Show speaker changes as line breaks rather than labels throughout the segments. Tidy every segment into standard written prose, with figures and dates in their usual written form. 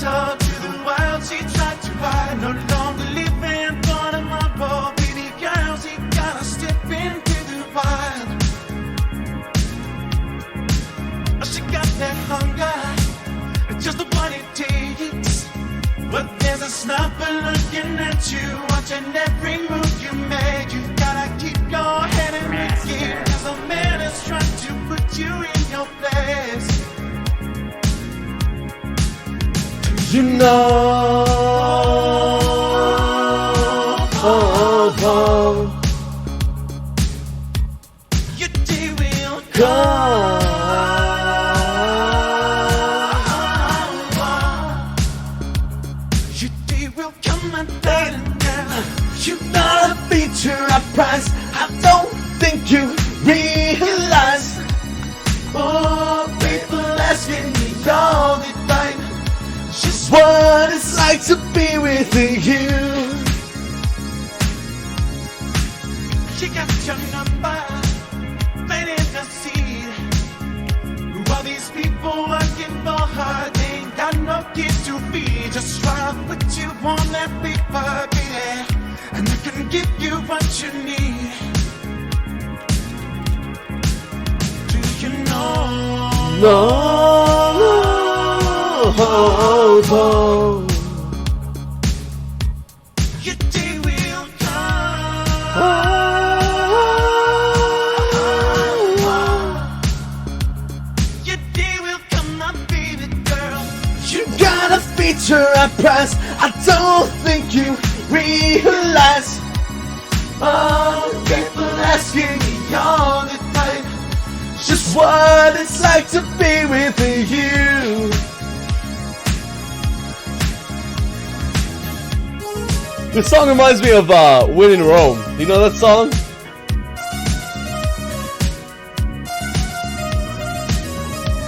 her to the wild, she tried to hide. No longer living for tomorrow. Baby girl, she gotta step into the wild. She got that hunger, just what it takes. But there's a sniper looking at you, watching every move you make. You gotta keep your head in the game, cause a man is trying to put you in your place. You know, your day will come. You gotta feature a price. I don't think you realize. Oh, people asking me all the time just what it's like to be with you. She got your number, planting the seed. Who are these people working for her? They ain't got no kids to feed. Just try to put you on that paper, baby, and I can give you what you need. Do you know? No. Your day will come. Your day will come, my baby girl. You got a feature at price. I don't think you realize. Oh, people asking me all the time just what it's like to be with you.
This song reminds me of When in Rome. Do you know that song?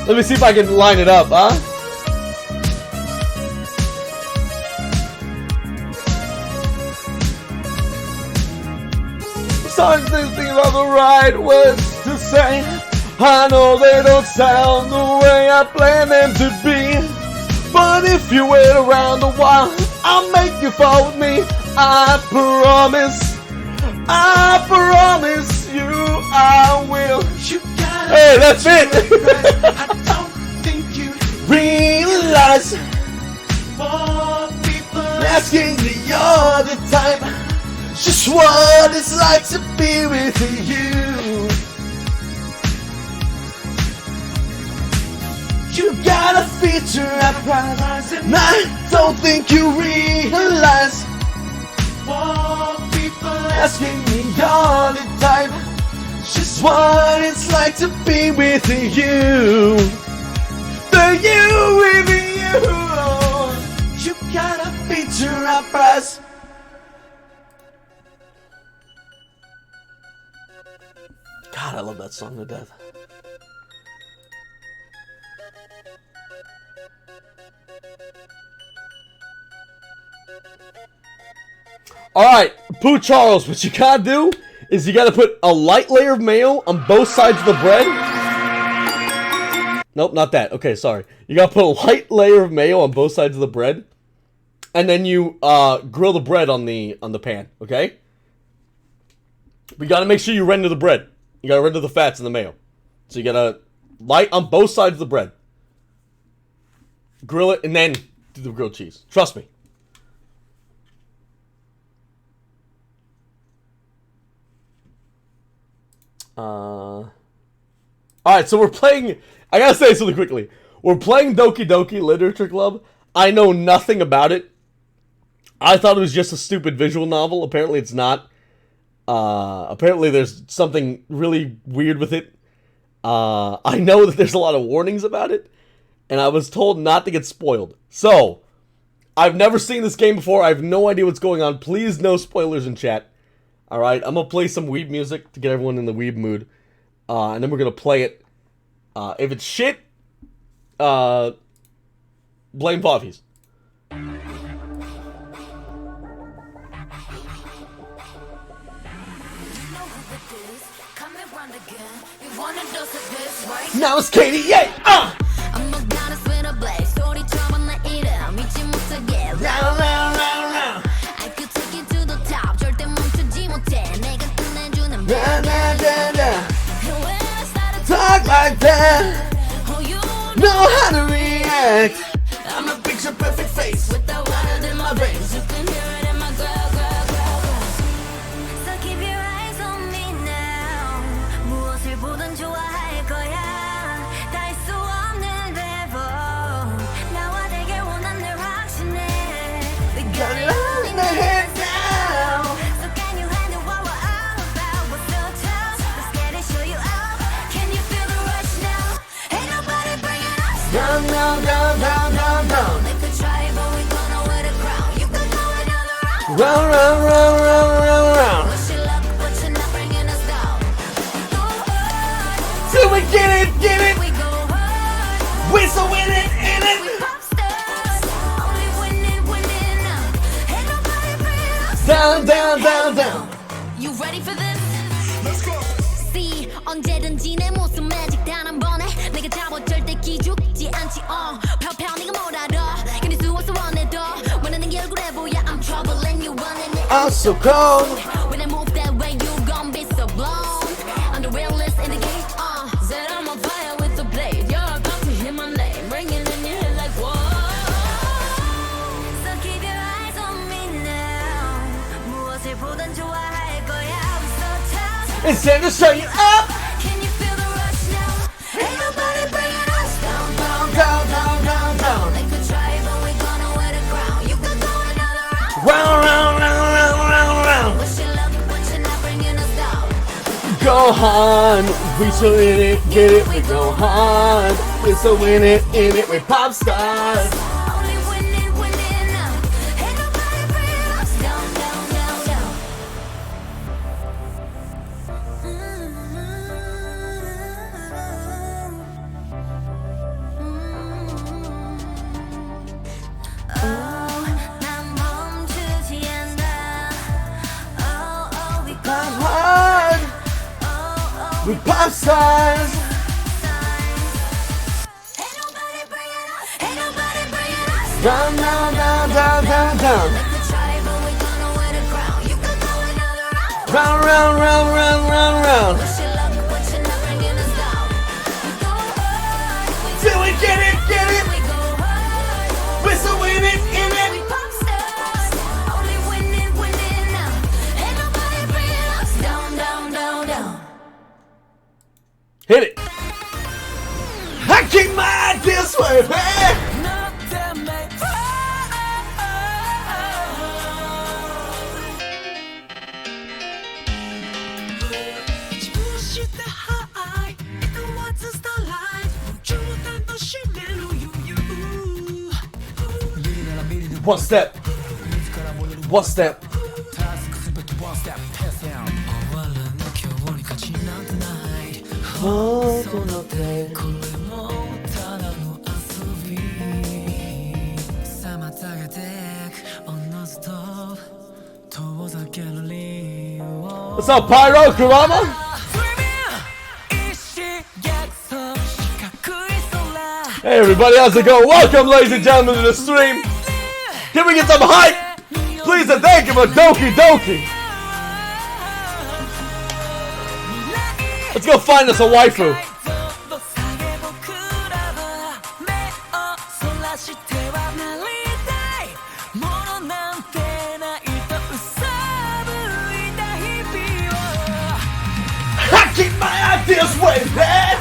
Let me see if I can line it up, huh? Songs thinking about the right words to say. I know they don't sound the way I plan them to be, but if you wait around a while, I'll make you fall with me. I promise you I will. Hey, that's it.
I don't think you
realize.
For people
Asking me all the time just what it's like to be with you. You got a feature at price, and I don't think you realize.
for people
Asking me all the time just what it's like to be with you. The you with you. You got a feature at price. God, I love that song to death. Alright, Pooh Charles, what you gotta do is you gotta put a light layer of mayo on both sides of the bread. Nope, not that. Okay, sorry. You gotta put a light layer of mayo on both sides of the bread. And then you grill the bread on the pan, okay? But you gotta make sure you render the bread. You gotta render the fats in the mayo. So you gotta light on both sides of the bread. Grill it and then do the grilled cheese. Trust me. Alright, so we're playing... I gotta say something quickly. We're playing Doki Doki Literature Club. I know nothing about it. I thought it was just a stupid visual novel. Apparently it's not. Apparently there's something really weird with it. I know that there's a lot of warnings about it. And I was told not to get spoiled. So, I've never seen this game before. I have no idea what's going on. Please, no spoilers in chat. Alright, I'm gonna play some weeb music to get everyone in the weeb mood. And then we're gonna play it. If it's shit, blame Poffies. Now it's Katie, yay!
round, round, round, round.
I could take you to the top 절대 멈추지 못해 내가 끝내주는
Da, da, da, da.
And when I started
Talk like that.
oh you
Know how to react. I'm a picture perfect face with the water in my veins.
you can hear it in my girl. So keep your eyes on me now 무엇을 보든 좋아할 거야 다 할 수 없는 대본 나와 되길 원하는 확신해 We got it all in
the
our
head
hands
now.
So can you handle what we're all about? What's so tough? Let's get it, show you up. Can you feel the rush now? Ain't nobody bringing us
Down, down, down, down, down, down.
They could try, but we gonna wear the crown. You could go another round.
Round, round, round, round, round, round.
Wish you luck, but you're not bringing us down. Go hard,
Till we get it, get it.
we go hard.
We so in it, in
We
it.
pop stars, only winning, winning now. Ain't nobody bringing us
Down, down, down, down.
You ready for this? Let's go. See, 언제든지 내 모습 매직 단 한 번에 내가 잡아 절대 기죽지 않지. 펴펴 네가 뭘 알아? 견딜 수 없어 원해도 원하는 게 얼굴에 보여. I'm trouble and you running it.
I'm so cold.
When I move that way, you gon' be so blown. I'm the realest in the game. Said I'm on fire with the blade. You're about to hear my name, ringing in your head like whoa. So keep your eyes on me now. 무엇을 보든 좋아할 거야. We so tough.
It's time to show you up.
Can you feel the rush now? Ain't nobody bringing us down, down,
Down, down, down, down.
They could try, but we gonna wear the crown. You could go another round.
Round, round, round, round, round, round.
Wish you luck, but you're not bringing us down.
Go hard. We so in it, get it. We go hard. We so in it, we pop stars.
Only winning, winning now. Ain't nobody bringing us down, down, down, down. Oh, 난 멈추지 않아. Oh, oh, we go
Pop hard.
oh,
We pop stars.
ain't nobody bringing us.
Down, down, down, down, down, down.
They could try, but we gonna wear the crown. You could go another round.
Round, round, round, round, round, round.
Wish you luck, but you're not bringing us down. We go hard,
Till we get it, get it.
we go hard.
We so in it,
We pop stars, only winning, winning now. Ain't nobody bringing us down, down, down, down.
Hit it.
I keep my this way, man.
One step. One step. What's up, Pyro Kurama? Hey everybody, how's it going? Welcome, ladies and gentlemen, to the stream. Can we get some hype? Please and thank you for Doki Doki. Let's go find us a waifu.
I keep my ideas way, man.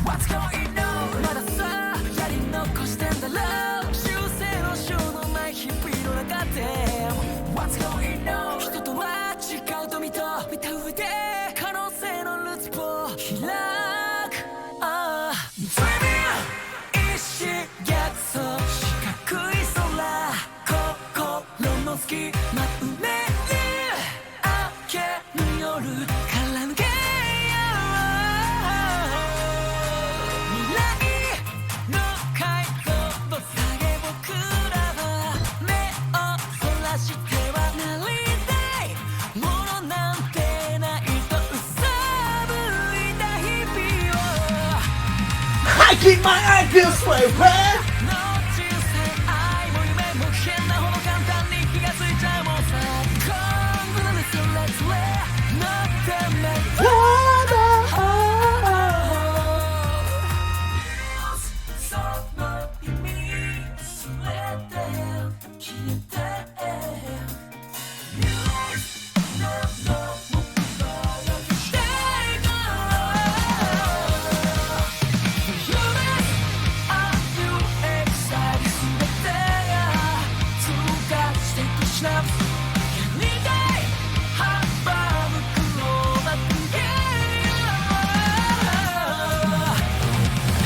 What's going on? まださ、やり残してんだろう。修正の章のない日々の中で What's going on? 人とは違うと見た上で可能性のルーツを開く Dreaming 意識逆走四角い空
I keep my ideas way back.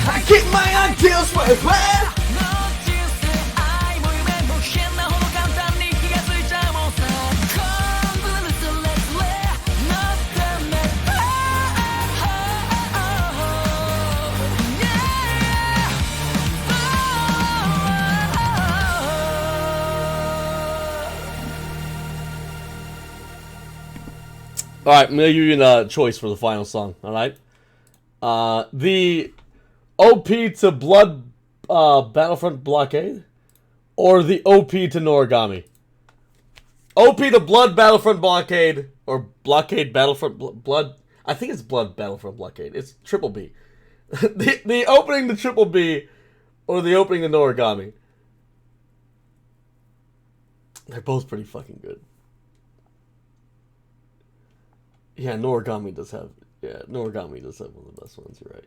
I keep my ideas way back.
All right, I'm gonna give you a choice for the final song. All right, the OP to Blood Battlefront Blockade, or the OP to Noragami. OP to Blood Battlefront Blockade, or Blockade Battlefront Blood. I think it's Blood Battlefront Blockade. It's Triple B. the opening to Triple B, or the opening to Noragami. They're both pretty fucking good. Yeah, Noragami does have one of the best ones, you're right.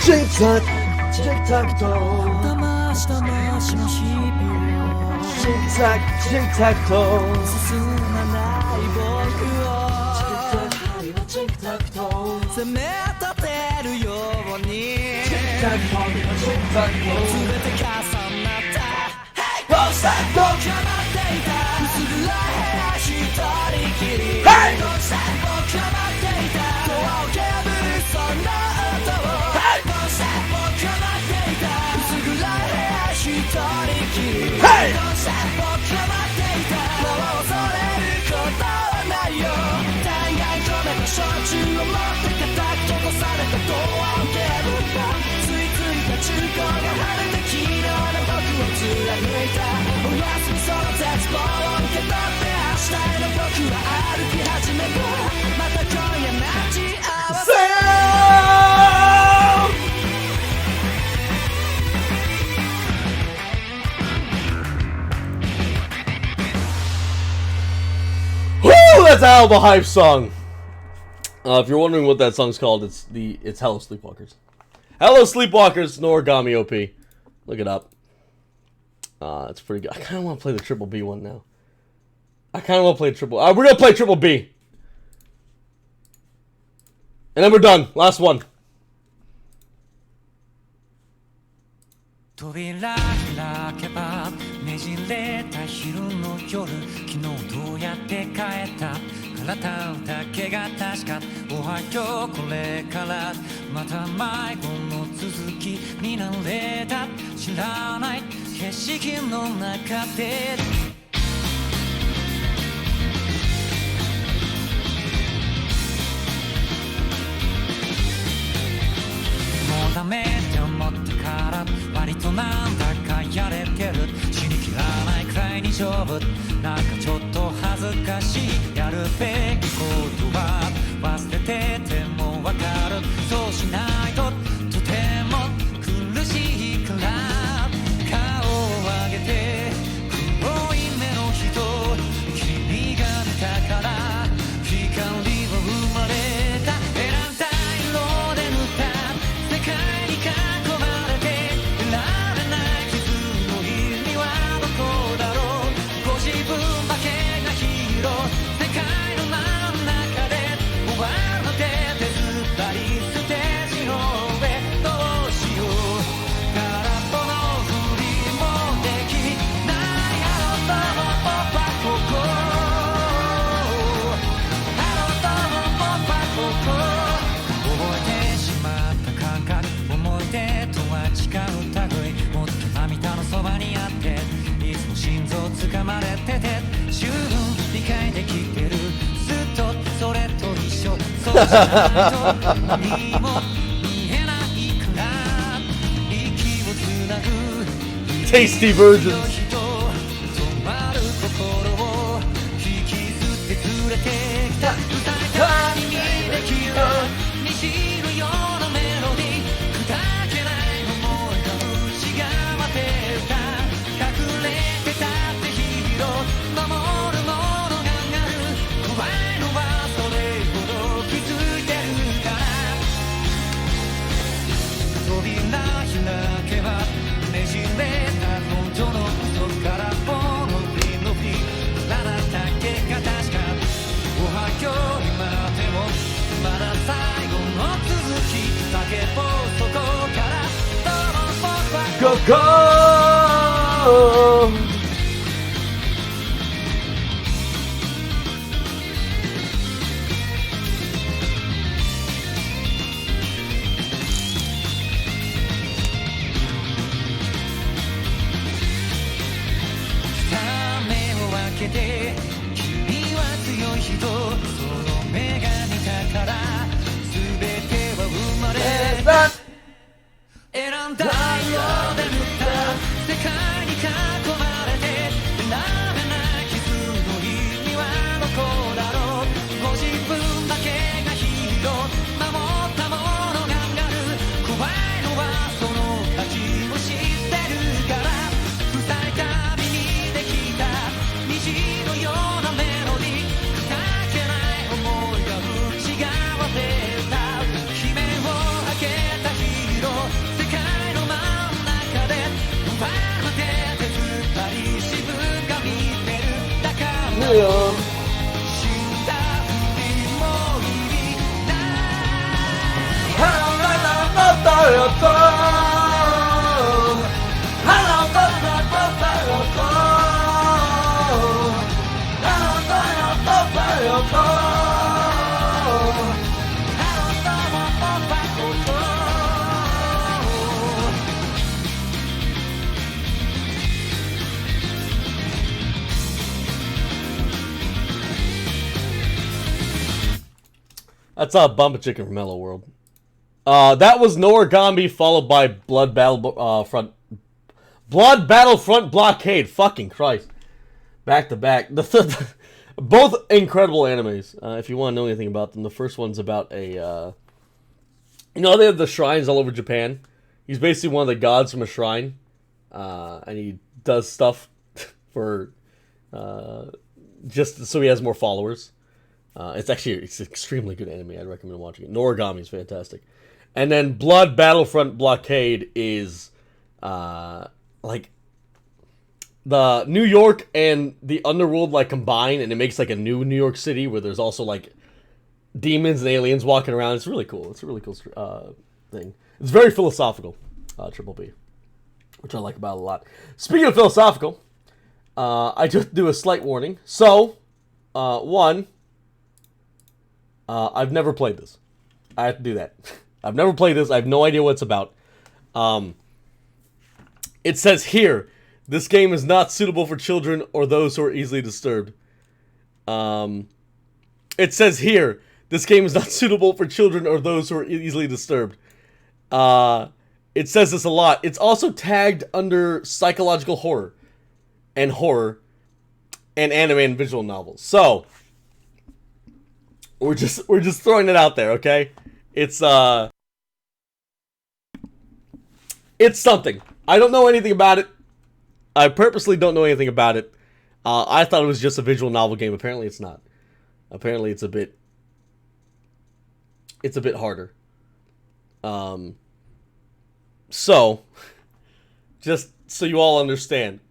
Tick-tock, tic-tac-toe. Tick-tock, tic-tac-toe. Tick-tock, tic-tac-toe.
That's a hell of a hype song. If you're wondering what that song's called, it's Hello Sleepwalkers. Hello Sleepwalkers, Noragami OP. Look it up. It's pretty good. I kind of want to play the Triple B one now. I kind of want to play Triple... we're going to play Triple B. And then we're done. Last one.
扉開けばねじれた昼の夜昨日どうやって帰った体だけが確かおはようこれからまた迷子の続きになれた知らない景色の中でもうダメって思ったから割となんだかやれてる死にきらないくらいに丈夫なんかちょっと恥ずかしいやるべきことは忘れててもわかるそうしないととても苦しいから顔を上げて黒い目の人君が見たから光は生まれた選んだ色で塗った世界に囲まれて選べない傷の意味はどこだろうご自分だけがヒーロー世界の真ん中で終わるので手伝いステージの上どうしよう空っぽのふりもできないあのとの僕はここあのとの僕はここ覚えてしまった感覚思い出とは違う類もっと涙のそばにあっていつも心臓掴まれてて十分理解できてるずっとそれと一緒そうじゃないと何も見えないから息をつなぐ
Tasty versions.
止まる心を引きずって連れてきた歌いたいにできる虹のようなメロディー砕けない思いが内側で歌隠れてたってヒーロー守るものがある怖いのはそれほど気づいてるから扉開けばねじれた本当の嘘からほのびのびあなただけが確かおはよう今でもまだ最後の続き叫ぼうそこからどうも僕は
Go, go! That
選んだ色で塗った世界に囲まれて選べない傷の意味はどこだろうご自分だけがヒーロー守ったものがある怖いのはその価値を知ってるから塞いだ耳で聞いた虹のようなメロディー砕けない思いが内側で歌う悲鳴を上げたヒーロー世界の真ん中で奪われて手伝い自分が見てるだから死んだふりも意味
That's Bumba Chicken from Mellow World. That was Noragami followed by Blood Battlefront Blockade. Fucking Christ. Back to back. Both incredible animes. If you want to know anything about them, the first one's about a... they have the shrines all over Japan. He's basically one of the gods from a shrine. And he does stuff for... just so he has more followers. It's an extremely good anime. I'd recommend watching it. Noragami is fantastic. And then Blood Battlefront Blockade is like the New York and the underworld like combine, and it makes like a new New York City where there's also like demons and aliens walking around. It's really cool. It's a really cool thing. It's very philosophical. Triple B, which I like about it a lot. Speaking of philosophical, I just do a slight warning. So, one, I've never played this. I have to do that. I've never played this. I have no idea what it's about. It says here, this game is not suitable for children or those who are easily disturbed. It says here, this game is not suitable for children or those who are easily disturbed. It says this a lot. It's also tagged under psychological horror and anime and visual novels. So we're just throwing it out there, okay? It's something. I don't know anything about it. I purposely don't know anything about it. I thought it was just a visual novel game. Apparently it's not. Apparently it's a bit harder. So, just so you all understand,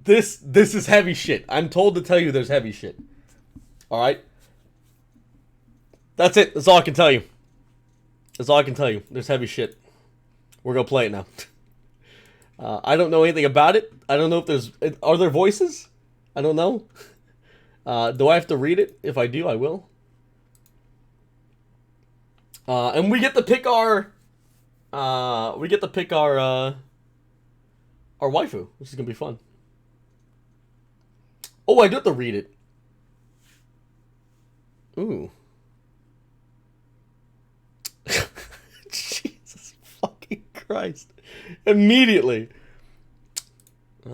this is heavy shit. I'm told to tell you there's heavy shit. Alright? That's it. That's all I can tell you. That's all I can tell you. There's heavy shit. We're gonna play it now. I don't know anything about it. I don't know if there's... Are there voices? I don't know. Do I have to read it? If I do, I will. And we get to pick our... our waifu, which is gonna be fun. Oh, I do have to read it. Ooh. Jesus fucking Christ. Immediately.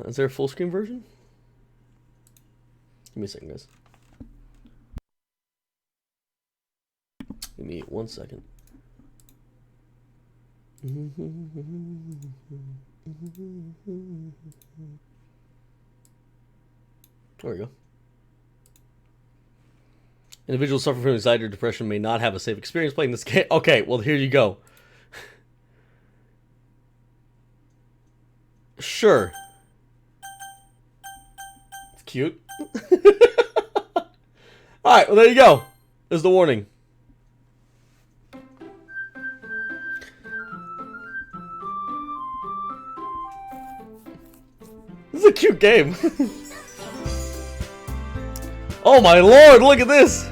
Is there a full screen version? Give me a second, guys. Give me 1 second. There we go. Individuals suffering from anxiety or depression may not have a safe experience playing this game. Okay, well, here you go. Sure. It's cute. Alright, well, there you go. There's the warning. This is a cute game. Oh my lord, look at this!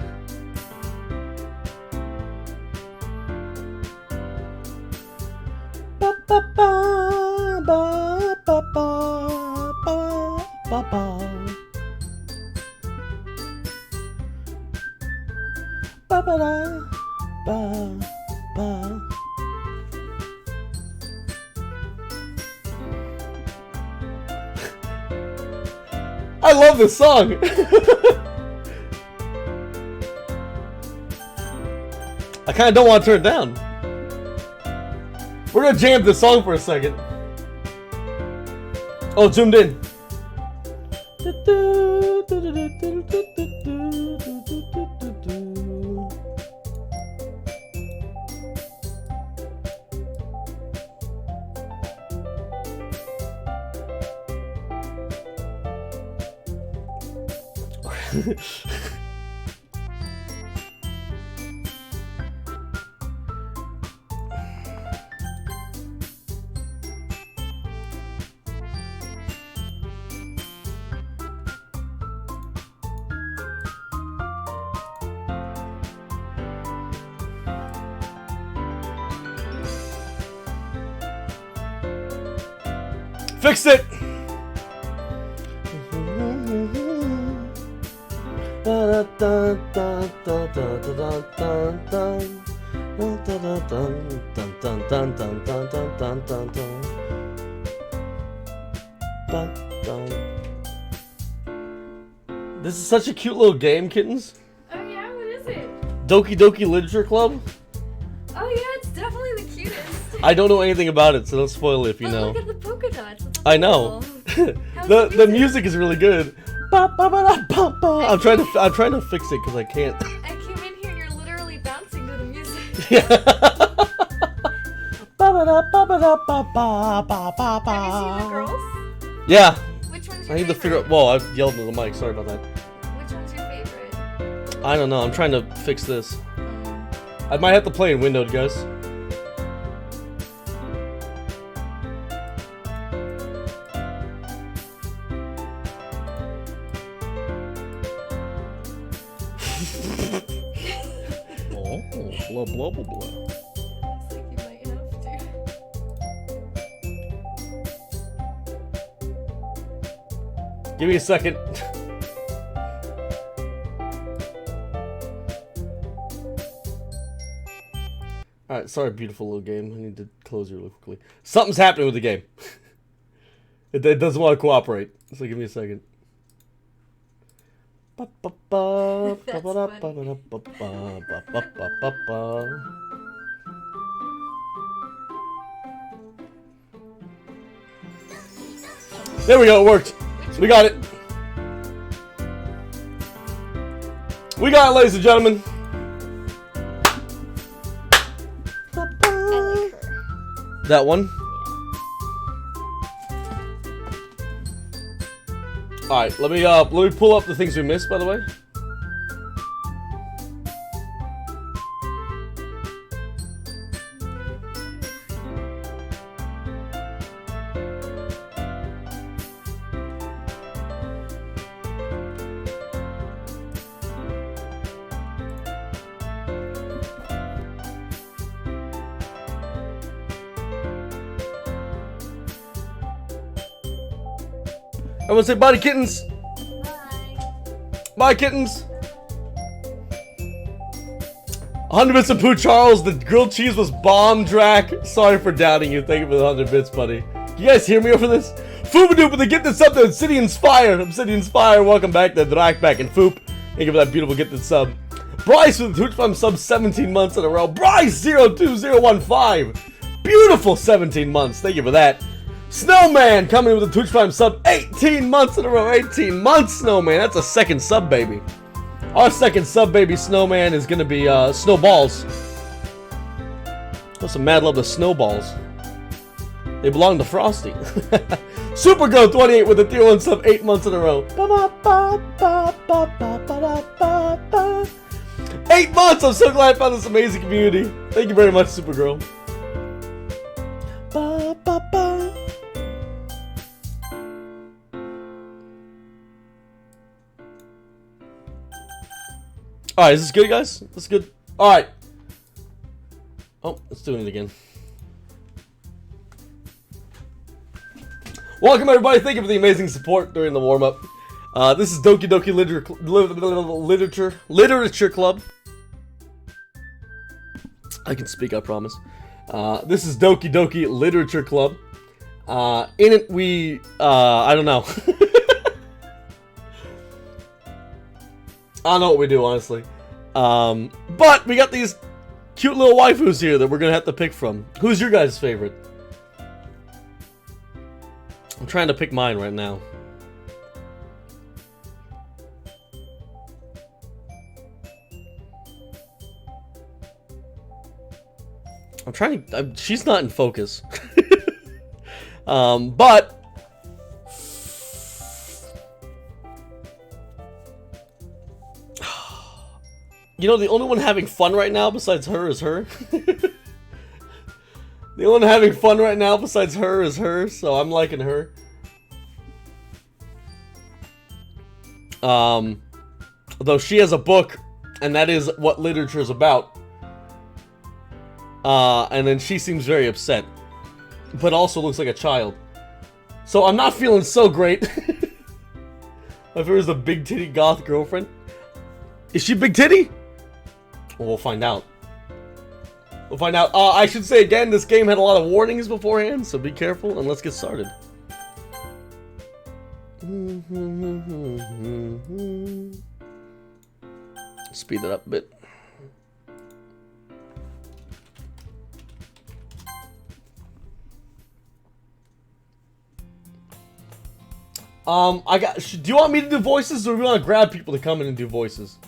I love this song! I kinda don't want to turn it down. We're gonna jam this song for a second. Oh, zoomed in. Fix it! This is such a cute little game, kittens.
Oh yeah, what is it?
Doki Doki Literature Club.
Oh yeah, it's definitely the cutest.
I don't know anything about it, so don't spoil it if you
Oh,
know.
look at the polka dots. That's
I know.
adorable.
the music is really good. I'm trying to fix it because I can't.
I came in here and you're literally bouncing to the music.
Yeah.
Have you seen the girls?
Yeah.
Which one's
I
your
need to
favorite?
figure out. Whoa, I yelled into the mic. Sorry about that.
Which one's your favorite?
I don't know. I'm trying to fix this. I might have to play in windowed, guys. Oh, blah blah blah blah.
Looks like you might have to.
Give me a second. Alright, sorry, beautiful little game. I need to close here really quickly. Something's happening with the game. It doesn't want to cooperate. So give me a second. There we go, it worked. We got it. We got it, ladies and gentlemen.
I like her.
That one. Alright, let me pull up the things we missed, by the way. Everyone say bye to kittens.
Bye.
Bye, kittens. 100 bits of Pooh Charles. The grilled cheese was bomb, Drac. Sorry for doubting you. Thank you for the 100 bits, buddy. You guys hear me over this? Foobadoop with the gift that's up to Obsidian Spire. Obsidian Spire, welcome back to Drac back in Foop. Thank you for that beautiful gifted sub. Bryce with the Twitch Prime sub 17 months in a row. Bryce02015. Beautiful 17 months. Thank you for that. Snowman coming with a Twitch Prime sub 18 months in a row. 18 months, Snowman. That's a second sub, baby. Our second sub, baby, Snowman, is going to be Snowballs. That's some mad love to Snowballs. They belong to Frosty. Supergirl28 with a tier 1 sub 8 months in a row. 8 months! I'm so glad I found this amazing community. Thank you very much, Supergirl. Alright, is this good, guys? This is good? Alright. Oh, let's do it again. Welcome, everybody. Thank you for the amazing support during the warm-up. This is Doki Doki Literature Club. I can speak, I promise. This is Doki Doki Literature Club. In it, we... I don't know. I don't know what we do, honestly. But we got these cute little waifus here that we're gonna have to pick from. Who's your guys' favorite? I'm trying to pick mine right now. I'm trying to... she's not in focus. But... You know, the only one having fun right now besides her is her. The only one having fun right now besides her is her, so I'm liking her. Though she has a book, and that is what literature is about. And then she seems very upset, but also looks like a child. So I'm not feeling so great. If there was a big titty goth girlfriend. Is she big titty? Well, we'll find out. We'll find out. I should say again, this game had a lot of warnings beforehand, so be careful and let's get started. Speed it up a bit. Do you want me to do voices, or do you want to grab people to come in and do voices?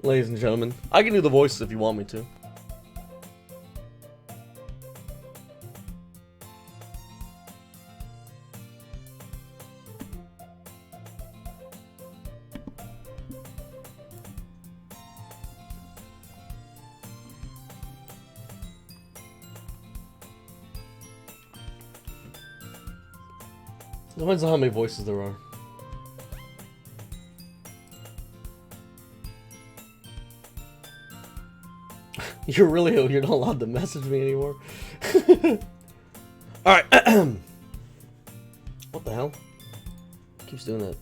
Ladies and gentlemen, I can do the voices if you want me to. Depends on how many voices there are. You're not allowed to message me anymore. Alright. What the hell? Keeps doing that.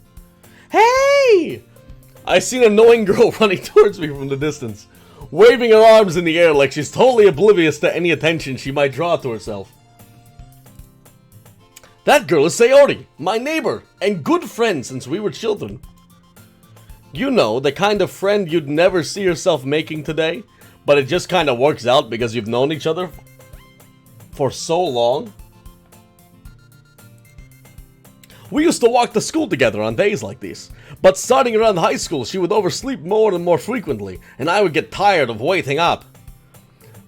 Hey! I see an annoying girl running towards me from the distance, waving her arms in the air like she's totally oblivious to any attention she might draw to herself. That girl is Sayori, my neighbor, and good friend since we were children. You know, the kind of friend you'd never see yourself making today, but it just kind of works out because you've known each other for so long. We used to walk to school together on days like these, but starting around high school she would oversleep more and more frequently, and I would get tired of waiting up.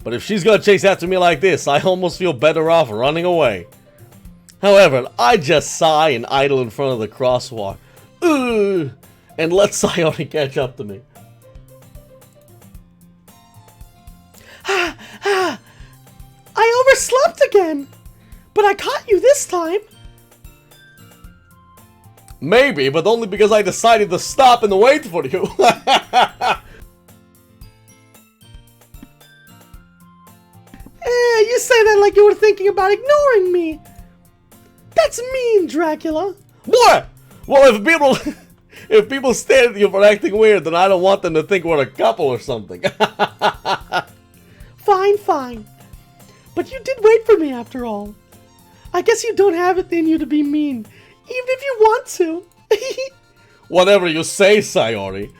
But if she's gonna chase after me like this, I almost feel better off running away. However, I just sigh and idle in front of the crosswalk. Ugh, and let Sayori catch up to me.
I overslept again, but I caught you this time.
Maybe, but only because I decided to stop and wait for you.
You say that like you were thinking about ignoring me. That's mean, Dracula.
What? Well, if people stare at you for acting weird, then I don't want them to think we're a couple or something.
Fine, fine. But you did wait for me after all. I guess you don't have it in you to be mean, even if you want to.
Whatever you say, Sayori.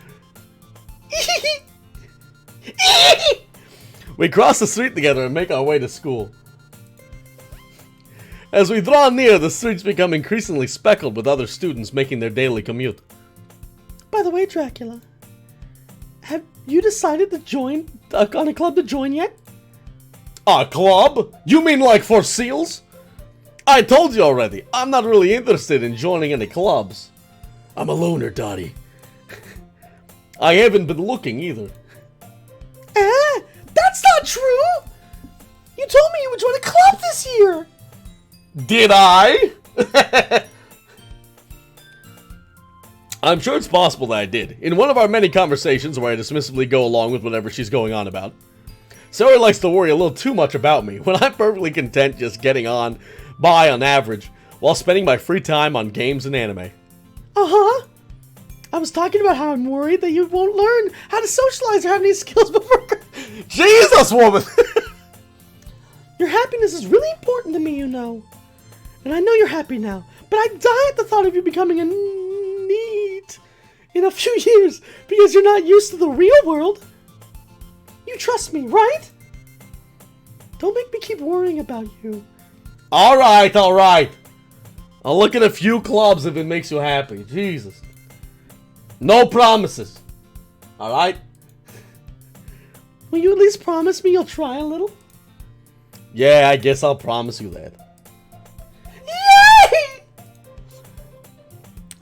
We cross the street together and make our way to school. As we draw near, the streets become increasingly speckled with other students making their daily commute.
By the way, Dracula, have you decided to join on a club to join yet?
A club? You mean like for seals? I told you already, I'm not really interested in joining any clubs. I'm a loner, Dottie. I haven't been looking either.
That's not true! You told me you would join a club this year!
Did I? I'm sure it's possible that I did. In one of our many conversations where I dismissively go along with whatever she's going on about. Sayori likes to worry a little too much about me, when I'm perfectly content just getting on by on average, while spending my free time on games and anime.
Uh-huh. I was talking about how I'm worried that you won't learn how to socialize or have any skills before...
Jesus, woman!
Your happiness is really important to me, you know. And I know you're happy now, but I die at the thought of you becoming a NEET in a few years because you're not used to the real world. You trust me, right? Don't make me keep worrying about you.
Alright, alright. I'll look at a few clubs if it makes you happy. Jesus. No promises. Alright?
Will you at least promise me you'll try a little?
Yeah, I guess I'll promise you that.
Yay!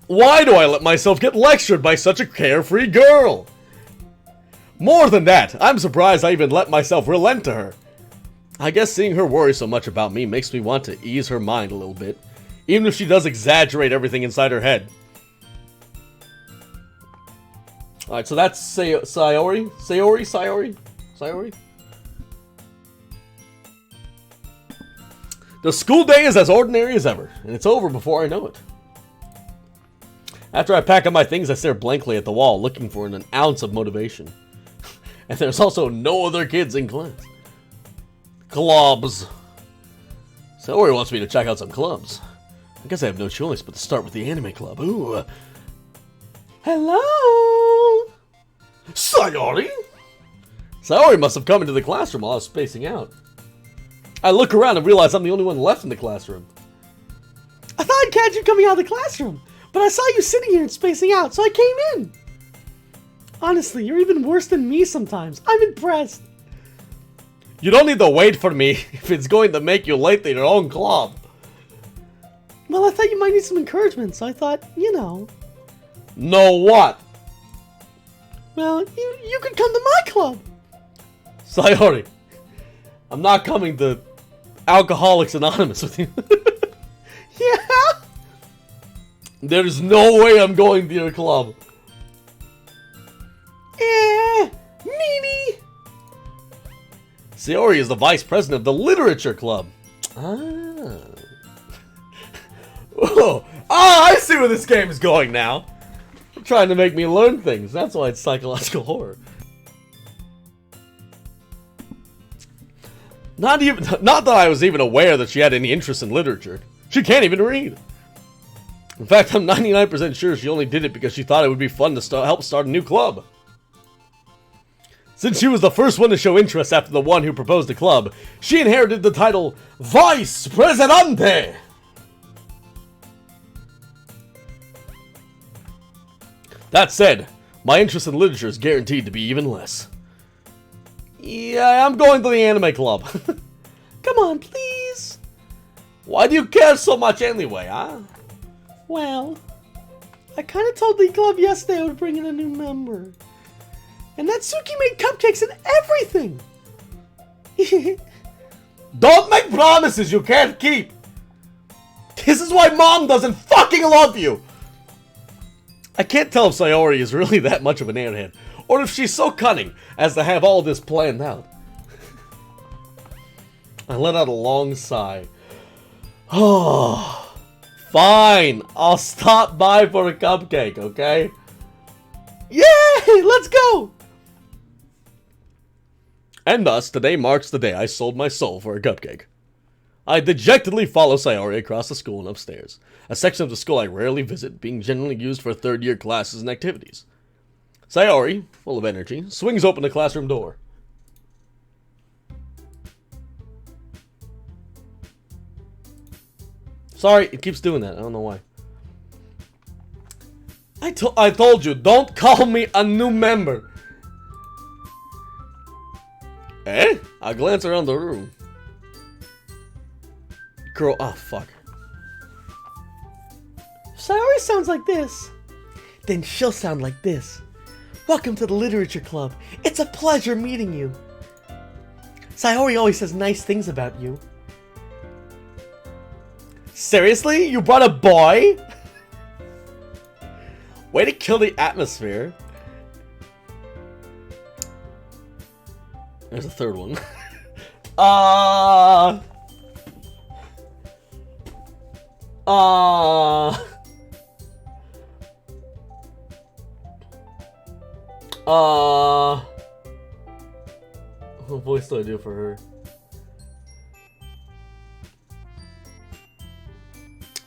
Why do I let myself get lectured by such a carefree girl? More than that, I'm surprised I even let myself relent to her. I guess seeing her worry so much about me makes me want to ease her mind a little bit, even if she does exaggerate everything inside her head. Alright, so that's Sayori? Sayori? The school day is as ordinary as ever, and it's over before I know it. After I pack up my things, I stare blankly at the wall, looking for an ounce of motivation. And there's also no other kids in class. Clubs. Sayori wants me to check out some clubs. I guess I have no choice but to start with the anime club. Ooh.
Hello?
Sayori? Sayori must have come into the classroom while I was spacing out. I look around and realize I'm the only one left in the classroom.
I thought I'd catch you coming out of the classroom, but I saw you sitting here and spacing out, so I came in. Honestly, you're even worse than me sometimes. I'm impressed.
You don't need to wait for me if it's going to make you late to your own club.
Well, I thought you might need some encouragement, so I thought, you know.
Know what?
Well, you could come to my club.
Sayori, I'm not coming to Alcoholics Anonymous with you.
Yeah?
There's no way I'm going to your club. Mimi. Sayori is the vice president of the literature club. Ah. Oh, I see where this game is going now. They're trying to make me learn things. That's why it's psychological horror. Not that I was even aware that she had any interest in literature. She can't even read. In fact, I'm 99% sure she only did it because she thought it would be fun to help start a new club. Since she was the first one to show interest after the one who proposed the club, she inherited the title Vice Presidente. That said, my interest in literature is guaranteed to be even less. Yeah, I'm going to the anime club. Come on, please. Why do you care so much anyway, huh? Well, I kind of told the club yesterday I would bring in a new member. And Natsuki made cupcakes and everything. Don't make promises you can't keep. This is why Mom doesn't fucking love you. I can't tell if Sayori is really that much of an airhead, or if she's so cunning as to have all this planned out. I let out a long sigh. Oh, fine. I'll stop by for a cupcake, okay? Yay! Let's go! And thus, today marks the day I sold my soul for a cupcake. I dejectedly follow Sayori across the school and upstairs, a section of the school I rarely visit, being generally used for third-year classes and activities. Sayori, full of energy, swings open the classroom door. Sorry, it keeps doing that. I don't know why. I told you, don't call me a new member. Eh? I glance around the room. Girl, oh fuck. Sayori sounds like this. Then she'll sound like this. Welcome to the literature club. It's a pleasure meeting you. Sayori always says nice things about you. Seriously? You brought a boy? Way to kill the atmosphere. There's a third one. What voice do I do for her?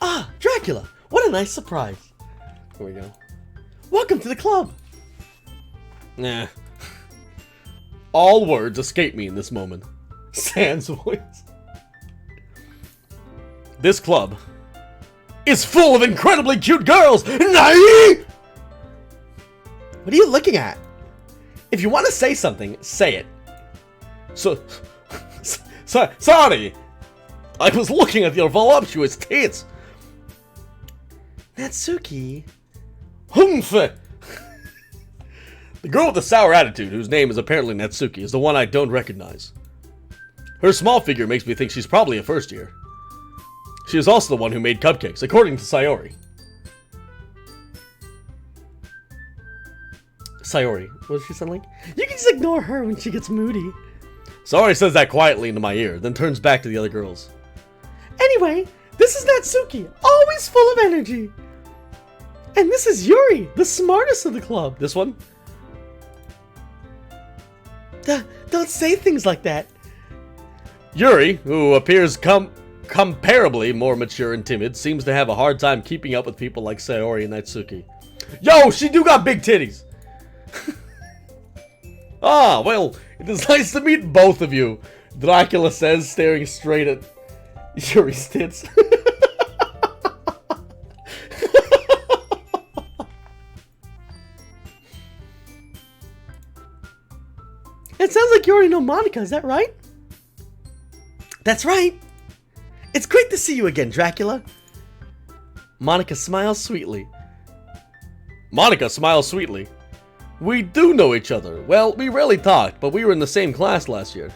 Ah, Dracula! What a nice surprise. Here we go. Welcome to the club! Nah. All words escape me in this moment. Sans voice. This club is full of incredibly cute girls! Nai! What are you looking at? If you want to say something, say it. Sorry! I was looking at your voluptuous tits! Natsuki? Humph! The girl with the sour attitude, whose name is apparently Natsuki, is the one I don't recognize. Her small figure makes me think she's probably a first year. She is also the one who made cupcakes, according to Sayori. Sayori, what does she sound like? You can just ignore her when she gets moody. Sayori says that quietly into my ear, then turns back to the other girls. Anyway, this is Natsuki, always full of energy. And this is Yuri, the smartest of the club. This one? Don't say things like that. Yuri, who appears comparably more mature and timid, seems to have a hard time keeping up with people like Sayori and Natsuki. Yo, she do got big titties! Ah, well, it is nice to meet both of you, Dracula says, staring straight at Yuri's tits. It sounds like you already know Monica, is that right? That's right. It's great to see you again, Dracula. Monica smiles sweetly. Monica smiles sweetly. We do know each other. Well, we rarely talked, but we were in the same class last year.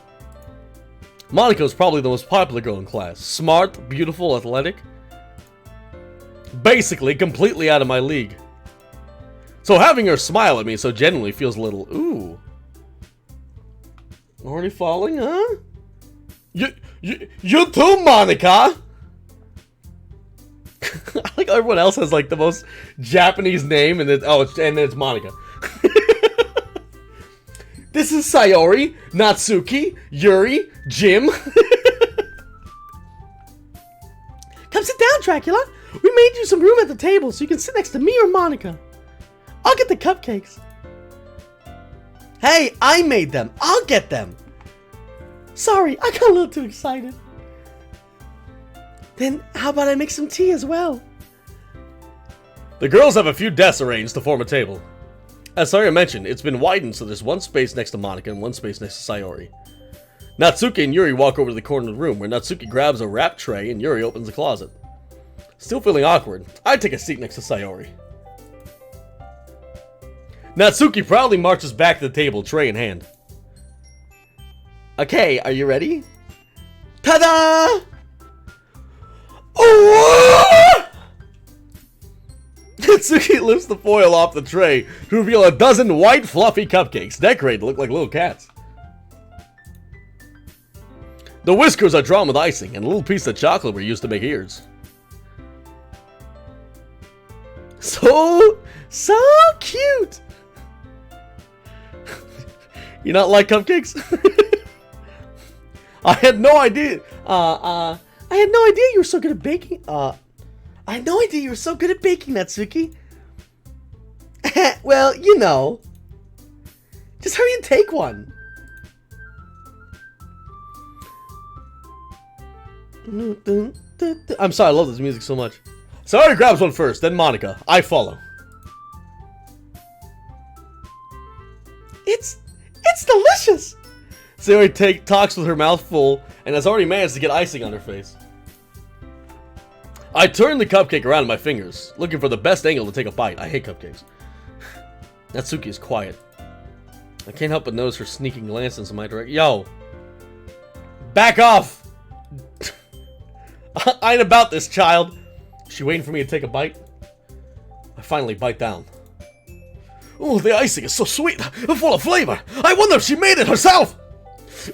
Monica was probably the most popular girl in class. Smart, beautiful, athletic. Basically, completely out of my league. So having her smile at me so genuinely feels a little, ooh. Already falling, huh? You too, Monica! I like everyone else has like the most Japanese name, and then it's Monica. This is Sayori, Natsuki, Yuri, Jim. Come sit down, Dracula. We made you some room at the table so you can sit next to me or Monica. I'll get the cupcakes. Hey, I made them. I'll get them. Sorry, I got a little too excited. Then how about I make some tea as well? The girls have a few desks arranged to form a table. As Sayori mentioned, it's been widened so there's one space next to Monica and one space next to Sayori. Natsuki and Yuri walk over to the corner of the room where Natsuki grabs a wrap tray and Yuri opens the closet. Still feeling awkward, I take a seat next to Sayori. Natsuki proudly marches back to the table, tray in hand. Okay, are you ready? Ta-da! Oh! Natsuki lifts the foil off the tray to reveal a dozen white fluffy cupcakes decorated to look like little cats. The whiskers are drawn with icing, and a little piece of chocolate were used to make ears. So cute! You not like cupcakes? I had no idea. I had no idea you were so good at baking. I had no idea you were so good at baking, Natsuki. Well, you know. Just hurry and take one. I'm sorry, I love this music so much. Sayori grabs one first, then Monica. I follow. It's delicious! Sayori talks with her mouth full and has already managed to get icing on her face. I turn the cupcake around in my fingers, looking for the best angle to take a bite. I hate cupcakes. Natsuki is quiet. I can't help but notice her sneaking glances in my direction. Yo! Back off! I ain't about this, child. Is she waiting for me to take a bite? I finally bite down. Oh, the icing is so sweet, full of flavor. I wonder if she made it herself.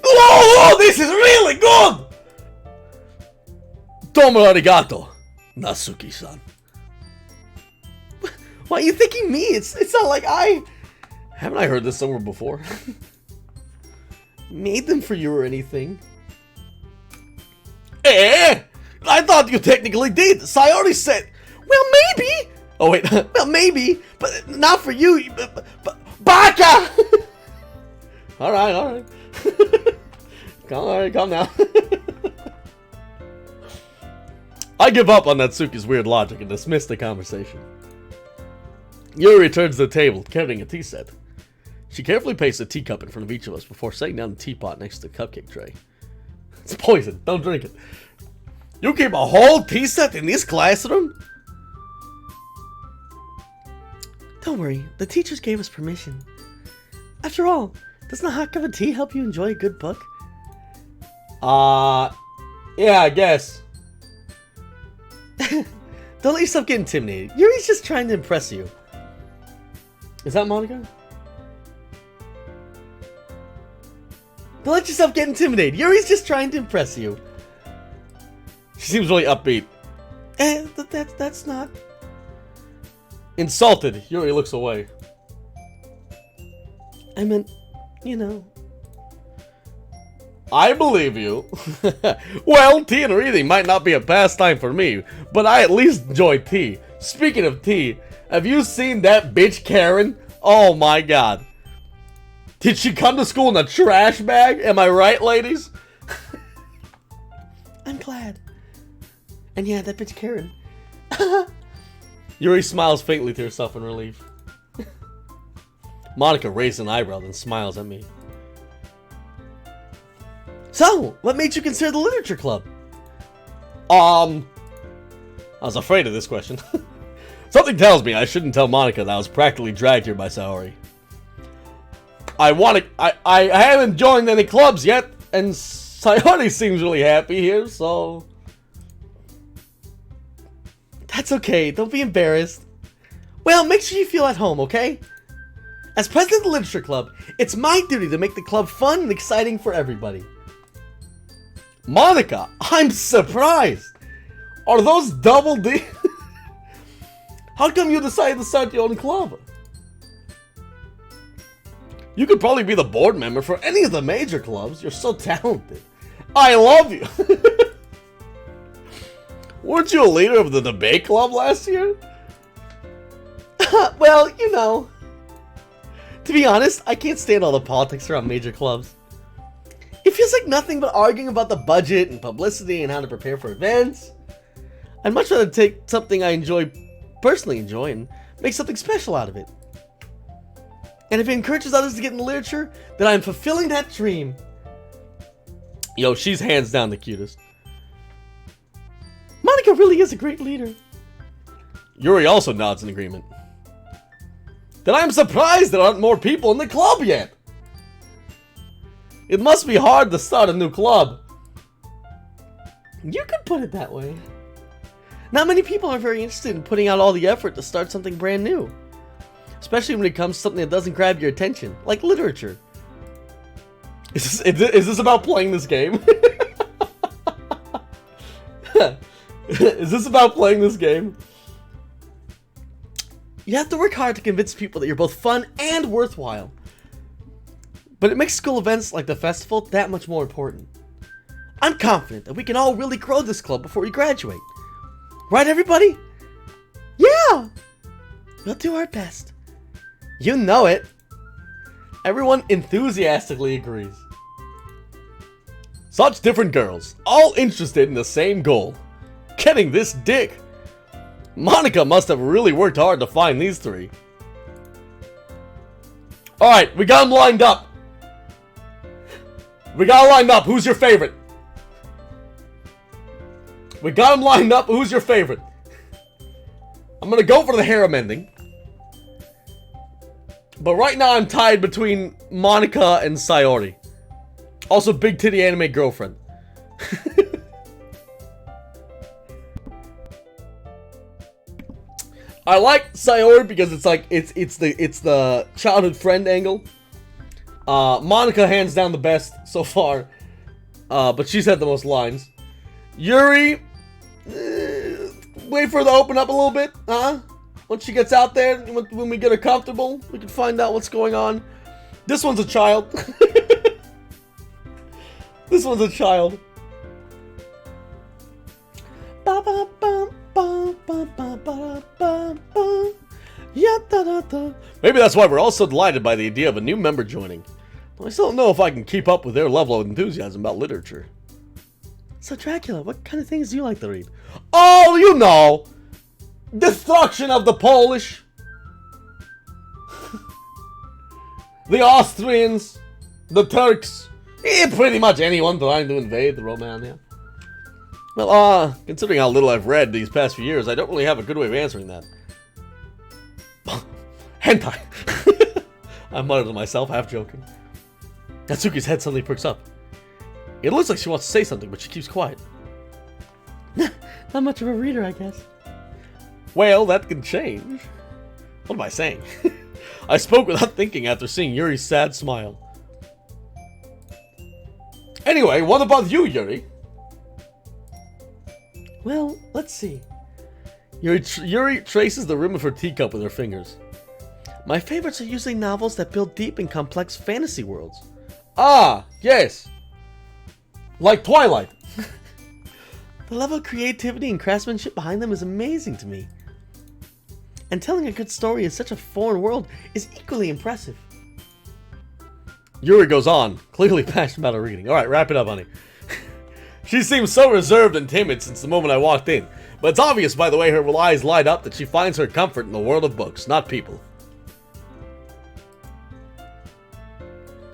Oh, this is really good! Domo arigato, Natsuki-san. Why are you thinking me? It's not like I... Haven't I heard this somewhere before? Made them for you or anything. Eh? I thought you technically did. Sayori said... Well, maybe. Oh, wait. Well, maybe. But not for you. Baka! Alright. Calm down. I give up on Natsuki's weird logic and dismiss the conversation. Yuri returns to the table, carrying a tea set. She carefully placed a teacup in front of each of us before setting down the teapot next to the cupcake tray. It's poison. Don't drink it. You keep a whole tea set in this classroom? Don't worry. The teachers gave us permission. After all, doesn't a hot cup of tea help you enjoy a good book? Yeah, I guess. Don't let yourself get intimidated. Yuri's just trying to impress you. Is that Monica? Don't let yourself get intimidated. Yuri's just trying to impress you. She seems really upbeat. That's not... Insulted, Yuri looks away. I meant, you know... I believe you. Well, tea and reading might not be a pastime for me, but I at least enjoy tea. Speaking of tea, have you seen that bitch Karen? Oh my god. Did she come to school in a trash bag? Am I right, ladies? I'm glad. And yeah, that bitch Karen. Yuri smiles faintly to herself in relief. Monica raises an eyebrow and smiles at me. So, what made you consider the literature club? I was afraid of this question. Something tells me I shouldn't tell Monica that I was practically dragged here by Sayori. I haven't joined any clubs yet, and Sayori seems really happy here, so... It's okay, don't be embarrassed. Well, make sure you feel at home, okay? As president of the Literature Club, it's my duty to make the club fun and exciting for everybody. Monica, I'm surprised! Are those double D? How come you decided to start your own club? You could probably be the board member for any of the major clubs. You're so talented. I love you. Weren't you a leader of the debate club last year? Well, you know. To be honest, I can't stand all the politics around major clubs. It feels like nothing but arguing about the budget and publicity and how to prepare for events. I'd much rather take something I personally enjoy, and make something special out of it. And if it encourages others to get into literature, then I'm fulfilling that dream. Yo, she's hands down the cutest. Monica really is a great leader. Yuri also nods in agreement. Then I'm surprised there aren't more people in the club yet. It must be hard to start a new club. You could put it that way. Not many people are very interested in putting out all the effort to start something brand new. Especially when it comes to something that doesn't grab your attention, like literature. Is this about playing this game? Is this about playing this game? You have to work hard to convince people that you're both fun and worthwhile. But it makes school events like the festival that much more important. I'm confident that we can all really grow this club before we graduate. Right, everybody? Yeah! We'll do our best. You know it. Everyone enthusiastically agrees. Such different girls, all interested in the same goal. Getting this dick. Monica must have really worked hard to find these three. Alright, we got them lined up. We got them lined up. Who's your favorite? We got them lined up. Who's your favorite? I'm gonna go for the harem ending. But right now I'm tied between Monica and Sayori. Also, big titty anime girlfriend. I like Sayori because it's like it's the childhood friend angle. Monica hands down the best so far, but she's had the most lines. Yuri, wait for her to open up a little bit, huh? Once she gets out there, when we get her comfortable, we can find out what's going on. This one's a child. This one's a child. Maybe that's why we're all so delighted by the idea of a new member joining. But I still don't know if I can keep up with their level of enthusiasm about literature. So Dracula, what kind of things do you like to read? Oh, you know! Destruction of the Polish! The Austrians! The Turks! Pretty much anyone trying to invade Romania. Well, considering how little I've read these past few years, I don't really have a good way of answering that. Hentai! I muttered to myself, half joking. Natsuki's head suddenly perks up. It looks like she wants to say something, but she keeps quiet. Not much of a reader, I guess. Well, that can change. What am I saying? I spoke without thinking after seeing Yuri's sad smile. Anyway, what about you, Yuri? Well, let's see. Yuri traces the rim of her teacup with her fingers. My favorites are usually novels that build deep and complex fantasy worlds. Ah, yes. Like Twilight. The level of creativity and craftsmanship behind them is amazing to me. And telling a good story in such a foreign world is equally impressive. Yuri goes on, clearly passionate about her reading. Alright, wrap it up, honey. She seems so reserved and timid since the moment I walked in. But it's obvious by the way her eyes light up that she finds her comfort in the world of books, not people.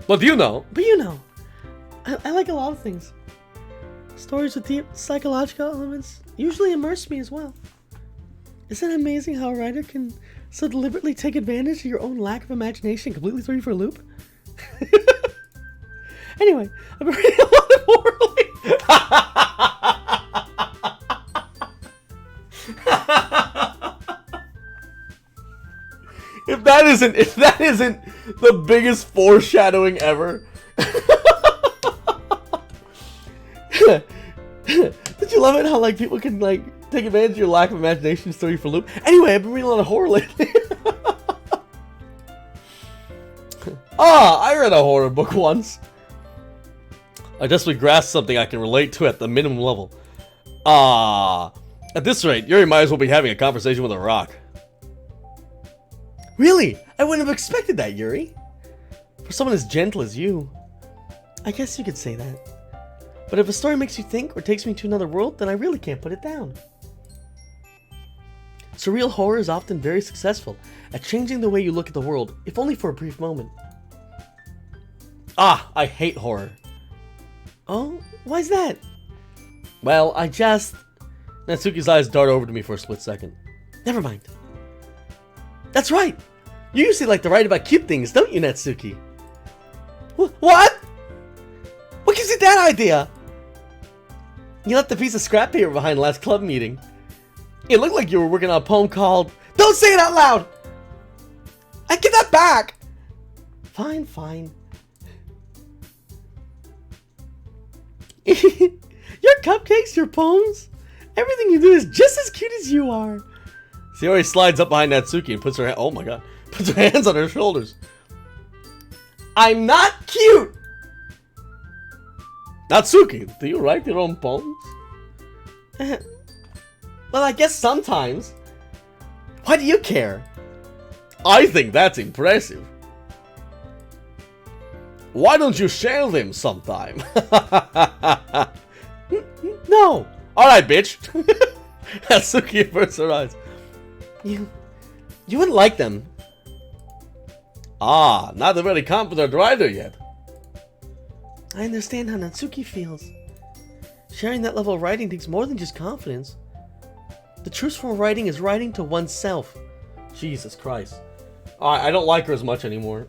But you know. I like a lot of things. Stories with deep psychological elements usually immerse me as well. Isn't it amazing how a writer can so deliberately take advantage of your own lack of imagination and completely throw you for a loop? Anyway, I've been reading a lot of horror. if that isn't the biggest foreshadowing ever. Did you love it how like people can like take advantage of your lack of imagination to throw you for a loop? Anyway, I've been reading a lot of horror lately. I read a horror book once. I desperately grasped something I can relate to at the minimum level. At this rate, Yuri might as well be having a conversation with a rock. Really? I wouldn't have expected that, Yuri. For someone as gentle as you. I guess you could say that. But if a story makes you think or takes me to another world, then I really can't put it down. Surreal horror is often very successful at changing the way you look at the world, if only for a brief moment. I hate horror. Oh, why's that? Well, Natsuki's eyes dart over to me for a split second. Never mind. That's right! You usually like to write about cute things, don't you, Natsuki? What? What gives you that idea? You left a piece of scrap paper behind the last club meeting. It looked like you were working on a poem called... Don't say it out loud! I give that back! Fine. Your cupcakes, your poems, everything you do is just as cute as you are. Sayori slides up behind Natsuki and puts her puts her hands on her shoulders. I'm not cute! Natsuki, do you write your own poems? Well, I guess sometimes. Why do you care? I think that's impressive. Why don't you share them sometime? No. Alright, bitch. Natsuki averts her eyes. You wouldn't like them. Not a very confident writer yet. I understand how Natsuki feels. Sharing that level of writing takes more than just confidence. The truest form of writing is writing to oneself. Jesus Christ. I don't like her as much anymore.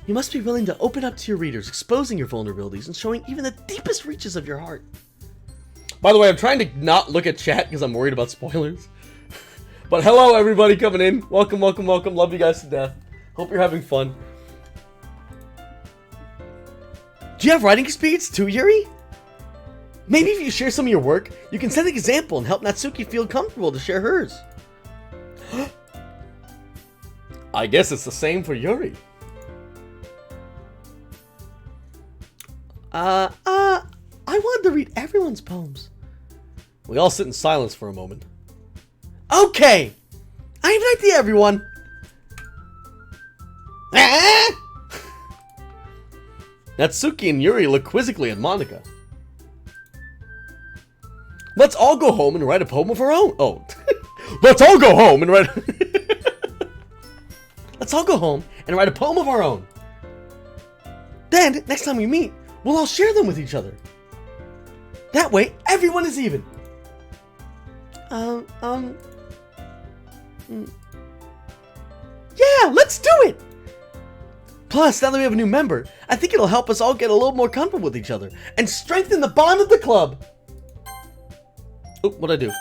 You must be willing to open up to your readers, exposing your vulnerabilities and showing even the deepest reaches of your heart. By the way, I'm trying to not look at chat because I'm worried about spoilers. But hello everybody coming in. Welcome. Love you guys to death. Hope you're having fun. Do you have writing experience too, Yuri? Maybe if you share some of your work, you can set an example and help Natsuki feel comfortable to share hers. I guess it's the same for Yuri. I wanted to read everyone's poems. We all sit in silence for a moment. Okay! I have an idea, everyone! Natsuki and Yuri look quizzically at Monika. Let's all go home and write a poem of our own. Oh. Let's all go home and write... Let's all go home and write a poem of our own. Then, next time we meet, we'll all share them with each other. That way, everyone is even. Yeah, let's do it! Plus, now that we have a new member, I think it'll help us all get a little more comfortable with each other and strengthen the bond of the club. Oh, what'd I do?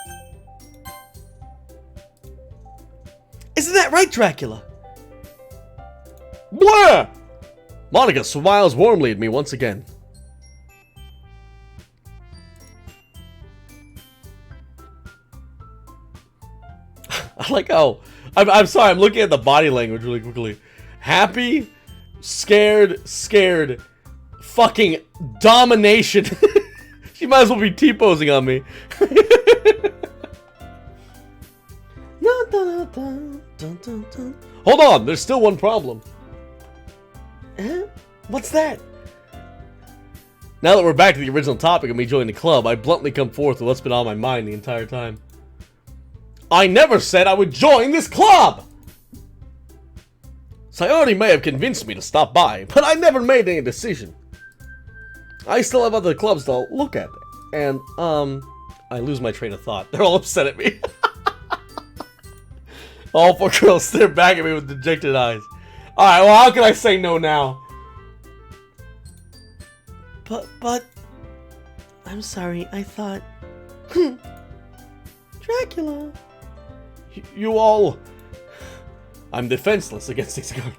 Isn't that right, Dracula? Blah! Monika smiles warmly at me once again. I like how... I'm sorry, I'm looking at the body language really quickly. Happy, scared, fucking domination. She might as well be T-posing on me. Hold on, there's still one problem. What's that? Now that we're back to the original topic of me joining the club, I bluntly come forth with what's been on my mind the entire time. I never said I would join this club! Sayori may have convinced me to stop by, but I never made any decision. I still have other clubs to look at, and, I lose my train of thought. They're all upset at me. All four girls stare back at me with dejected eyes. Alright, well, how can I say no now? But... I'm sorry, I thought... Dracula... You all... I'm defenseless against these guys.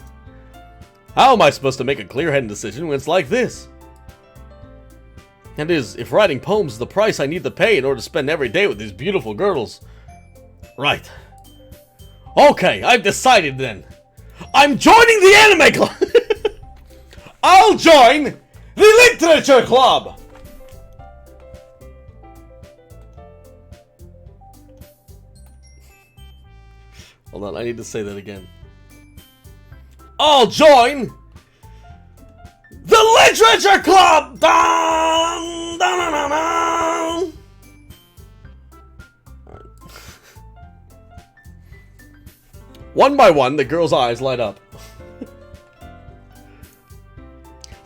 How am I supposed to make a clear-headed decision when it's like this? That is, if writing poems is the price I need to pay in order to spend every day with these beautiful girls. Right. Okay, I've decided then. I'm joining the anime club! I'll join the literature club! Hold on, I need to say that again. I'll join the literature club! Dun, dun, dun, dun, dun. One by one, the girl's eyes light up.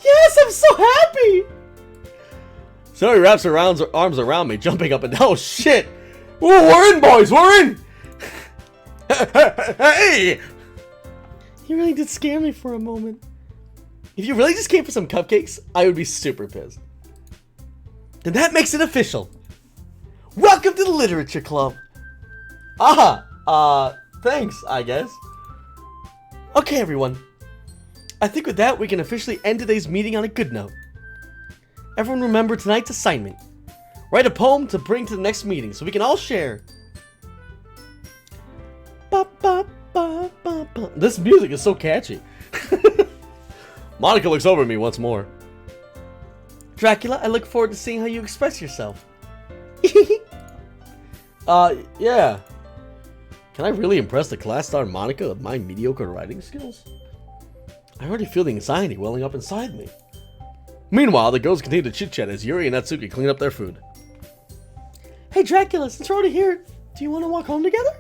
Yes, I'm so happy! So he wraps her arms around me, jumping up and down. Oh shit! Ooh, we're in, boys, we're in! Hey! You really did scare me for a moment. If you really just came for some cupcakes, I would be super pissed. Then that makes it official. Welcome to the literature club. Thanks, I guess. Okay, everyone. I think with that, we can officially end today's meeting on a good note. Everyone remember tonight's assignment. Write a poem to bring to the next meeting so we can all share. Ba, ba, ba, ba, ba. This music is so catchy. Monica looks over at me once more. Dracula, I look forward to seeing how you express yourself. Yeah. Can I really impress the class star Monica with my mediocre writing skills? I already feel the anxiety welling up inside me. Meanwhile, the girls continue to chit-chat as Yuri and Natsuki clean up their food. Hey Dracula, since we're already here, do you want to walk home together?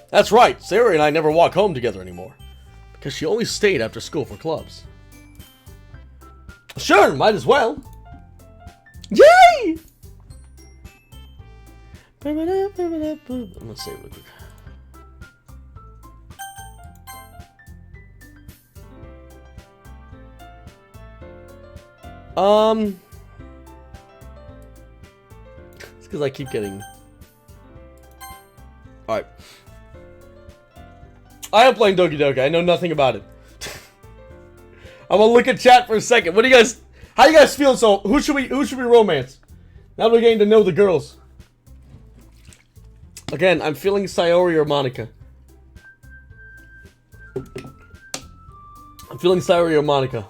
That's right, Sayori and I never walk home together anymore. Because she only stayed after school for clubs. Sure, might as well. Yay! I'm gonna save it real quick. It's because I keep getting... Alright. I am playing Doki Doki. I know nothing about it. I'm gonna look at chat for a second. What do you guys... How you guys feel? So, who should we romance? Now that we're getting to know the girls. Again, I'm feeling Sayori or Monica. I'm feeling Sayori or Monica.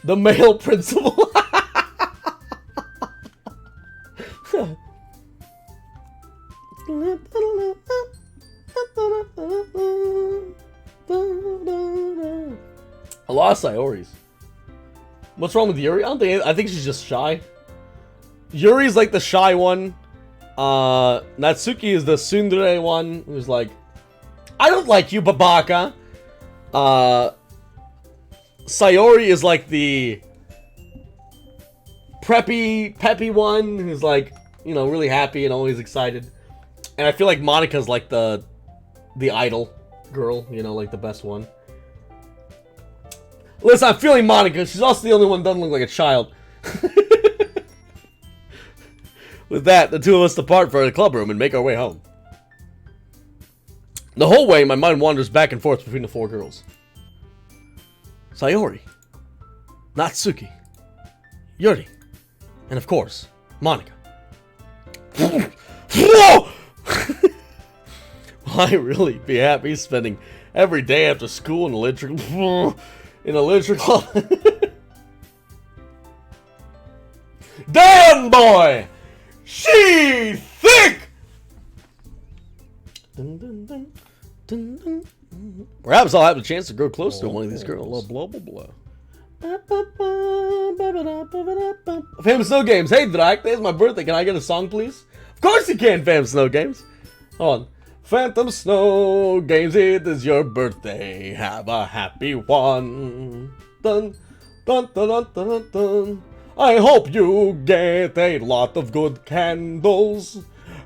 The male principal. A lot of Sayoris. What's wrong with Yuri? I think she's just shy. Yuri's like the shy one. Natsuki is the tsundere one who's like, I don't like you, Babaka. Sayori is like the peppy one who's like, you know, really happy and always excited. And I feel like Monica's like the idol girl, you know, like the best one. Listen, I'm feeling Monica. She's also the only one that doesn't look like a child. With that, the two of us depart for the club room and make our way home. The whole way, my mind wanders back and forth between the four girls. Sayori, Natsuki, Yuri, and of course, Monica. Will I really be happy spending every day after school in a literature club? Damn, boy! She thick! Dun, dun, dun, dun, dun. Perhaps I'll have a chance to grow close to one of these girls. Blah, blah, blah. Famous Snow Games. Hey, Drak, today's my birthday. Can I get a song, please? Of course you can, Phantom Snow Games. Hold on. Phantom Snow Games, it is your birthday. Have a happy one. Dun, dun, dun, dun, dun, dun. I hope you get a lot of good candles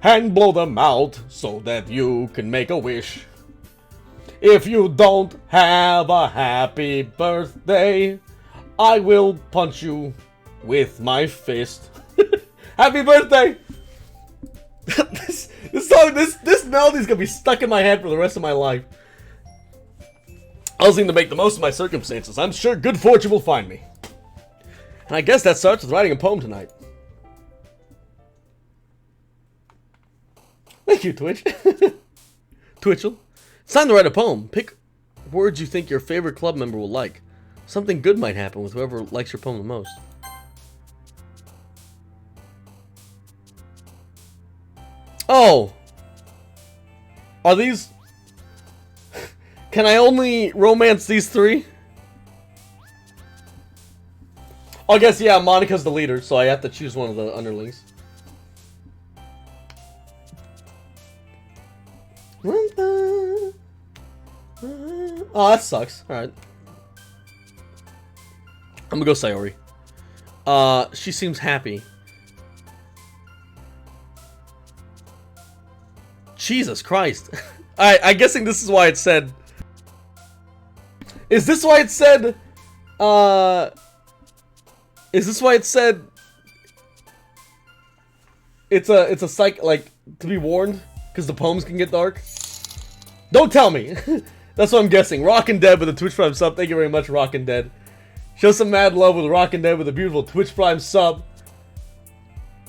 and blow them out so that you can make a wish. If you don't have a happy birthday, I will punch you with my fist. Happy birthday! this song, this melody's gonna be stuck in my head for the rest of my life. I was going to make the most of my circumstances. I'm sure good fortune will find me. And I guess that starts with writing a poem tonight. Thank you, Twitch. Twitchell. It's time to write a poem. Pick words you think your favorite club member will like. Something good might happen with whoever likes your poem the most. Oh! Are these... Can I only romance these three? I guess, yeah, Monica's the leader, so I have to choose one of the underlings. Oh, that sucks. Alright. I'm gonna go Sayori. She seems happy. Jesus Christ. Alright, I'm guessing this is why it said... Is this why it said... Is this why it said... It's a psych... Like, to be warned? Because the poems can get dark? Don't tell me! That's what I'm guessing. Rockin' Dead with a Twitch Prime sub. Thank you very much, Rockin' Dead. Show some mad love with Rockin' Dead with a beautiful Twitch Prime sub.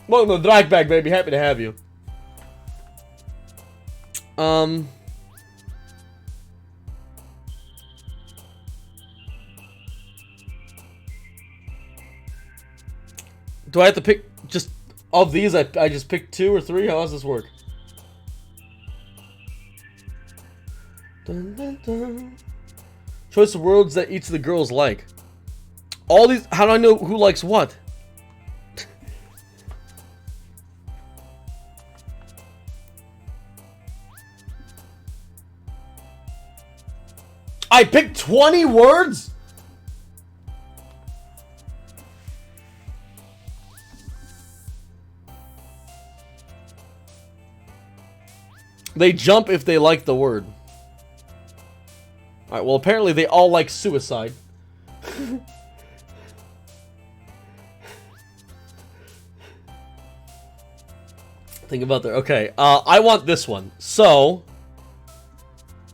Welcome to the Drag Bag, baby. Happy to have you. Do I have to pick just of these? I just picked 2 or 3? How does this work? Dun, dun, dun. Choice of words that each of the girls like. All these. How do I know who likes what? I picked 20 words? They jump if they like the word. Alright, well apparently they all like suicide. Think about that. Okay, I want this one. So...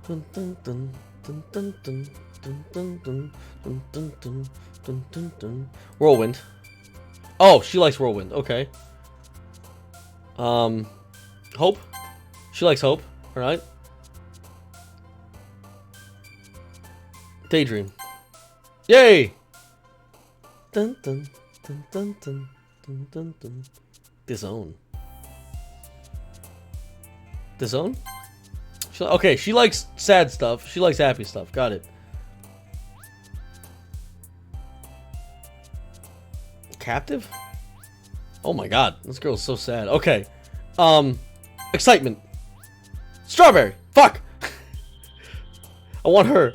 Dun, dun, dun, dun, dun, dun, dun, dun, dun, dun, dun, dun, dun, dun, dun. Whirlwind. Oh, she likes Whirlwind. Okay. Hope. She likes Hope. Alright. Daydream. Yay! Dun dun dun dun dun dun dun dun. Disown. Disown? Okay, she likes sad stuff. She likes happy stuff. Got it. Captive? Oh my god, this girl's so sad. Okay. Excitement. Strawberry. Fuck. I want her.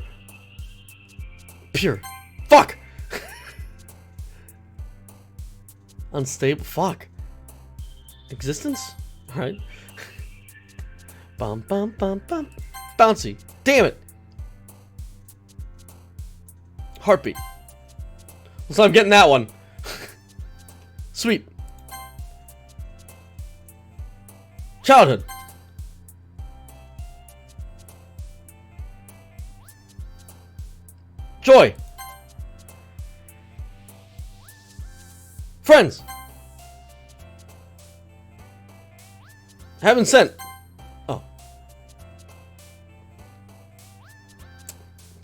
Pure. Fuck. Unstable. Fuck. Existence? Alright. Bum bum bum bum. Bouncy. Damn it. Heartbeat. So I'm getting that one. Sweet. Childhood. Joy. Friends. Haven't sent. Oh.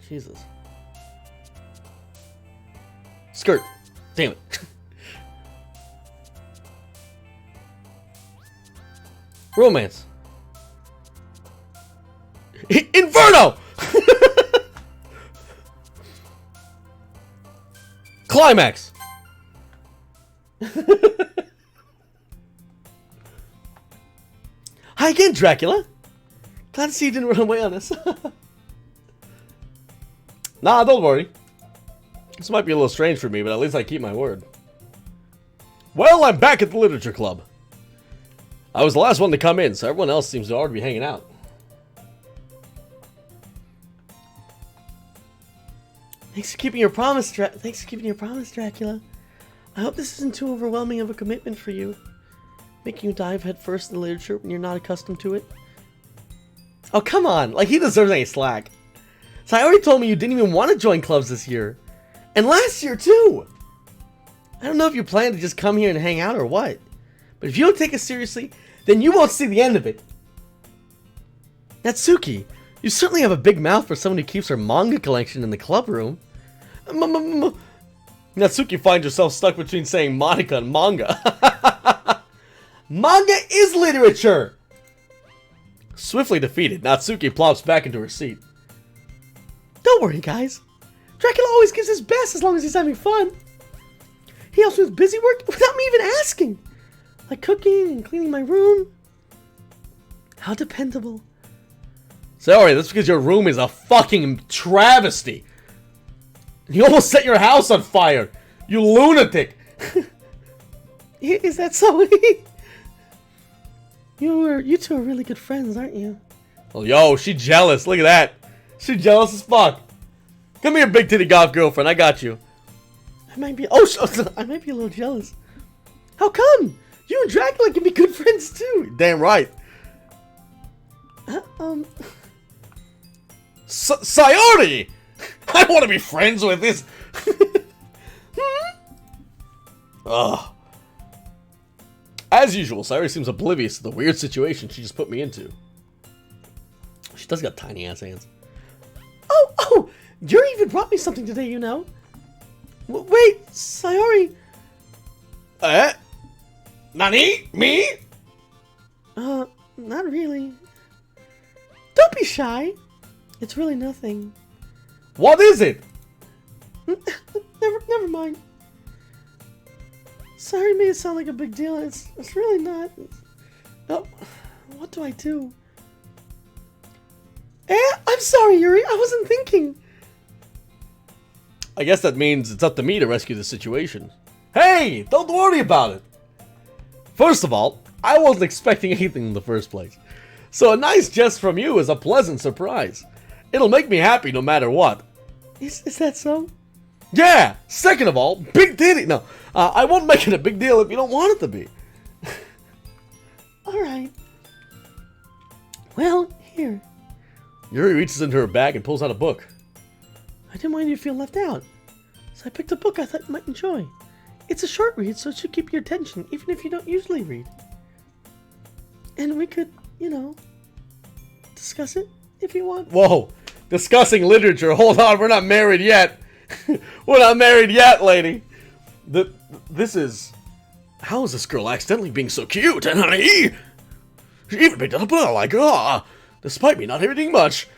Jesus. Skirt. Damn it. Romance. Inferno! Climax. Hi again, Dracula. Glad to see you didn't run away on us. Nah, don't worry. This might be a little strange for me, but at least I keep my word. Well, I'm back at the Literature Club. I was the last one to come in, so everyone else seems to already be hanging out. Thanks for keeping your promise, Dracula. I hope this isn't too overwhelming of a commitment for you. Making you dive headfirst in literature when you're not accustomed to it? Oh, come on. Like, he deserves any slack. Sayori told me you didn't even want to join clubs this year. And last year, too. I don't know if you plan to just come here and hang out or what. But if you don't take it seriously, then you won't see the end of it. Natsuki, you certainly have a big mouth for someone who keeps her manga collection in the club room. Natsuki finds herself stuck between saying Monica and manga. Manga is literature! Swiftly defeated, Natsuki plops back into her seat. Don't worry, guys. Dracula always gives his best as long as he's having fun. He helps me with busy work without me even asking. Like cooking and cleaning my room. How dependable. Sorry, that's because your room is a fucking travesty. You almost set your house on fire. You lunatic. Is that so? You two are really good friends, aren't you? Oh, yo, she jealous. Look at that. She jealous as fuck. Come here, big titty goth girlfriend. I got you. I might be a little jealous. How come? You and Dracula can be good friends too. Damn right. Sayori! I want to be friends with this. Ugh. As usual, Sayori seems oblivious to the weird situation she just put me into. She does got tiny ass hands. Oh! Yuri even brought me something today, you know. Wait, Sayori. Nani? Me? Not really. Don't be shy. It's really nothing. What is it? Never mind. Sorry, made it sound like a big deal. It's really not. Oh, what do I do? I'm sorry, Yuri. I wasn't thinking. I guess that means it's up to me to rescue the situation. Hey, don't worry about it. First of all, I wasn't expecting anything in the first place. So a nice jest from you is a pleasant surprise. It'll make me happy no matter what. Is that so? Yeah! Second of all, big titty! No, I won't make it a big deal if you don't want it to be. Alright. Well, here. Yuri reaches into her bag and pulls out a book. I didn't want you to feel left out, so I picked a book I thought you might enjoy. It's a short read, so it should keep your attention, even if you don't usually read. And we could, discuss it if you want. Whoa! Discussing literature. Hold on, we're not married yet. We're not married yet, lady. This is... How is this girl accidentally being so cute? And honey, she even picked up a like, despite me not reading much.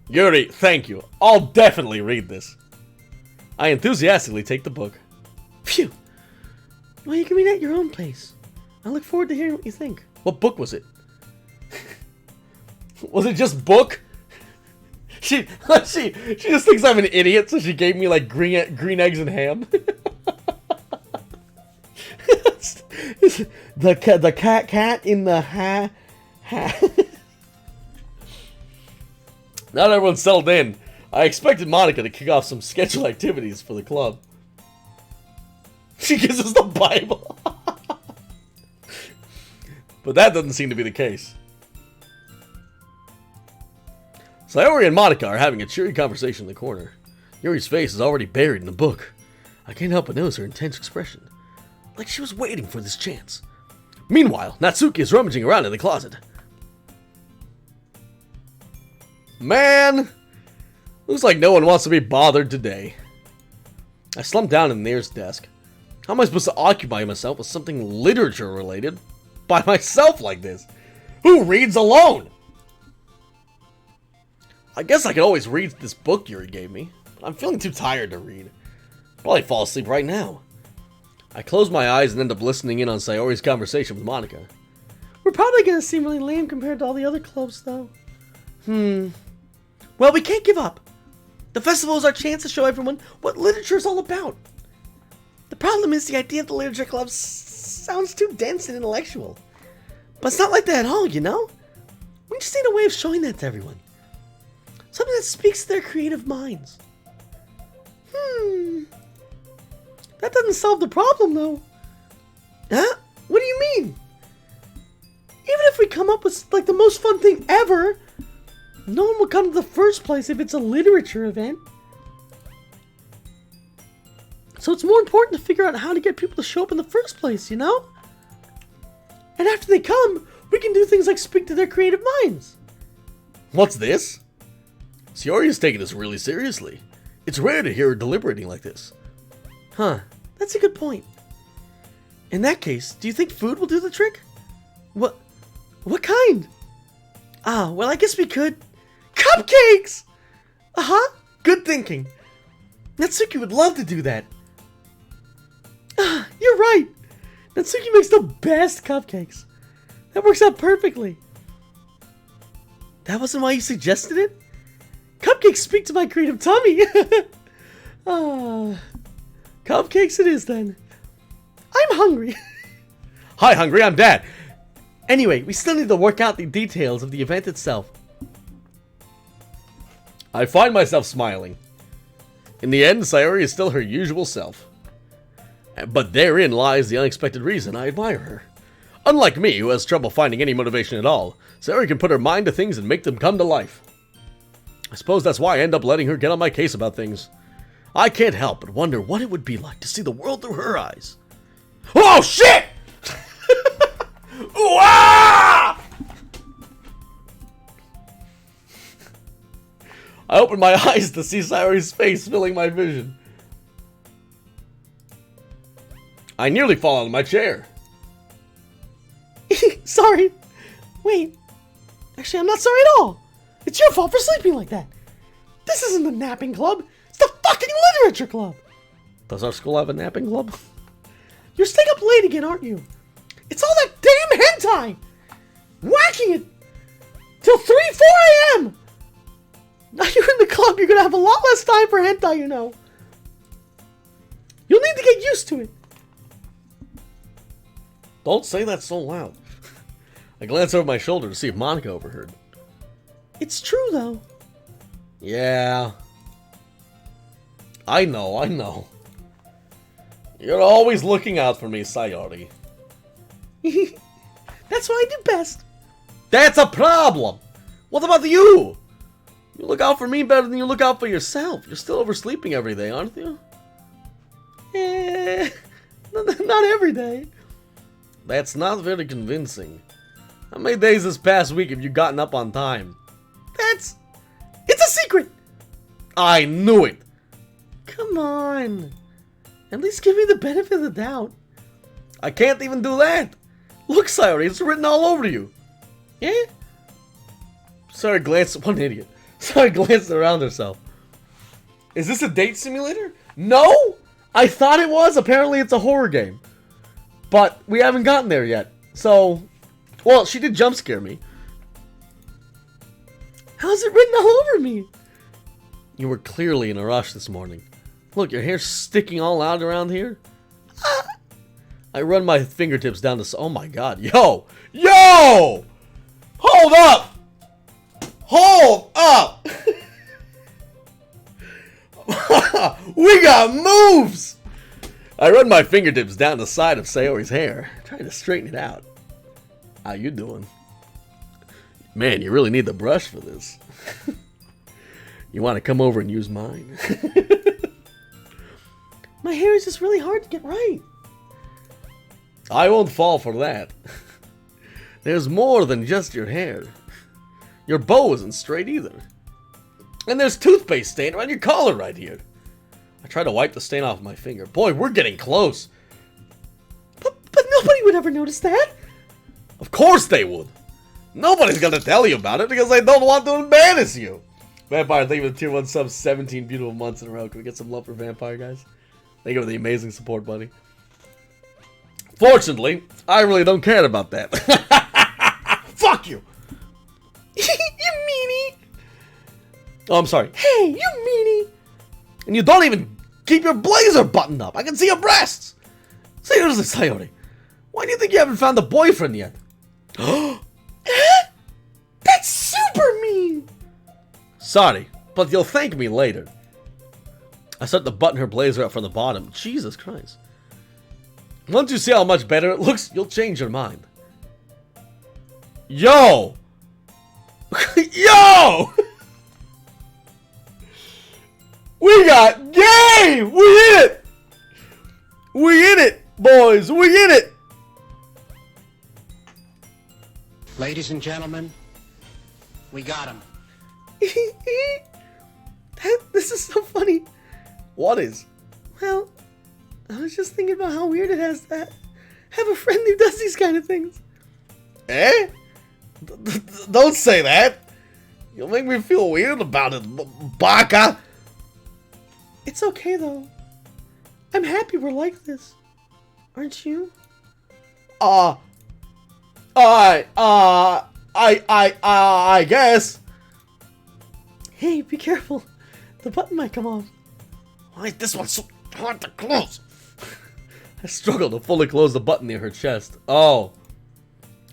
Yuri, thank you. I'll definitely read this. I enthusiastically take the book. Phew. Well, you can read at your own pace. I look forward to hearing what you think. What book was it? Was it just book? She just thinks I'm an idiot, so she gave me like green eggs and ham. the cat in the ha. Now that everyone's settled in, I expected Monica to kick off some scheduled activities for the club. She gives us the Bible. But that doesn't seem to be the case. Sayori and Monica are having a cheery conversation in the corner. Yuri's face is already buried in the book. I can't help but notice her intense expression, like she was waiting for this chance. Meanwhile, Natsuki is rummaging around in the closet. Man! Looks like no one wants to be bothered today. I slumped down in Nair's desk. How am I supposed to occupy myself with something literature related by myself like this? Who reads alone? I guess I could always read this book Yuri gave me, but I'm feeling too tired to read. Probably fall asleep right now. I close my eyes and end up listening in on Sayori's conversation with Monica. We're probably gonna seem really lame compared to all the other clubs, though. Well, we can't give up. The festival is our chance to show everyone what literature is all about. The problem is the idea of the literature club sounds too dense and intellectual. But it's not like that at all, you know? We just need a way of showing that to everyone. Something that speaks to their creative minds. That doesn't solve the problem, though. Huh? What do you mean? if we come up with like the most fun thing ever, no one will come to the first place if it's a literature event. So it's more important to figure out how to get people to show up in the first place, you know? And after they come, we can do things like speak to their creative minds.
What's this? Sayori's taking this really seriously. It's rare to hear her deliberating like this.
Huh, that's a good point. In that case, do you think food will do the trick? What kind? Ah, well, I guess we could. Cupcakes! Uh-huh, good thinking. Natsuki would love to do that. Ah, you're right. Natsuki makes the best cupcakes. That works out perfectly. That wasn't why you suggested it? Cupcakes speak to my creative tummy. Ah, cupcakes it is then. I'm hungry.
Hi, Hungry, I'm Dad.
Anyway, we still need to work out the details of the event itself.
I find myself smiling. In the end, Sayori is still her usual self. But therein lies the unexpected reason I admire her. Unlike me, who has trouble finding any motivation at all, Sayori can put her mind to things and make them come to life. I suppose that's why I end up letting her get on my case about things. I can't help but wonder what it would be like to see the world through her eyes. Oh, shit! Ooh, ah!
I opened my eyes to see Sayori's face filling my vision.
I nearly fall out of my chair.
Sorry. Wait. Actually, I'm not sorry at all. It's your fault for sleeping like that. This isn't the napping club. It's the fucking literature club.
Does our school have a napping club?
You're staying up late again, aren't you? It's all that damn hentai! Whacking it! Till 3, 4 a.m. Now you're in the club, you're gonna have a lot less time for hentai, you know. You'll need to get used to it.
Don't say that so loud. I glanced over my shoulder to see if Monica overheard.
It's true, though.
Yeah. I know. You're always looking out for me, Sayori.
That's what I do best.
That's a problem! What about you? You look out for me better than you look out for yourself. You're still oversleeping every day, aren't you?
Not every day.
That's not very convincing. How many days this past week have you gotten up on time?
It's a secret.
I knew it!
Come on. At least give me the benefit of the doubt.
I can't even do that! Look, Sayori, it's written all over you!
Yeah?
Sayori glanced... What an idiot. Sayori glanced around herself. Is this a date simulator?
No! I thought it was. Apparently it's a horror game. But we haven't gotten there yet. So... Well, she did jump scare me. How's it written all over me?
You were clearly in a rush this morning. Look, your hair's sticking all out around here. I run my fingertips down the... Oh my god. Yo! Yo! Hold up! Hold up! We got moves! I run my fingertips down the side of Sayori's hair, trying to straighten it out. How you doing? Man, you really need the brush for this. You want to come over and use mine?
My hair is just really hard to get right.
I won't fall for that. There's more than just your hair. Your bow isn't straight either. And there's toothpaste stain around your collar right here. I try to wipe the stain off my finger. Boy, we're getting close.
But nobody would ever notice that.
Of course they would. Nobody's gonna tell you about it because they don't want to embarrass you. Vampire, thank you for the tier 1 sub 17 beautiful months in a row. Can we get some love for Vampire, guys? Thank you for the amazing support, buddy. Fortunately, I really don't care about that. Fuck you!
You meanie.
Oh, I'm sorry.
Hey, you meanie.
And you don't even keep your blazer buttoned up. I can see your breasts. Seriously, Sayori. Why do you think you haven't found a boyfriend yet?
That's super mean.
Sorry, but you'll thank me later. I start to button her blazer up from the bottom. Jesus Christ. Once you see how much better it looks, you'll change your mind.
Yo! Yo! We got game! We in it! We in it, boys! We in it!
Ladies and gentlemen, we got him.
This is so funny.
What is?
Well, I was just thinking about how weird it has to have a friend who does these kind of things.
Eh? Don't say that. You'll make me feel weird about it, baka.
It's okay though. I'm happy we're like this. Aren't you?
I guess.
Hey, be careful. The button might come off.
Why is this one so hard to close? I struggle to fully close the button near her chest. Oh.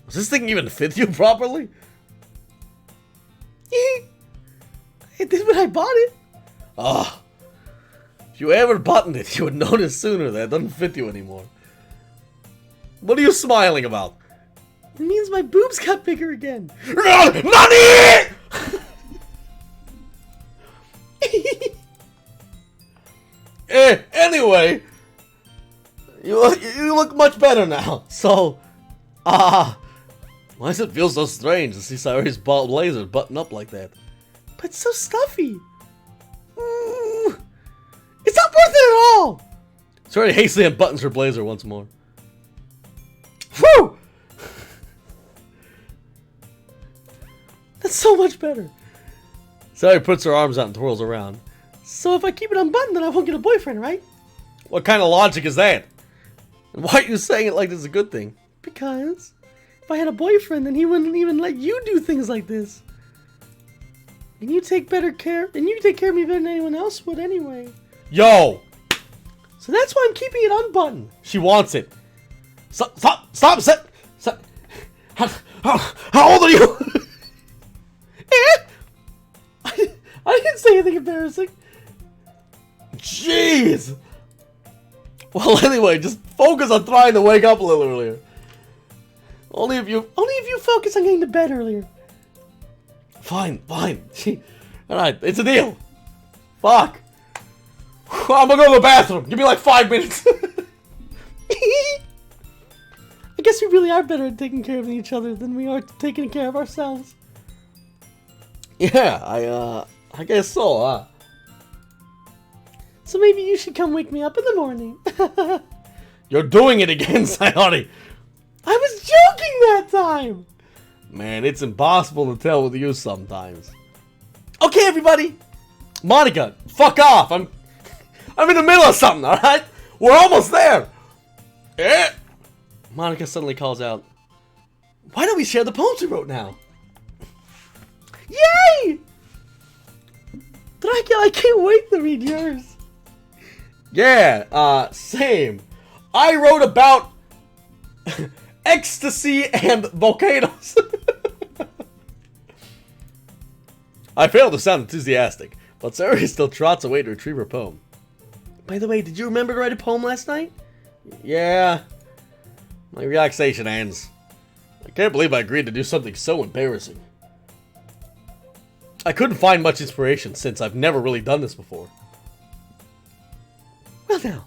Does this thing even fit you properly?
It did when I bought it.
Oh. If you ever buttoned it, you would notice sooner that it doesn't fit you anymore. What are you smiling about?
It means my boobs got bigger again.
NANI?! Anyway, you look much better now. So, why does it feel so strange to see Sayori's blazer button up like that?
But it's so stuffy. Ooh. It's not worth it at all.
Sayori hastily unbuttons her blazer once more. Whew!
That's so much better.
Sayori puts her arms out and twirls around.
So if I keep it unbuttoned, then I won't get a boyfriend, right?
What kind of logic is that? And why are you saying it like this is a good thing?
Because if I had a boyfriend, then he wouldn't even let you do things like this. And you take better care, and you take care of me better than anyone else would anyway.
Yo!
So that's why I'm keeping it unbuttoned.
She wants it. Stop! How old are you?
I didn't say anything embarrassing.
Jeez! Well, anyway, just focus on trying to wake up a little earlier. Only if you
focus on getting to bed earlier.
Fine. Alright, it's a deal. Fuck. I'm gonna go to the bathroom. Give me like 5 minutes.
I guess we really are better at taking care of each other than we are taking care of ourselves.
Yeah, I guess so, huh?
So maybe you should come wake me up in the morning.
You're doing it again, Sayori.
I was joking that time.
Man, it's impossible to tell with you sometimes. Okay, everybody. Monica, fuck off. I'm in the middle of something, alright? We're almost there. Monica suddenly calls out, why don't we share the poems we wrote now?
Yay! Dracula, I can't wait to read yours.
Yeah, same. I wrote about ecstasy and volcanoes. I failed to sound enthusiastic, but Sayori still trots away to retrieve her poem.
By the way, did you remember to write a poem last night?
Yeah. My relaxation ends. I can't believe I agreed to do something so embarrassing. I couldn't find much inspiration since I've never really done this before.
Well now,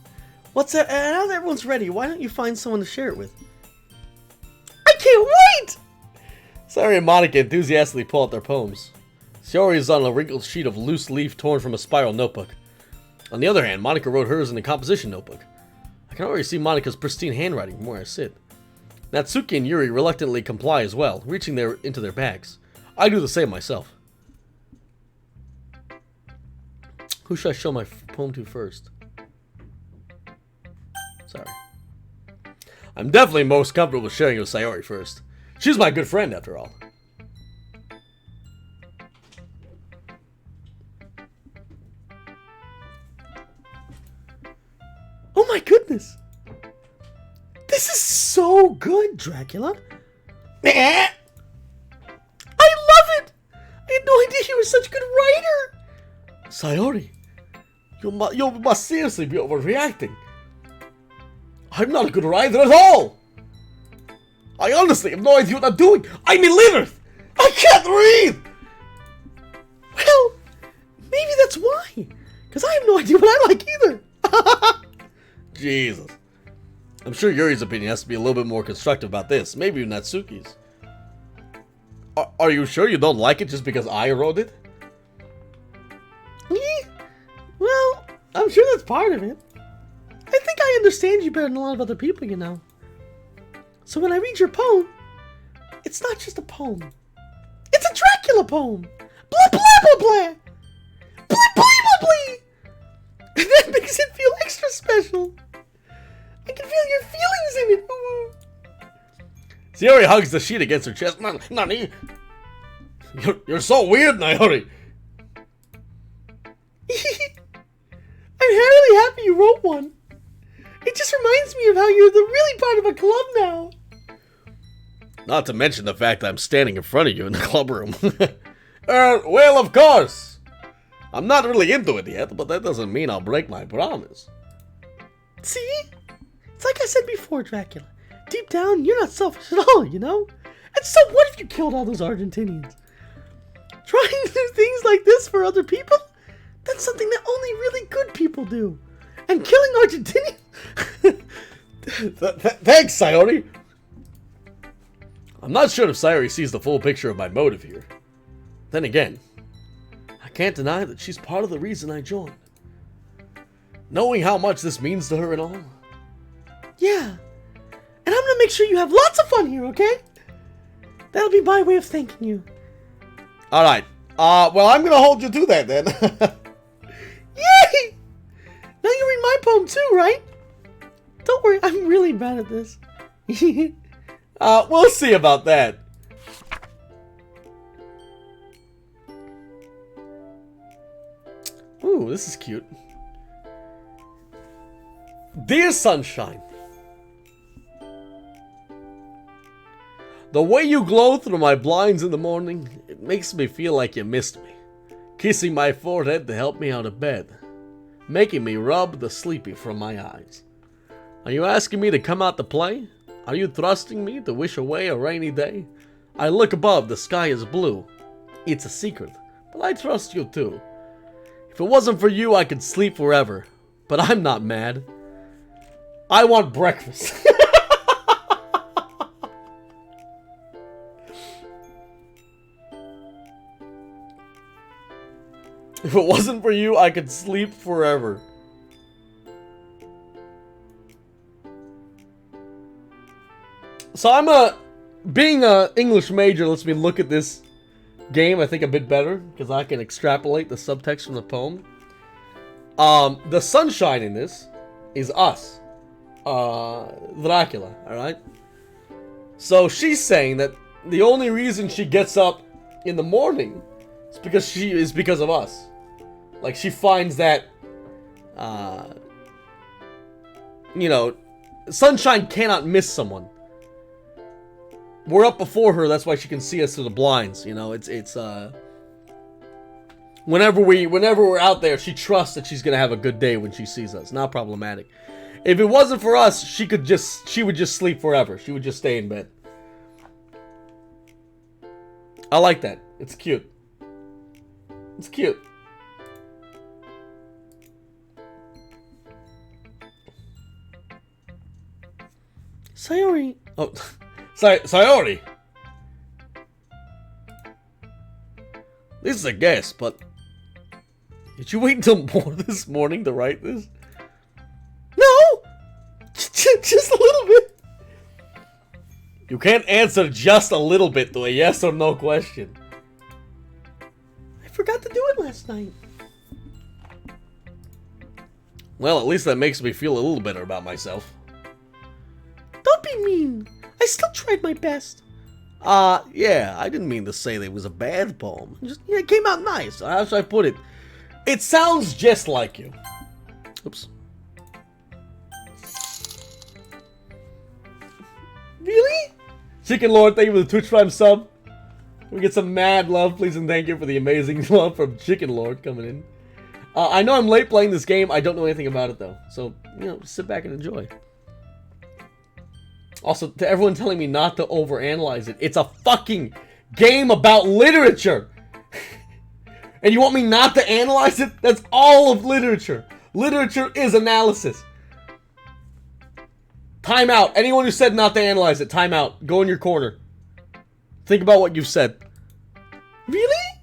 now that everyone's ready, why don't you find someone to share it with? I can't wait!
Sayori and Monica enthusiastically pull out their poems. Sayori is on a wrinkled sheet of loose leaf torn from a spiral notebook. On the other hand, Monica wrote hers in a composition notebook. I can already see Monica's pristine handwriting from where I sit. Natsuki and Yuri reluctantly comply as well, reaching into their bags. I do the same myself. Who should I show my poem to first? Sorry. I'm definitely most comfortable with sharing it with Sayori first. She's my good friend, after all.
Oh my goodness! This is so good, Dracula! I love it! I had no idea you were such a good writer!
Sayori, you must seriously be overreacting. I'm not a good writer at all! I honestly have no idea what I'm doing. I'm illiterate. I can't read. Well, maybe that's why. Because I have no idea what I like either. Jesus. I'm sure Yuri's opinion has to be a little bit more constructive about this. Maybe even Natsuki's. Are you sure you don't like it just because I wrote it? Well, I'm sure that's part of it. I think I understand you better than a lot of other people, you know. So when I read your poem, it's not just a poem. It's a Dracula poem! Blah blah blah blah! Blah blah blah blah! And that makes it feel extra special. I can feel your feelings in it. Ooh. Sayori hugs the sheet against her chest. Nani? You're so weird, Nayori. I'm really happy you wrote one. It just reminds me of how you're the really part of a club now. Not to mention the fact that I'm standing in front of you in the club room. Well, of course. I'm not really into it yet, but that doesn't mean I'll break my promise. See? It's like I said before, Dracula. Deep down, you're not selfish at all, you know? And so what if you killed all those Argentinians? Trying to do things like this for other people? That's something that only really good people do. And killing Argentinians? Thanks, Sayori. I'm not sure if Sayori sees the full picture of my motive here. Then again, I can't deny that she's part of the reason I joined. Knowing how much this means to her and all. Yeah. And I'm gonna make sure you have lots of fun here, okay? That'll be my way of thanking you. Alright. Well, I'm gonna hold you to that then. Yay! Now you read my poem too, right? Don't worry, I'm really bad at this. We'll see about that. Ooh, this is cute. Dear Sunshine, the way you glow through my blinds in the morning, it makes me feel like you missed me. Kissing my forehead to help me out of bed. Making me rub the sleepy from my eyes. Are you asking me to come out to play? Are you thrusting me to wish away a rainy day? I look above, the sky is blue. It's a secret, but I trust you too. If it wasn't for you, I could sleep forever. But I'm not mad. I want breakfast. If it wasn't for you, I could sleep forever. So being a English major lets me look at this game, I think, a bit better, because I can extrapolate the subtext from the poem. The sunshine in this is us. Dracula, alright? So she's saying that the only reason she gets up in the morning is because of us. Like, she finds that, Sunshine cannot miss someone. We're up before her, that's why she can see us through the blinds, you know, whenever we're out there, she trusts that she's gonna have a good day when she sees us. Not problematic. If it wasn't for us, she would just sleep forever. She would just stay in bed. I like that. It's cute. It's cute. Sayori. Oh, Sayori. This is a guess, but did you wait until this morning to write this? No! Just a little bit. You can't answer just a little bit to a yes or no question. I forgot to do it last night. Well, at least that makes me feel a little better about myself. Don't be mean. I still tried my best. Yeah, I didn't mean to say that it was a bad poem. It came out nice. How should I put it? It sounds just like you. Oops. Really? Chicken Lord, thank you for the Twitch Prime sub. We get some mad love, please, and thank you for the amazing love from Chicken Lord coming in. I know I'm late playing this game. I don't know anything about it, though. So, just sit back and enjoy. Also, to everyone telling me not to overanalyze it, it's a fucking game about literature. And you want me not to analyze it? That's all of literature. Literature is analysis. Time out. Anyone who said not to analyze it, time out. Go in your corner. Think about what you've said. Really?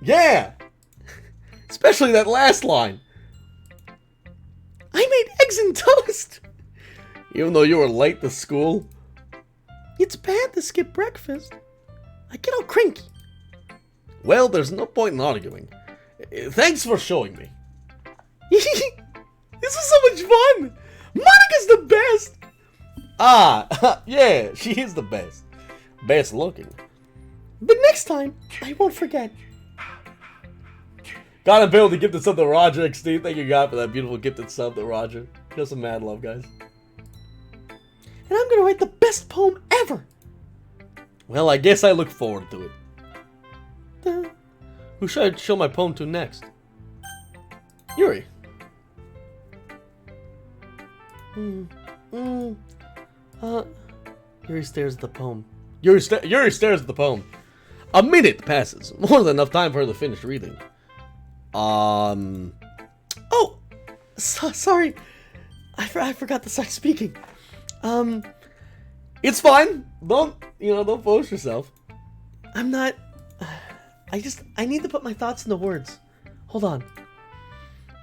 Yeah. Especially that last line. I made eggs and toast. Even though you were late to school. It's bad to skip breakfast. I get all cranky. Well, there's no point in arguing. Thanks for showing me. This was so much fun. Monica's the best. Ah, yeah, she is the best. Best looking. But next time, I won't forget. Gotta be able to gift sub to Roger XD. Thank you, God, for that beautiful gifted sub to Roger. Show some mad love, guys. And I'm gonna write the best poem ever. Well, I guess I look forward to it. Who should I show my poem to next? Yuri. Yuri stares at the poem. Yuri stares at the poem. A minute passes. More than enough time for her to finish reading. Oh! Sorry. I forgot to start speaking. It's fine. Don't force yourself. I'm not... I need to put my thoughts into words. Hold on.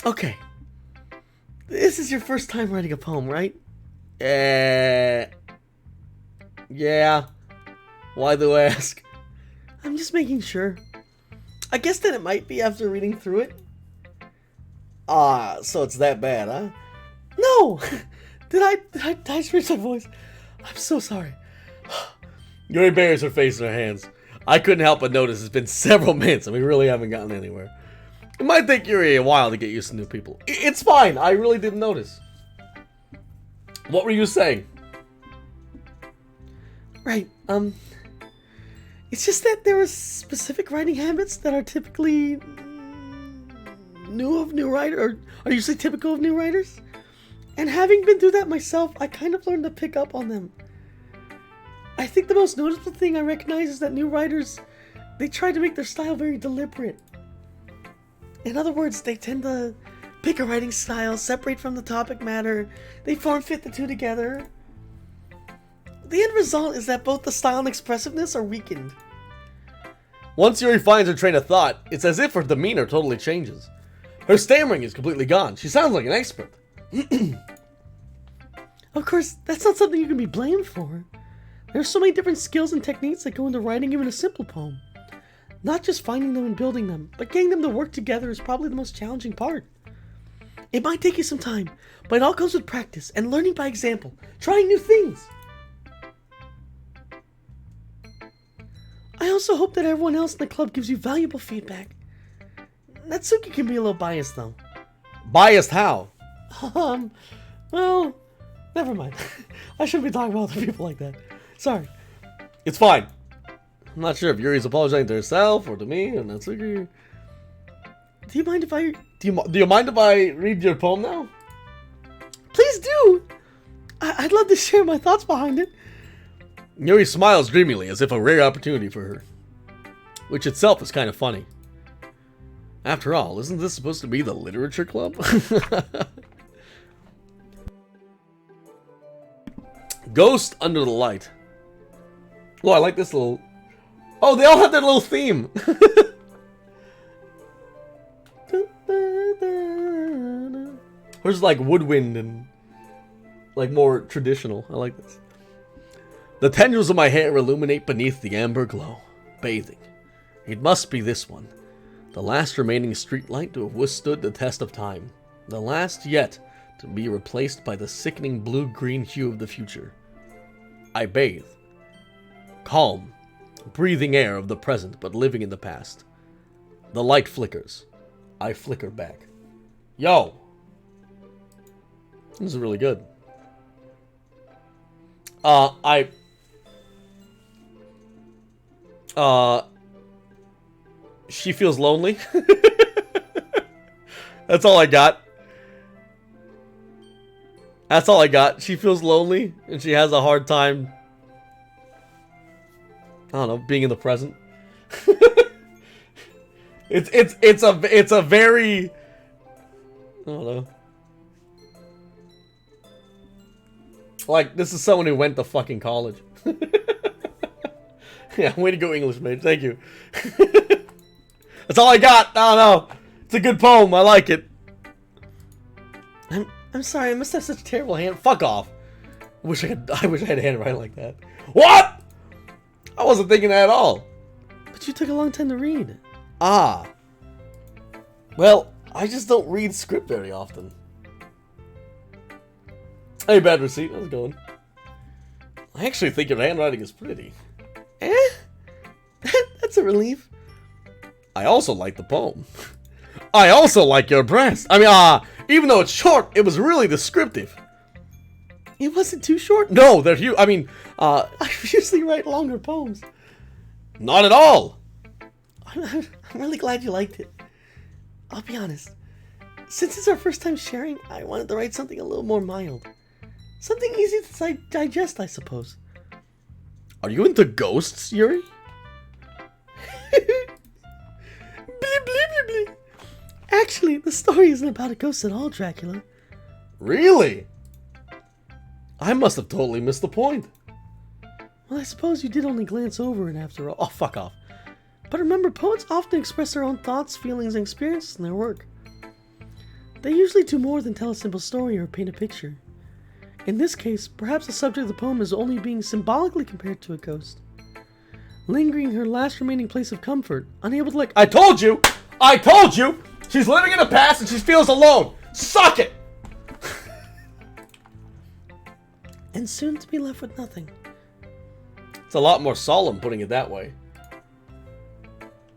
Okay. This is your first time writing a poem, right? Yeah. Why do I ask? I'm just making sure. I guess that it might be after reading through it. So it's that bad, huh? No! Did I just reach my voice? I'm so sorry. Yuri buries her face in her hands. I couldn't help but notice it's been several minutes and we really haven't gotten anywhere. It might take Yuri a while to get used to new people. It's fine. I really didn't notice. What were you saying? Right, it's just that there are specific writing habits that are typically new writers, or are usually typical of new writers. And having been through that myself, I kind of learned to pick up on them. I think the most noticeable thing I recognize is that new writers, they try to make their style very deliberate. In other words, they tend to pick a writing style, separate from the topic matter, they form-fit the two together. The end result is that both the style and expressiveness are weakened. Once Yuri finds her train of thought, it's as if her demeanor totally changes. Her stammering is completely gone. She sounds like an expert. Of course, that's not something you can be blamed for. There's so many different skills and techniques that go into writing even a simple poem. Not just finding them and building them, but getting them to work together is probably the most challenging part. It might take you some time, but it all comes with practice and learning by example, trying new things. I also hope that everyone else in the club gives you valuable feedback. Natsuki can be a little biased though. Biased how? Well, never mind. I shouldn't be talking about other people like that. Sorry. It's fine. I'm not sure if Yuri's apologizing to herself or to me or Natsuki. Do you mind if I... Do you mind if I read your poem now? Please do! I'd love to share my thoughts behind it. Yuri smiles dreamily as if a rare opportunity for her. Which itself is kind of funny. After all, isn't this supposed to be the literature club? Ghost Under the Light. Oh, I like this little... Oh, they all have their little theme. Where's like woodwind and like more traditional. I like this. The tendrils of my hair illuminate beneath the amber glow, bathing. It must be this one. The last remaining streetlight to have withstood the test of time. The last yet to be replaced by the sickening blue-green hue of the future. I bathe. Calm, breathing air of the present but living in the past. The light flickers. I flicker back. Yo! This is really good. She feels lonely. That's all I got. That's all I got. She feels lonely and she has a hard time, I don't know, being in the present. it's a very, I don't know. Like, this is someone who went to fucking college. Yeah, way to go, English mate. Thank you. That's all I got. I don't know. It's a good poem. I like it. I'm sorry. I must have such terrible hand. Fuck off. I wish I had handwriting like that. What? I wasn't thinking that at all. But you took a long time to read. Ah. Well, I just don't read script very often. Hey, bad receipt. How's it going? I actually think your handwriting is pretty. Eh? That's a relief. I also like the poem. I also like your breast. I mean, even though it's short, it was really descriptive. It wasn't too short? No, they're huge. I mean, I usually write longer poems. Not at all. I'm really glad you liked it. I'll be honest. Since it's our first time sharing, I wanted to write something a little more mild. Something easy to digest, I suppose. Are you into ghosts, Yuri? Actually, the story isn't about a ghost at all, Dracula. Really? I must have totally missed the point. Well, I suppose you did only glance over it after all. Oh, fuck off. But remember, poets often express their own thoughts, feelings, and experiences in their work. They usually do more than tell a simple story or paint a picture. In this case, perhaps the subject of the poem is only being symbolically compared to a ghost. Lingering in her last remaining place of comfort, unable to I told you! I told you! She's living in the past and she feels alone! Suck it! And soon to be left with nothing. It's a lot more solemn putting it that way.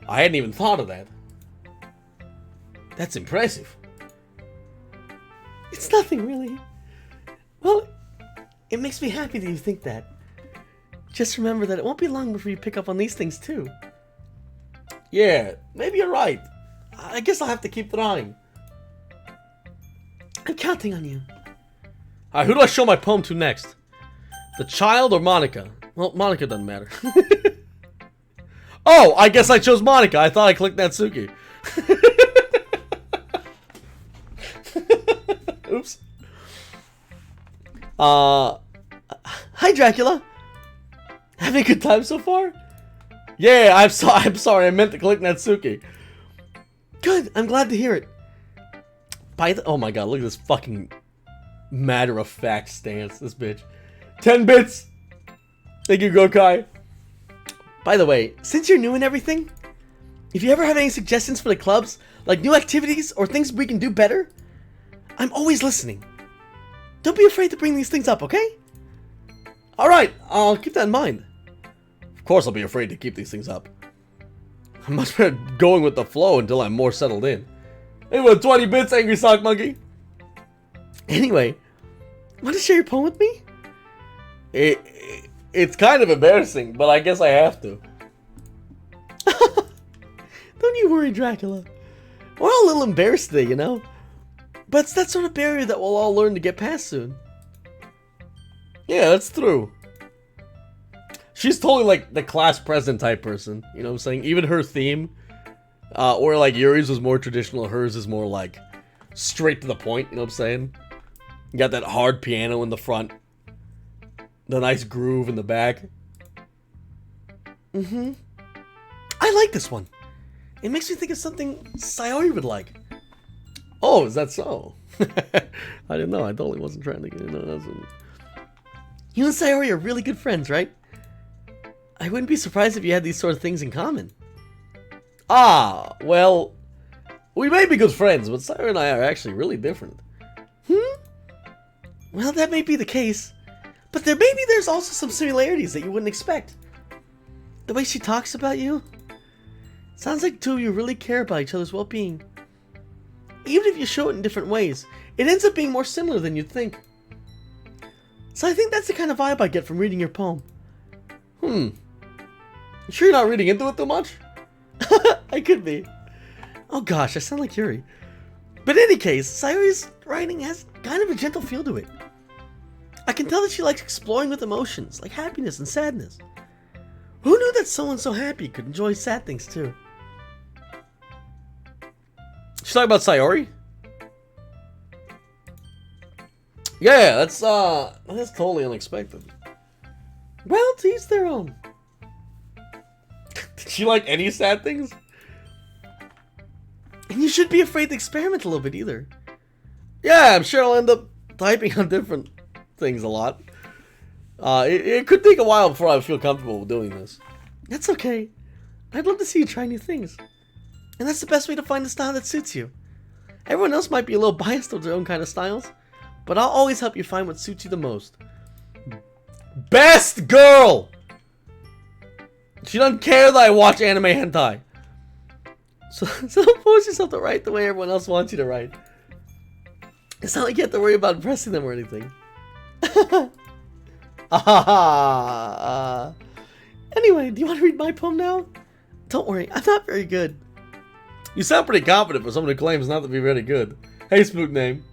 I hadn't even thought of that. That's impressive. It's nothing really. Well, it makes me happy that you think that. Just remember that it won't be long before you pick up on these things too. Yeah, maybe you're right. I guess I'll have to keep trying. I'm counting on you. Alright, who do I show my poem to next? The child or Monica? Well, Monica doesn't matter. Oh, I guess I chose Monica. I thought I clicked Natsuki. Oops. Hi, Dracula. Having a good time so far? Yeah, I'm sorry. I meant to click Natsuki. Good. I'm glad to hear it. Oh my god, look at this fucking matter-of-fact stance. This bitch. 10 bits. Thank you, Gokai. By the way, since you're new and everything, if you ever have any suggestions for the clubs, like new activities or things we can do better, I'm always listening. Don't be afraid to bring these things up, okay? Alright, I'll keep that in mind. Of course I'll be afraid to keep these things up. I'm much better going with the flow until I'm more settled in. Anyway, 20 bits, Angry Sock Monkey. Anyway, want to share your poem with me? It's kind of embarrassing, but I guess I have to. Don't you worry, Dracula. We're all a little embarrassed today, you know? But it's that sort of barrier that we'll all learn to get past soon. Yeah, that's true. She's totally like the class president type person, you know what I'm saying? Even her theme, or like Yuri's was more traditional, hers is more like straight to the point, you know what I'm saying? You got that hard piano in the front, the nice groove in the back. Mm-hmm. I like this one. It makes me think of something Sayori would like. Oh, is that so? I didn't know. I totally wasn't trying to get into that. You and Sayori are really good friends, right? I wouldn't be surprised if you had these sort of things in common. Ah, well, we may be good friends, but Sayori and I are actually really different. Well, that may be the case, but there's also some similarities that you wouldn't expect. The way she talks about you, sounds like two of you really care about each other's well-being. Even if you show it in different ways, it ends up being more similar than you'd think. So I think that's the kind of vibe I get from reading your poem. You sure you're not reading into it too much? I could be. Oh gosh, I sound like Yuri. But in any case, Sayori's writing has kind of a gentle feel to it. I can tell that she likes exploring with emotions, like happiness and sadness. Who knew that someone so happy could enjoy sad things too? She's talking about Sayori? Yeah, that's totally unexpected. Well, to each their own. Did she like any sad things? And you shouldn't be afraid to experiment a little bit either. Yeah, I'm sure I'll end up typing on different things a lot. It could take a while before I feel comfortable with doing this. That's okay. I'd love to see you try new things. And that's the best way to find the style that suits you. Everyone else might be a little biased with their own kind of styles, but I'll always help you find what suits you the most. Best girl! She doesn't care that I watch anime hentai. So don't force yourself to write the way everyone else wants you to write. It's not like you have to worry about impressing them or anything. Anyway, do you want to read my poem now? Don't worry, I'm not very good. You sound pretty confident for someone who claims not to be very good. Hey, Spook Name.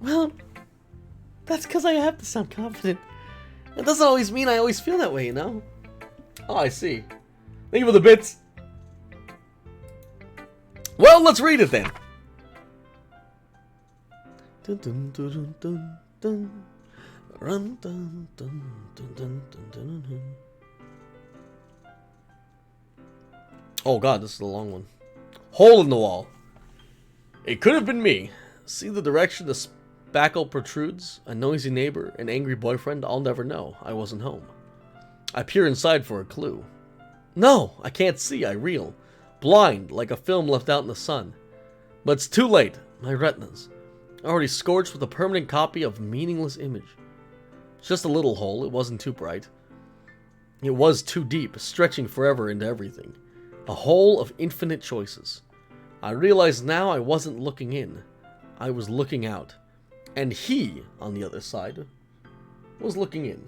Well, that's because I have to sound confident. It doesn't always mean I always feel that way, you know? Oh, I see. Thank you for the bits. Well, let's read it then. Dun, dun, dun, dun, dun, dun. Run, dun, dun, dun, dun, dun, dun, dun. Oh god, this is a long one. Hole in the wall. It could have been me. See the direction the spackle protrudes? A noisy neighbor, an angry boyfriend? I'll never know. I wasn't home. I peer inside for a clue. No, I can't see. I reel. Blind, like a film left out in the sun. But it's too late. My retinas. Already scorched with a permanent copy of meaningless image. It's just a little hole. It wasn't too bright. It was too deep, stretching forever into everything. A hole of infinite choices. I realized now I wasn't looking in. I was looking out. And he, on the other side, was looking in.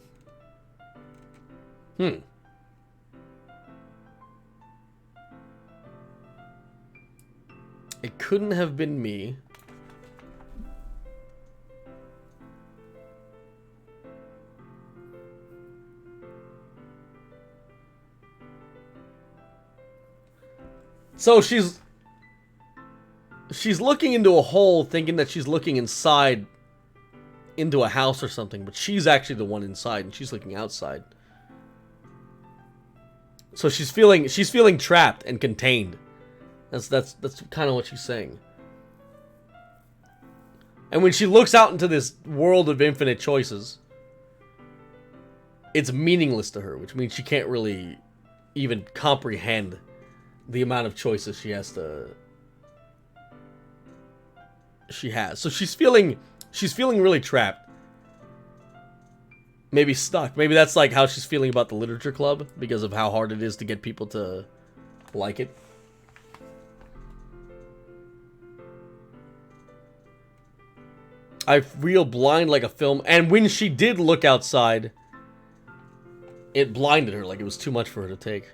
It couldn't have been me. So she's looking into a hole thinking that she's looking inside into a house or something, but she's actually the one inside and she's looking outside. So she's feeling trapped and contained. That's kind of what she's saying. And when she looks out into this world of infinite choices, it's meaningless to her, which means she can't really even comprehend the amount of choices she has. So she's feeling really trapped. Maybe stuck. Maybe that's like how she's feeling about the literature club because of how hard it is to get people to like it. I reel blind like a film, and when she did look outside, it blinded her, like it was too much for her to take.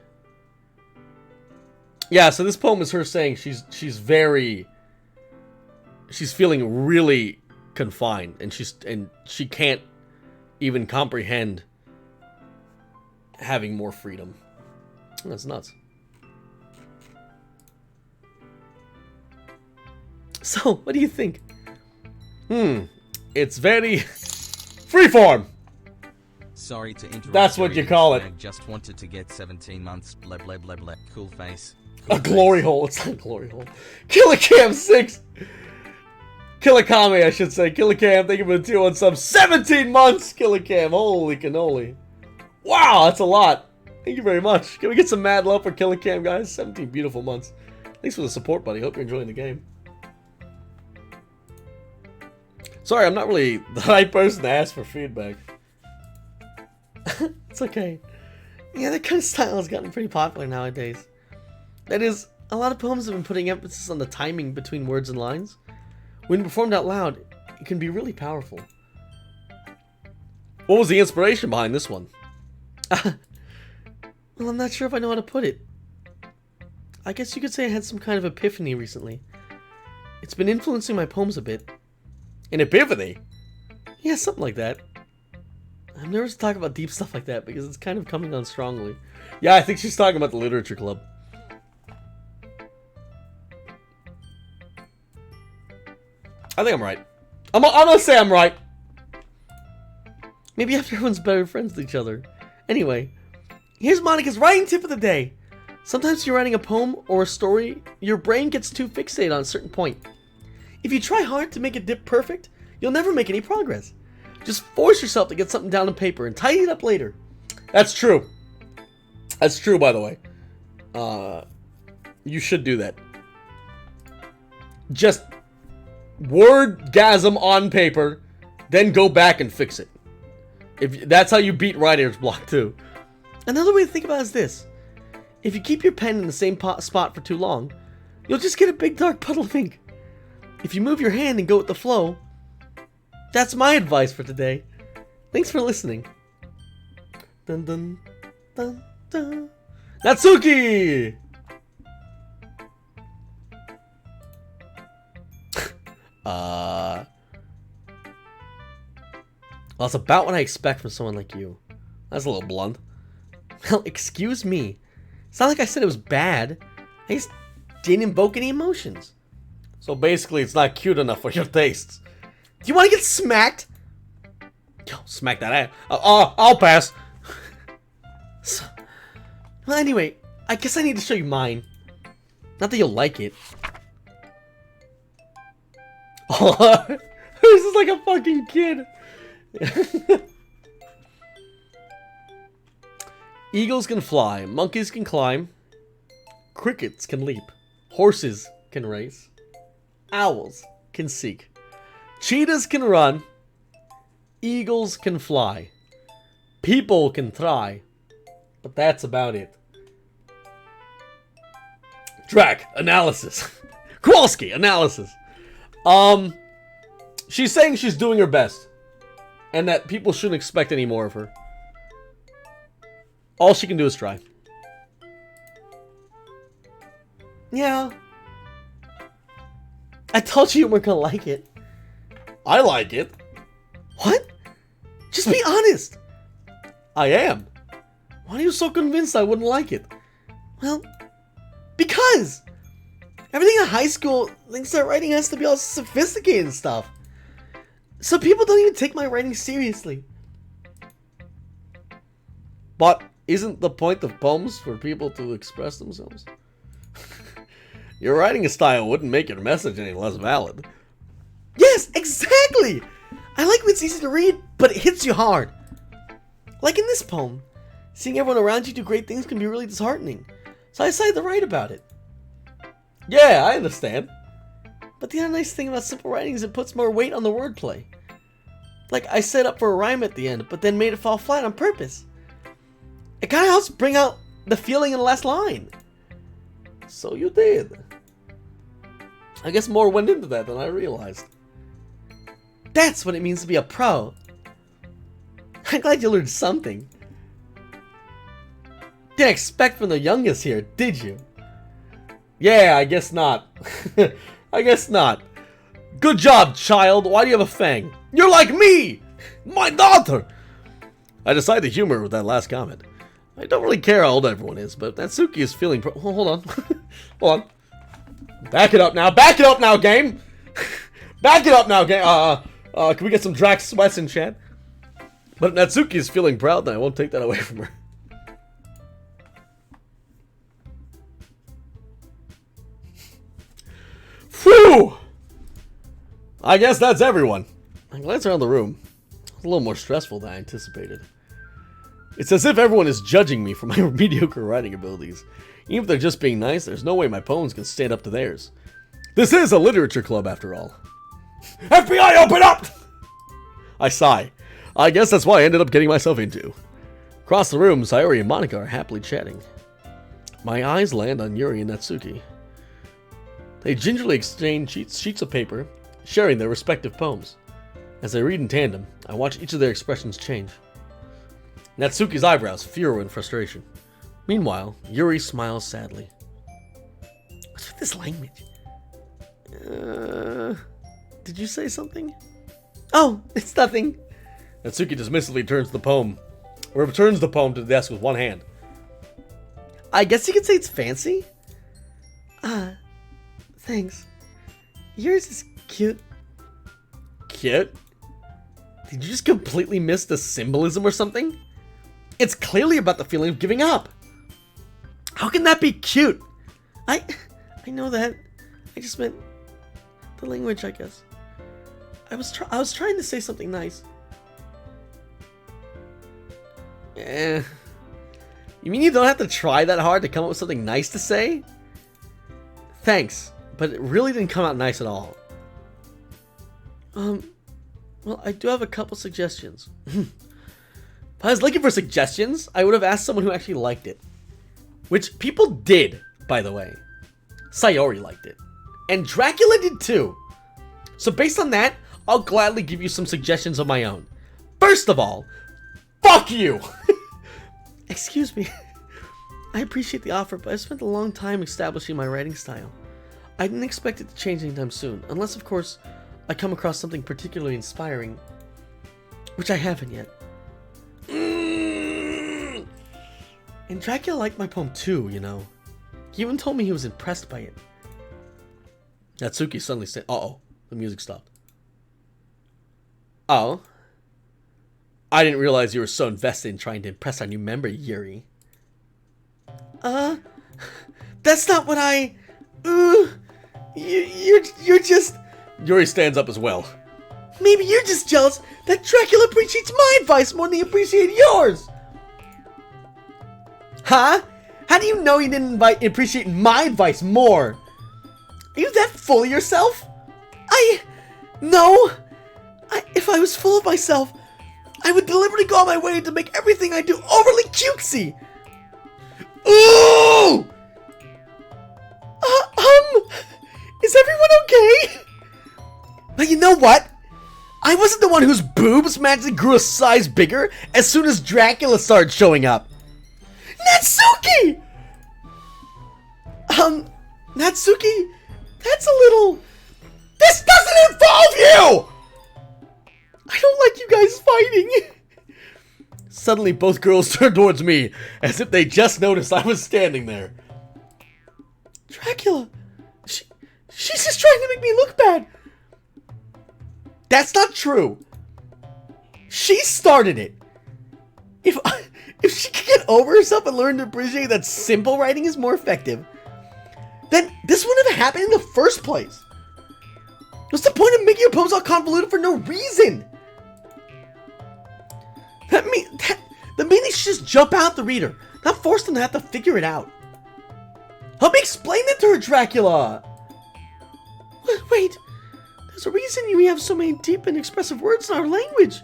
Yeah, so this poem is her saying she's feeling really confined, and she can't even comprehend having more freedom. That's nuts. So, what do you think? It's very freeform.
Sorry to interrupt.
That's what you call it.
I just wanted to get 17 months. Blah blah blah blah. Cool face.
A glory hole. It's not a glory hole. Killicam 6. Killikame, I should say. Killicam, thank you for the 2 on sub. 17 months, Killicam. Holy cannoli. Wow, that's a lot. Thank you very much. Can we get some mad love for Killicam, guys? 17 beautiful months. Thanks for the support, buddy. Hope you're enjoying the game. Sorry, I'm not really the right person to ask for feedback. It's okay. Yeah, that kind of style has gotten pretty popular nowadays. That is, a lot of poems have been putting emphasis on the timing between words and lines. When performed out loud, it can be really powerful. What was the inspiration behind this one? Well, I'm not sure if I know how to put it. I guess you could say I had some kind of epiphany recently. It's been influencing my poems a bit. An epiphany? Yeah, something like that. I'm nervous to talk about deep stuff like that because it's kind of coming on strongly. Yeah, I think she's talking about the literature club. I think I'm right. I'm gonna say I'm right. Maybe after everyone's better friends with each other. Anyway, here's Monica's writing tip of the day. Sometimes you're writing a poem or a story, your brain gets too fixated on a certain point. If you try hard to make it dip perfect, you'll never make any progress. Just force yourself to get something down on paper and tidy it up later. That's true. That's true, by the way. You should do that. Just wordgasm on paper, then go back and fix it. If that's how you beat writer's block too. Another way to think about it is this. If you keep your pen in the same spot for too long, you'll just get a big dark puddle of ink. If you move your hand and go with the flow, that's my advice for today. Thanks for listening. Dun dun dun dun. Natsuki! Well, it's about what I expect from someone like you. That's a little blunt. Well, excuse me. It's not like I said it was bad. I just didn't invoke any emotions. So basically, it's not cute enough for your tastes. Do you want to get smacked? Yo, smack that ass. I'll pass. Well, anyway, I guess I need to show you mine. Not that you'll like it. Oh, this is like a fucking kid. Eagles can fly, monkeys can climb, crickets can leap, horses can race, owls can seek, cheetahs can run, eagles can fly, people can try, but that's about it. Drac, analysis. Kowalski, analysis. She's saying she's doing her best. And that people shouldn't expect any more of her. All she can do is try. Yeah. I told you weren't gonna like it. I like it. What? Just be honest. I am. Why are you so convinced I wouldn't like it? Well, because everything in high school thinks that writing has to be all sophisticated and stuff. So people don't even take my writing seriously. But isn't the point of poems for people to express themselves? Your writing style wouldn't make your message any less valid. Yes, exactly! I like when it's easy to read, but it hits you hard. Like in this poem, seeing everyone around you do great things can be really disheartening. So I decided to write about it. Yeah, I understand. But the other nice thing about simple writing is it puts more weight on the wordplay. Like, I set up for a rhyme at the end, but then made it fall flat on purpose. It kind of helps bring out the feeling in the last line. So you did. I guess more went into that than I realized. That's what it means to be a pro. I'm glad you learned something. Didn't expect from the youngest here, did you? Yeah, I guess not. I guess not. Good job, child. Why do you have a fang? You're like me! My daughter! I decided to humor with that last comment. I don't really care how old everyone is, but Natsuki is feeling hold on. Hold on. Back it up now. Back it up now, game! Back it up now, game! Can we get some Drax sweats in chat? But Natsuki is feeling proud, and I won't take that away from her. Phew! I guess that's everyone. I glance around the room. It's a little more stressful than I anticipated. It's as if everyone is judging me for my mediocre writing abilities. Even if they're just being nice, there's no way my poems can stand up to theirs. This is a literature club, after all. FBI, open up! I sigh. I guess that's why I ended up getting myself into. Across the room, Sayori and Monica are happily chatting. My eyes land on Yuri and Natsuki. They gingerly exchange sheets of paper, sharing their respective poems. As they read in tandem, I watch each of their expressions change. Natsuki's eyebrows furrow in frustration. Meanwhile, Yuri smiles sadly. What's with this language? Did you say something? Oh, it's nothing. Natsuki dismissively returns the poem to the desk with one hand. I guess you could say it's fancy. Thanks. Yours is cute. Cute? Did you just completely miss the symbolism or something? It's clearly about the feeling of giving up. How can that be cute? I know that. I just meant the language, I guess. I was trying to say something nice. You mean you don't have to try that hard to come up with something nice to say? Thanks, but it really didn't come out nice at all. Well, I do have a couple suggestions. If I was looking for suggestions, I would have asked someone who actually liked it. Which people did, by the way. Sayori liked it. And Dracula did too. So based on that, I'll gladly give you some suggestions of my own. First of all, fuck you! Excuse me. I appreciate the offer, but I've spent a long time establishing my writing style. I didn't expect it to change anytime soon, unless of course I come across something particularly inspiring, which I haven't yet. And Dracula liked my poem too, you know. He even told me he was impressed by it. Natsuki suddenly said, uh-oh, the music stopped. Oh? I didn't realize you were so invested in trying to impress our new member, Yuri. That's not what I... You're just... Yuri stands up as well. Maybe you're just jealous that Dracula appreciates my advice more than he appreciated yours. Huh? How do you know you didn't appreciate my advice more? Are you that full of yourself? No. If I was full of myself, I would deliberately go on my way to make everything I do overly cutesy. Ooh! Is everyone okay? But you know what? I wasn't the one whose boobs magically grew a size bigger as soon as Dracula started showing up. Natsuki! Natsuki, that's a little... This doesn't involve you! I don't like you guys fighting. Suddenly, both girls turned towards me, as if they just noticed I was standing there. Dracula, she's just trying to make me look bad. That's not true. She started it. If she could get over herself and learn to appreciate that simple writing is more effective, then this wouldn't have happened in the first place. What's the point of making your poems all convoluted for no reason? That means should just jump out the reader, not force them to have to figure it out. Help me explain that to her, Dracula! Wait, there's a reason we have so many deep and expressive words in our language.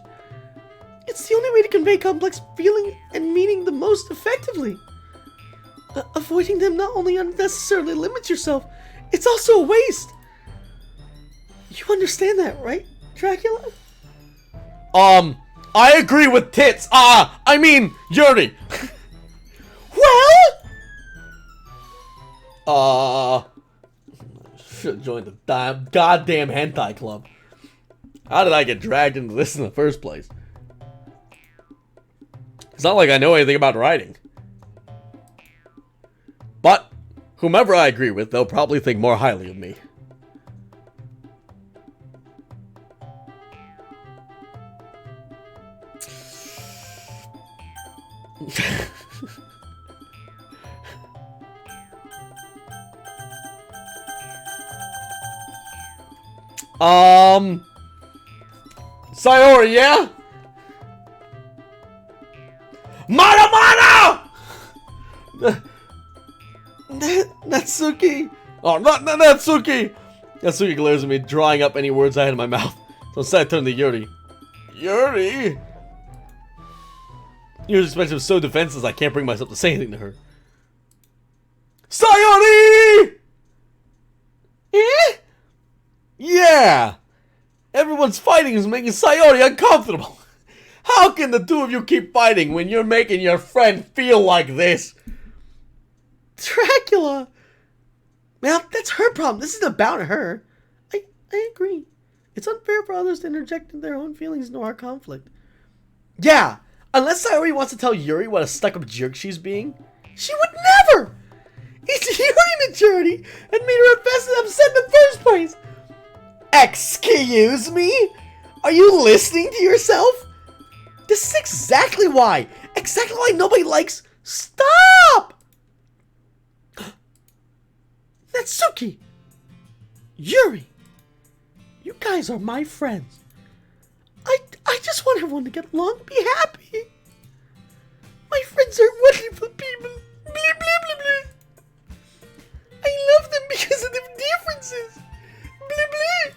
It's the only way to convey complex feeling and meaning the most effectively. Avoiding them not only unnecessarily limits yourself, it's also a waste. You understand that, right, Dracula? I agree with tits. I mean, Yuri. Well? Should have joined the goddamn hentai club. How did I get dragged into this in the first place? It's not like I know anything about writing. But, whomever I agree with, they'll probably think more highly of me. Sayori, yeah? Mana! Natsuki! Oh, not Natsuki! Natsuki glares at me, drawing up any words I had in my mouth. So instead I turn to Yuri. Yuri? Yuri's expression was so defenseless I can't bring myself to say anything to her. Sayori! Eh? Yeah! Everyone's fighting is making Sayori uncomfortable. How can the two of you keep fighting when you're making your friend feel like this? Dracula! Well, that's her problem. This isn't about her. I agree. It's unfair for others to interject their own feelings into our conflict. Yeah, unless Sayori wants to tell Yuri what a stuck-up jerk she's being. She would never! It's Yuri maturity that made her upset in the first place! Excuse me? Are you listening to yourself? This is exactly why nobody likes... Stop! Natsuki! Yuri! You guys are my friends. I just want everyone to get along and be happy. My friends are wonderful people. Blah, blah, blah, blah. I love them because of their differences. Blah, blah.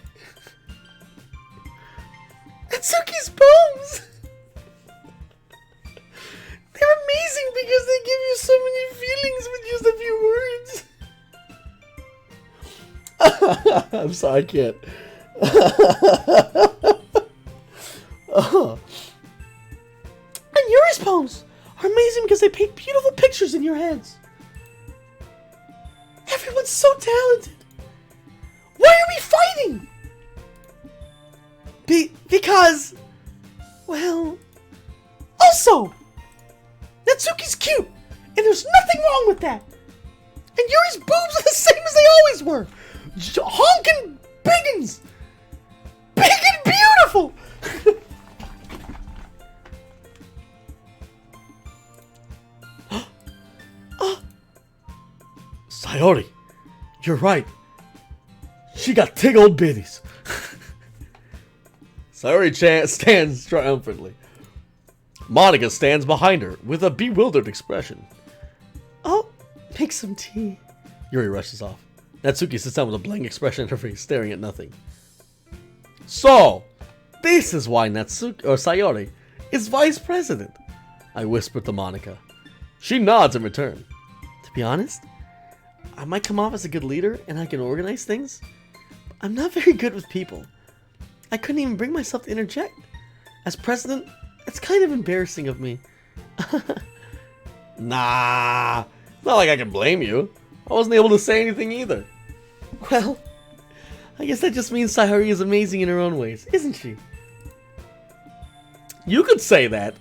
Natsuki's poems. They're amazing because they give you so many feelings with just a few words. I'm sorry, I can't. And Yuri's poems are amazing because they paint beautiful pictures in your heads. Everyone's so talented. Why are we fighting? Because, well, also, Natsuki's cute, and there's nothing wrong with that. And Yuri's boobs are the same as they always were. Honkin' biggins. Big and beautiful. Sayori, you're right. She got tig old bitties. Sayori stands triumphantly. Monica stands behind her with a bewildered expression. Oh, make some tea. Yuri rushes off. Natsuki sits down with a blank expression on her face, staring at nothing. So, this is why Sayori is vice president, I whisper to Monica. She nods in return. To be honest, I might come off as a good leader and I can organize things. But I'm not very good with people. I couldn't even bring myself to interject. As president, it's kind of embarrassing of me. Nah, it's not like I can blame you. I wasn't able to say anything either. Well, I guess that just means Sayori is amazing in her own ways, isn't she? You could say that.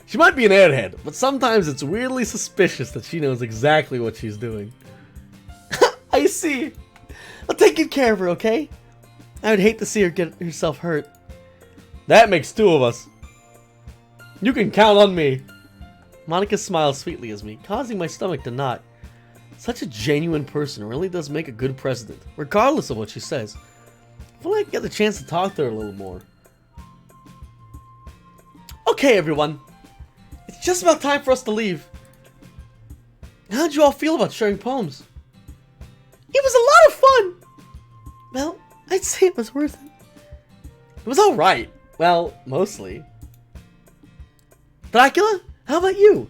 She might be an airhead, but sometimes it's weirdly suspicious that she knows exactly what she's doing. I see. I'll take good care of her, okay? I would hate to see her get herself hurt. That makes two of us. You can count on me. Monica smiles sweetly as me, causing my stomach to knot. Such a genuine person really does make a good president, regardless of what she says. If only I could get the chance to talk to her a little more. Okay, everyone. It's just about time for us to leave. How did you all feel about sharing poems? It was a lot of fun! Well, I'd say it was worth it. It was alright. Well, mostly. Dracula, how about you?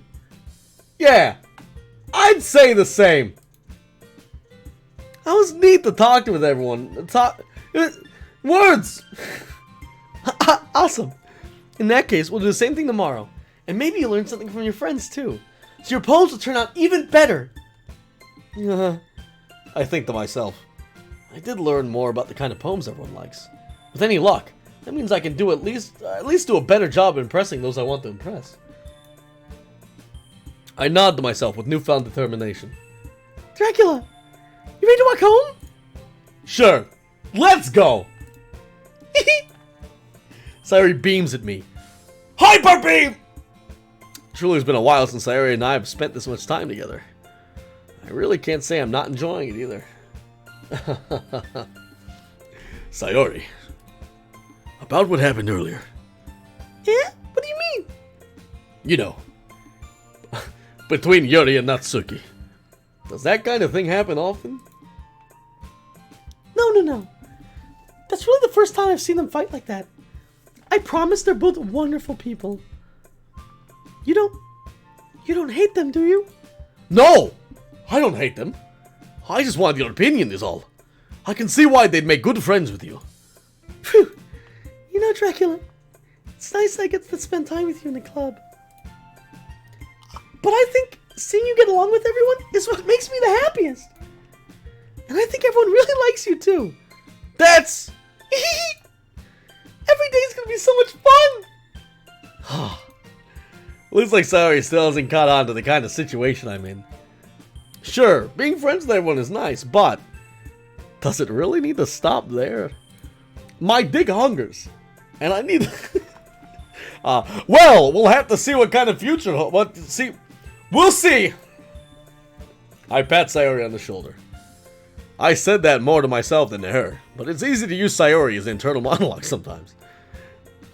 Yeah, I'd say the same. It was neat to talk with everyone. Words! Awesome. In that case, we'll do the same thing tomorrow. And maybe you'll learn something from your friends, too. So your poems will turn out even better. I think to myself, I did learn more about the kind of poems everyone likes. With any luck, that means I can do at least do a better job of impressing those I want to impress. I nod to myself with newfound determination. Dracula, you ready to walk home? Sure, let's go! Sayori beams at me. Hyper beam! Truly, it's been a while since Sayori and I have spent this much time together. I really can't say I'm not enjoying it either. Sayori, about what happened earlier. Yeah? What do you mean? You know, between Yuri and Natsuki. Does that kind of thing happen often? No. That's really the first time I've seen them fight like that. I promise they're both wonderful people. You don't hate them, do you? No! I don't hate them. I just wanted your opinion is all. I can see why they'd make good friends with you. Phew. You know, Dracula, it's nice I get to spend time with you in the club. But I think seeing you get along with everyone is what makes me the happiest. And I think everyone really likes you too. That's... Every day's gonna be so much fun! Looks like Sayori still hasn't caught on to the kind of situation I'm in. Sure, being friends with everyone is nice, but does it really need to stop there? My dick hungers, and I need... well, we'll have to see what kind of future... We'll see! I pat Sayori on the shoulder. I said that more to myself than to her, but it's easy to use Sayori as internal monologue sometimes.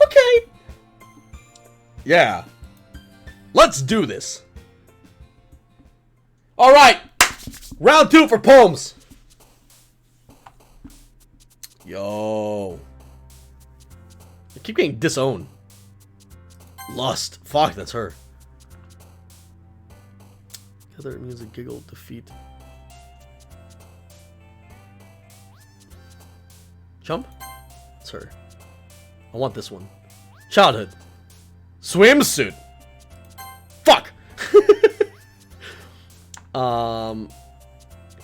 Okay. Yeah. Let's do this. Alright. Round 2 for poems. Yo. I keep getting disowned. Lust. Fuck, that's her. Heather music giggle defeat. Jump? It's her. I want this one. Childhood. Swimsuit. Fuck!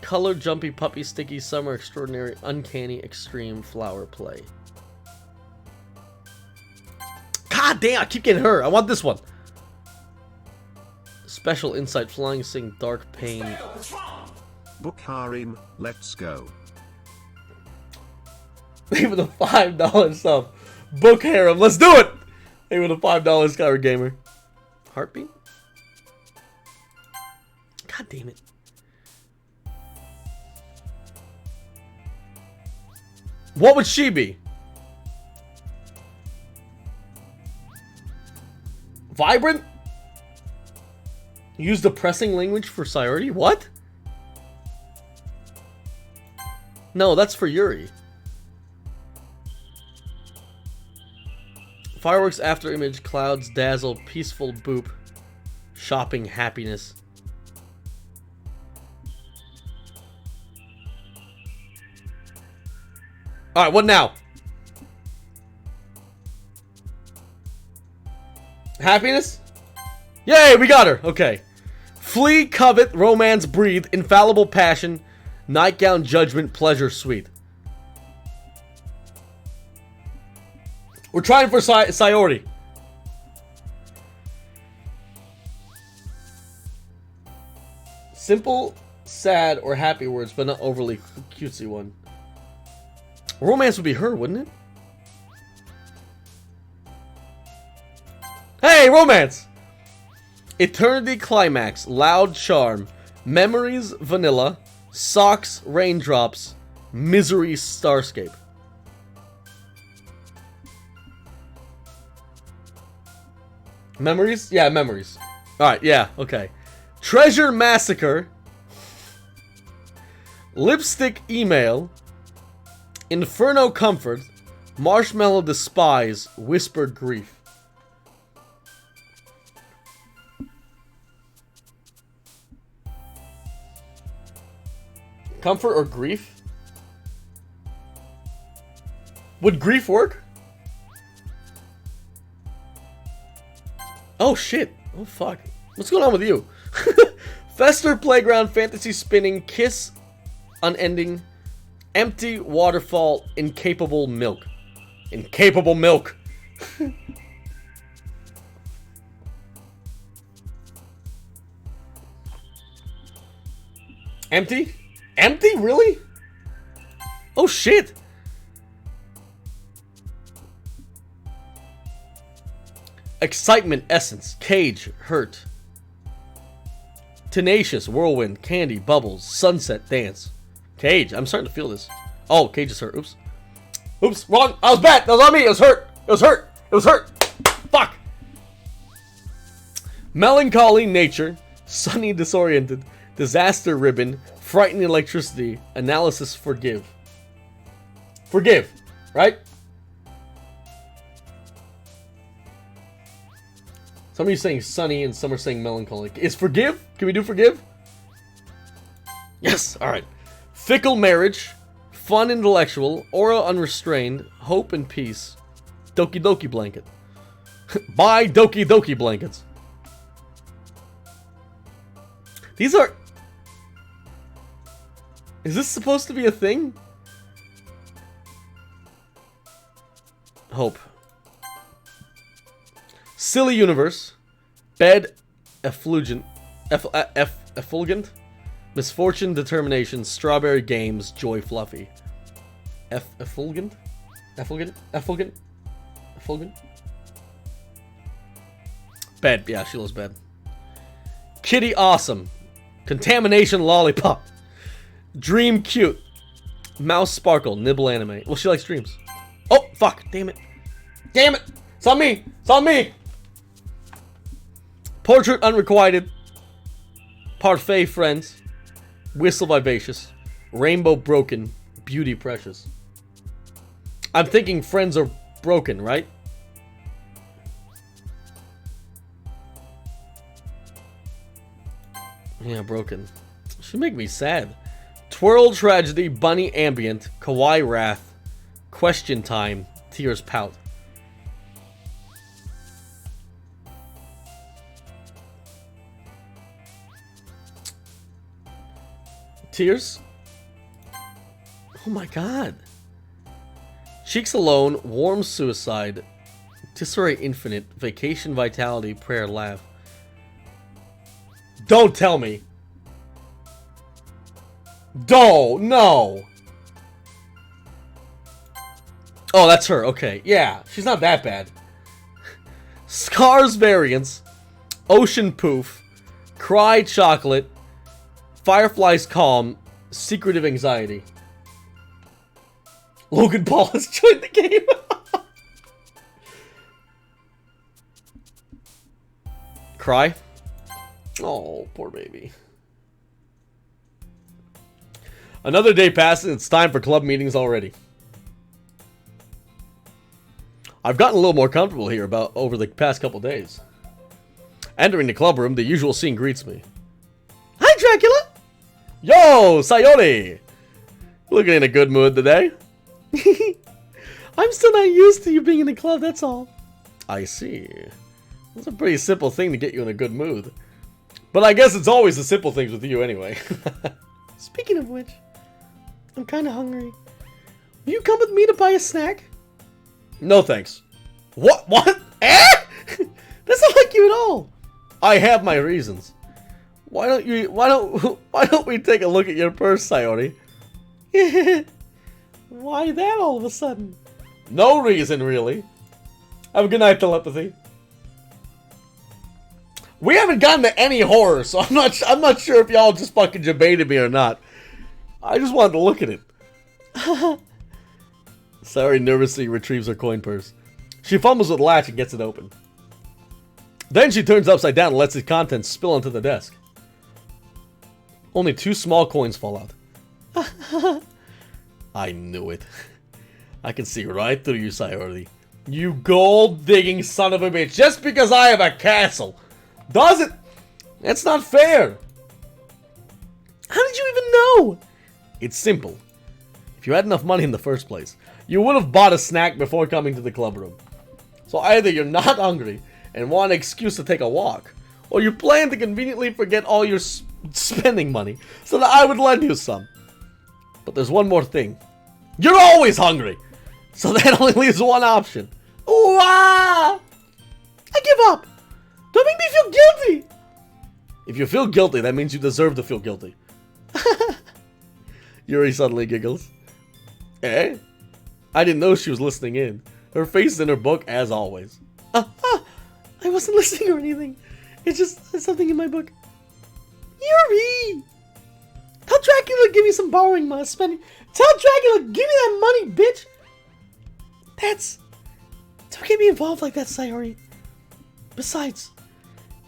Color, jumpy, puppy, sticky, summer, extraordinary, uncanny, extreme, flower, play. God damn, I keep getting her. I want this one. Special insight, flying, sing, dark, pain.
Book harem, let's go.
Leave with a $5 sub. Book harem, let's do it! Leave with a $5 Skyward Gamer. Heartbeat? God damn it. What would she be? Vibrant? Use depressing language for Sayori? What? No, that's for Yuri. Fireworks, after image, clouds, dazzle, peaceful, boop, shopping, happiness. Alright, what now? Happiness? Yay, we got her! Okay. Flee, covet, romance, breathe, infallible passion, nightgown, judgment, pleasure, sweet. We're trying for Sayori. Simple, sad, or happy words, but not overly cutesy one. Romance would be her, wouldn't it? Hey, romance! Eternity climax, loud charm, memories vanilla, socks raindrops, misery starscape. Memories? Yeah, memories. Alright, yeah, okay. Treasure massacre, lipstick email, inferno comfort, marshmallow despise, whispered grief. Comfort or grief? Would grief work? Oh shit. Oh fuck. What's going on with you? Fester, playground, fantasy spinning, kiss, unending, empty, waterfall, incapable milk. Incapable milk. Empty? Empty? Really? Oh shit. Excitement, essence, cage, hurt. Tenacious, whirlwind, candy, bubbles, sunset, dance. Cage, I'm starting to feel this. Oh, cage is hurt. Oops. Oops, wrong. I was bad. That was on me. It was hurt. It was hurt. It was hurt. Fuck. Melancholy, nature. Sunny, disoriented. Disaster, ribbon. Frightening, electricity. Analysis, forgive. Forgive, right? Some of you saying sunny and some are saying melancholy. Is forgive? Can we do forgive? Yes, alright. Fickle marriage, fun intellectual, aura unrestrained, hope and peace, Doki Doki blanket. Buy Doki Doki blankets. These are... Is this supposed to be a thing? Hope. Silly universe. Bed. Effulgent. Effulgent. Misfortune, determination, strawberry games, joy, fluffy. Effulgent? Effulgent? Effulgent? Effulgent? Bed. Yeah, she loves bed. Kitty awesome. Contamination lollipop. Dream cute. Mouse sparkle. Nibble anime. Well, she likes dreams. Oh, fuck. Damn it. Damn it. It's on me. It's on me. Portrait unrequited. Parfait friends. Whistle vivacious. Rainbow broken. Beauty precious. I'm thinking friends are broken, right? Yeah, broken. Should make me sad. Twirl tragedy, bunny ambient, kawaii wrath, question time, tears pout. Tears? Oh my god. Cheeks alone, warm suicide, disarray infinite, vacation vitality, prayer laugh. Don't tell me. No. Oh, that's her. Okay. Yeah, she's not that bad. Scars variants. Ocean poof. Cry chocolate. Firefly's calm. Secretive anxiety. Logan Paul has joined the game. Cry. Oh, poor baby. Another day passes and it's time for club meetings already. I've gotten a little more comfortable here over the past couple days. Entering the club room, the usual scene greets me. Hi, Dracula! Yo, Sayori! Looking in a good mood today. I'm still not used to you being in the club, that's all. I see. It's a pretty simple thing to get you in a good mood. But I guess it's always the simple things with you anyway. Speaking of which, I'm kinda hungry. Will you come with me to buy a snack? No thanks. What? Eh? That's not like you at all. I have my reasons. Why don't we take a look at your purse, Sayori? Why that all of a sudden? No reason, really. Have a good night, telepathy. We haven't gotten to any horror, so I'm not sure if y'all just fucking debated me or not. I just wanted to look at it. Sayori nervously retrieves her coin purse. She fumbles with the latch and gets it open. Then she turns upside down and lets its contents spill onto the desk. Only 2 small coins fall out. I knew it. I can see right through you, Sayori. You gold-digging son of a bitch. Just because I have a castle. Does it? That's not fair. How did you even know? It's simple. If you had enough money in the first place, you would have bought a snack before coming to the club room. So either you're not hungry and want an excuse to take a walk, or you plan to conveniently forget all your spending money so that I would lend you some. But there's one more thing. You're always hungry! So that only leaves one option. Ooh, ah! I give up! Don't make me feel guilty! If you feel guilty, that means you deserve to feel guilty. Yuri suddenly giggles. Eh? I didn't know she was listening in. Her face is in her book, as always. I wasn't listening or anything. It's just something in my book. Yuri! Tell Dracula to give me some borrowing money. Tell Dracula to give me that money, bitch! Don't get me involved like that, Sayori. Besides,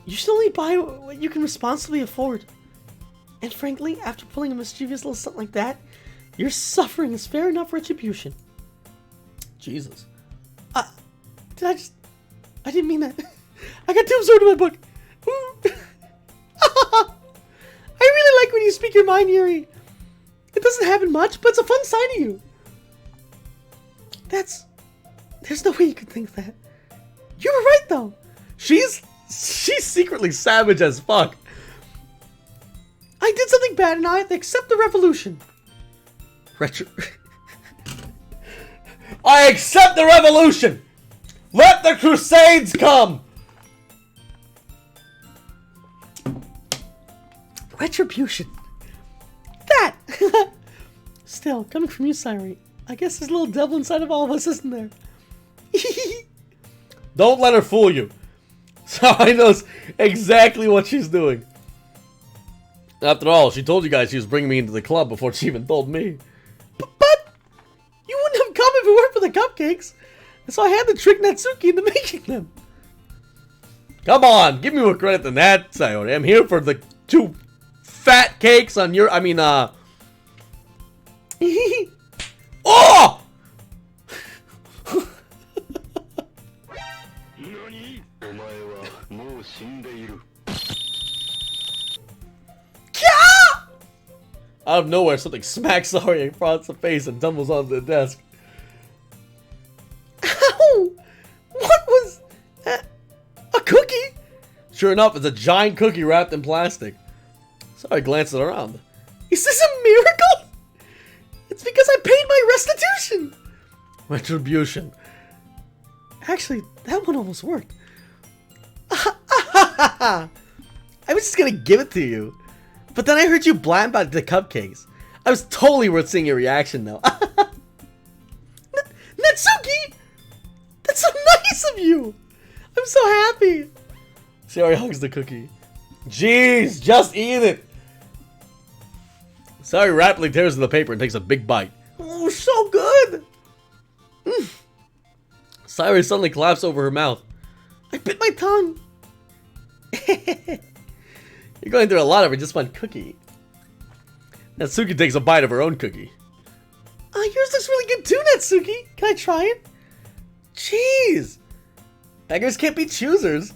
you should only buy what you can responsibly afford. And frankly, after pulling a mischievous little something like that, your suffering is fair enough retribution. Jesus. I didn't mean that. I got too absorbed in my book. I really like when you speak your mind, Yuri. It doesn't happen much, but it's a fun side of you. There's no way you could think that. You were right, though. She's secretly savage as fuck. I did something bad and I have to accept the revolution. I accept the revolution! Let the Crusades come! Retribution. That! Still, coming from you, Sairi, I guess there's a little devil inside of all of us, isn't there? Don't let her fool you. Sairi knows exactly what she's doing. After all, she told you guys she was bringing me into the club before she even told me. But you wouldn't have come if it weren't for the cupcakes. And so I had to trick Natsuki into making them. Come on, give me more credit than that, Sayori. I'm here for the 2 fat cakes on your... Oh! Out of nowhere, something smacks Sayori across the face and tumbles onto the desk. Ow! What was... a cookie? Sure enough, it's a giant cookie wrapped in plastic. Sayori glances around. Is this a miracle? It's because I paid my restitution! Retribution. Actually, that one almost worked. I was just gonna give it to you. But then I heard you blam about the cupcakes. I was totally worth seeing your reaction, though. Natsuki! That's so nice of you! I'm so happy! Sayori hugs the cookie. Jeez, just eat it! Sayori rapidly tears the paper and takes a big bite. Oh, so good! Sayori suddenly claps over her mouth. I bit my tongue! You're going through a lot over just one cookie. Natsuki takes a bite of her own cookie. Yours looks really good too, Natsuki. Can I try it? Jeez. Beggars can't be choosers.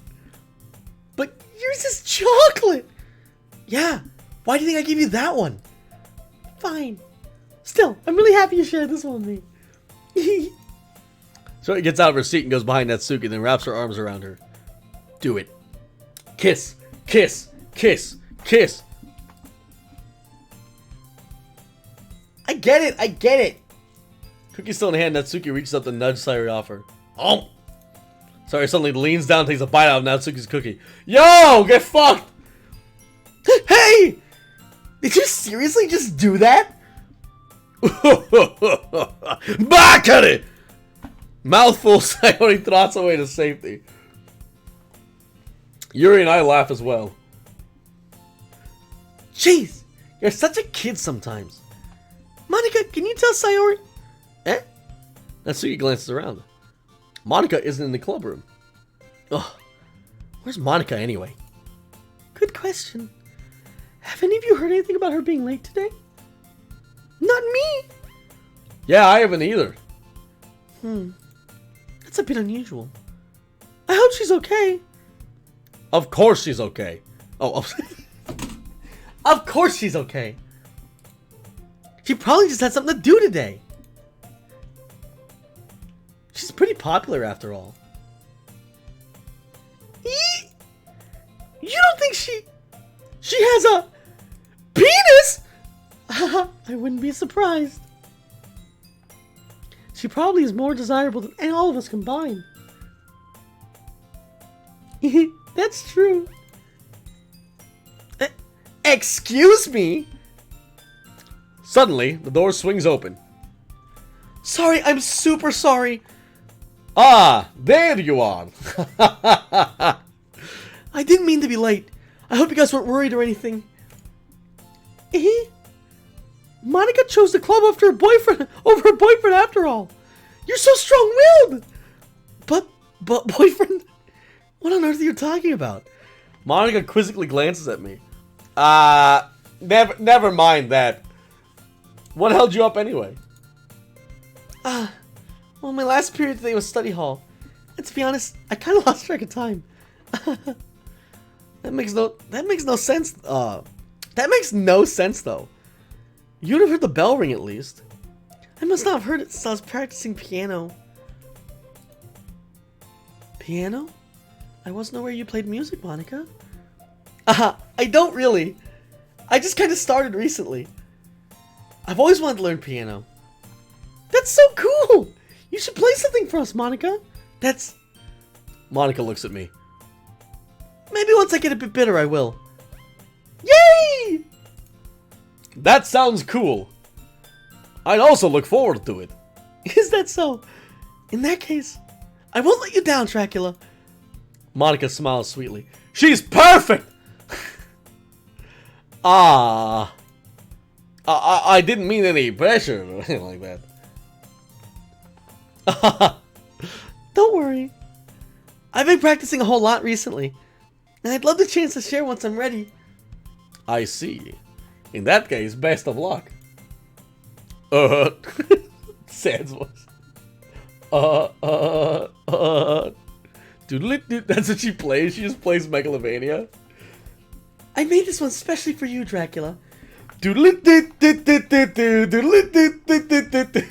But yours is chocolate. Yeah. Why do you think I gave you that one? Fine. Still, I'm really happy you shared this one with me. So he gets out of her seat and goes behind Natsuki, then wraps her arms around her. Do it. Kiss. Kiss. Kiss! Kiss! I get it! I get it! Cookie still in hand, Natsuki reaches up to nudge Sayori off her. Oh! Sayori suddenly leans down and takes a bite out of Natsuki's cookie. Yo! Get fucked! Hey! Did you seriously just do that? Back at it! Mouthful, Sayori trots away to safety. Yuri and I laugh as well. Jeez, you're such a kid sometimes. Monica, can you tell Sayori? Eh? Natsuki glances around. Monica isn't in the club room. Ugh, where's Monica anyway? Good question. Have any of you heard anything about her being late today? Not me. Yeah, I haven't either. That's a bit unusual. I hope she's okay. Of course she's okay. Oh, of course she's okay. She probably just had something to do today. She's pretty popular after all. You don't think she has a penis? I wouldn't be surprised. She probably is more desirable than all of us combined. That's true. Excuse me? Suddenly, the door swings open. Sorry, I'm super sorry. Ah, there you are. I didn't mean to be late. I hope you guys weren't worried or anything. Monica chose the club over her boyfriend after all. You're so strong-willed. But boyfriend? What on earth are you talking about? Monica quizzically glances at me. Never mind that. What held you up anyway? Well, my last period today was study hall. And to be honest, I kind of lost track of time. That makes no sense. That makes no sense though. You'd have heard the bell ring at least. I must not have heard it since I was practicing piano. Piano? I wasn't aware you played music, Monica. I don't really. I just kind of started recently. I've always wanted to learn piano. That's so cool! You should play something for us, Monica. That's... Monica looks at me. Maybe once I get a bit better, I will. Yay! That sounds cool. I'd also look forward to it. Is that so? In that case, I won't let you down, Dracula. Monica smiles sweetly. She's perfect! I didn't mean any pressure or anything like that. Don't worry. I've been practicing a whole lot recently, and I'd love the chance to share once I'm ready. I see. In that case, best of luck. Sans voice. Doodle-doo. That's what she plays. She just plays Megalovania. I made this one specially for you, Dracula. Doodle-doo-doo-doo-doo-doo, doodle-doo-doo-doo-doo-doo.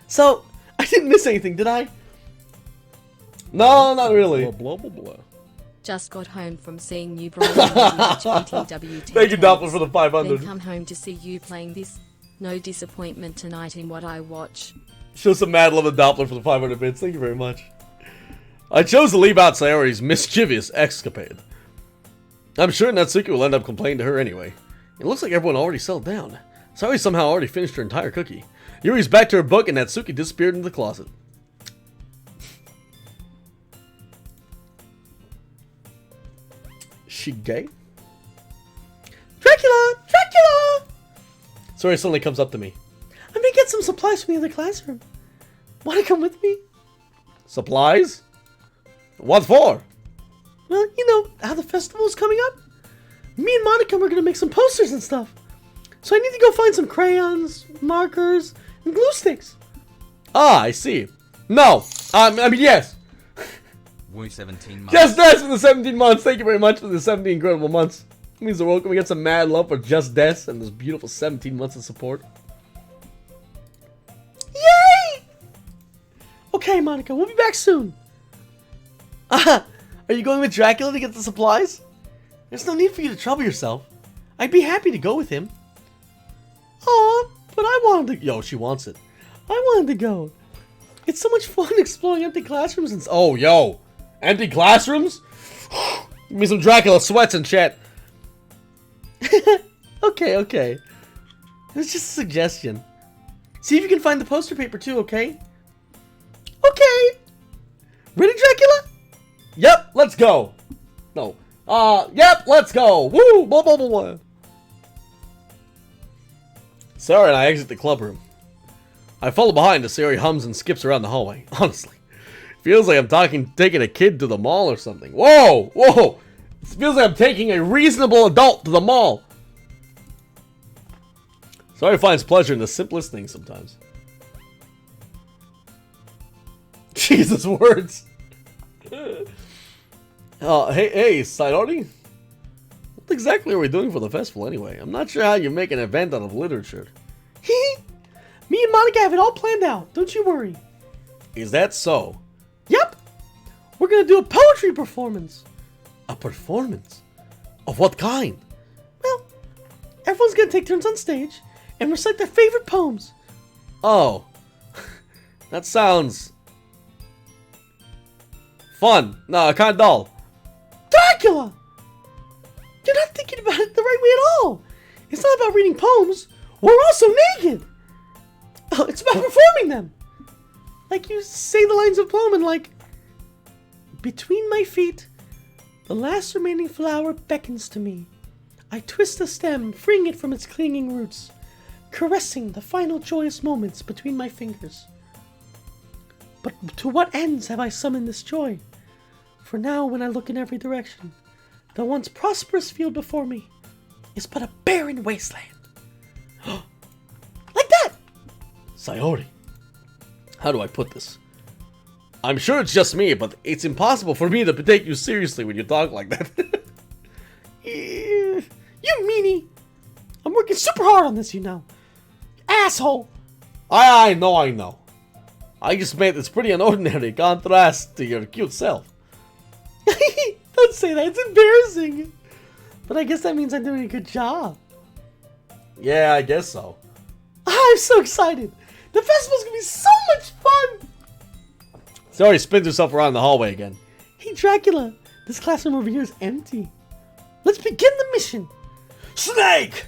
So, I didn't miss anything, did I? No, not really. Blah, blah, blah.
Just got home from seeing you Brian watching TWT.
Thank you, Doppler, for the 500.
Then come home to see you playing this. No disappointment tonight in what I watch.
Show some mad love to Doppler for the 500 bits. Thank you very much. I chose to leave out Sayori's mischievous escapade. I'm sure Natsuki will end up complaining to her anyway. It looks like everyone already settled down. Sayori somehow already finished her entire cookie. Yuri's back to her book and Natsuki disappeared into the closet. She gay? Dracula! Dracula! Sayori suddenly comes up to me. I'm gonna get some supplies from the other classroom. Wanna come with me? Supplies? What for? Well, you know how the festival's coming up? Me and Monica are gonna make some posters and stuff. So I need to go find some crayons, markers, and glue sticks. Ah, I see. No. I mean, yes.
Woo 17 months.
Just Des for the 17 months. Thank you very much for the 17 incredible months. It means the world. Can we get some mad love for Just Des and this beautiful 17 months of support? Yay! Okay, Monica, we'll be back soon. Are you going with Dracula to get the supplies? There's no need for you to trouble yourself. I'd be happy to go with him. Aw, but I wanted to... Yo, she wants it. I wanted to go. It's so much fun exploring empty classrooms and... Oh, yo. Empty classrooms? Give me some Dracula sweats and chat. Okay. It was just a suggestion. See if you can find the poster paper too, okay? Okay. Ready, Dracula? Yep, let's go. No. Yep, let's go. Woo! Blah, blah, blah, blah. Sayori and I exit the club room. I follow behind as Sayori hums and skips around the hallway. Honestly, feels like I'm taking a kid to the mall or something. Whoa! Whoa! It feels like I'm taking a reasonable adult to the mall. Sayori finds pleasure in the simplest things sometimes. Jesus, words. Hey, Sayori? What exactly are we doing for the festival anyway? I'm not sure how you make an event out of literature. Me and Monica have it all planned out, don't you worry. Is that so? Yep. We're gonna do a poetry performance. A performance? Of what kind? Well, everyone's gonna take turns on stage and recite their favorite poems. Oh. That sounds... fun. No, kind of dull. Dracula! You're not thinking about it the right way at all. It's not about reading poems. We're also naked. Oh, it's about performing them. Like you say the lines of a poem and like... Between my feet, the last remaining flower beckons to me. I twist the stem, freeing it from its clinging roots, caressing the final joyous moments between my fingers. But to what ends have I summoned this joy? For now, when I look in every direction, the once prosperous field before me is but a barren wasteland. Like that! Sayori, how do I put this? I'm sure it's just me, but it's impossible for me to take you seriously when you talk like that. You meanie! I'm working super hard on this, you know. Asshole! I know. I just made this pretty an ordinary contrast to your cute self. Don't say that, it's embarrassing. But I guess that means I'm doing a good job. Yeah, I guess so. I'm so excited. The festival's gonna be so much fun. Sayori spins herself around the hallway again. Hey, Dracula. This classroom over here is empty. Let's begin the mission. Snake!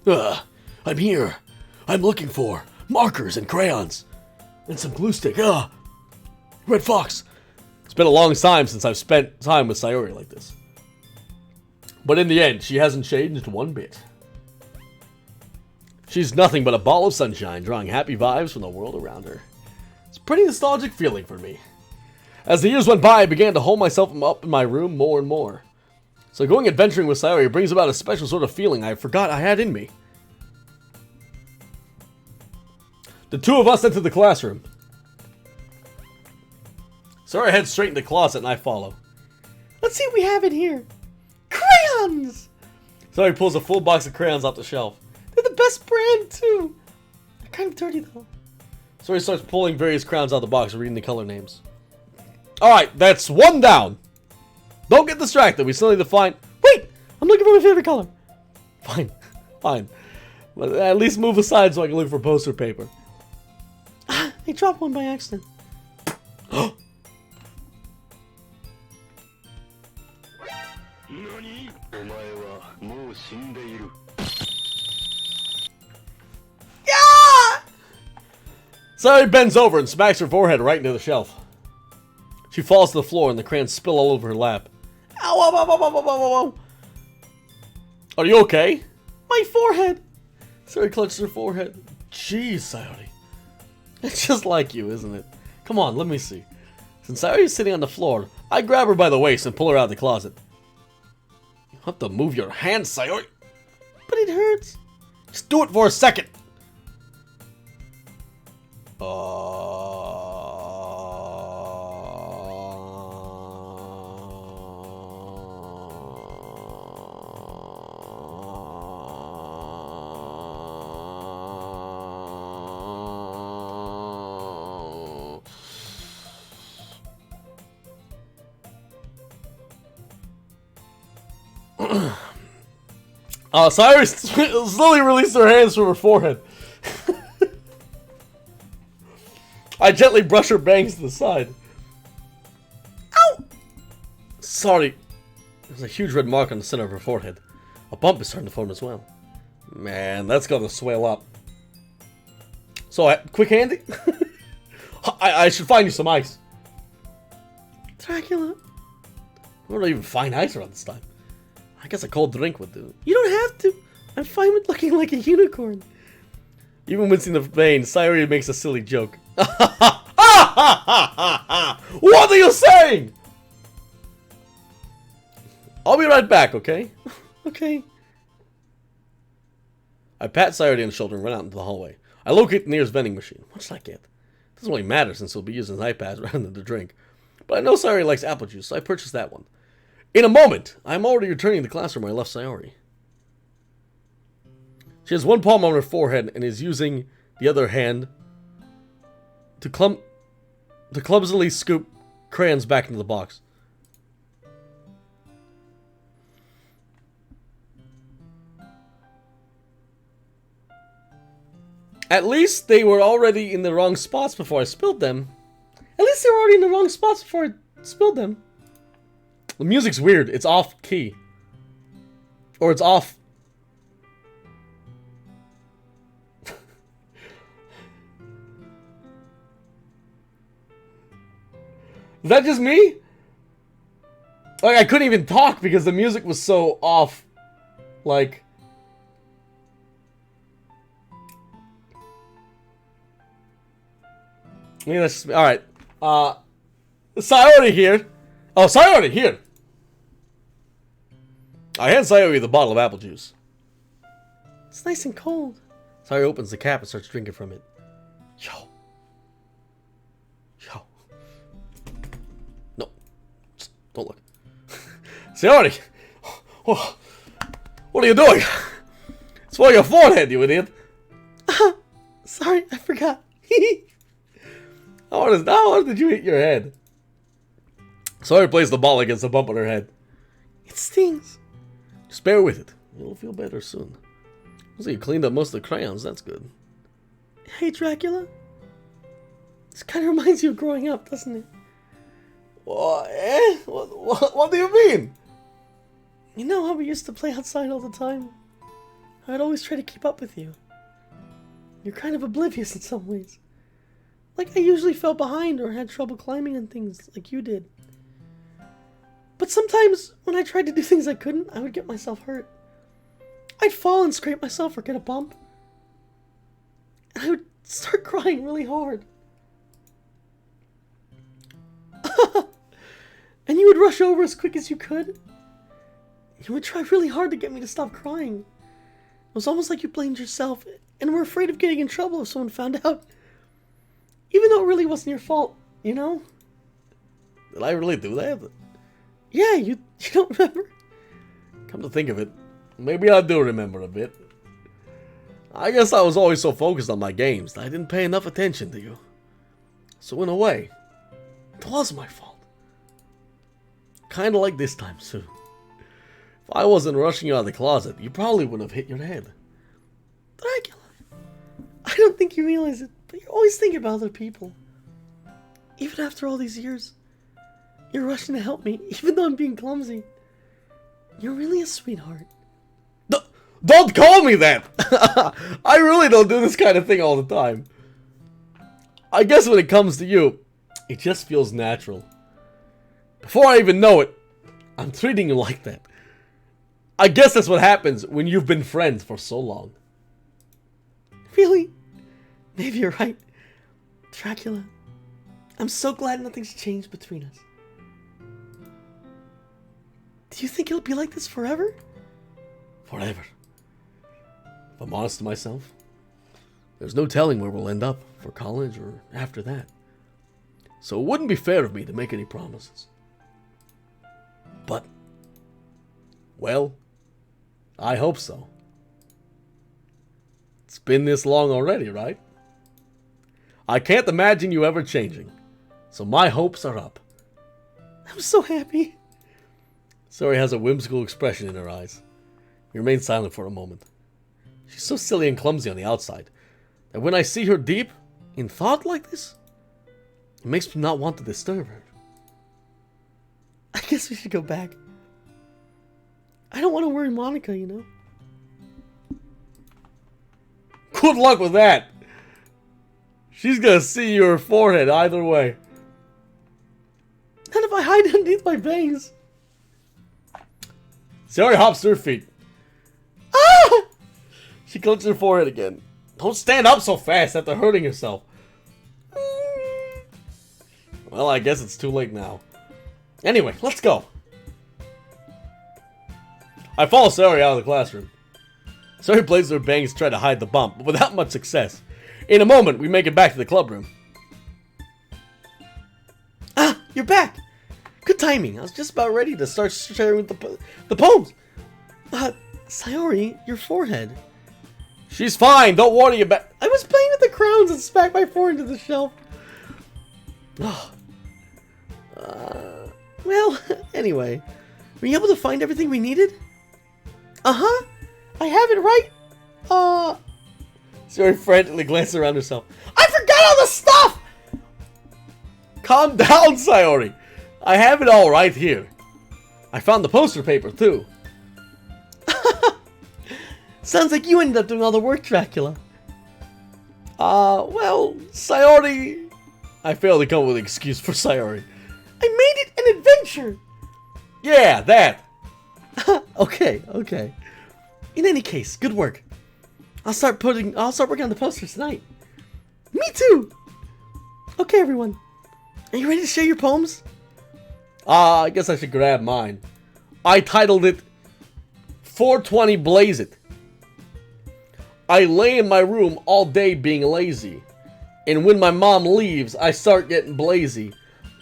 I'm here. I'm looking for markers and crayons. And some glue stick. Red Fox. It's been a long time since I've spent time with Sayori like this. But in the end, she hasn't changed one bit. She's nothing but a ball of sunshine, drawing happy vibes from the world around her. It's a pretty nostalgic feeling for me. As the years went by, I began to hold myself up in my room more and more. So going adventuring with Sayori brings about a special sort of feeling I forgot I had in me. The two of us enter the classroom. Sayori heads straight into the closet and I follow. Let's see what we have in here. Crayons! Sayori pulls a full box of crayons off the shelf. They're the best brand too. They're kind of dirty though. Sayori starts pulling various crayons out of the box and reading the color names. Alright, that's one down. Don't get distracted. We still need to find... Wait! I'm looking for my favorite color. Fine. Fine. But at least move aside so I can look for poster paper. I dropped one by accident. Yeah! Sayori bends over and smacks her forehead right into the shelf. She falls to the floor and the crayons spill all over her lap. Ow, ow, ow, ow, ow, ow, ow, ow. Are you okay? My forehead! Sayori clutches her forehead. Jeez, Sayori. It's just like you, isn't it? Come on, let me see. Since Sayori is sitting on the floor, I grab her by the waist and pull her out of the closet. You have to move your hands, Sayori. But it hurts. Just do it for a second. Sayori slowly released her hands from her forehead. I gently brush her bangs to the side. Ow! Sorry. There's a huge red mark on the center of her forehead. A bump is starting to form as well. Man, that's gonna swell up. So, quick handy? I should find you some ice. Dracula. We don't even find ice around this time. I guess a cold drink would do. You don't have to. I'm fine with looking like a unicorn. Even wincing the pain, Sayori makes a silly joke. What are you saying? I'll be right back, okay? Okay. I pat Sayori on the shoulder and run out into the hallway. I locate the nearest vending machine. What should I get? Doesn't really matter since he'll be using his iPad rather than the drink. But I know Sayori likes apple juice, so I purchased that one. In a moment, I'm already returning to the classroom where I left Sayori. She has one palm on her forehead and is using the other hand to clumsily scoop crayons back into the box. At least they were already in the wrong spots before I spilled them. At least they were already in the wrong spots before I spilled them. The music's weird. It's off key. Or it's off. Is that just me? Like, I couldn't even talk because the music was so off. Like. Maybe that's just me. Alright. Sayori here. Oh, Sayori, here! I hand Sayori the bottle of apple juice. It's nice and cold. Sayori opens the cap and starts drinking from it. Yo. No. Just don't look. Sayori! What are you doing? It's for your forehead, you idiot. Sorry, I forgot. How did you hit your head? Sayori plays the ball against the bump on her head. It stings. Just bear with it. You'll feel better soon. So you cleaned up most of the crayons, that's good. Hey, Dracula. This kind of reminds you of growing up, doesn't it? What? What do you mean? You know how we used to play outside all the time? I'd always try to keep up with you. You're kind of oblivious in some ways. Like I usually fell behind or had trouble climbing on things like you did. But sometimes when I tried to do things I couldn't, I would get myself hurt. I'd fall and scrape myself or get a bump. And I would start crying really hard. And you would rush over as quick as you could. You would try really hard to get me to stop crying. It was almost like you blamed yourself and were afraid of getting in trouble if someone found out. Even though it really wasn't your fault, you know? Did I really do that? Yeah, you don't remember? Come to think of it, maybe I do remember a bit. I guess I was always so focused on my games that I didn't pay enough attention to you. So in a way, it was my fault. Kinda like this time, too. If I wasn't rushing you out of the closet, you probably wouldn't have hit your head. Dracula, I don't think you realize it, but you're always thinking about other people. Even after all these years, you're rushing to help me, even though I'm being clumsy. You're really a sweetheart. Don't call me that! I really don't do this kind of thing all the time. I guess when it comes to you, it just feels natural. Before I even know it, I'm treating you like that. I guess that's what happens when you've been friends for so long. Really? Maybe you're right. Dracula, I'm so glad nothing's changed between us. Do you think it'll be like this forever? Forever. If I'm honest to myself, there's no telling where we'll end up for college or after that. So it wouldn't be fair of me to make any promises. But, well, I hope so. It's been this long already, right? I can't imagine you ever changing, so my hopes are up. I'm so happy. Sari has a whimsical expression in her eyes. He remains silent for a moment. She's so silly and clumsy on the outside that when I see her deep in thought like this, it makes me not want to disturb her. I guess we should go back. I don't want to worry Monica, you know. Good luck with that. She's gonna see your forehead either way. Not if I hide underneath my bangs. Sari hops to her feet. Ah! She clenches her forehead again. Don't stand up so fast after hurting yourself. Well, I guess it's too late now. Anyway, let's go. I follow Sari out of the classroom. Sari blazes her bangs to try to hide the bump, but without much success. In a moment, we make it back to the club room. Ah, you're back! Good timing. I was just about ready to start sharing the poems. Sayori, your forehead. She's fine. Don't worry about. I was playing with the crowns and smacked my forehead into the shelf. Well, anyway, were you able to find everything we needed? Uh-huh. I have it right. Sari frantically glances around herself. I forgot all the stuff! Calm down, Sayori. I have it all right here. I found the poster paper, too. Sounds like you ended up doing all the work, Dracula. Well, Sayori... I failed to come up with an excuse for Sayori. I made it an adventure! Yeah, that! Okay. In any case, good work. I'll start working on the posters tonight. Me too! Okay, everyone. Are you ready to share your poems? I guess I should grab mine. I titled it 420 Blaze It. I lay in my room all day being lazy. And when my mom leaves, I start getting blazy.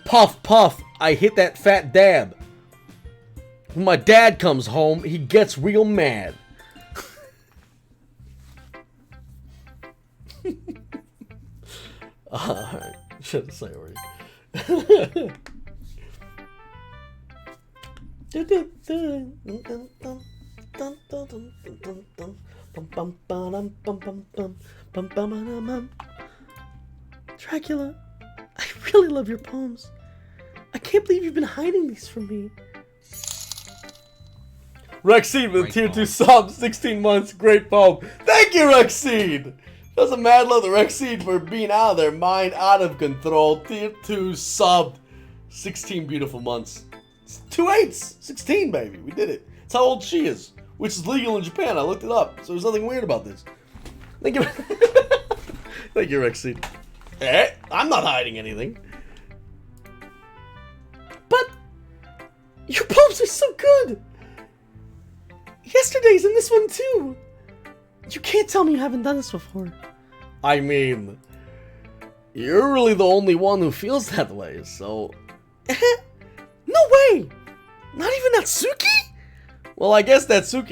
Puff, puff, I hit that fat dab. When my dad comes home, he gets real mad. Alright, shouldn't say already. Bum, bum, ba-dum, bum, bum, bum, bum, bum, bum, bum. Dracula, I really love your poems. I can't believe you've been hiding these from me. Rexine with
Great
tier 2
poem.
sub, 16 months, great poem. Thank you, Rexine! That's a mad love to Rexine for being out of their mind, out of control. Tier 2 subbed, 16 beautiful months. It's 2 8s, 16, baby. We did it. That's how old she is, which is legal in Japan. I looked it up, so there's nothing weird about this. Thank you. Thank you, Rexine. I'm not hiding anything. But your poems are so good. Yesterday's in this one too. You can't tell me you haven't done this before. I mean, you're really the only one who feels that way, so... No way! Not even Natsuki? Well, I guess Natsuki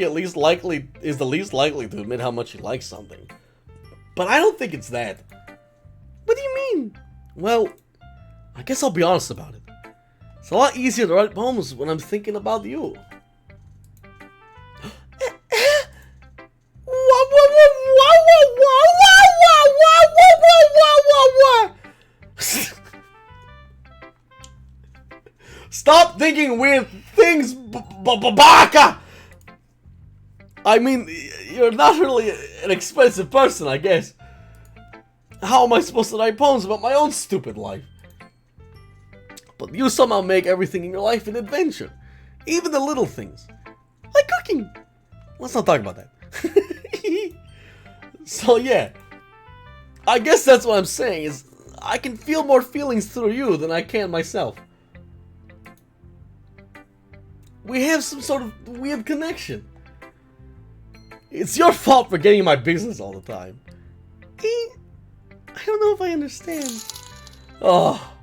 is the least likely to admit how much he likes something. But I don't think it's that. What do you mean? Well, I guess I'll be honest about it. It's a lot easier to write poems when I'm thinking about you. Stop thinking weird things, Baka! I mean, you're not really an expensive person, I guess. How am I supposed to write poems about my own stupid life? But you somehow make everything in your life an adventure. Even the little things. Like cooking. Let's not talk about that. So yeah. I guess that's what I'm saying is I can feel more feelings through you than I can myself. We have some sort of weird connection. It's your fault for getting in my business all the time. I don't know if I understand. Oh.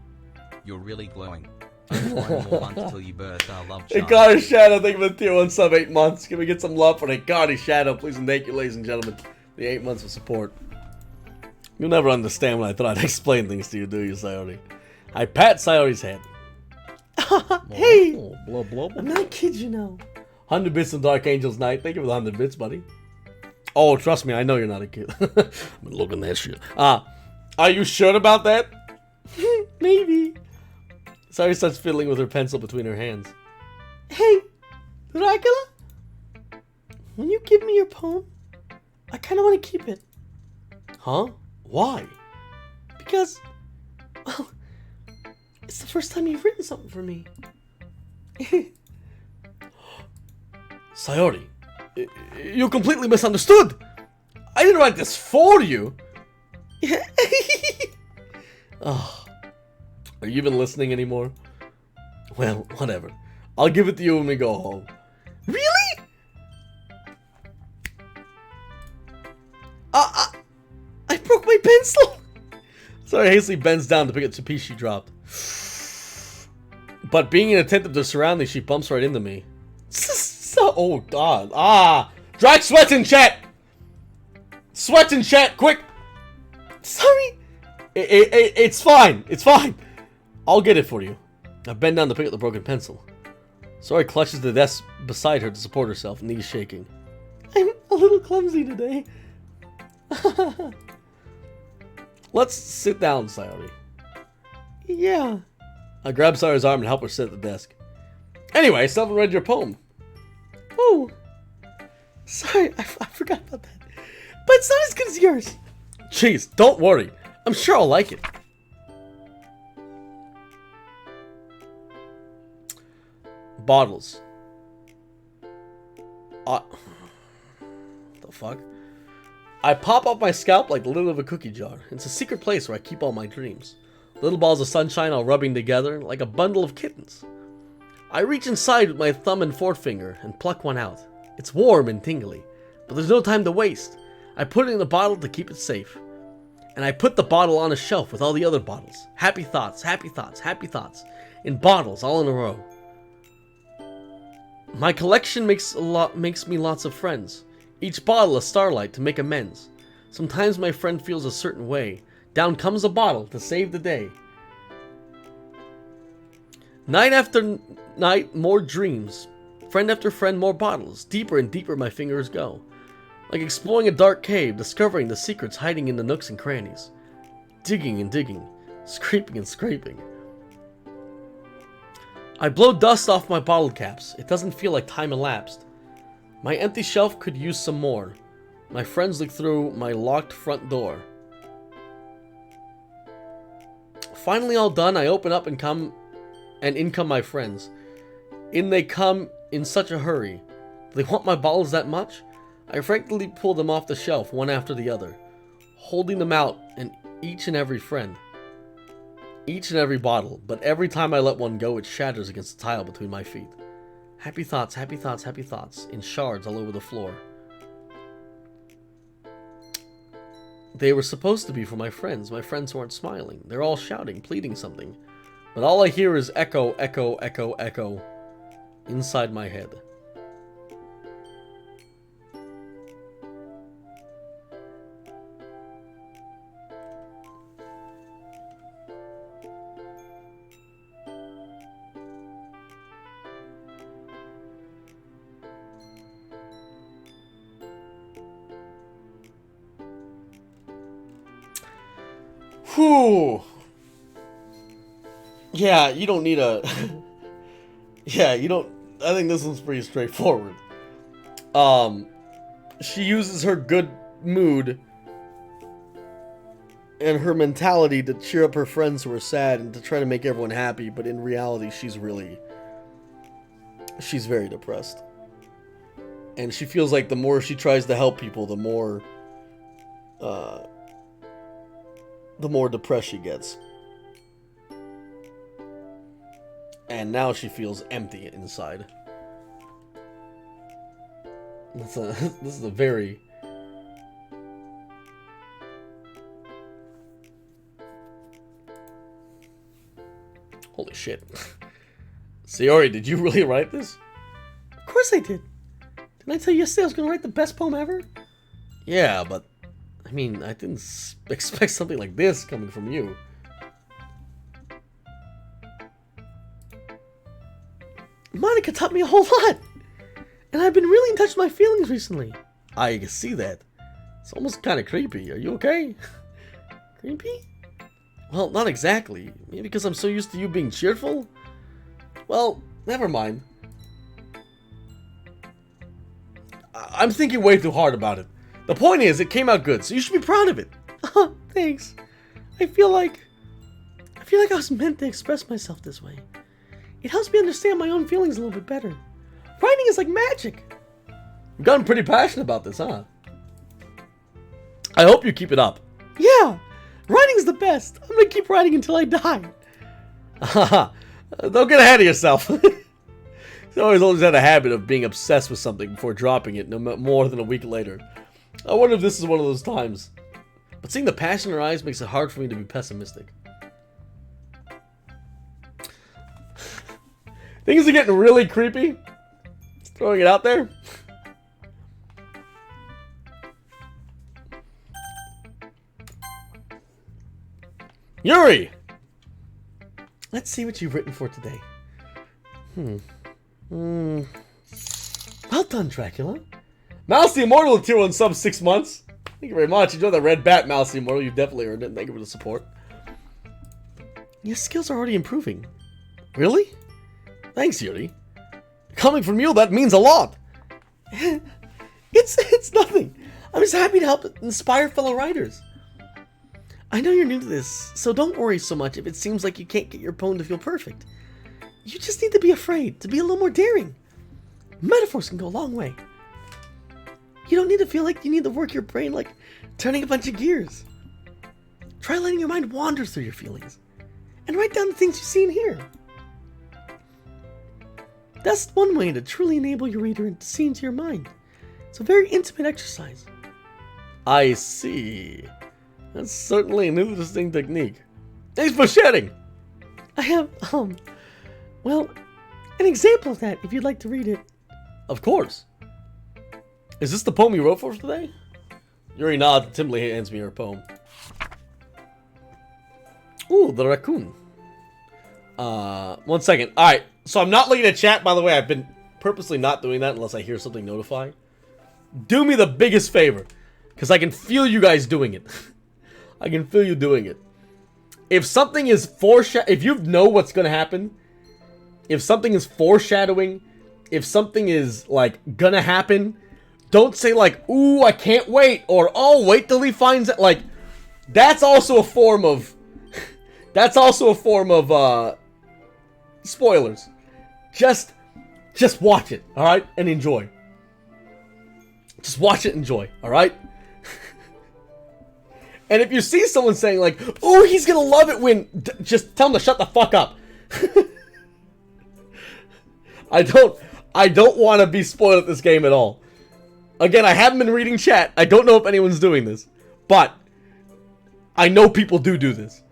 You're really glowing. Only 1 more month till you birth our love child.
Hikari Shadow, thank you for the tier 1 sub, 8 months. Can we get some love for Hikari Shadow, please and thank you, ladies and gentlemen. The 8 months of support. You'll never understand when I thought I'd explain things to you, do you, Sayori? I pat Sayori's head. Hey! Blah, blah, blah. I'm not a kid, you know. 100 bits on Dark Angel's Night. Thank you for the 100 bits, buddy. Oh, trust me, I know you're not a kid. I've been looking at that shit. Are you sure about that? Maybe. Sayori starts fiddling with her pencil between her hands. Hey, Dracula? When you give me your poem, I kind of want to keep it. Huh? Why? Because, well, it's the first time you've written something for me. Sayori, you completely misunderstood. I didn't write this for you. Oh, are you even listening anymore? Well, whatever. I'll give it to you when we go home. Really? I broke my pencil. Sorry, Hastily bends down to pick up the piece she dropped. But being inattentive to surroundings, she bumps right into me. So, oh god. Drag sweats in chat. Sweats in chat, quick. Sorry. It's fine. It's fine. I'll get it for you. I bend down to pick up the broken pencil. Sayori clutches the desk beside her to support herself, knees shaking. I'm a little clumsy today. Let's sit down, Sayori. Yeah. I grab Sayori's arm and help her sit at the desk. Anyway, I still haven't read your poem. Oh. Sorry, I forgot about that. But it's not as good as yours. Jeez, don't worry. I'm sure I'll like it. Bottles. The fuck? I pop up my scalp like the lid of a cookie jar. It's a secret place where I keep all my dreams. Little balls of sunshine all rubbing together like a bundle of kittens. I reach inside with my thumb and forefinger and pluck one out. It's warm and tingly, but there's no time to waste. I put it in the bottle to keep it safe. And I put the bottle on a shelf with all the other bottles. Happy thoughts, happy thoughts, happy thoughts. In bottles, all in a row. My collection makes me lots of friends. Each bottle a starlight to make amends. Sometimes my friend feels a certain way. Down comes a bottle to save the day. Night after night, more dreams. Friend after friend, more bottles. Deeper and deeper my fingers go. Like exploring a dark cave, discovering the secrets hiding in the nooks and crannies. Digging and digging, scraping and scraping. I blow dust off my bottle caps. It doesn't feel like time elapsed. My empty shelf could use some more. My friends look through my locked front door. Finally all done, I open up and in come my friends. In they come in such a hurry. Do they want my bottles that much? I frankly pull them off the shelf, one after the other, holding them out, and each and every friend. Each and every bottle, but every time I let one go, it shatters against the tile between my feet. Happy thoughts, happy thoughts, happy thoughts, in shards all over the floor. They were supposed to be for my friends. My friends weren't smiling. They're all shouting, pleading something. But all I hear is echo, echo, echo, echo, inside my head. Whew. Yeah, you don't need a... yeah, you don't... I think this one's pretty straightforward. She uses her good mood and her mentality to cheer up her friends who are sad and to try to make everyone happy, but in reality, she's very depressed. And she feels like the more she tries to help people, the more depressed she gets. And now she feels empty inside. This is a very... Holy shit. Sayori, did you really write this? Of course I did. Didn't I tell you yesterday I was going to write the best poem ever? Yeah, but... I mean, I didn't expect something like this coming from you. Monica taught me a whole lot! And I've been really in touch with my feelings recently. I can see that. It's almost kind of creepy. Are you okay? Creepy? Well, not exactly. Maybe because I'm so used to you being cheerful? Well, never mind. I'm thinking way too hard about it. The point is, it came out good, so you should be proud of it. Oh, thanks. I feel like I was meant to express myself this way. It helps me understand my own feelings a little bit better. Writing is like magic. You've gotten pretty passionate about this, huh? I hope you keep it up. Yeah, writing's the best. I'm gonna keep writing until I die. Don't get ahead of yourself. He's always had a habit of being obsessed with something before dropping it no more than a week later. I wonder if this is one of those times. But seeing the passion in her eyes makes it hard for me to be pessimistic. Things are getting really creepy. Just throwing it out there. Yuri! Let's see what you've written for today. Well done, Dracula. Mouse the Immortal tier 1 sub 6 months. Thank you very much. Enjoy the red bat, Mouse the Immortal. You definitely earned it. Thank you for the support. Your skills are already improving. Really? Thanks, Yuri. Coming from you, that means a lot. It's nothing. I'm just happy to help inspire fellow writers. I know you're new to this, so don't worry so much if it seems like you can't get your poem to feel perfect. You just need to be afraid, to be a little more daring. Metaphors can go a long way. You don't need to feel like you need to work your brain like turning a bunch of gears. Try letting your mind wander through your feelings and write down the things you see and hear. That's one way to truly enable your reader to see into your mind. It's a very intimate exercise. I see. That's certainly an interesting technique. Thanks for sharing. I have, well, an example of that if you'd like to read it. Of course. Is this the poem you wrote for us today? Yuri nods and timidly hands me her poem. Ooh, the raccoon. 1 second. Alright, so I'm not looking at chat, by the way. I've been purposely not doing that unless I hear something notify. Do me the biggest favor. Because I can feel you guys doing it. I can feel you doing it. If something is if you know what's gonna happen, if something is foreshadowing, if something is like gonna happen, don't say like, ooh, I can't wait, or oh, wait till he finds it. Like, that's also a form of spoilers. Just watch it, all right, and enjoy. Just watch it, and enjoy, all right. And if you see someone saying like, "Oh, he's gonna love it when," just tell them to shut the fuck up. I don't want to be spoiled at this game at all. Again, I haven't been reading chat. I don't know if anyone's doing this, but I know people do this.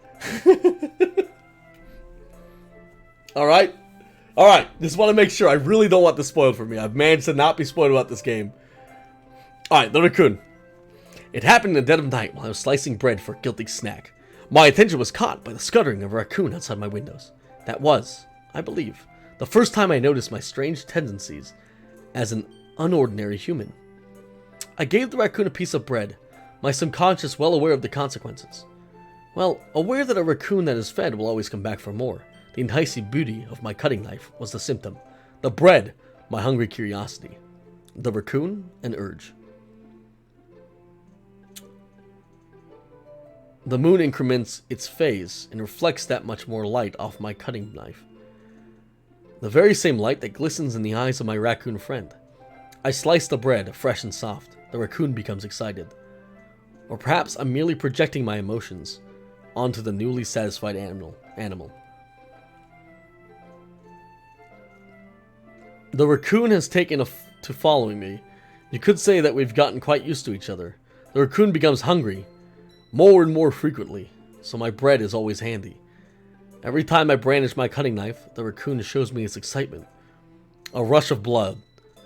All right, just want to make sure. I really don't want this spoiled for me. I've managed to not be spoiled about this game. All right, the raccoon. It happened in the dead of night while I was slicing bread for a guilty snack. My attention was caught by the scuttering of a raccoon outside my windows. That was, I believe, the first time I noticed my strange tendencies as an unordinary human. I gave the raccoon a piece of bread, my subconscious well aware of the consequences. Well, aware that a raccoon that is fed will always come back for more, the enticing beauty of my cutting knife was the symptom. The bread, my hungry curiosity. The raccoon, an urge. The moon increments its phase and reflects that much more light off my cutting knife. The very same light that glistens in the eyes of my raccoon friend. I slice the bread, fresh and soft. The raccoon becomes excited. Or perhaps I'm merely projecting my emotions onto the newly satisfied animal. The raccoon has taken to following me. You could say that we've gotten quite used to each other. The raccoon becomes hungry more and more frequently, so my bread is always handy. Every time I brandish my cutting knife, the raccoon shows me its excitement. A rush of blood.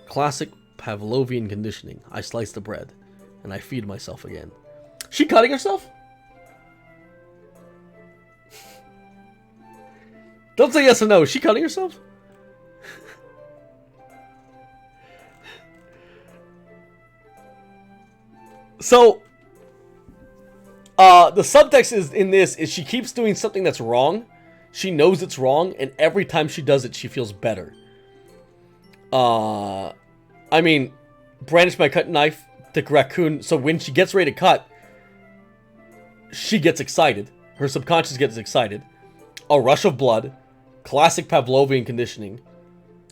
Classic Pavlovian conditioning. I slice the bread, and I feed myself again. She cutting herself? Don't say yes or no. Is she cutting herself? So, the subtext is she keeps doing something that's wrong. She knows it's wrong, and every time she does it, she feels better. I mean, brandish my cutting knife, the raccoon. So when she gets ready to cut, she gets excited. Her subconscious gets excited. A rush of blood. Classic Pavlovian conditioning.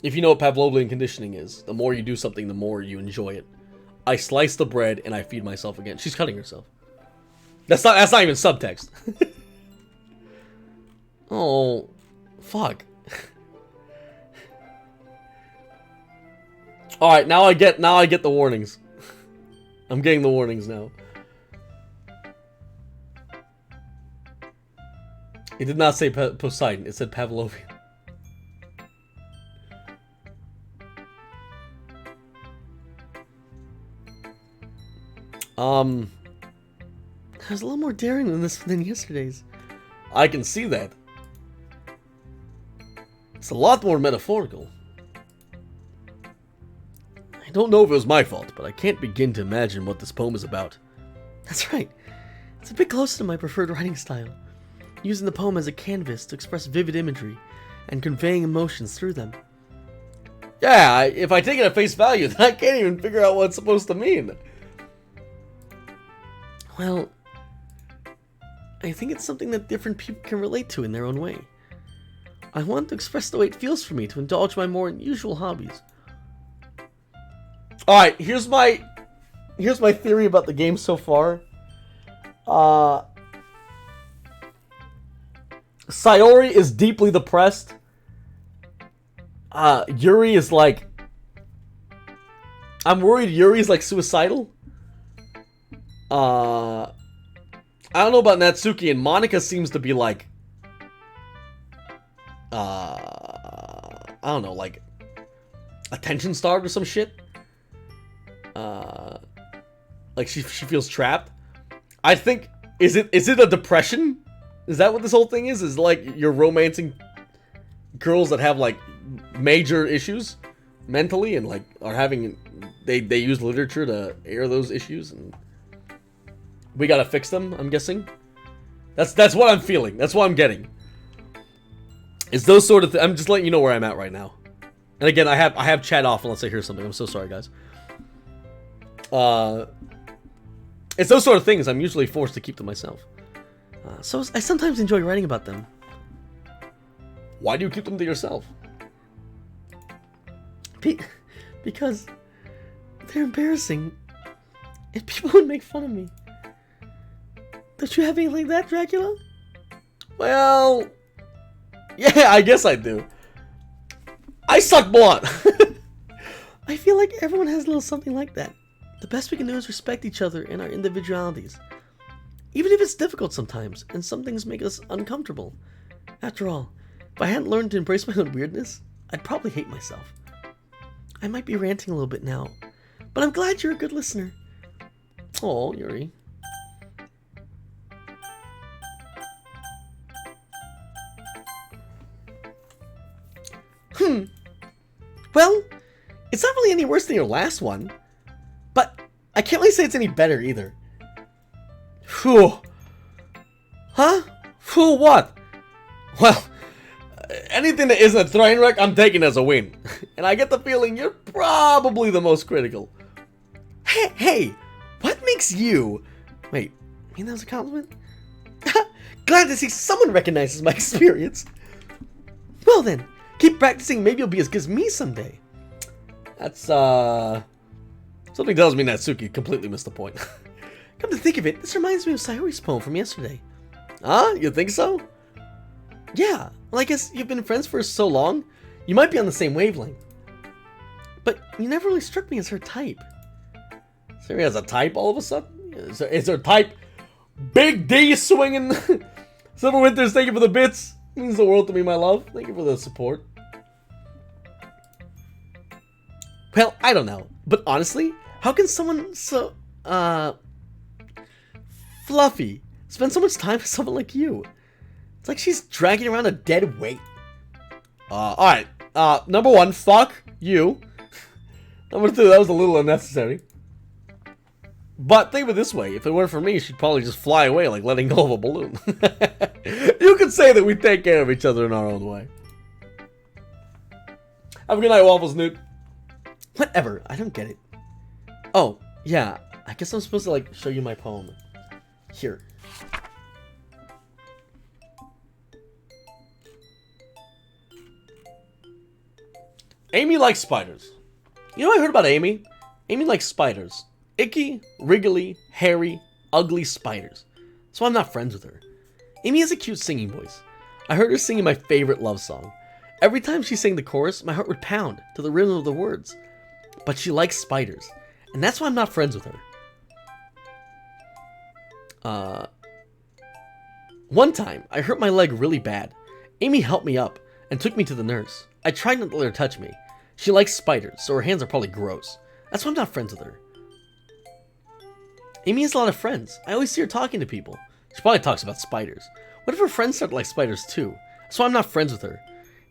If you know what Pavlovian conditioning is, the more you do something, the more you enjoy it. I slice the bread and I feed myself again. She's cutting herself. That's not even subtext. Oh, fuck. All right, now I get the warnings. I'm getting the warnings now. It did not say Poseidon. It said Pavlovian. It was a little more daring than yesterday's. I can see that. It's a lot more metaphorical. I don't know if it was my fault, but I can't begin to imagine what this poem is about. That's right. It's a bit closer to my preferred writing style, using the poem as a canvas to express vivid imagery and conveying emotions through them. Yeah, if I take it at face value, then I can't even figure out what it's supposed to mean. Well, I think it's something that different people can relate to in their own way. I want to express the way it feels for me to indulge my more unusual hobbies. Alright, here's my theory about the game so far. Sayori is deeply depressed. Yuri is like... I'm worried Yuri's like suicidal. I don't know about Natsuki, and Monica seems to be like... I don't know, like... attention starved or some shit. Like she feels trapped. I think... Is it a depression? Is that what this whole thing is? Is like you're romancing girls that have like major issues mentally and like are having they use literature to air those issues, and we gotta fix them. I'm guessing. That's what I'm feeling. That's what I'm getting. It's those sort of. I'm just letting you know where I'm at right now. And again, I have chat off unless I hear something. I'm so sorry, guys. It's those sort of things I'm usually forced to keep to myself. So I sometimes enjoy writing about them. Why do you keep them to yourself? Because they're embarrassing, and people would make fun of me. Don't you have anything like that, Dracula? Well, yeah, I guess I do. I suck blood. I feel like everyone has a little something like that. The best we can do is respect each other and our individualities. Even if it's difficult sometimes, and some things make us uncomfortable. After all, if I hadn't learned to embrace my own weirdness, I'd probably hate myself. I might be ranting a little bit now, but I'm glad you're a good listener. Oh, Yuri. Well, it's not really any worse than your last one, but I can't really say it's any better either. Phew. Huh? Phew what? Well, anything that isn't a train wreck, I'm taking as a win. And I get the feeling you're probably the most critical. Hey, what makes you... Wait, I mean that was a compliment? Glad to see someone recognizes my experience. Well then, keep practicing, maybe you'll be as good as me someday. That's, something tells me Natsuki completely missed the point. Come to think of it, this reminds me of Sayori's poem from yesterday. Huh? You think so? Yeah, well I guess you've been friends for so long, you might be on the same wavelength. But you never really struck me as her type. Sayori has a type all of a sudden? Is her type Big D swinging? Silver Winters, thank you for the bits. Means the world to me, my love. Thank you for the support. Well, I don't know. But honestly, how can someone so, fluffy spend so much time with someone like you? It's like she's dragging around a dead weight. Alright. Number one, fuck you. Number two, that was a little unnecessary. But think of it this way, if it weren't for me, she'd probably just fly away like letting go of a balloon. You could say that we take care of each other in our own way. Have a good night, Waffles Newt. Whatever, I don't get it. Oh, yeah, I guess I'm supposed to like show you my poem. Here. Amy likes spiders. You know what I heard about Amy? Amy likes spiders. Icky, wriggly, hairy, ugly spiders. So I'm not friends with her. Amy has a cute singing voice. I heard her singing my favorite love song. Every time she sang the chorus, my heart would pound to the rhythm of the words. But she likes spiders, and that's why I'm not friends with her. One time, I hurt my leg really bad. Amy helped me up and took me to the nurse. I tried not to let her touch me. She likes spiders, so her hands are probably gross. That's why I'm not friends with her. Amy has a lot of friends. I always see her talking to people. She probably talks about spiders. What if her friends start to like spiders too? That's why I'm not friends with her.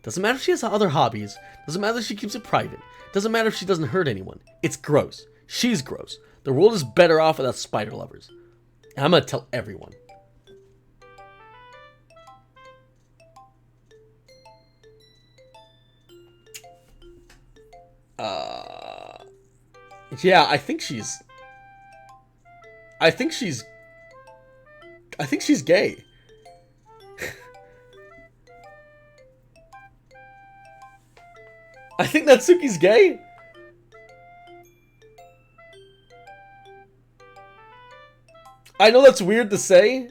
Doesn't matter if she has other hobbies. Doesn't matter if she keeps it private. Doesn't matter if she doesn't hurt anyone. It's gross. She's gross. The world is better off without spider lovers. And I'm gonna tell everyone. Yeah, I think she's gay. I think Natsuki's gay. I know that's weird to say.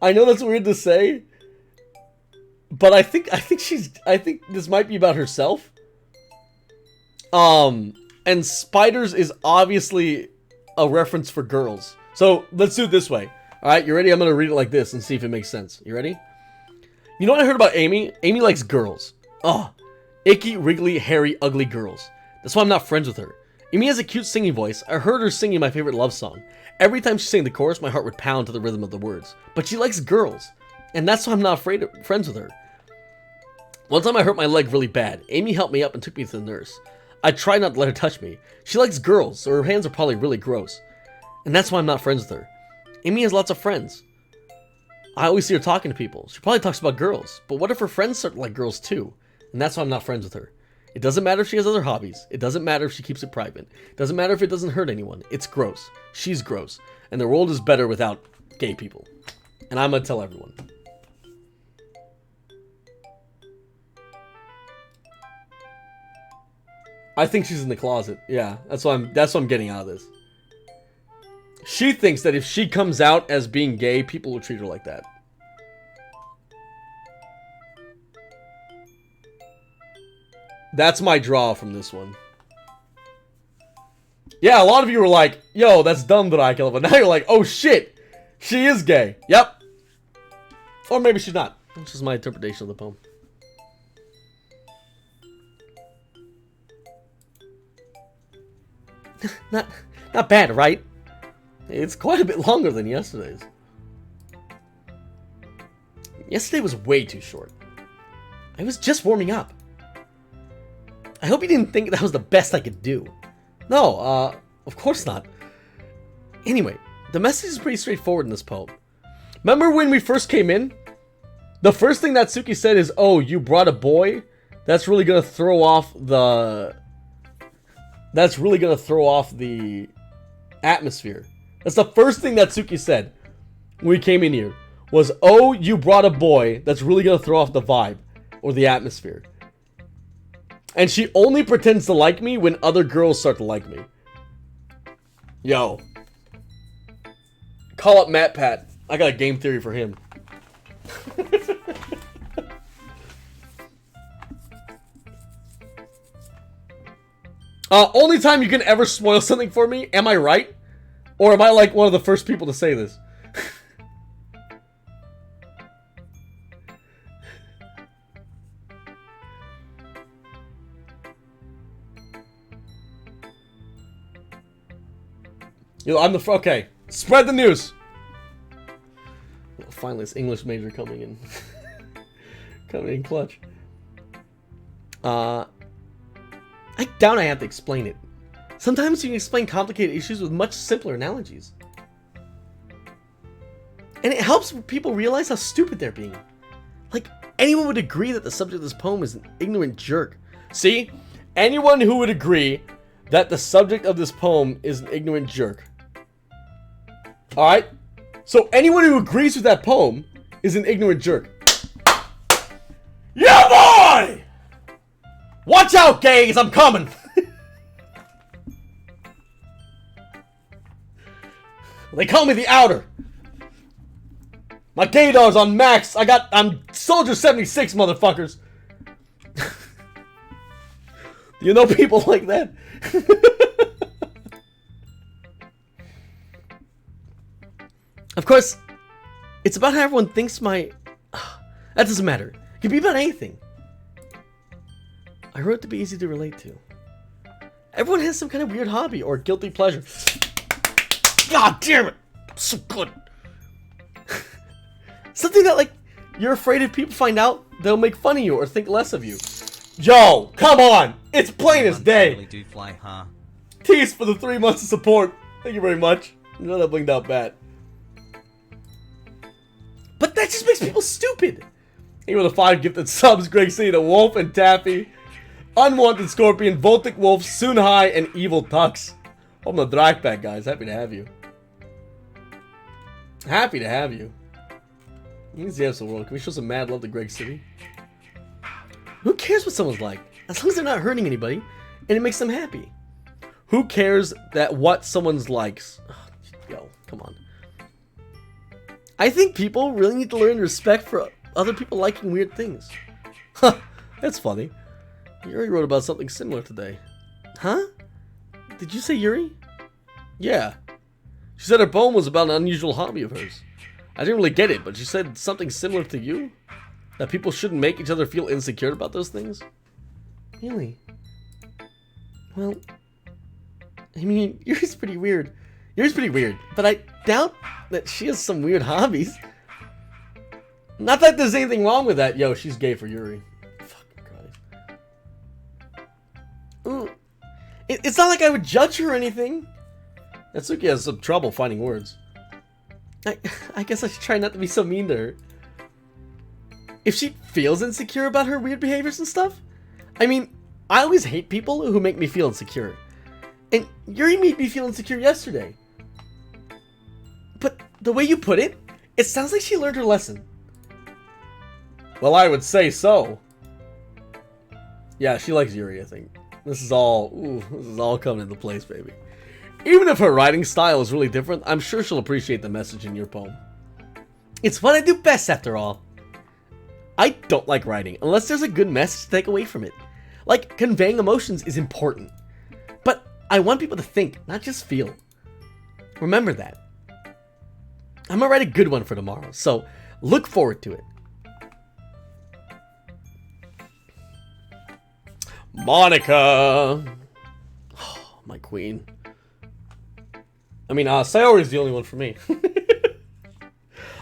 I know that's weird to say. But I think this might be about herself. And spiders is obviously a reference for girls. So let's do it this way. Alright, you ready? I'm gonna read it like this and see if it makes sense. You ready? You know what I heard about Amy? Amy likes girls. Oh, icky, wriggly, hairy, ugly girls. That's why I'm not friends with her. Amy has a cute singing voice. I heard her singing my favorite love song. Every time she sang the chorus, my heart would pound to the rhythm of the words. But she likes girls. And that's why I'm not friends with her. One time I hurt my leg really bad. Amy helped me up and took me to the nurse. I tried not to let her touch me. She likes girls, so her hands are probably really gross. And that's why I'm not friends with her. Amy has lots of friends. I always see her talking to people. She probably talks about girls. But what if her friends start to like girls too? And that's why I'm not friends with her. It doesn't matter if she has other hobbies. It doesn't matter if she keeps it private. It doesn't matter if it doesn't hurt anyone. It's gross. She's gross. And the world is better without gay people. And I'm gonna tell everyone. I think she's in the closet. Yeah, that's what I'm getting out of this. She thinks that if she comes out as being gay, people will treat her like that. That's my draw from this one. Yeah, a lot of you were like, yo, that's dumb that I kill her. But now you're like, oh shit, she is gay. Yep. Or maybe she's not. That's just my interpretation of the poem. Not bad, right? It's quite a bit longer than yesterday's. Yesterday was way too short. I was just warming up. I hope you didn't think that was the best I could do. No, of course not. Anyway, the message is pretty straightforward in this poem. Remember when we first came in? The first thing that Suki said is, oh, you brought a boy? That's really gonna throw off the... That's really gonna throw off the atmosphere. That's the first thing that Suki said when we came in here. Was, oh, you brought a boy. That's really gonna throw off the vibe. Or the atmosphere. And she only pretends to like me when other girls start to like me. Yo. Call up Matt Pat. I got a game theory for him. Only time you can ever spoil something for me, am I right? Or am I like one of the first people to say this? Yo, I'm the okay. Spread the news. Finally, this English major coming in, coming in clutch. I doubt I have to explain it. Sometimes you can explain complicated issues with much simpler analogies, and it helps people realize how stupid they're being. Like anyone would agree that the subject of this poem is an ignorant jerk. See, anyone who would agree that the subject of this poem is an ignorant jerk. Alright? So anyone who agrees with that poem is an ignorant jerk. Yeah, boy! Watch out, gays, I'm coming! They call me the Outer. My gaydar's on max. I'm Soldier 76, motherfuckers. You know people like that? Of course, it's about how everyone thinks my... That doesn't matter. It can be about anything. I wrote it to be easy to relate to. Everyone has some kind of weird hobby or guilty pleasure. God damn it! I'm so good. Something that, like, you're afraid if people find out, they'll make fun of you or think less of you. Yo, come on! It's plain as day!
Really do fly, huh?
Tease for the 3 months of support. Thank you very much. You know that blinged out bat. But that just makes people stupid. Here are the 5 gifted subs. Greg C, the Wolf and Taffy. Unwanted Scorpion, Voltic Wolf, Soon High, and Evil Tux. I'm the drag pack, guys. Happy to have you. Happy to have you. Easy as the world. Can we show some mad love to Greg City? Who cares what someone's like? As long as they're not hurting anybody, and it makes them happy. Who cares that what someone's likes? Oh, yo, come on. I think people really need to learn respect for other people liking weird things. Huh, that's funny. Yuri wrote about something similar today. Huh? Did you say Yuri? Yeah. She said her poem was about an unusual hobby of hers. I didn't really get it, but she said something similar to you? That people shouldn't make each other feel insecure about those things? Really? Well, I mean, Yuri's pretty weird. Yuri's pretty weird, but I doubt that she has some weird hobbies. Not that there's anything wrong with that. Yo, she's gay for Yuri. Fuck. It's not like I would judge her or anything. Natsuki has some trouble finding words. I guess I should try not to be so mean to her. If she feels insecure about her weird behaviors and stuff, I mean, I always hate people who make me feel insecure. And Yuri made me feel insecure yesterday. But the way you put it, it sounds like she learned her lesson. Well, I would say so. Yeah, she likes Yuri, I think. This is all coming into place, baby. Even if her writing style is really different, I'm sure she'll appreciate the message in your poem. It's what I do best, after all. I don't like writing unless there's a good message to take away from it. Like, conveying emotions is important. But I want people to think, not just feel. Remember that. I'm gonna write a good one for tomorrow, so look forward to it. Monica! Oh, my queen. I mean, Sayori's the only one for me.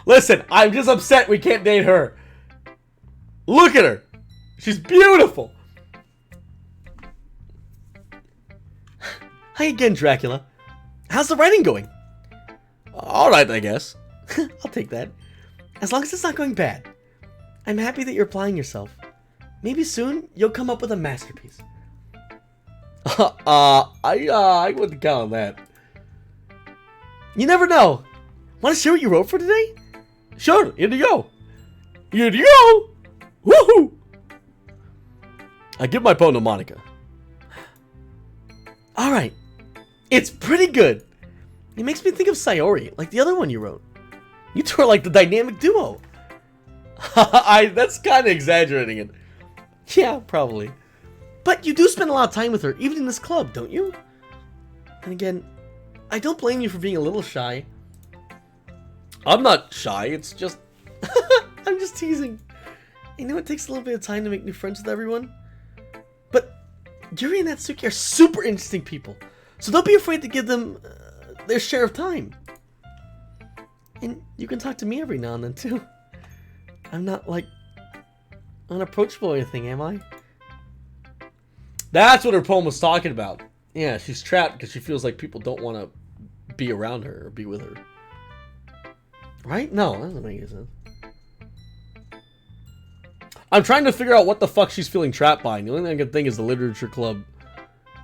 Listen, I'm just upset we can't date her. Look at her. She's beautiful. Hi again, Dracula. How's the writing going? Alright, I guess. I'll take that. As long as it's not going bad. I'm happy that you're applying yourself. Maybe soon you'll come up with a masterpiece. I wouldn't count on that. You never know. Want to share what you wrote for today? Sure, here you go. Here you go. Woohoo! I give my poem to Monica. Alright. It's pretty good. It makes me think of Sayori, like the other one you wrote. You two are like the dynamic duo. That's kind of exaggerating it. Yeah, probably. But you do spend a lot of time with her, even in this club, don't you? And again, I don't blame you for being a little shy. I'm not shy, it's just... I'm just teasing. I know it takes a little bit of time to make new friends with everyone. But Yuri and Natsuki are super interesting people. So don't be afraid to give them their share of time. And you can talk to me every now and then, too. I'm not, like, unapproachable or anything, am I? That's what her poem was talking about. Yeah, she's trapped because she feels like people don't want to be around her or be with her. Right? No, that doesn't make any sense. I'm trying to figure out what the fuck she's feeling trapped by. And the only thing I can think is the literature club.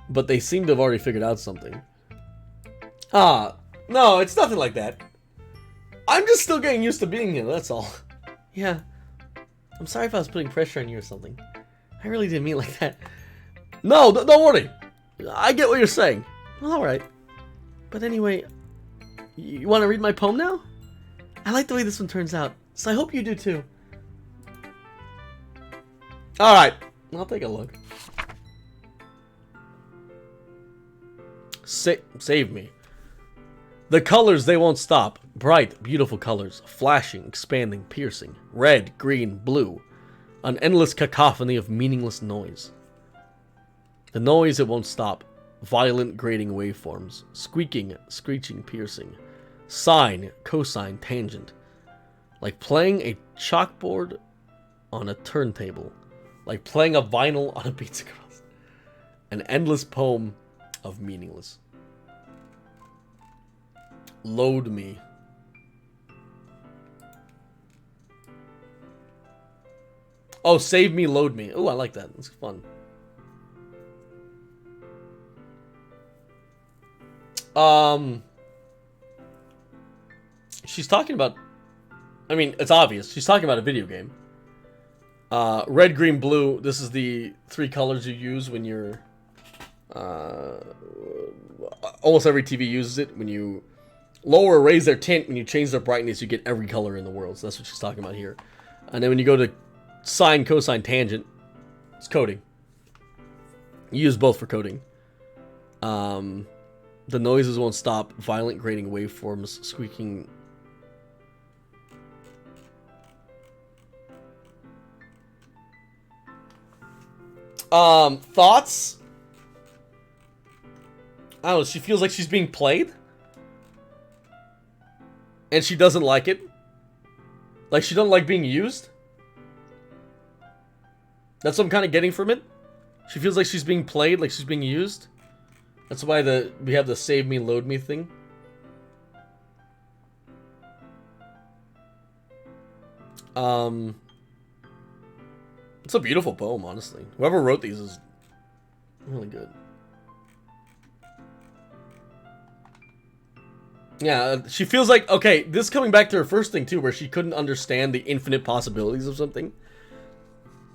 But they seem to have already figured out something. No, it's nothing like that. I'm just still getting used to being here, that's all. Yeah. I'm sorry if I was putting pressure on you or something. I really didn't mean it like that. No, don't worry. I get what you're saying. Well, alright. But anyway, you want to read my poem now? I like the way this one turns out, so I hope you do too. Alright, I'll take a look. Save me. The colors, they won't stop. Bright, beautiful colors. Flashing, expanding, piercing. Red, green, blue. An endless cacophony of meaningless noise. The noise, it won't stop. Violent, grating waveforms. Squeaking, screeching, piercing. Sine, cosine, tangent. Like playing a chalkboard on a turntable. Like playing a vinyl on a pizza crust. An endless poem of meaningless. Load me. Oh, save me, load me. Oh, I like that. That's fun. She's talking about... I mean, it's obvious. She's talking about a video game. Red, green, blue. This is the three colors you use when you're... almost every TV uses it. When you lower or raise their tint, when you change their brightness, you get every color in the world. So that's what she's talking about here. And then when you go to sine, cosine, tangent, it's coding. You use both for coding. The noises won't stop. Violent grating waveforms, squeaking. Thoughts? I don't know, she feels like she's being played. And she doesn't like it. Like, she doesn't like being used. That's what I'm kind of getting from it. She feels like she's being played, like she's being used. That's why we have the save me, load me thing. It's a beautiful poem, honestly. Whoever wrote these is really good. Yeah, she feels like, okay, this coming back to her first thing too, where she couldn't understand the infinite possibilities of something.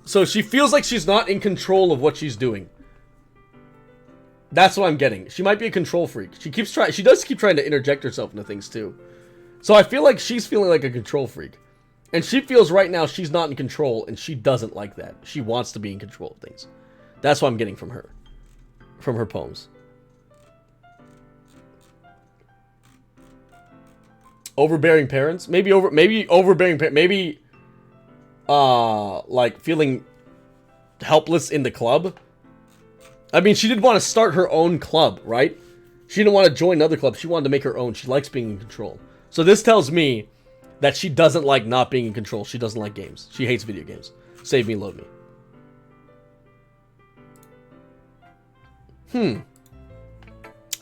So she feels like she's not in control of what she's doing. That's what I'm getting. She might be a control freak. She does keep trying to interject herself into things too. So I feel like she's feeling like a control freak. And she feels right now she's not in control, and she doesn't like that. She wants to be in control of things. That's what I'm getting from her. From her poems. Overbearing parents? Maybe overbearing parents. Maybe, like, feeling helpless in the club. I mean, she did want to start her own club, right? She didn't want to join another club. She wanted to make her own. She likes being in control. So this tells me that she doesn't like not being in control. She doesn't like games. She hates video games. Save me, load me.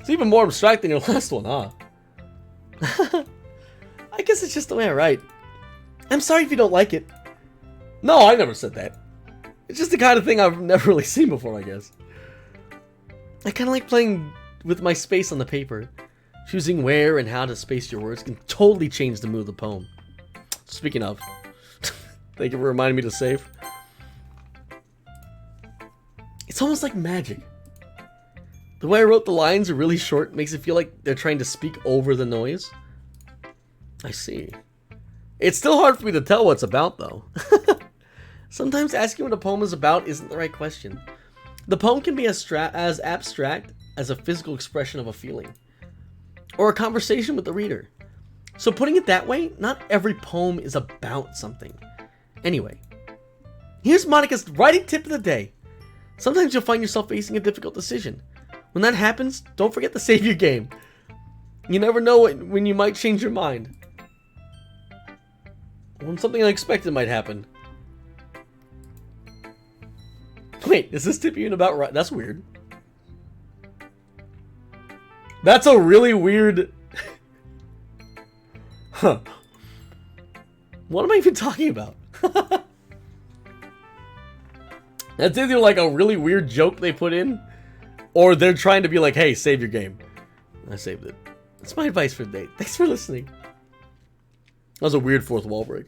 It's even more abstract than your last one, huh? I guess it's just the way I write. I'm sorry if you don't like it. No, I never said that. It's just the kind of thing I've never really seen before, I guess. I kind of like playing with my space on the paper. Choosing where and how to space your words can totally change the mood of the poem. Speaking of, thank you for reminding me to save. It's almost like magic. The way I wrote the lines are really short, makes it feel like they're trying to speak over the noise. I see. It's still hard for me to tell what it's about, though. Sometimes asking what a poem is about isn't the right question. The poem can be as abstract as a physical expression of a feeling, or a conversation with the reader. So putting it that way, not every poem is about something. Anyway, here's Monica's writing tip of the day. Sometimes you'll find yourself facing a difficult decision. When that happens, don't forget to save your game. You never know when you might change your mind. When something unexpected might happen. Wait, is this tip even about right? That's weird. That's a really weird... Huh. What am I even talking about? That's either like a really weird joke they put in, or they're trying to be like, hey, save your game. I saved it. That's my advice for the day. Thanks for listening. That was a weird fourth wall break.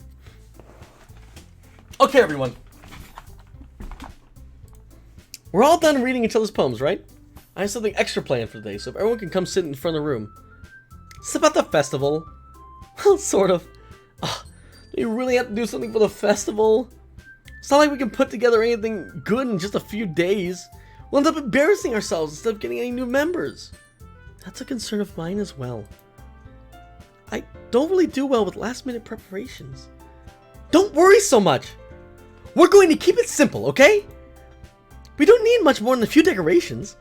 Okay, everyone. We're all done reading each other's poems, right? I have something extra planned for today, so if everyone can come sit in front of the room. It's about the festival. Well, sort of. Do you really have to do something for the festival? It's not like we can put together anything good in just a few days. We'll end up embarrassing ourselves instead of getting any new members. That's a concern of mine as well. I don't really do well with last-minute preparations. Don't worry so much. We're going to keep it simple, okay? We don't need much more than a few decorations.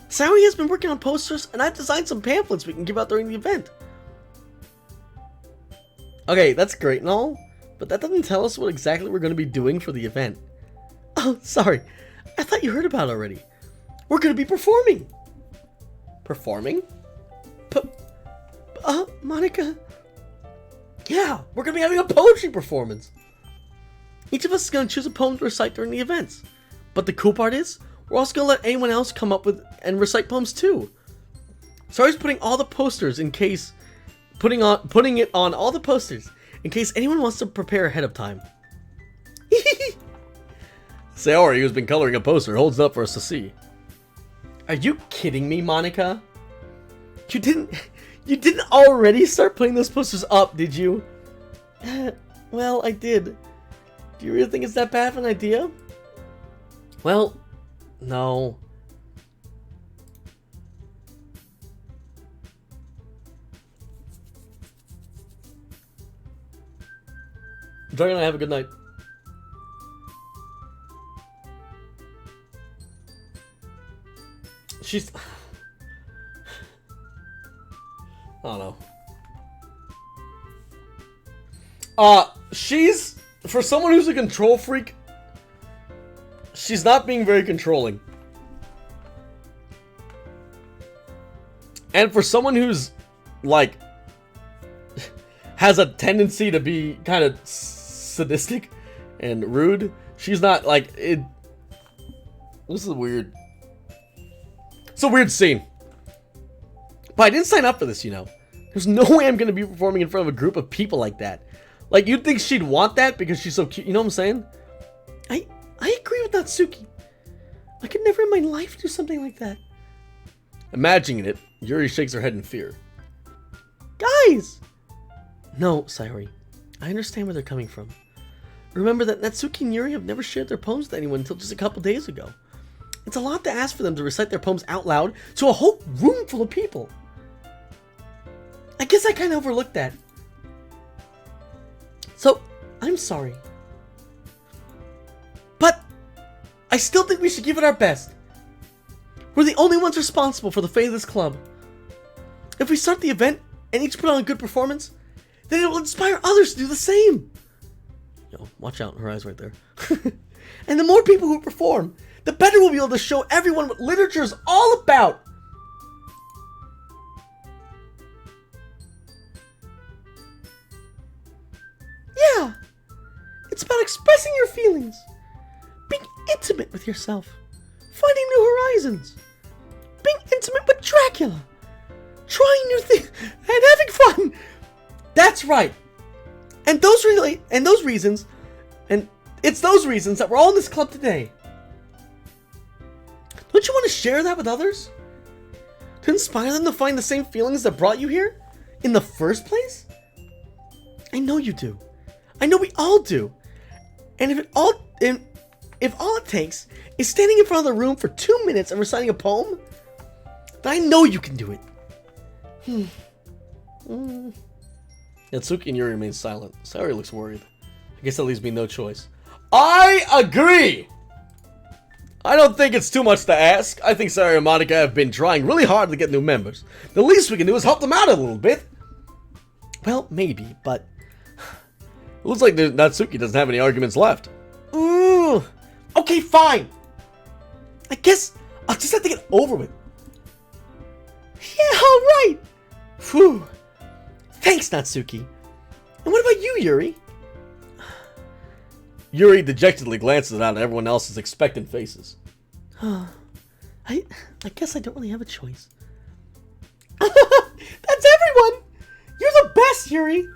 Saori has been working on posters, and I've designed some pamphlets we can give out during the event. Okay, that's great and all, but that doesn't tell us what exactly we're going to be doing for the event. Oh, sorry. I thought you heard about it already. We're going to be performing. Performing? Monica? Yeah, we're going to be having a poetry performance. Each of us is going to choose a poem to recite during the events. But the cool part is, we're also going to let anyone else come up with and recite poems too. Sorry's putting all the posters in case... Putting it on all the posters in case anyone wants to prepare ahead of time. Saori, who's been coloring a poster, holds it up for us to see. Are you kidding me, Monica? You didn't already start putting those posters up, did you? Well, I did. Do you really think it's that bad of an idea? Well, no. Dragon and I have a good night. She's... I don't know. She's... For someone who's a control freak, she's not being very controlling. And for someone who's, like, has a tendency to be kind of sadistic and rude, she's not, like, it... This is weird. It's a weird scene. But I didn't sign up for this, you know. There's no way I'm going to be performing in front of a group of people like that. Like, you'd think she'd want that because she's so cute. You know what I'm saying? I agree with Natsuki. I could never in my life do something like that. Imagining it, Yuri shakes her head in fear. Guys! No, Sayori. I understand where they're coming from. Remember that Natsuki and Yuri have never shared their poems with anyone until just a couple days ago. It's a lot to ask for them to recite their poems out loud to a whole room full of people. I guess I kind of overlooked that. So, I'm sorry. But, I still think we should give it our best. We're the only ones responsible for the fate of this club. If we start the event and each put on a good performance, then it will inspire others to do the same. Yo, watch out, her eyes right there. And the more people who perform, the better we'll be able to show everyone what literature is all about. Yeah, it's about expressing your feelings, being intimate with yourself, finding new horizons, being intimate with Dracula, trying new things, and having fun. That's right. And it's those reasons that we're all in this club today. Don't you want to share that with others? To inspire them to find the same feelings that brought you here in the first place? I know you do. I know we all do. And if all it takes is standing in front of the room for 2 minutes and reciting a poem, then I know you can do it. Natsuki and Yuri remain silent. Sayori looks worried. I guess that leaves me no choice. I agree! I don't think it's too much to ask. I think Sayori and Monica have been trying really hard to get new members. The least we can do is help them out a little bit. Well, maybe, but... It looks like Natsuki doesn't have any arguments left. Ooh. Okay, fine. I guess I'll just have to get over with. Yeah, alright. Phew. Thanks, Natsuki. And what about you, Yuri? Yuri dejectedly glances out at everyone else's expectant faces. I guess I don't really have a choice. That's everyone! You're the best, Yuri!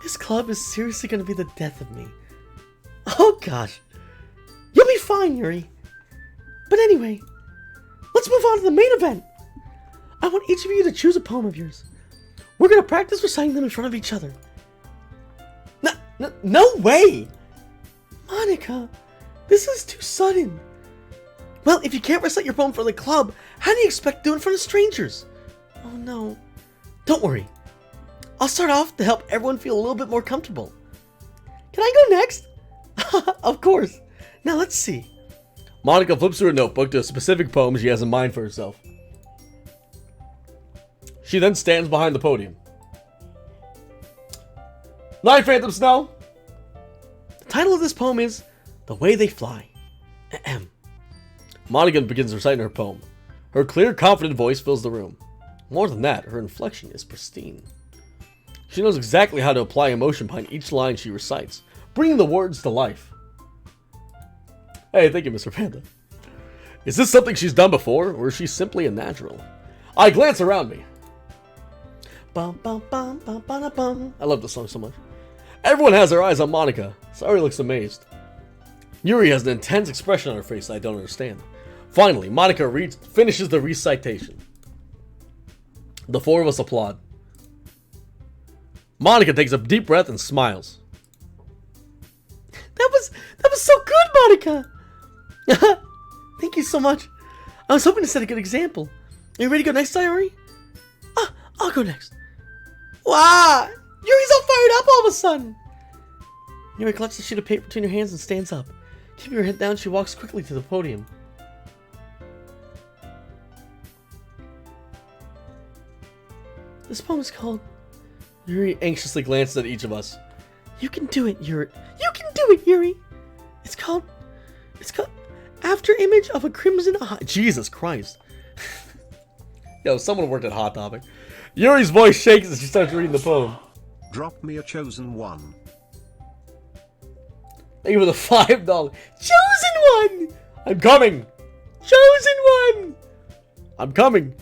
This club is seriously going to be the death of me. Oh gosh. You'll be fine, Yuri. But anyway, let's move on to the main event. I want each of you to choose a poem of yours. We're going to practice reciting them in front of each other. No way! Monica, this is too sudden. Well, if you can't recite your poem for the club, how do you expect to do it in front of strangers? Oh no. Don't worry. I'll start off to help everyone feel a little bit more comfortable. Can I go next? Of course. Now let's see. Monica flips through a notebook to a specific poem she has in mind for herself. She then stands behind the podium. Night, Phantom Snow! The title of this poem is The Way They Fly. Ahem. Monica begins reciting her poem. Her clear, confident voice fills the room. More than that, her inflection is pristine. She knows exactly how to apply emotion behind each line she recites, bringing the words to life. Hey, thank you, Mr. Panda. Is this something she's done before, or is she simply a natural? I glance around me. Bum, bum, bum, bum, bum, bum. I love this song so much. Everyone has their eyes on Monica. Sayori looks amazed. Yuri has an intense expression on her face I don't understand. Finally, Monica finishes the recitation. The four of us applaud. Monica takes a deep breath and smiles. That was so good, Monica! Thank you so much. I was hoping to set a good example. Are you ready to go next, Sayori? I'll go next. Wow! Yuri's all fired up all of a sudden! Yuri clutches a sheet of paper between her hands and stands up. Keeping her head down, she walks quickly to the podium. This poem is called... Yuri anxiously glances at each of us. You can do it, Yuri. You can do it, Yuri! It's called... After Image of a Crimson Eye. Jesus Christ. Yo, someone worked at Hot Topic. Yuri's voice shakes as she starts reading the poem.
Drop me a chosen one.
Thank you for the $5. Chosen one! I'm coming! Chosen one! I'm coming.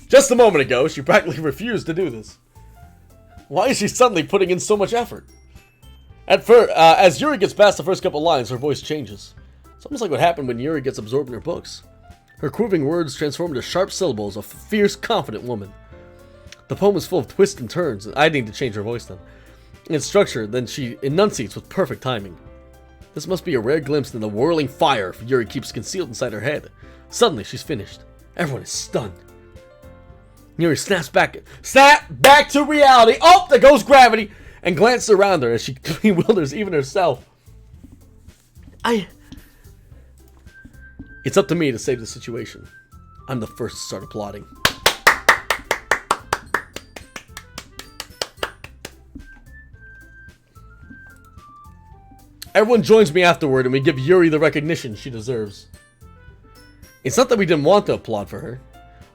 Just a moment ago, she practically refused to do this. Why is she suddenly putting in so much effort? At first, as Yuri gets past the first couple lines, her voice changes. It's almost like what happened when Yuri gets absorbed in her books. Her quivering words transform into sharp syllables of a fierce, confident woman. The poem is full of twists and turns, and I need to change her voice then. In its structure, then she enunciates with perfect timing. This must be a rare glimpse into the whirling fire Yuri keeps concealed inside her head. Suddenly, she's finished. Everyone is stunned. Yuri snap back to reality. Oh, there goes gravity! And glances around her as she bewilders even herself. It's up to me to save the situation. I'm the first to start applauding. Everyone joins me afterward and we give Yuri the recognition she deserves. It's not that we didn't want to applaud for her,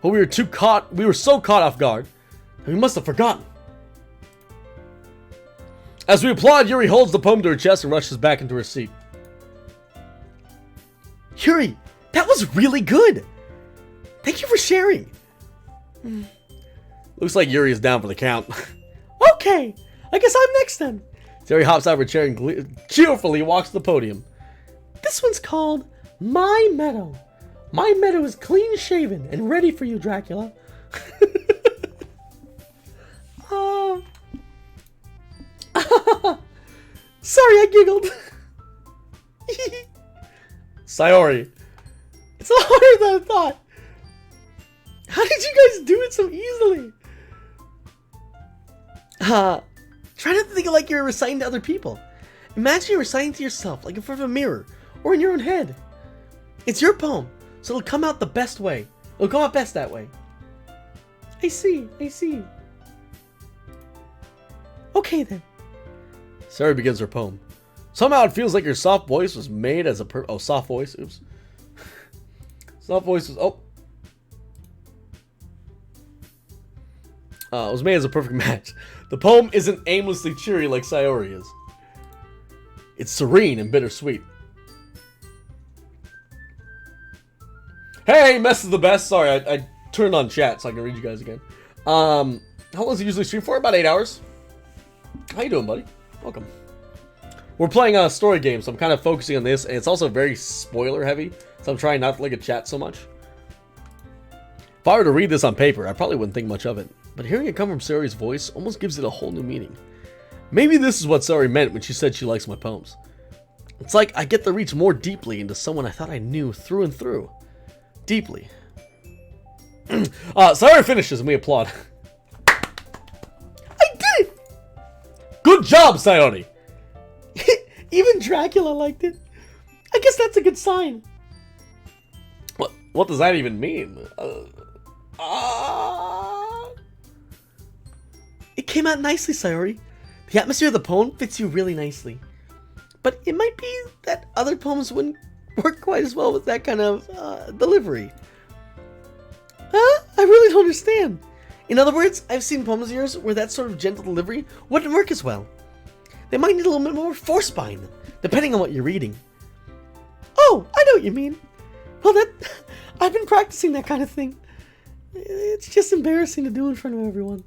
but we were so caught off guard that we must have forgotten. As we applaud, Yuri holds the poem to her chest and rushes back into her seat. Yuri, that was really good. Thank you for sharing. Looks like Yuri is down for the count. Okay, I guess I'm next then. Yuri hops out of her chair and cheerfully walks to the podium. This one's called My Meadow. My meadow is clean shaven and ready for you, Dracula. Sorry, I giggled. Sayori. It's harder than I thought. How did you guys do it so easily? Try not to think like you're reciting to other people. Imagine you're reciting to yourself, like in front of a mirror, or in your own head. It's your poem, so it'll come out the best way. It'll come out best that way. I see. Okay then. Sarah begins her poem. Somehow it feels like your soft voice was made as a soft voice. Oops. Soft voice was was made as a perfect match. The poem isn't aimlessly cheery like Sayori is. It's serene and bittersweet. Hey, Mess is the best. Sorry, I turned on chat so I can read you guys again. How long does it usually stream for? About 8 hours. How you doing, buddy? Welcome. We're playing a story game, so I'm kind of focusing on this, and it's also very spoiler heavy, so I'm trying not to look at chat so much. If I were to read this on paper, I probably wouldn't think much of it, but hearing it come from Sayori's voice almost gives it a whole new meaning. Maybe this is what Sayori meant when she said she likes my poems. It's like I get to reach more deeply into someone I thought I knew through and through. Deeply. Sayori finishes and we applaud. I did it! Good job, Sayori! Even Dracula liked it. I guess that's a good sign. What does that even mean? It came out nicely, Sayori. The atmosphere of the poem fits you really nicely. But it might be that other poems wouldn't work quite as well with that kind of delivery. Huh? I really don't understand. In other words, I've seen poems of yours where that sort of gentle delivery wouldn't work as well. They might need a little bit more force behind them, depending on what you're reading. Oh, I know what you mean. Well, I've been practicing that kind of thing. It's just embarrassing to do in front of everyone.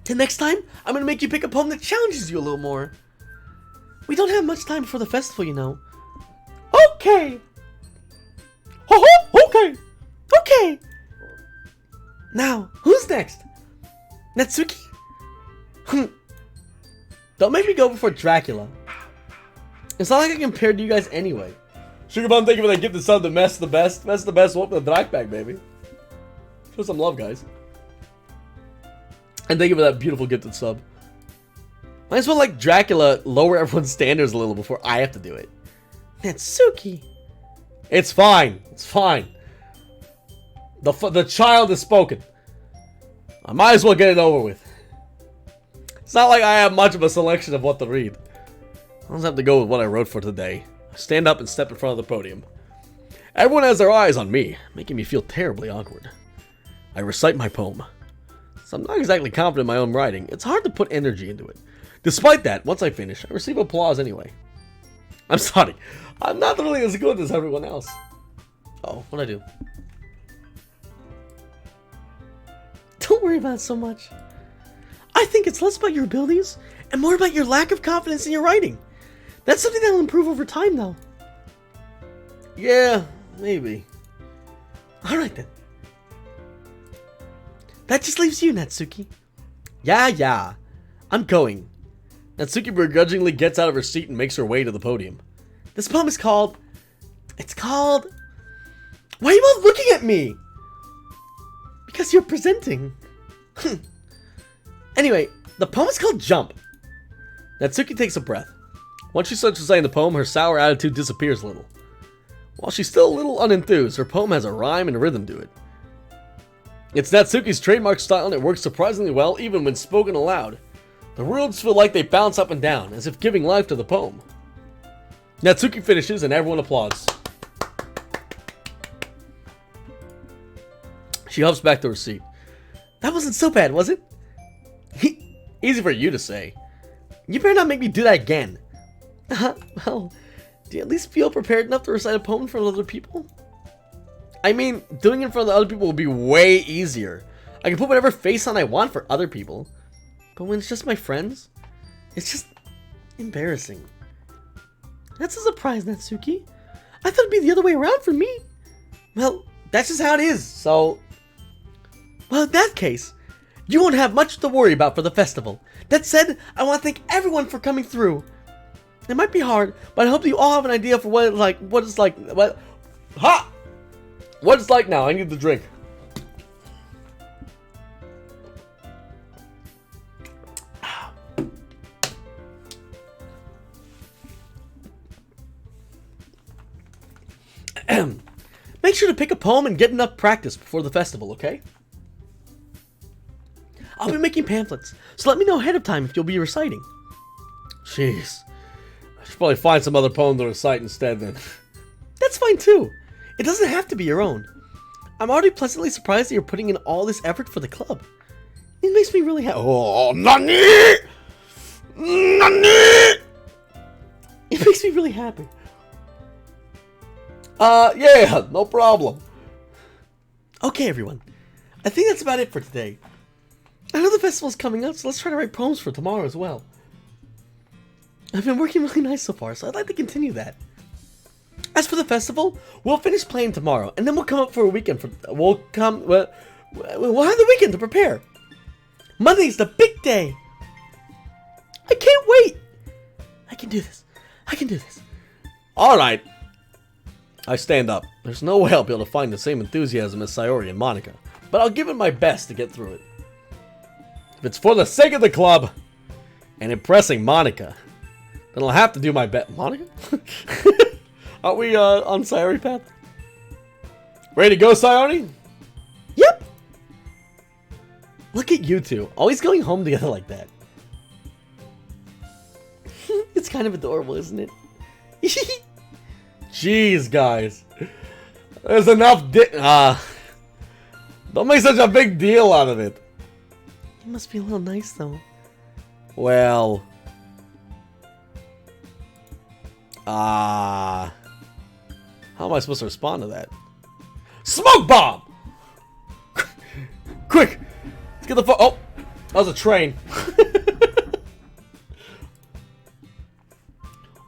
Till next time, I'm gonna make you pick a poem that challenges you a little more. We don't have much time before the festival, you know. Okay. Okay. Now, who's next? Natsuki? Don't make me go before Dracula. It's not like I compared to you guys anyway. Sugar Bum, thank you for that gift to sub to Mess the Best. Mess the Best, welcome to the Drag Pack, baby. Show some love, guys. And thank you for that beautiful gifted sub. Might as well let Dracula lower everyone's standards a little before I have to do it. Natsuki. It's fine. It's fine. The child has spoken. I might as well get it over with. It's not like I have much of a selection of what to read. I'll just have to go with what I wrote for today. I stand up and step in front of the podium. Everyone has their eyes on me, making me feel terribly awkward. I recite my poem. So I'm not exactly confident in my own writing. It's hard to put energy into it. Despite that, once I finish, I receive applause anyway. I'm sorry. I'm not really as good as everyone else. Oh, what'd I do? Don't worry about it so much. I think it's less about your abilities and more about your lack of confidence in your writing. That's something that'll improve over time, though. Yeah, maybe. Alright then. That just leaves you, Natsuki. Yeah. I'm going. Natsuki begrudgingly gets out of her seat and makes her way to the podium. This poem is called... It's called... Why are you both looking at me? Because you're presenting. Anyway, the poem is called Jump. Natsuki takes a breath. Once she starts reciting the poem, her sour attitude disappears a little. While she's still a little unenthused, her poem has a rhyme and a rhythm to it. It's Natsuki's trademark style and it works surprisingly well even when spoken aloud. The words feel like they bounce up and down, as if giving life to the poem. Natsuki finishes and everyone applauds. She hops back to her seat. That wasn't so bad, was it? Easy for you to say. You better not make me do that again. Well, do you at least feel prepared enough to recite a poem in front of other people? I mean, doing it in front of other people will be way easier. I can put whatever face on I want for other people. But when it's just my friends, it's just embarrassing. That's a surprise, Natsuki. I thought it'd be the other way around for me. Well, that's just how it is, so... Well, in that case, you won't have much to worry about for the festival. That said, I want to thank everyone for coming through. It might be hard, but I hope that you all have an idea for what it's like. What it's like now. I need the drink. Make sure to pick a poem and get enough practice before the festival, okay? I'll be making pamphlets, so let me know ahead of time if you'll be reciting. Jeez. I should probably find some other poem to recite instead then. That's fine too. It doesn't have to be your own. I'm already pleasantly surprised that you're putting in all this effort for the club. It makes me really happy. Oh, Nani! Nani! It makes me really happy. Yeah, no problem. Okay, everyone. I think that's about it for today. I know the festival's coming up, so let's try to write poems for tomorrow as well. I've been working really nice so far, so I'd like to continue that. As for the festival, we'll finish playing tomorrow, and then we'll come up for a weekend. We'll have the weekend to prepare. Monday's the big day. I can't wait. I can do this. I can do this. All right. I stand up. There's no way I'll be able to find the same enthusiasm as Sayori and Monica, but I'll give it my best to get through it. If it's for the sake of the club and impressing Monica, then I'll have to do my best. Monica? Are we on Sayori path? Ready to go, Sayori? Yep. Look at you two, always going home together like that. It's kind of adorable, isn't it? Jeez, guys. There's enough don't make such a big deal out of it. It must be a little nice, though. Well... how am I supposed to respond to that? Smoke bomb! Quick! Let's get the oh! That was a train.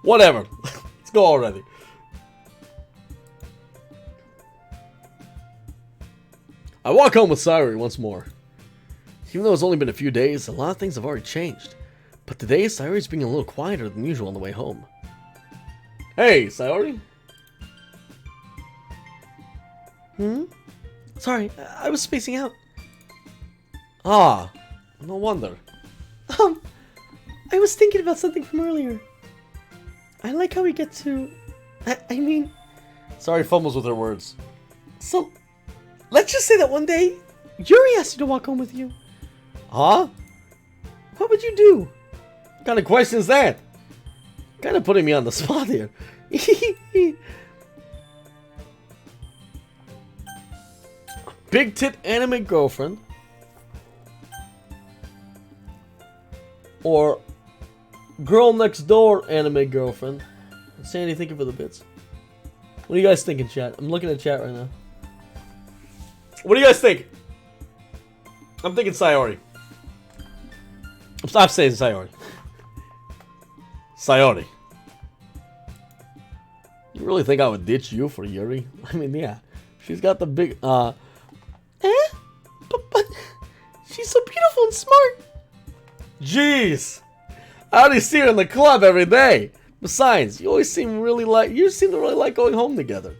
Whatever. Let's go already. I walk home with Sayori once more. Even though it's only been a few days, a lot of things have already changed. But today, Sayori's being a little quieter than usual on the way home. Hey, Sayori? Sorry, I was spacing out. Ah, no wonder. I was thinking about something from earlier. I like how we get to... I mean... Sayori fumbles with her words. So, let's just say that one day, Yuri asked you to walk home with you. Huh? What would you do? What kind of question is that? Kind of putting me on the spot here. Big tit anime girlfriend. Or girl next door anime girlfriend. Sandy, thank you for the bits. What are you guys thinking, chat? I'm looking at chat right now. What do you guys think? I'm thinking Sayori. Stop saying Sayori. Sayori. You really think I would ditch you for Yuri? I mean, yeah. She's got the big, but she's so beautiful and smart. Jeez. I only see her in the club every day. Besides, you seem to really like going home together.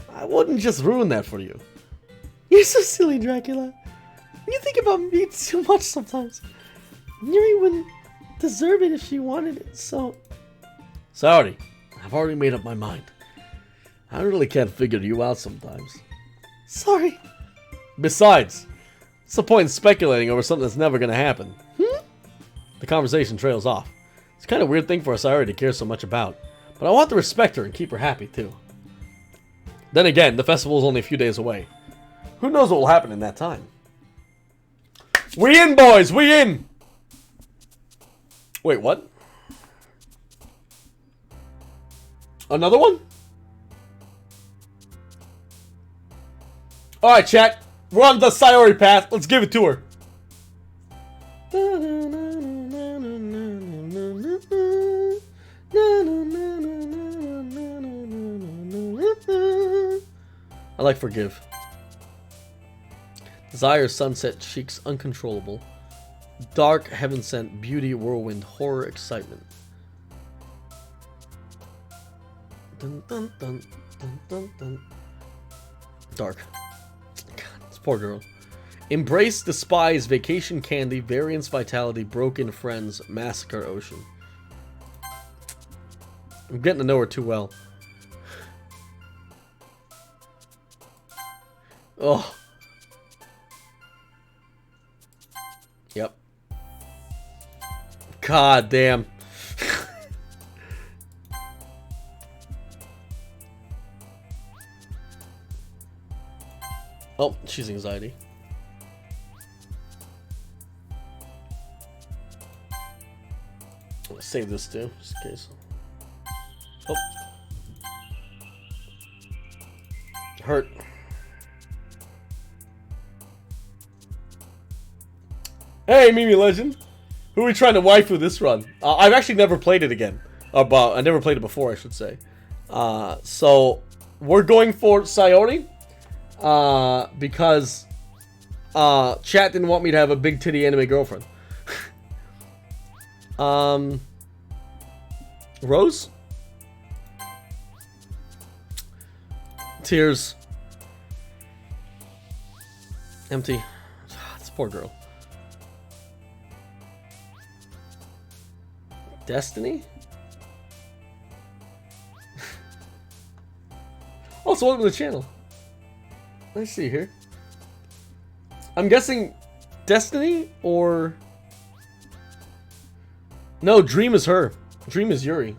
I wouldn't just ruin that for you. You're so silly, Dracula. You think about me too much sometimes. Yuri wouldn't deserve it if she wanted it, so... Sorry, I've already made up my mind. I really can't figure you out sometimes. Sorry. Besides, what's the point in speculating over something that's never gonna happen? The conversation trails off. It's kind of a weird thing for a Sayori to care so much about, but I want to respect her and keep her happy too. Then again, the festival is only a few days away. Who knows what will happen in that time? We in, boys! We in! Wait, what? Another one? Alright, chat. We're on the Sayori path. Let's give it to her. I like Forgive. Desire, sunset, cheeks, uncontrollable. Dark, heaven sent, beauty, whirlwind, horror, excitement. Dun, dun, dun, dun, dun, dun. Dark. God, this poor girl. Embrace, despise, vacation candy, variance, vitality, broken friends, massacre, ocean. I'm getting to know her too well. Oh. Yep. God damn. Oh, she's anxiety. Let's save this too, just in case. Oh. Hurt. Hey, Mimi Legend. Who are we trying to waifu this run? I've actually never played it again. I never played it before, I should say. So, we're going for Sayori. Because chat didn't want me to have a big titty anime girlfriend. Rose? Tears. Empty. This poor girl. Destiny? Also, welcome to the channel. Let's see here. I'm guessing Destiny or... No, Dream is her. Dream is Yuri.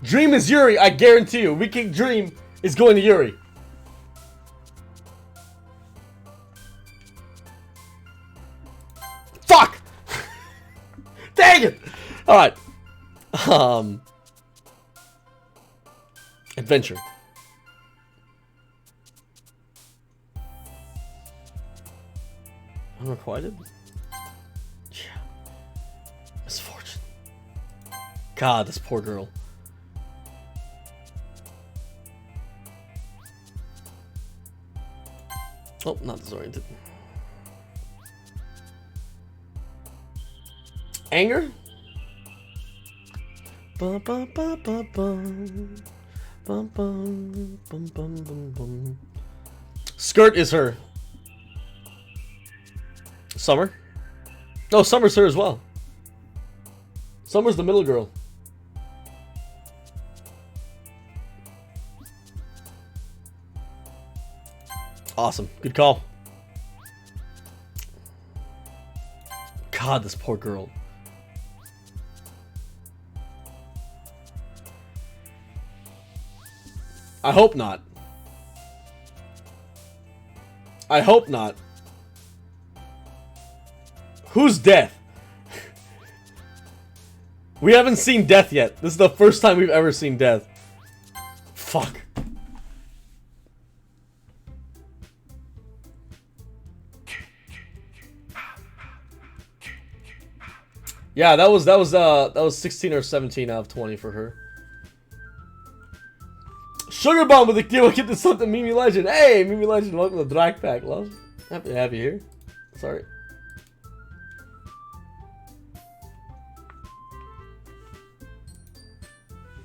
Dream is Yuri, I guarantee you. Weekend Dream is going to Yuri. Fuck! Dang it! Alright. Adventure. Unrequited? Yeah. Misfortune. God, this poor girl. Oh, not disoriented. Anger? Bum, bum, bum, bum, bum. Bum, bum, bum, bum, bum, bum. Skirt is her. Summer? No, Summer's her as well. Summer's the middle girl. Awesome. Good call. God, this poor girl. I hope not. I hope not. Who's Death? We haven't seen Death yet. This is the first time we've ever seen Death. Fuck. Yeah, that was 16 or 17 out of 20 for her. Sugar Bomb with the deal. Get to something, Mimi Legend. Hey, Mimi Legend, welcome to the Drag Pack, love. Happy to have you here. Sorry.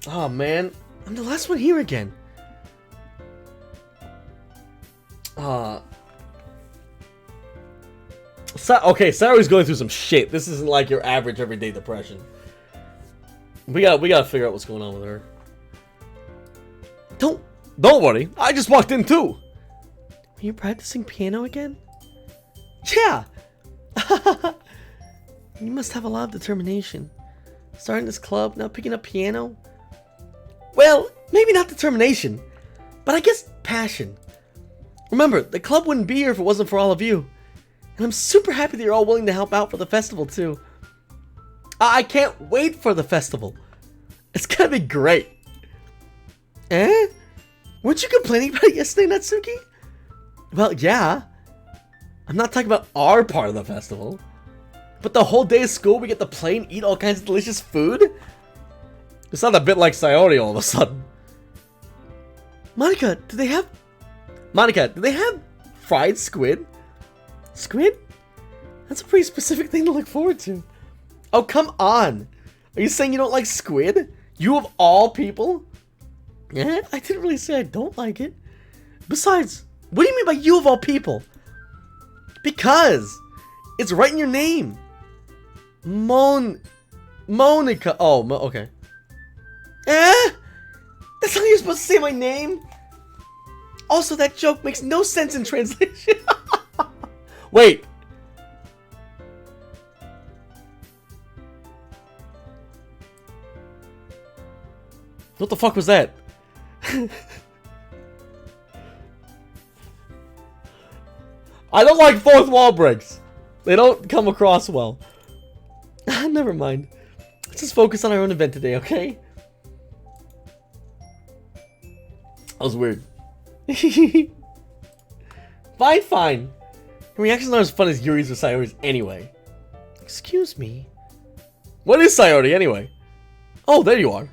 Oh man, I'm the last one here again. Okay, Sarui's going through some shit. This isn't like your average everyday depression. We gotta figure out what's going on with her. Don't worry. I just walked in too. Are you practicing piano again? Yeah. You must have a lot of determination. Starting this club, now picking up piano. Well, maybe not determination, but I guess passion. Remember, the club wouldn't be here if it wasn't for all of you. And I'm super happy that you're all willing to help out for the festival too. I can't wait for the festival. It's gonna be great. Eh? Weren't you complaining about it yesterday, Natsuki? Well, yeah. I'm not talking about our part of the festival. But the whole day of school we get to play and eat all kinds of delicious food? It's not a bit like Sayori all of a sudden. Monica, do they have fried squid? Squid? That's a pretty specific thing to look forward to. Oh, come on. Are you saying you don't like squid? You of all people? Eh, I didn't really say I don't like it. Besides, what do you mean by you of all people? Because it's right in your name. Monica. Oh, okay. Eh? That's how you're supposed to say my name? Also, that joke makes no sense in translation. Wait. What the fuck was that? I don't like fourth wall breaks. They don't come across well. Never mind. Let's just focus on our own event today, okay? That was weird. Fine. Her reaction's not as fun as Yuri's or Sayori's anyway. Excuse me. What is Sayori anyway? Oh, there you are.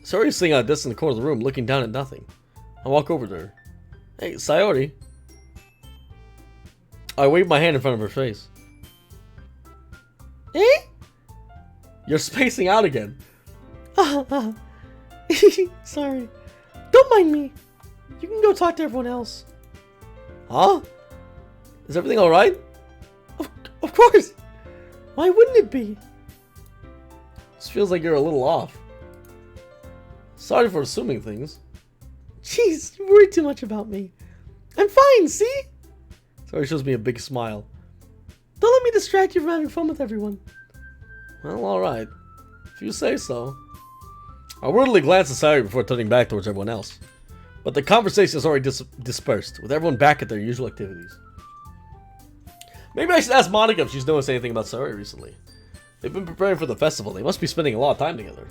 Sayori's sitting on a desk in the corner of the room, looking down at nothing. I walk over to her. Hey, Sayori. I wave my hand in front of her face. Eh? You're spacing out again. Sorry. Don't mind me. You can go talk to everyone else. Huh? Is everything alright? Of course! Why wouldn't it be? This feels like you're a little off. Sorry for assuming things. Jeez, you worry too much about me. I'm fine, see? Sorry, shows me a big smile. Don't let me distract you from having fun with everyone. Well, alright. If you say so. I worriedly glance at Sayori before turning back towards everyone else. But the conversation is already dispersed, with everyone back at their usual activities. Maybe I should ask Monica if she's noticed anything about Sayori recently. They've been preparing for the festival. They must be spending a lot of time together.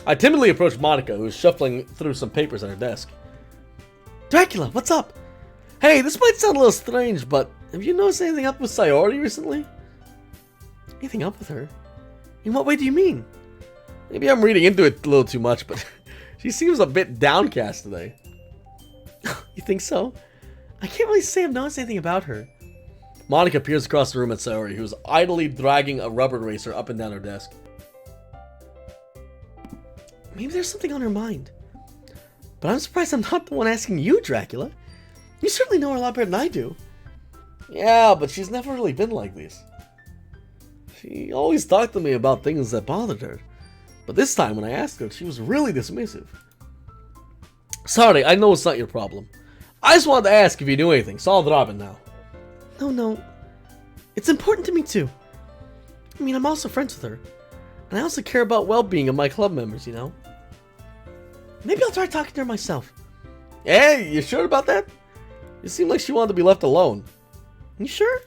I timidly approached Monica, who is shuffling through some papers at her desk. Dracula, what's up? Hey, this might sound a little strange, but have you noticed anything up with Sayori recently? Anything up with her? In what way do you mean? Maybe I'm reading into it a little too much, but she seems a bit downcast today. You think so? I can't really say I've noticed anything about her. Monica peers across the room at Sayori, who's idly dragging a rubber eraser up and down her desk. Maybe there's something on her mind. But I'm surprised I'm not the one asking you, Dracula. You certainly know her a lot better than I do. Yeah, but she's never really been like this. She always talked to me about things that bothered her. But this time when I asked her, she was really dismissive. Sorry, I know it's not your problem. I just wanted to ask if you knew anything, so I'll drop it now. No. It's important to me too. I mean, I'm also friends with her. And I also care about well-being of my club members, you know? Maybe I'll try talking to her myself. Hey, you sure about that? It seemed like she wanted to be left alone. You sure?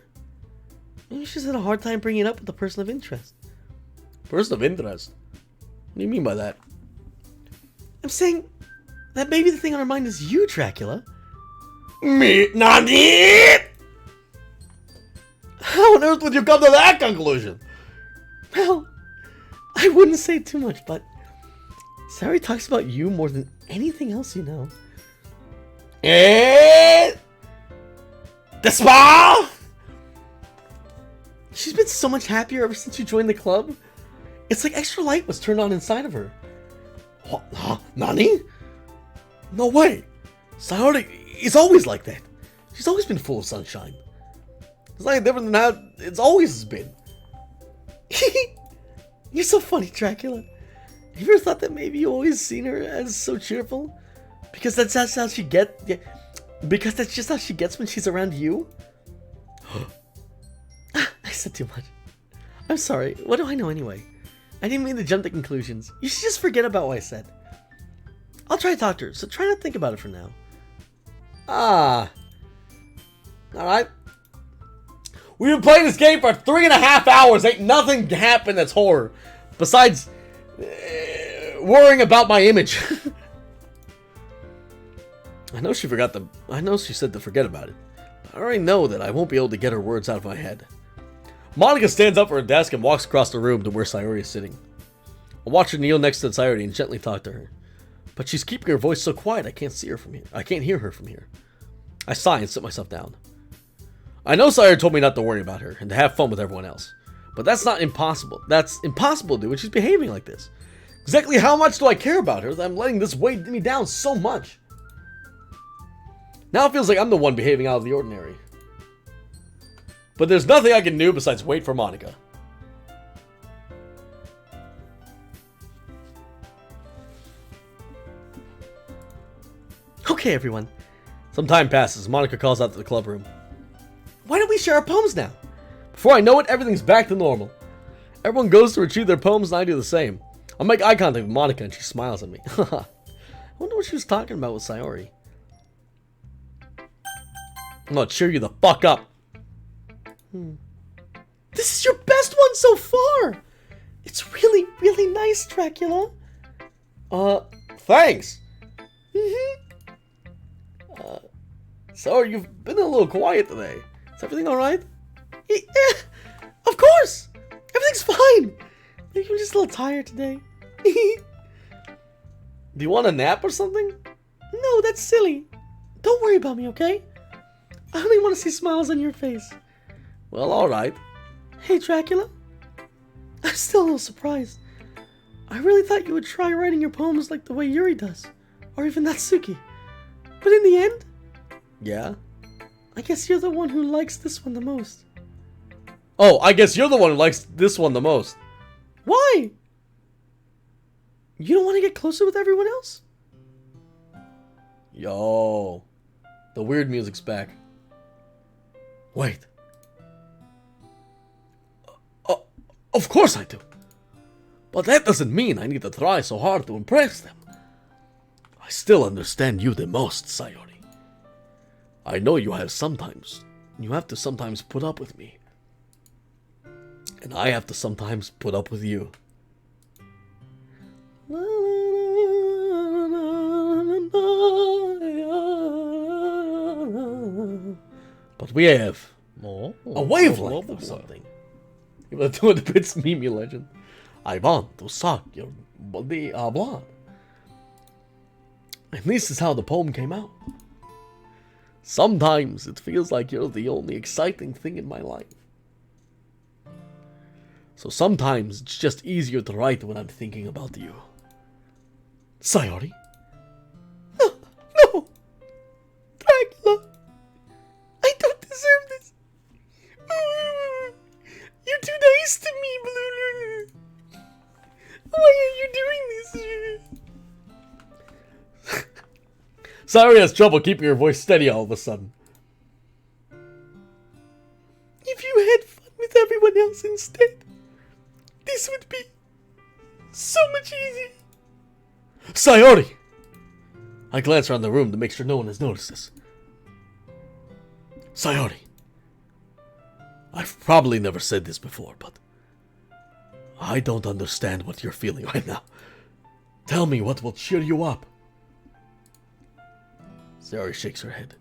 Maybe she's had a hard time bringing it up with the person of interest. Person of interest? What do you mean by that? I'm saying that maybe the thing on her mind is you, Dracula. Me? Nani? How on earth would you come to that conclusion? Well, I wouldn't say too much, but Sayori talks about you more than anything else you know. The spa? She's been so much happier ever since you joined the club. It's like extra light was turned on inside of her. What? Huh? Nani? No way. Sayori is always like that. She's always been full of sunshine. It's like different than how it's always been. You're so funny, Dracula. Have you ever thought that maybe you always seen her as so cheerful? Because that's how she gets. Yeah, because that's just how she gets when she's around you? I said too much. I'm sorry. What do I know anyway? I didn't mean to jump to conclusions. You should just forget about what I said. I'll try to talk to her, so try not to think about it for now. Ah. Alright. We've been playing this game for 3.5 hours. Ain't nothing happened that's horror. Besides worrying about my image. I know she said to forget about it. But I already know that I won't be able to get her words out of my head. Monica stands up from her desk and walks across the room to where Sayori is sitting. I watch her kneel next to Sayori and gently talk to her. But she's keeping her voice so quiet I can't see her from here. I can't hear her from here. I sigh and sit myself down. I know Sayori told me not to worry about her and to have fun with everyone else. But that's not impossible. That's impossible to do when she's behaving like this. Exactly how much do I care about her that I'm letting this weigh me down so much? Now it feels like I'm the one behaving out of the ordinary. But there's nothing I can do besides wait for Monica. Okay, everyone. Some time passes. Monica calls out to the club room. Why don't we share our poems now? Before I know it, everything's back to normal. Everyone goes to retrieve their poems and I do the same. I make eye contact with Monica and she smiles at me. I wonder what she was talking about with Sayori. I'm gonna cheer you the fuck up. This is your best one so far. It's really, really nice, Dracula. Thanks. So you've been a little quiet today. Is everything alright? Yeah, of course. Everything's fine. Maybe I'm just a little tired today. Do you want a nap or something? No, that's silly. Don't worry about me, okay? I only want to see smiles on your face. Well, alright. Hey, Dracula. I'm still a little surprised. I really thought you would try writing your poems like the way Yuri does. Or even Natsuki. But in the end... Yeah? I guess you're the one who likes this one the most. Oh, I guess you're the one who likes this one the most. Why? You don't want to get closer with everyone else? Yo. The weird music's back. Wait. Of course I do. But that doesn't mean I need to try so hard to impress them. I still understand you the most, Sayori. I know you have to sometimes put up with me. And I have to sometimes put up with you. But we have a wavelength or something. You were doing the bits meme, you legend. I want to suck your body blood. And this is how the poem came out. Sometimes it feels like you're the only exciting thing in my life. So sometimes it's just easier to write when I'm thinking about you. Sayori? No, no! Dracula! I don't deserve this! You're too nice to me, Blue. Why are you doing this? Sayori has trouble keeping her voice steady all of a sudden. If you had fun with everyone else instead, this would be so much easier. Sayori! I glance around the room to make sure no one has noticed this. Sayori, I've probably never said this before, but I don't understand what you're feeling right now. Tell me what will cheer you up. Sayori shakes her head.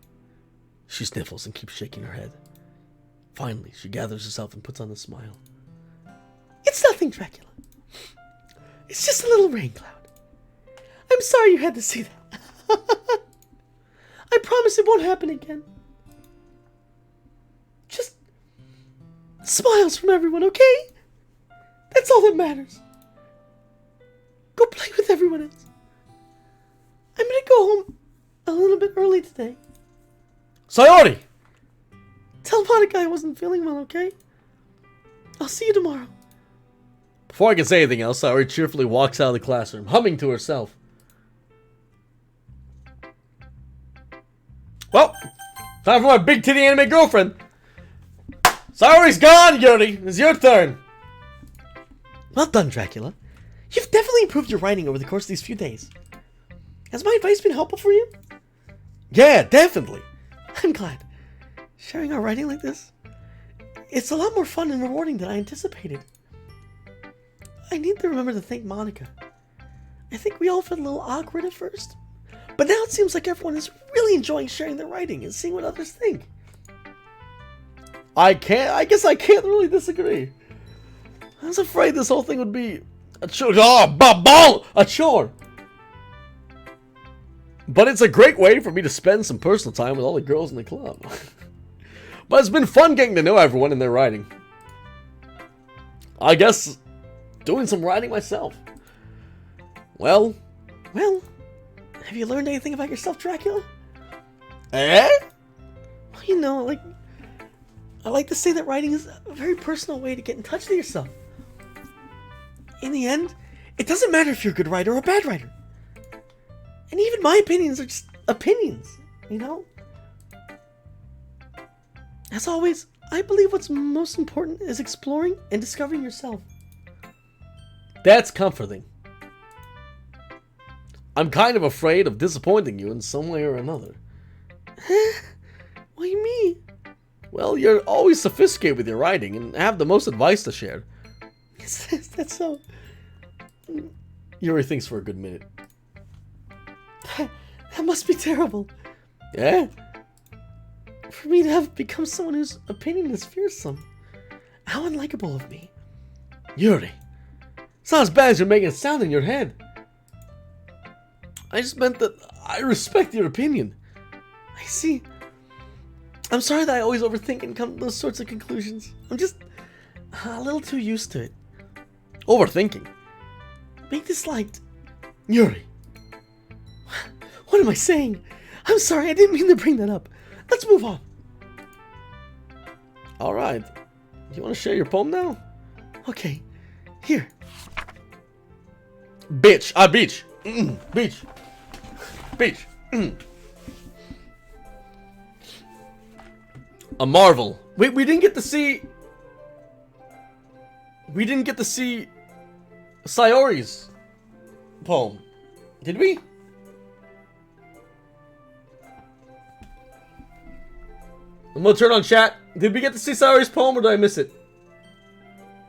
She sniffles and keeps shaking her head. Finally, she gathers herself and puts on a smile. It's nothing, Dracula. It's just a little rain cloud. I'm sorry you had to see that. I promise it won't happen again. Just smiles from everyone, okay? That's all that matters. Go play with everyone else. I'm gonna go home a little bit early today. Sayori! Tell Monica I wasn't feeling well, okay? I'll see you tomorrow. Before I can say anything else, Sayori cheerfully walks out of the classroom, humming to herself. Well, time for my big titty anime girlfriend. Sayori's gone, Yuri. It's your turn. Well done, Dracula. You've definitely improved your writing over the course of these few days. Has my advice been helpful for you? Yeah, definitely. I'm glad. Sharing our writing like this, it's a lot more fun and rewarding than I anticipated. I need to remember to thank Monica. I think we all felt a little awkward at first, but now it seems like everyone is really enjoying sharing their writing and seeing what others think. I guess I can't really disagree. I was afraid this whole thing would be a chore. A chore. But it's a great way for me to spend some personal time with all the girls in the club. But it's been fun getting to know everyone and their writing. I guess doing some writing myself. Well, have you learned anything about yourself, Dracula? Eh? Well, you know, I like to say that writing is a very personal way to get in touch with yourself. In the end, it doesn't matter if you're a good writer or a bad writer. And even my opinions are just opinions, you know? As always, I believe what's most important is exploring and discovering yourself. That's comforting. I'm kind of afraid of disappointing you in some way or another. What do you mean? Well, you're always sophisticated with your writing and have the most advice to share. That's so... Yuri thinks for a good minute. That must be terrible. Yeah? For me to have become someone whose opinion is fearsome. How unlikable of me. Yuri, it's not as bad as you're making it sound in your head. I just meant that I respect your opinion. I see. I'm sorry that I always overthink and come to those sorts of conclusions. I'm just a little too used to it. Overthinking? Being disliked. Yuri. What am I saying? I'm sorry, I didn't mean to bring that up. Let's move on. Alright. You want to share your poem now? Okay. Here. Bitch. Beach. Beach. Beach. A marvel. Wait, we didn't get to see... We didn't get to see Sayori's poem. Did we? I'm gonna turn on chat. Did we get to see Sayori's poem or did I miss it?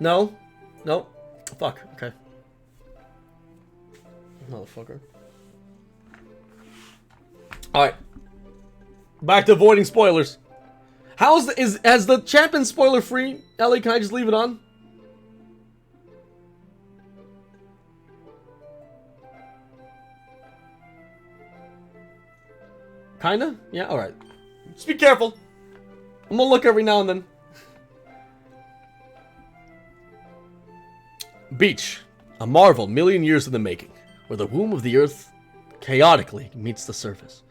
No? No? Fuck. Okay. Motherfucker. Alright. Back to avoiding spoilers. Has the chat been spoiler free? Ellie, can I just leave it on? Kinda? Yeah, alright. Just be careful. I'm gonna look every now and then. Beach. A marvel million years in the making, where the womb of the earth chaotically meets the surface.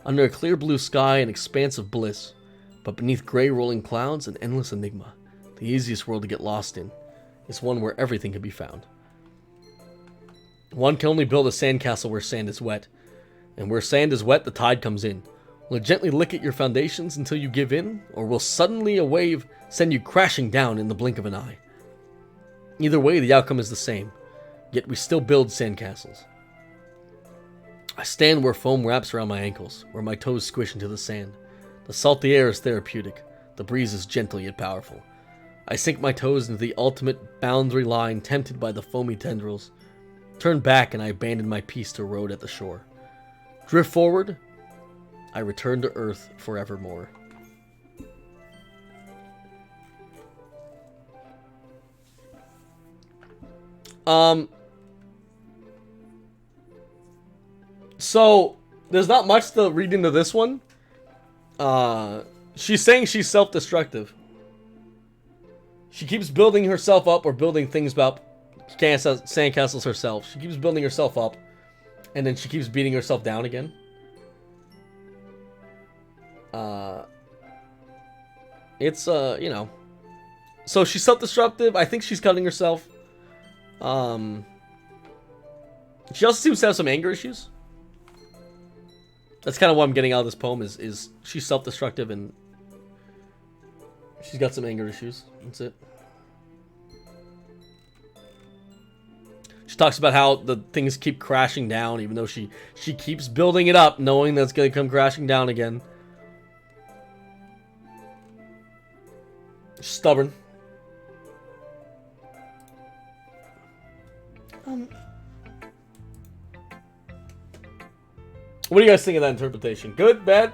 Under a clear blue sky and expansive bliss, but beneath gray rolling clouds and endless enigma, the easiest world to get lost in is one where everything can be found. One can only build a sandcastle where sand is wet, and where sand is wet, the tide comes in. Will it gently lick at your foundations until you give in, or will suddenly a wave send you crashing down in the blink of an eye? Either way, the outcome is the same, yet we still build sandcastles. I stand where foam wraps around my ankles, where my toes squish into the sand. The salty air is therapeutic. The breeze is gentle yet powerful. I sink my toes into the ultimate boundary line, tempted by the foamy tendrils. Turn back and I abandon my peace to road at the shore. Drift forward, I return to earth forevermore. So there's not much to read into this one. She's saying she's self-destructive. She keeps building herself up or building things up. Sandcastles herself. She keeps building herself up. And then she keeps beating herself down again. It's, you know. So she's self-destructive. I think she's cutting herself. She also seems to have some anger issues. That's kind of what I'm getting out of this poem is she's self-destructive and she's got some anger issues. That's it. She talks about how the things keep crashing down even though she keeps building it up knowing that it's going to come crashing down again. Stubborn. What do you guys think of that interpretation? Good? Bad?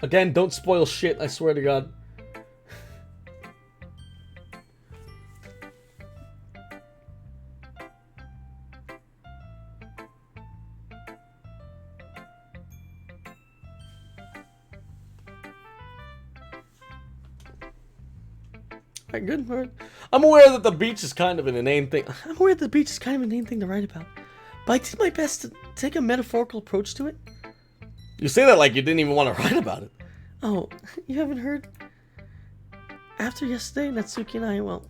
Again, don't spoil shit, I swear to God. Alright, good. Alright. I'm aware that the beach is kind of an inane thing. I'm aware that the beach is kind of an inane thing to write about. But I did my best to take a metaphorical approach to it. You say that like you didn't even want to write about it. Oh, you haven't heard? After yesterday, Natsuki and I, well,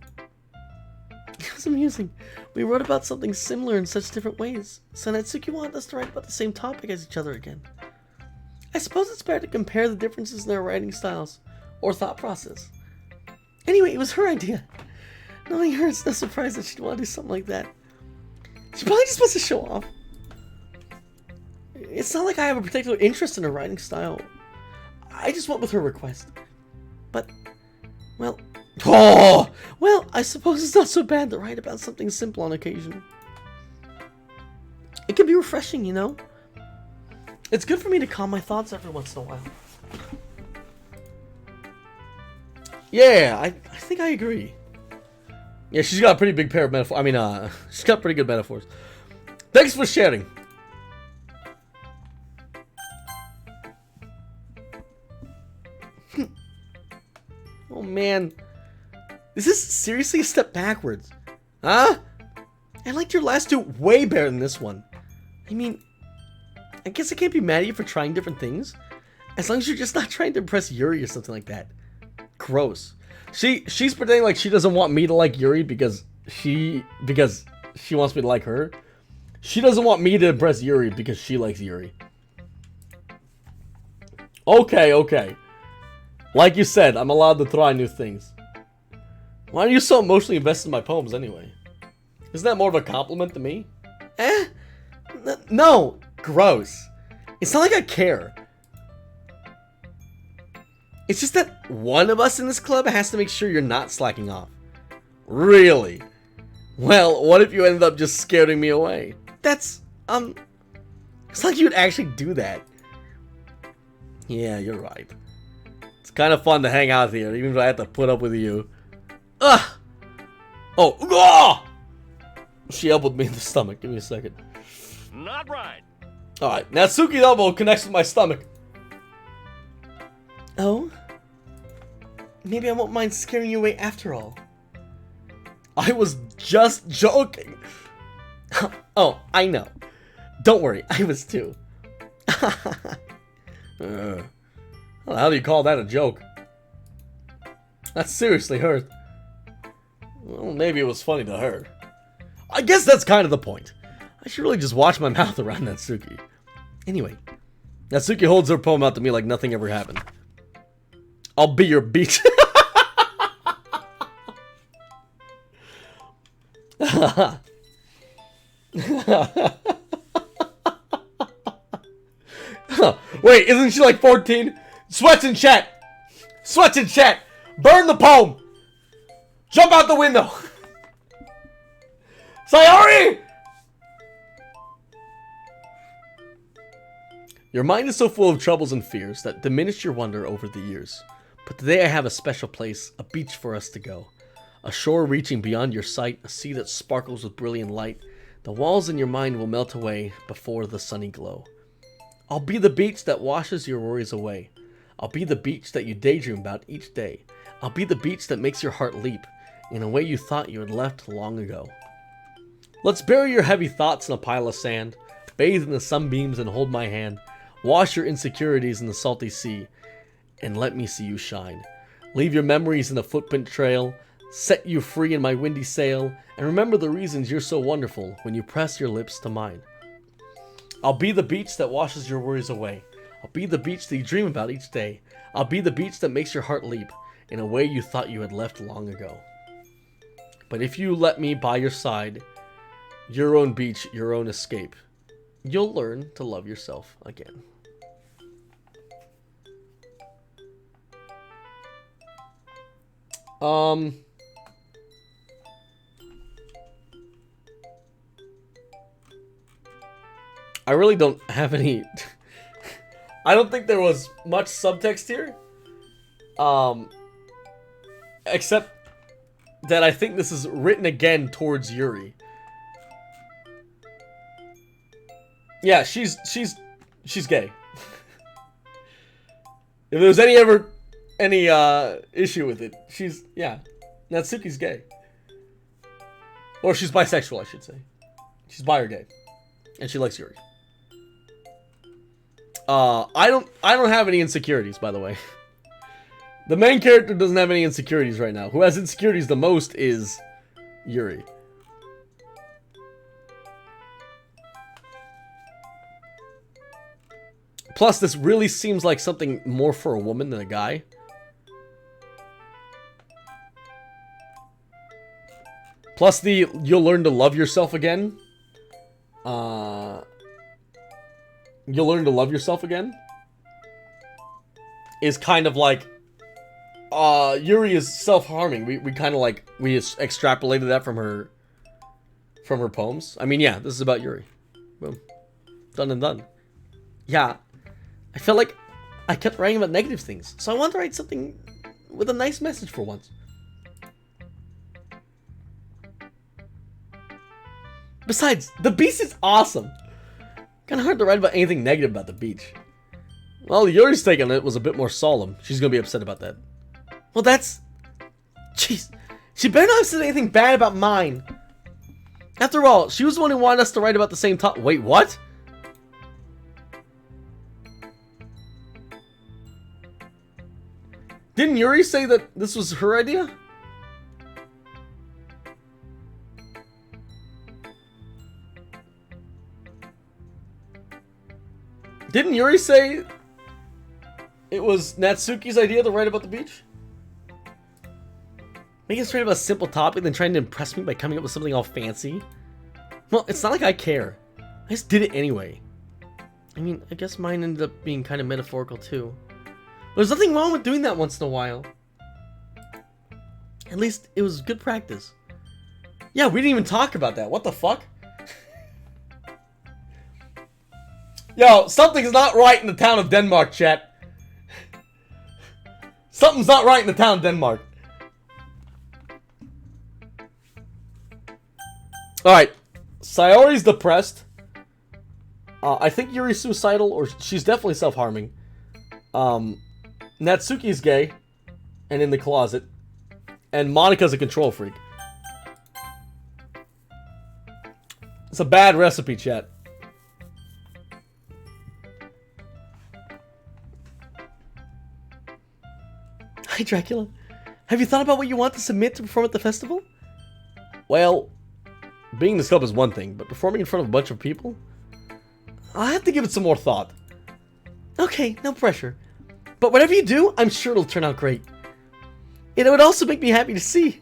it was amusing. We wrote about something similar in such different ways. So Natsuki wanted us to write about the same topic as each other again. I suppose it's better to compare the differences in our writing styles or thought process. Anyway, it was her idea. Knowing her, it's no surprise that she'd want to do something like that. She probably just wants to show off. It's not like I have a particular interest in her writing style. I just went with her request. But, well... Oh! Well, I suppose it's not so bad to write about something simple on occasion. It can be refreshing, you know? It's good for me to calm my thoughts every once in a while. Yeah, I think I agree. Yeah, she's got a pretty big pair of metaphors. I mean, she's got pretty good metaphors. Thanks for sharing. Oh, man. This is seriously a step backwards. Huh? I liked your last two way better than this one. I mean, I guess I can't be mad at you for trying different things. As long as you're just not trying to impress Yuri or something like that. Gross. She's pretending like she doesn't want me to like Yuri because she wants me to like her. She doesn't want me to impress Yuri because she likes Yuri. Okay. Like you said, I'm allowed to try new things. Why are you so emotionally invested in my poems anyway? Isn't that more of a compliment to me? No. Gross. It's not like I care. It's just that one of us in this club has to make sure you're not slacking off. Really? Well, what if you ended up just scaring me away? That's, it's like you'd actually do that. Yeah, you're right. It's kind of fun to hang out here, even if I have to put up with you. Ugh! Oh, ah! She elbowed me in the stomach. Give me a second.
Not right.
Alright, Natsuki's elbow connects with my stomach. Oh? Maybe I won't mind scaring you away after all. I was just joking. Oh, I know. Don't worry, I was too. How do you call that a joke? That seriously hurt. Well, maybe it was funny to her. I guess that's kind of the point. I should really just watch my mouth around Natsuki. Anyway, Natsuki holds her poem out to me like nothing ever happened. I'll be your beach. Wait, isn't she like 14? Sweats in chat. Sweats in chat. Burn the poem. Jump out the window. Sayori! Your mind is so full of troubles and fears that diminish your wonder over the years. But today I have a special place, a beach for us to go. A shore reaching beyond your sight, a sea that sparkles with brilliant light. The walls in your mind will melt away before the sunny glow. I'll be the beach that washes your worries away. I'll be the beach that you daydream about each day. I'll be the beach that makes your heart leap in a way you thought you had left long ago. Let's bury your heavy thoughts in a pile of sand. Bathe in the sunbeams and hold my hand. Wash your insecurities in the salty sea. And let me see you shine. Leave your memories in the footprint trail. Set you free in my windy sail. And remember the reasons you're so wonderful when you press your lips to mine. I'll be the beach that washes your worries away. I'll be the beach that you dream about each day. I'll be the beach that makes your heart leap in a way you thought you had left long ago. But if you let me by your side, your own beach, your own escape, you'll learn to love yourself again. I really don't have any... I don't think there was much subtext here. Except that I think this is written again towards Yuri. Yeah, she's gay. If there's any issue with it, yeah, Natsuki's gay. Or she's bisexual, I should say. She's bi or gay. And she likes Yuri. I don't have any insecurities, by the way. The main character doesn't have any insecurities right now. Who has insecurities the most is Yuri. Plus, this really seems like something more for a woman than a guy. Plus, you'll learn to love yourself again. You'll learn to love yourself again. Is kind of like, Yuri is self-harming. We kind of like, we extrapolated that from her poems. I mean, yeah, this is about Yuri. Boom. Done and done. Yeah. I felt like I kept writing about negative things. So I wanted to write something with a nice message for once. Besides, the beach is awesome. Kind of hard to write about anything negative about the beach. Well, Yuri's take on it was a bit more solemn. She's gonna be upset about that. Well, that's... Jeez. She better not have said anything bad about mine. After all, she was the one who wanted us to write about the same topic. Wait, what? Didn't Yuri say that this was her idea? Didn't Yuri say it was Natsuki's idea to write about the beach? Making us write about a simple topic, then trying to impress me by coming up with something all fancy? Well, it's not like I care. I just did it anyway. I mean, I guess mine ended up being kind of metaphorical too. There's nothing wrong with doing that once in a while. At least it was good practice. Yeah, we didn't even talk about that. What the fuck? Yo, something's not right in the town of Denmark, chat. Something's not right in the town of Denmark. Alright. Sayori's depressed. I think Yuri's suicidal, or she's definitely self-harming. Natsuki's gay and in the closet, and Monika's a control freak. It's a bad recipe, chat. Hi, Dracula. Have you thought about what you want to submit to perform at the festival? Well, being in this club is one thing, but performing in front of a bunch of people? I'll have to give it some more thought. Okay, no pressure. But whatever you do, I'm sure it'll turn out great. It would also make me happy to see.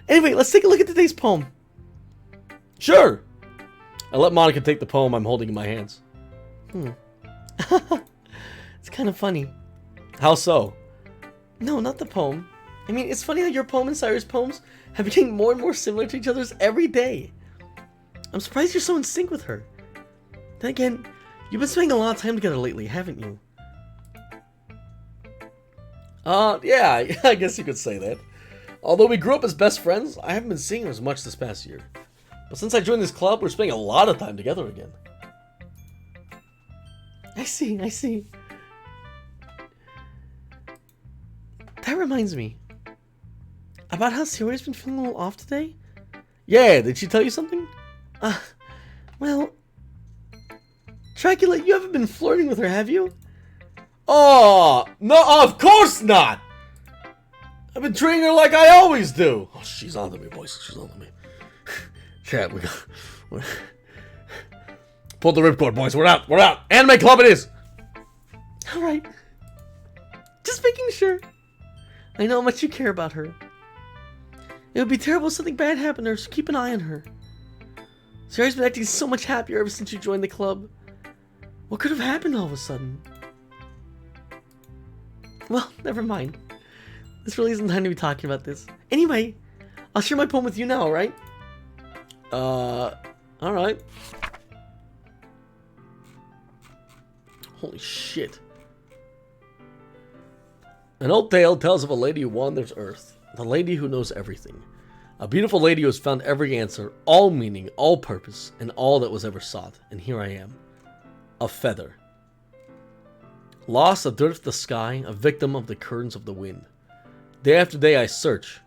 Anyway, let's take a look at today's poem. Sure. I let Monika take the poem I'm holding in my hands. It's kind of funny. How so? No, not the poem. I mean, it's funny how your poem and Cyrus' poems have been getting more and more similar to each other's every day. I'm surprised you're so in sync with her. Then again, you've been spending a lot of time together lately, haven't you? Yeah, I guess you could say that. Although we grew up as best friends, I haven't been seeing her as much this past year. But since I joined this club, we're spending a lot of time together again. I see. That reminds me. About how Sierra's been feeling a little off today? Yeah, did she tell you something? Well... Dracula, you haven't been flirting with her, have you? Oh, no, of course not! I've been treating her like I always do. Oh, she's on to me, boys. She's on to me. Chat, we got... Pull the ripcord, boys. We're out. Anime club it is. Alright. Just making sure. I know how much you care about her. It would be terrible if something bad happened to her, so keep an eye on her. Sarah's been acting so much happier ever since you joined the club. What could have happened all of a sudden? Well, never mind. This really isn't time to be talking about this. Anyway, I'll share my poem with you now, alright? Alright. Holy shit. An old tale tells of a lady who wanders Earth. The lady who knows everything. A beautiful lady who has found every answer, all meaning, all purpose, and all that was ever sought. And here I am. A feather. Lost adrift of the sky, a victim of the currents of the wind. Day after day I search.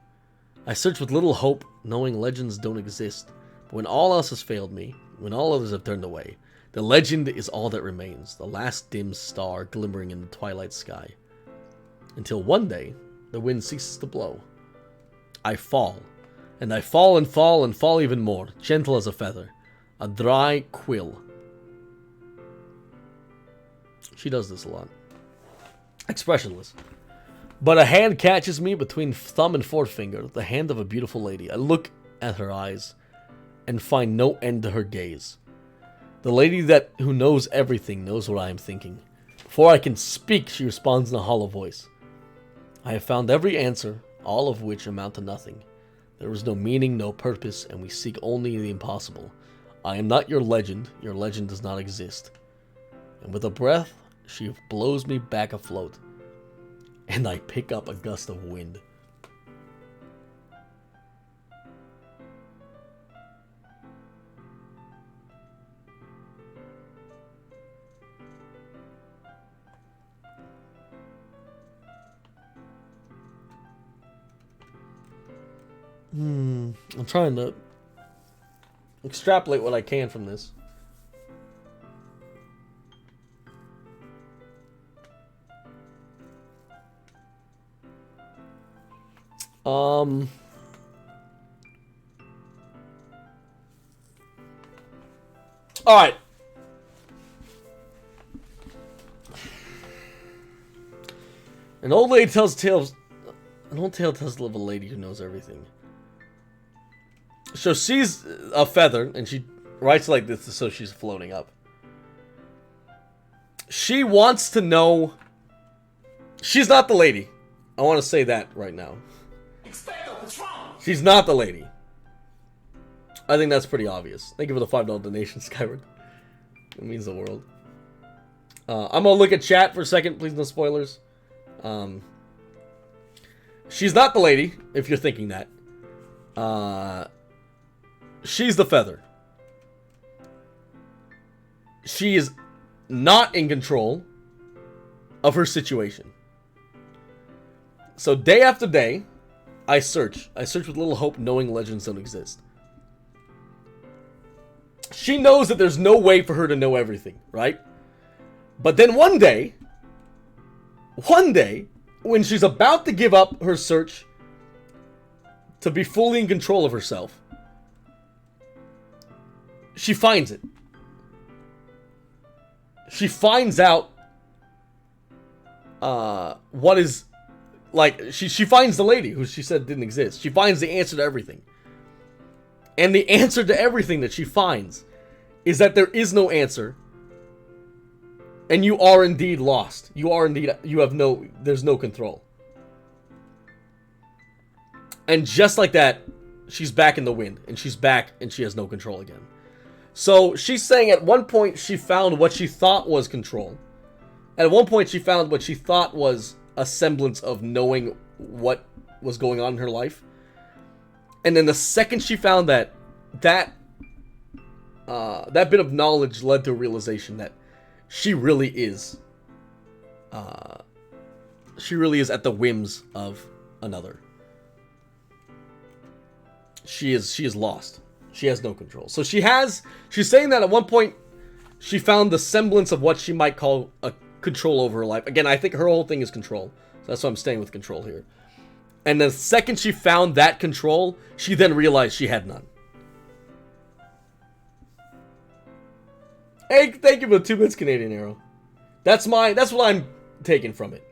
I search with little hope, knowing legends don't exist. But when all else has failed me, when all others have turned away, the legend is all that remains, the last dim star glimmering in the twilight sky. Until one day, the wind ceases to blow. I fall, and I fall and fall and fall even more, gentle as a feather, a dry quill. She does this a lot. Expressionless. But a hand catches me between thumb and forefinger, the hand of a beautiful lady. I look at her eyes and find no end to her gaze. The lady who knows everything knows what I am thinking. Before I can speak, she responds in a hollow voice. I have found every answer, all of which amount to nothing. There is no meaning, no purpose, and we seek only the impossible. I am not your legend does not exist. And with a breath, she blows me back afloat. And I pick up a gust of wind. I'm trying to extrapolate what I can from this. Alright. An old tale tells of a lady who knows everything. So she's a feather, and she writes like this so she's floating up. She wants to know... She's not the lady. I want to say that right now. She's not the lady. I think that's pretty obvious. Thank you for the $5 donation, Skyward. It means the world. I'm gonna look at chat for a second. Please no spoilers. She's not the lady, if you're thinking that. She's the feather. She is not in control of her situation. So day after day, I search. I search with little hope, knowing legends don't exist. She knows that there's no way for her to know everything, right? But then one day, when she's about to give up her search to be fully in control of herself, she finds it. She finds out what is... Like, she finds the lady who she said didn't exist. She finds the answer to everything. And the answer to everything that she finds is that there is no answer. And you are indeed lost. You are indeed, there's no control. And just like that, she's back in the wind. And she's back and she has no control again. So she's saying at one point she found what she thought was control. At one point she found what she thought was a semblance of knowing what was going on in her life. And then the second she found that bit of knowledge led to a realization that she really is at the whims of another. She is lost. She has no control. So she's saying that at one point she found the semblance of what she might call a control over her life. Again, I think her whole thing is control. So that's why I'm staying with control here. And the second she found that control, she then realized she had none. Hey, thank you for the 2 minutes, Canadian Arrow. That's what I'm taking from it.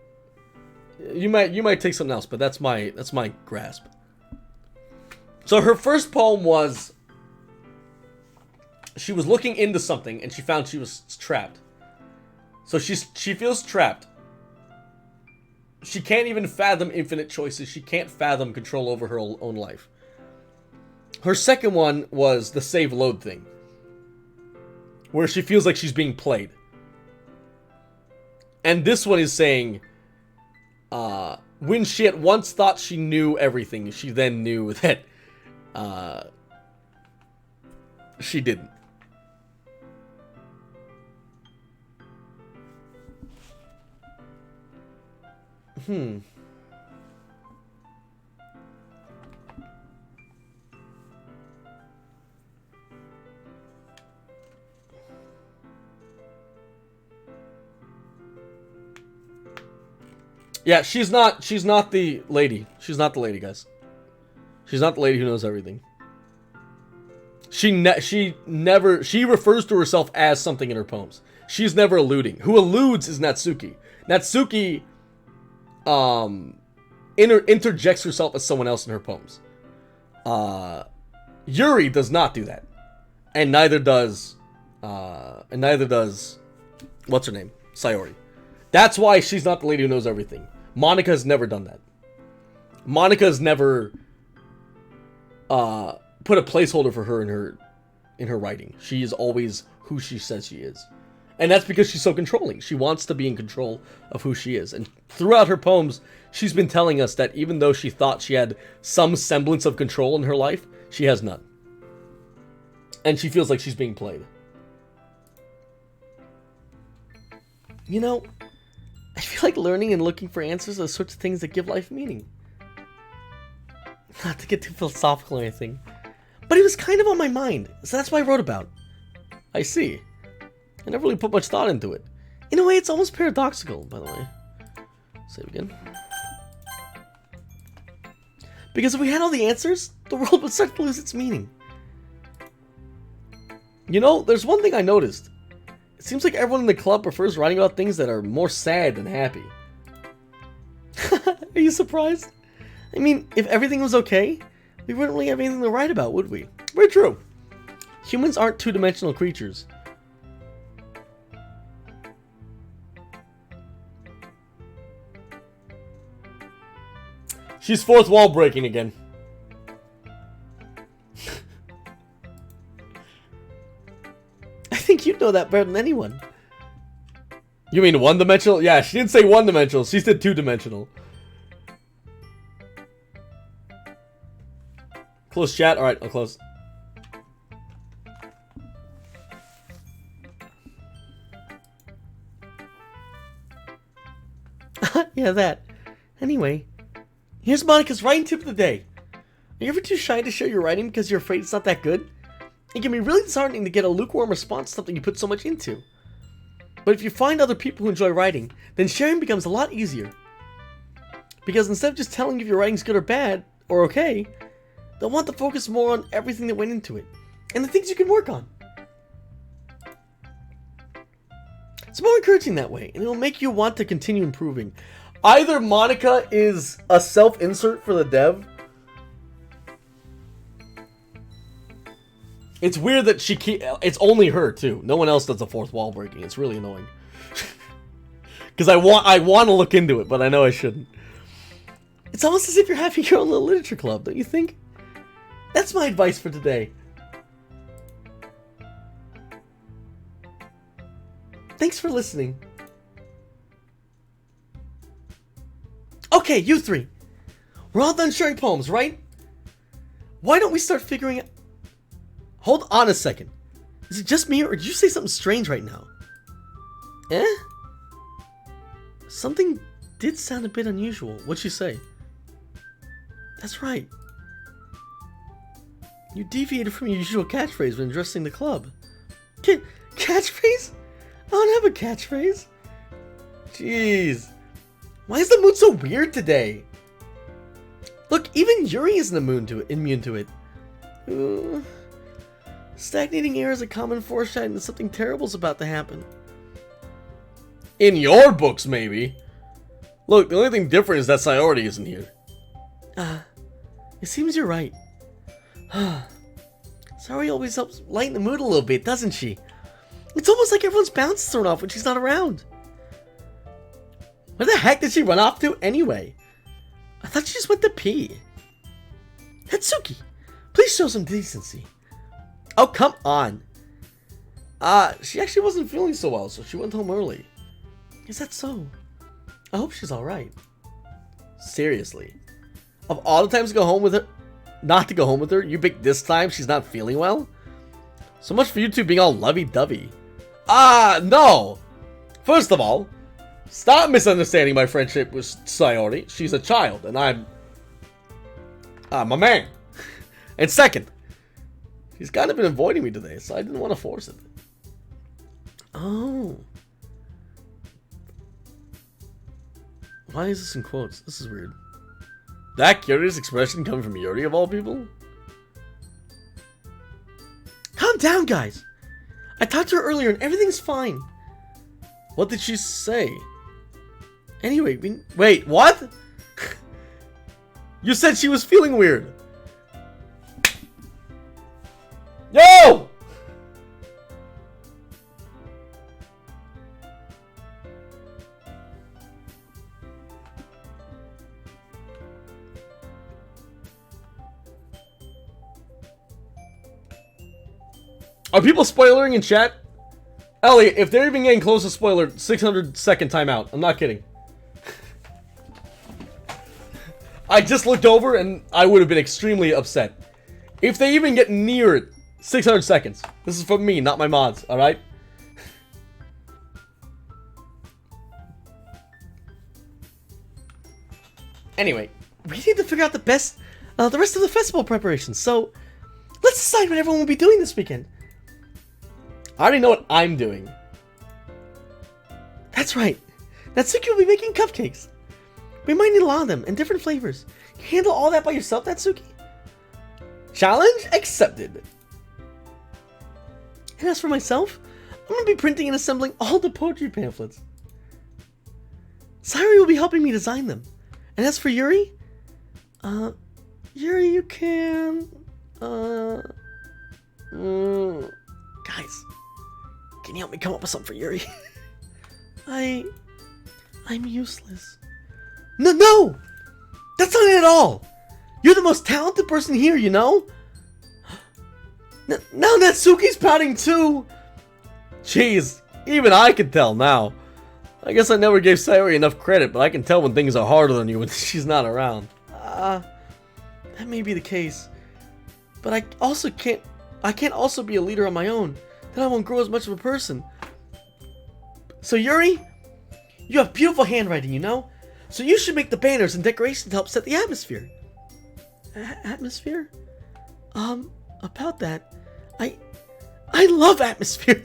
You might take something else, but that's my grasp. So her first poem was, she was looking into something and she found she was trapped. So she feels trapped. She can't even fathom infinite choices. She can't fathom control over her own life. Her second one was the save load thing, where she feels like she's being played. And this one is saying, when she at once thought she knew everything, she then knew that she didn't. Yeah, she's not the lady. She's not the lady, guys. She's not the lady who knows everything. She refers to herself as something in her poems. She's never alluding. Who alludes is Natsuki. Natsuki interjects herself as someone else in her poems. Yuri does not do that. And neither does what's her name? Sayori. That's why she's not the lady who knows everything. Monica has never done that. Monica has never put a placeholder for her in her writing. She is always who she says she is. And that's because she's so controlling. She wants to be in control of who she is. And throughout her poems, she's been telling us that even though she thought she had some semblance of control in her life, she has none. And she feels like she's being played. You know, I feel like learning and looking for answers are the sorts of things that give life meaning. Not to get too philosophical or anything, but it was kind of on my mind, so that's why I wrote about it. I see. I never really put much thought into it. In a way, it's almost paradoxical, by the way. Save again. Because if we had all the answers, the world would start to lose its meaning. You know, there's one thing I noticed. It seems like everyone in the club prefers writing about things that are more sad than happy. Are you surprised? I mean, if everything was okay, we wouldn't really have anything to write about, would we? Very true. Humans aren't two-dimensional creatures. She's fourth wall breaking again. I think you know that better than anyone. You mean one-dimensional? Yeah, she didn't say one-dimensional. She said two-dimensional. Close chat. Alright, I'll close. Yeah, that. Anyway, here's Monica's writing tip of the day. Are you ever too shy to share your writing because you're afraid it's not that good? It can be really disheartening to get a lukewarm response to something you put so much into. But if you find other people who enjoy writing, then sharing becomes a lot easier. Because instead of just telling you if your writing's good or bad, or okay, they'll want to focus more on everything that went into it, and the things you can work on. It's more encouraging that way, and it'll make you want to continue improving. Either Monica is a self-insert for the dev. It's weird that it's only her too. No one else does the fourth wall breaking. It's really annoying. Because I want to look into it, but I know I shouldn't. It's almost as if you're having your own little literature club, don't you think? That's my advice for today. Thanks for listening. Okay, you three. We're all done sharing poems, right? Why don't we start figuring out... Hold on a second. Is it just me, or did you say something strange right now? Eh? Something did sound a bit unusual. What'd you say? That's right. You deviated from your usual catchphrase when addressing the club. Catchphrase? I don't have a catchphrase. Jeez. Why is the mood so weird today? Look, even Yuri isn't immune to it. Stagnating air is a common foreshadowing that something terrible's about to happen. In your books, maybe. Look, the only thing different is that Sayori isn't here. It seems you're right. Sayori always helps lighten the mood a little bit, doesn't she? It's almost like everyone's bounce is thrown off when she's not around. Where the heck did she run off to anyway? I thought she just went to pee. Hatsuki, please show some decency. Oh, come on. She actually wasn't feeling so well, so she went home early. Is that so? I hope she's alright. Seriously. Of all the times to go home with her, not to go home with her, you picked this time she's not feeling well? So much for you two being all lovey-dovey. No! First of all, stop misunderstanding my friendship with Sayori. She's a child, and I'm a man. And second, she's kind of been avoiding me today, so I didn't want to force it. Oh. Why is this in quotes? This is weird. That curious expression coming from Yuri of all people? Calm down, guys. I talked to her earlier and everything's fine. What did she say? Anyway, wait, what? You said she was feeling weird. Yo! Are people spoilering in chat? Elliot, if they're even getting close to spoiler, 600-second timeout. I'm not kidding. I just looked over and I would have been extremely upset. If they even get near it, 600 seconds. This is from me, not my mods, alright? Anyway, we need to figure out the rest of the festival preparations, so let's decide what everyone will be doing this weekend. I already know what I'm doing. That's right. Natsuki will be making cupcakes. We might need a lot of them, and different flavors. You handle all that by yourself, Natsuki? Challenge accepted. And as for myself, I'm going to be printing and assembling all the poetry pamphlets. Sayori will be helping me design them. And as for Yuri? Yuri, you can... Guys, can you help me come up with something for Yuri? I'm useless. No! That's not it at all! You're the most talented person here, you know? Now Natsuki's pouting too! Jeez, even I can tell now. I guess I never gave Sayori enough credit, but I can tell when things are harder than you when she's not around. That may be the case. But I can't also be a leader on my own. Then I won't grow as much of a person. So Yuri, you have beautiful handwriting, you know? So you should make the banners and decorations to help set the atmosphere. Atmosphere? About that, I love atmosphere.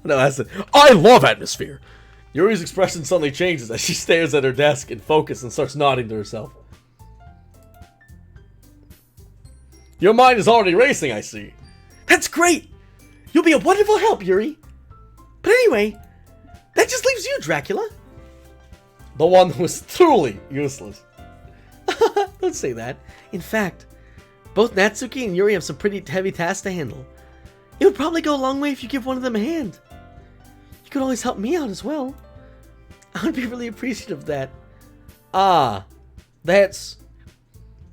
No, that's it. I love atmosphere. Yuri's expression suddenly changes as she stares at her desk in focus and starts nodding to herself. Your mind is already racing, I see. That's great! You'll be a wonderful help, Yuri. But anyway, that just leaves you, Dracula. The one who was truly useless. Don't say that. In fact, both Natsuki and Yuri have some pretty heavy tasks to handle. It would probably go a long way if you give one of them a hand. you could always help me out as well. I would be really appreciative of that. Ah, that's...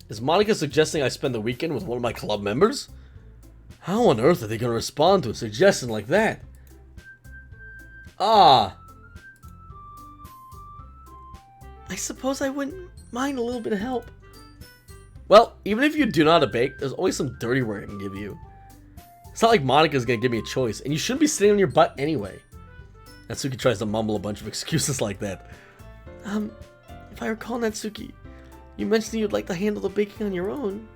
Is Monica suggesting I spend the weekend with one of my club members? How on earth are they going to respond to a suggestion like that? Ah. I suppose I wouldn't mind a little bit of help. Well, even if you do know how to bake, there's always some dirty work I can give you. It's not like Monica's going to give me a choice, and you shouldn't be sitting on your butt anyway. Natsuki tries to mumble a bunch of excuses like that. If I recall, Natsuki, you mentioned you'd like to handle the baking on your own.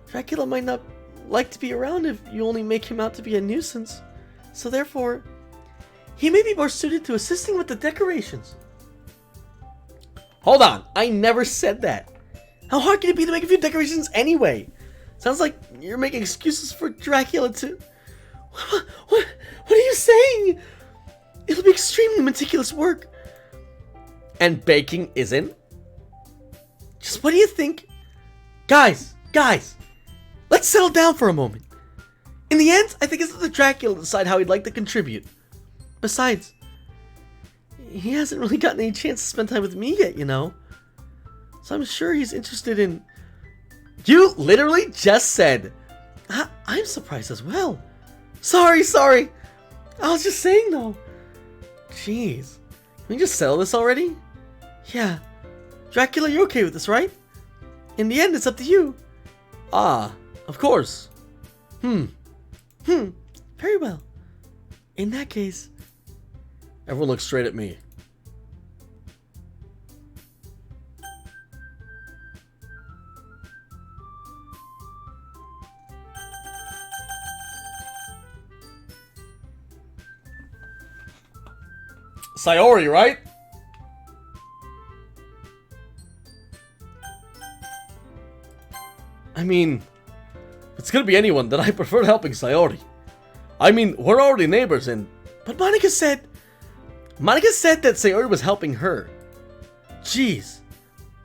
Dracula might not like to be around if you only make him out to be a nuisance. So therefore, he may be more suited to assisting with the decorations. Hold on, I never said that. How hard can it be to make a few decorations anyway? Sounds like you're making excuses for Dracula to... What are you saying? It'll be extremely meticulous work. And baking isn't? Just what do you think? Guys, let's settle down for a moment. In the end, I think it's up to Dracula to decide how he'd like to contribute. Besides, he hasn't really gotten any chance to spend time with me yet, you know. So I'm sure he's interested in... You literally just said... I'm surprised as well. Sorry. I was just saying though. Jeez. Can we just settle this already? Yeah. Dracula, you're okay with this, right? In the end, it's up to you. Ah, of course. Very well. In that case... Everyone looks straight at me. Sayori, right? I mean, if it's gonna be anyone, then I prefer helping Sayori. I mean, we're already neighbors and... But Monica said that Sayori was helping her. Jeez.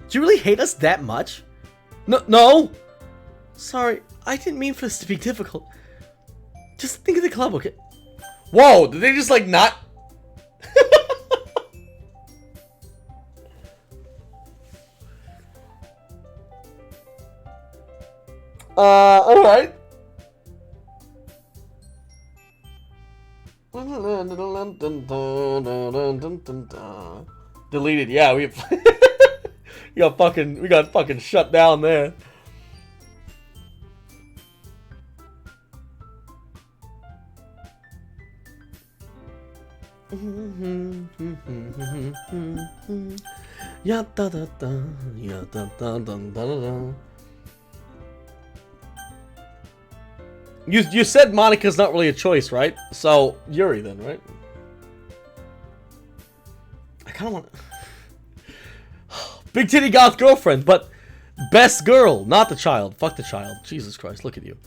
Do you really hate us that much? No! Sorry, I didn't mean for this to be difficult. Just think of the club, okay? Whoa, did they just like not... alright. Deleted, yeah, we got fucking shut down there. Ya da da da, ya da da da da da. You said Monica's not really a choice, right? So Yuri then, right? I kind of want big titty goth girlfriend, but best girl, not the child. Fuck the child. Jesus Christ, look at you.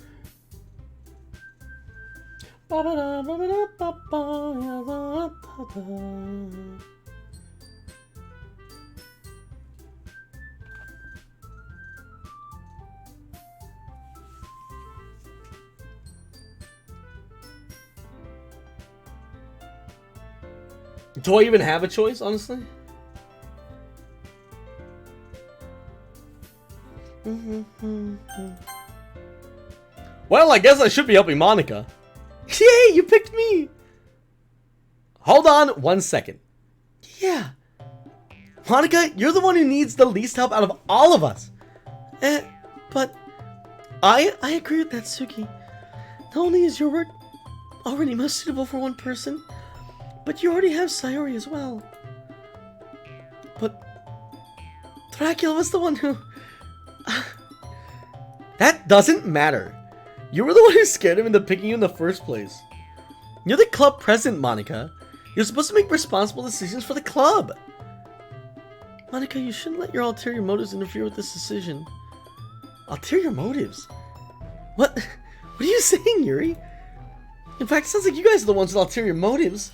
Do I even have a choice, honestly? Well, I guess I should be helping Monica. Yay, you picked me! Hold on 1 second. Yeah. Monica, you're the one who needs the least help out of all of us. But I agree with that, Suki. Not only is your work already most suitable for one person, but you already have Sayori as well. But Dracula was the one who... That doesn't matter. You were the one who scared him into picking you in the first place. You're the club president, Monica. You're supposed to make responsible decisions for the club. Monica, you shouldn't let your ulterior motives interfere with this decision. Ulterior motives? What are you saying, Yuri? In fact, it sounds like you guys are the ones with ulterior motives.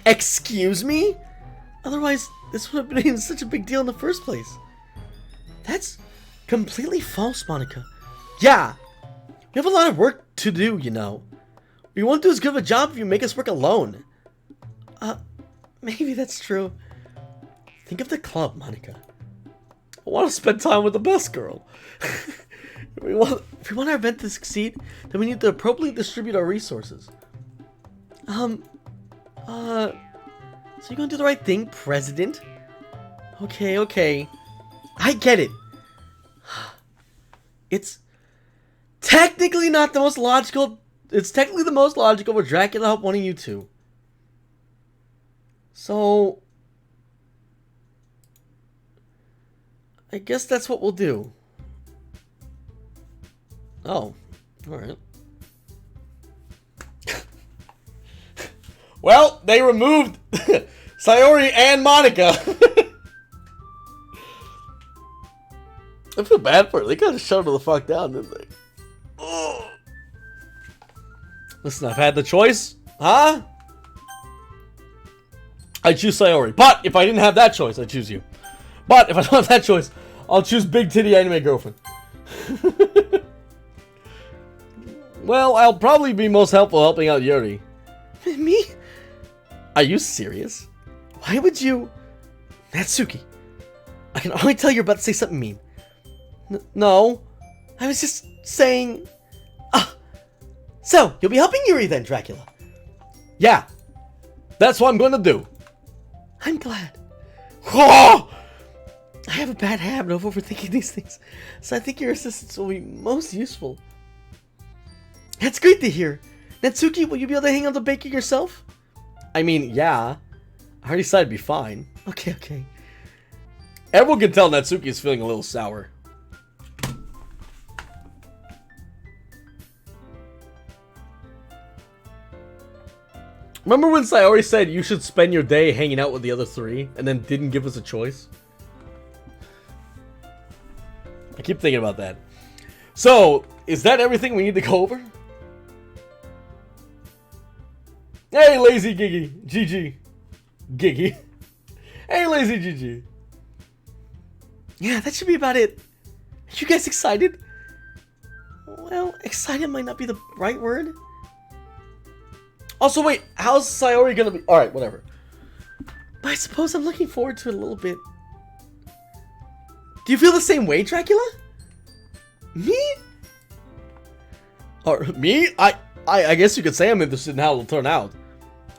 Excuse me? Otherwise, this would have been such a big deal in the first place. That's completely false, Monica. Yeah, we have a lot of work to do, you know. We won't do as good of a job if you make us work alone. Maybe that's true. Think of the club, Monica. I want to spend time with the best girl. If we want our event to succeed, then we need to appropriately distribute our resources. So you're gonna do the right thing, President? Okay. I get it. It's technically not the most logical. It's technically the most logical for Dracula to help one of you two. So, I guess that's what we'll do. Oh, alright. Well, they removed Sayori and Monica. I feel bad for her. They kind of shut her the fuck down, didn't they? Oh. Listen, I've had the choice. Huh? I choose Sayori. But if I didn't have that choice, I'd choose you. But if I don't have that choice, I'll choose Big Titty Anime Girlfriend. Well, I'll probably be most helpful helping out Yuri. Me? Are you serious? Why would you... Natsuki, I can only tell you're about to say something mean. No. I was just saying... So, you'll be helping Yuri then, Dracula? Yeah. That's what I'm going to do. I'm glad. Oh! I have a bad habit of overthinking these things, so I think your assistance will be most useful. That's great to hear. Natsuki, will you be able to hang on to baking yourself? I mean, yeah. I already said I'd be fine. Okay. Everyone can tell Natsuki is feeling a little sour. Remember when Sayori said you should spend your day hanging out with the other three and then didn't give us a choice? I keep thinking about that. So, is that everything we need to go over? Hey, Lazy Gigi. Gigi. Hey, Lazy Gigi. Yeah, that should be about it. Are you guys excited? Well, excited might not be the right word. Also, wait, how's Sayori gonna be? Alright, whatever. But I suppose I'm looking forward to it a little bit. Do you feel the same way, Dracula? Me? Or me? I guess you could say I'm interested in how it'll turn out.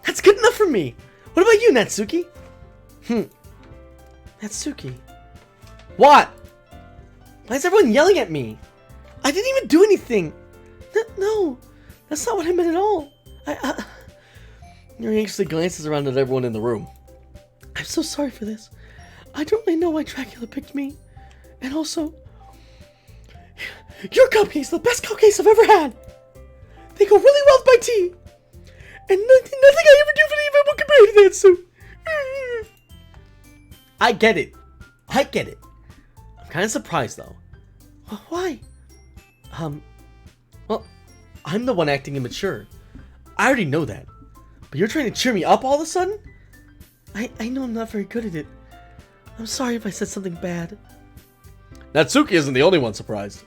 That's good enough for me. What about you, Natsuki? Natsuki. What? Why is everyone yelling at me? I didn't even do anything. No, that's not what I meant at all. Yuri anxiously glances around at everyone in the room. I'm so sorry for this. I don't really know why Dracula picked me. And also, your cupcakes are the best cupcakes I've ever had. They go really well with my tea. And nothing I ever do for the event will compare to that, so... I get it. I'm kind of surprised, though. Why? Well, I'm the one acting immature. I already know that. But you're trying to cheer me up all of a sudden? I know I'm not very good at it. I'm sorry if I said something bad. Natsuki isn't the only one surprised.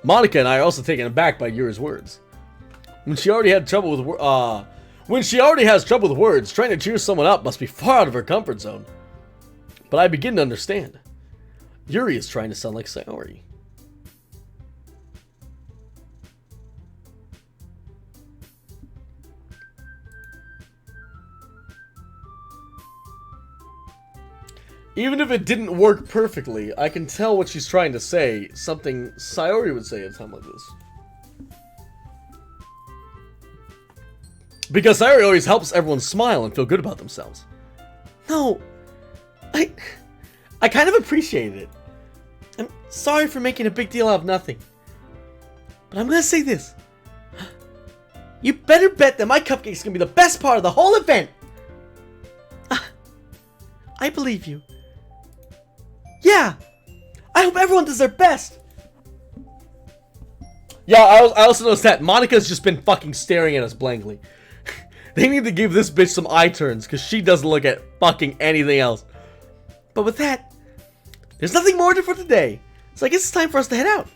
Monica and I are also taken aback by Yuri's words. When she already has trouble with words, trying to cheer someone up must be far out of her comfort zone. But I begin to understand. Yuri is trying to sound like Sayori. Even if it didn't work perfectly, I can tell what she's trying to say. Something Sayori would say at a time like this. Because Sayori always helps everyone smile and feel good about themselves. No, I kind of appreciated it. I'm sorry for making a big deal out of nothing. But I'm gonna say this. You better bet that my cupcake's gonna be the best part of the whole event. I believe you. Yeah, I hope everyone does their best. Yeah, I also noticed that Monica's just been fucking staring at us blankly. They need to give this bitch some eye turns, because she doesn't look at fucking anything else. But with that, there's nothing more for today, so I guess it's time for us to head out.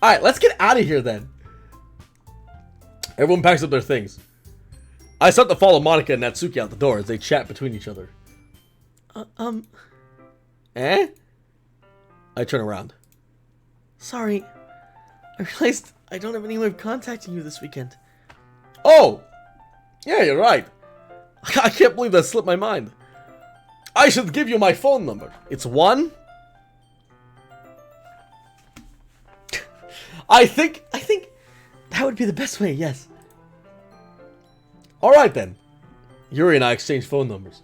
Alright, let's get out of here then. Everyone packs up their things. I start to follow Monica and Natsuki out the door as they chat between each other. Eh? I turn around.
Sorry. I realized I don't have any way of contacting you this weekend.
Oh! Yeah, you're right. I can't believe that slipped my mind. I should give you my phone number. It's 1... I think
That would be the best way, yes.
Alright then. Yuri and I exchange phone numbers.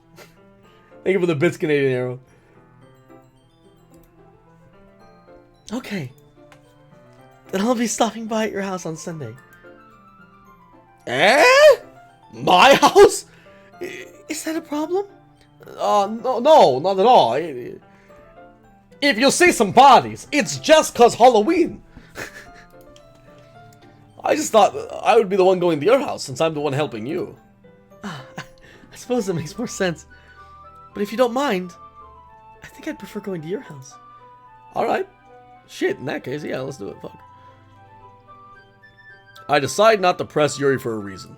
Thank you for the bits, Canadian Arrow.
Okay. Then I'll be stopping by at your house on Sunday.
Eh? My house?
Is that a problem?
No, not at all. If you see some bodies, it's just 'cause Halloween. I just thought I would be the one going to your house since I'm the one helping you.
I suppose that makes more sense. But if you don't mind, I think I'd prefer going to your house.
Alright. Shit, in that case, yeah, let's do it. Fuck. I decide not to press Yuri for a reason.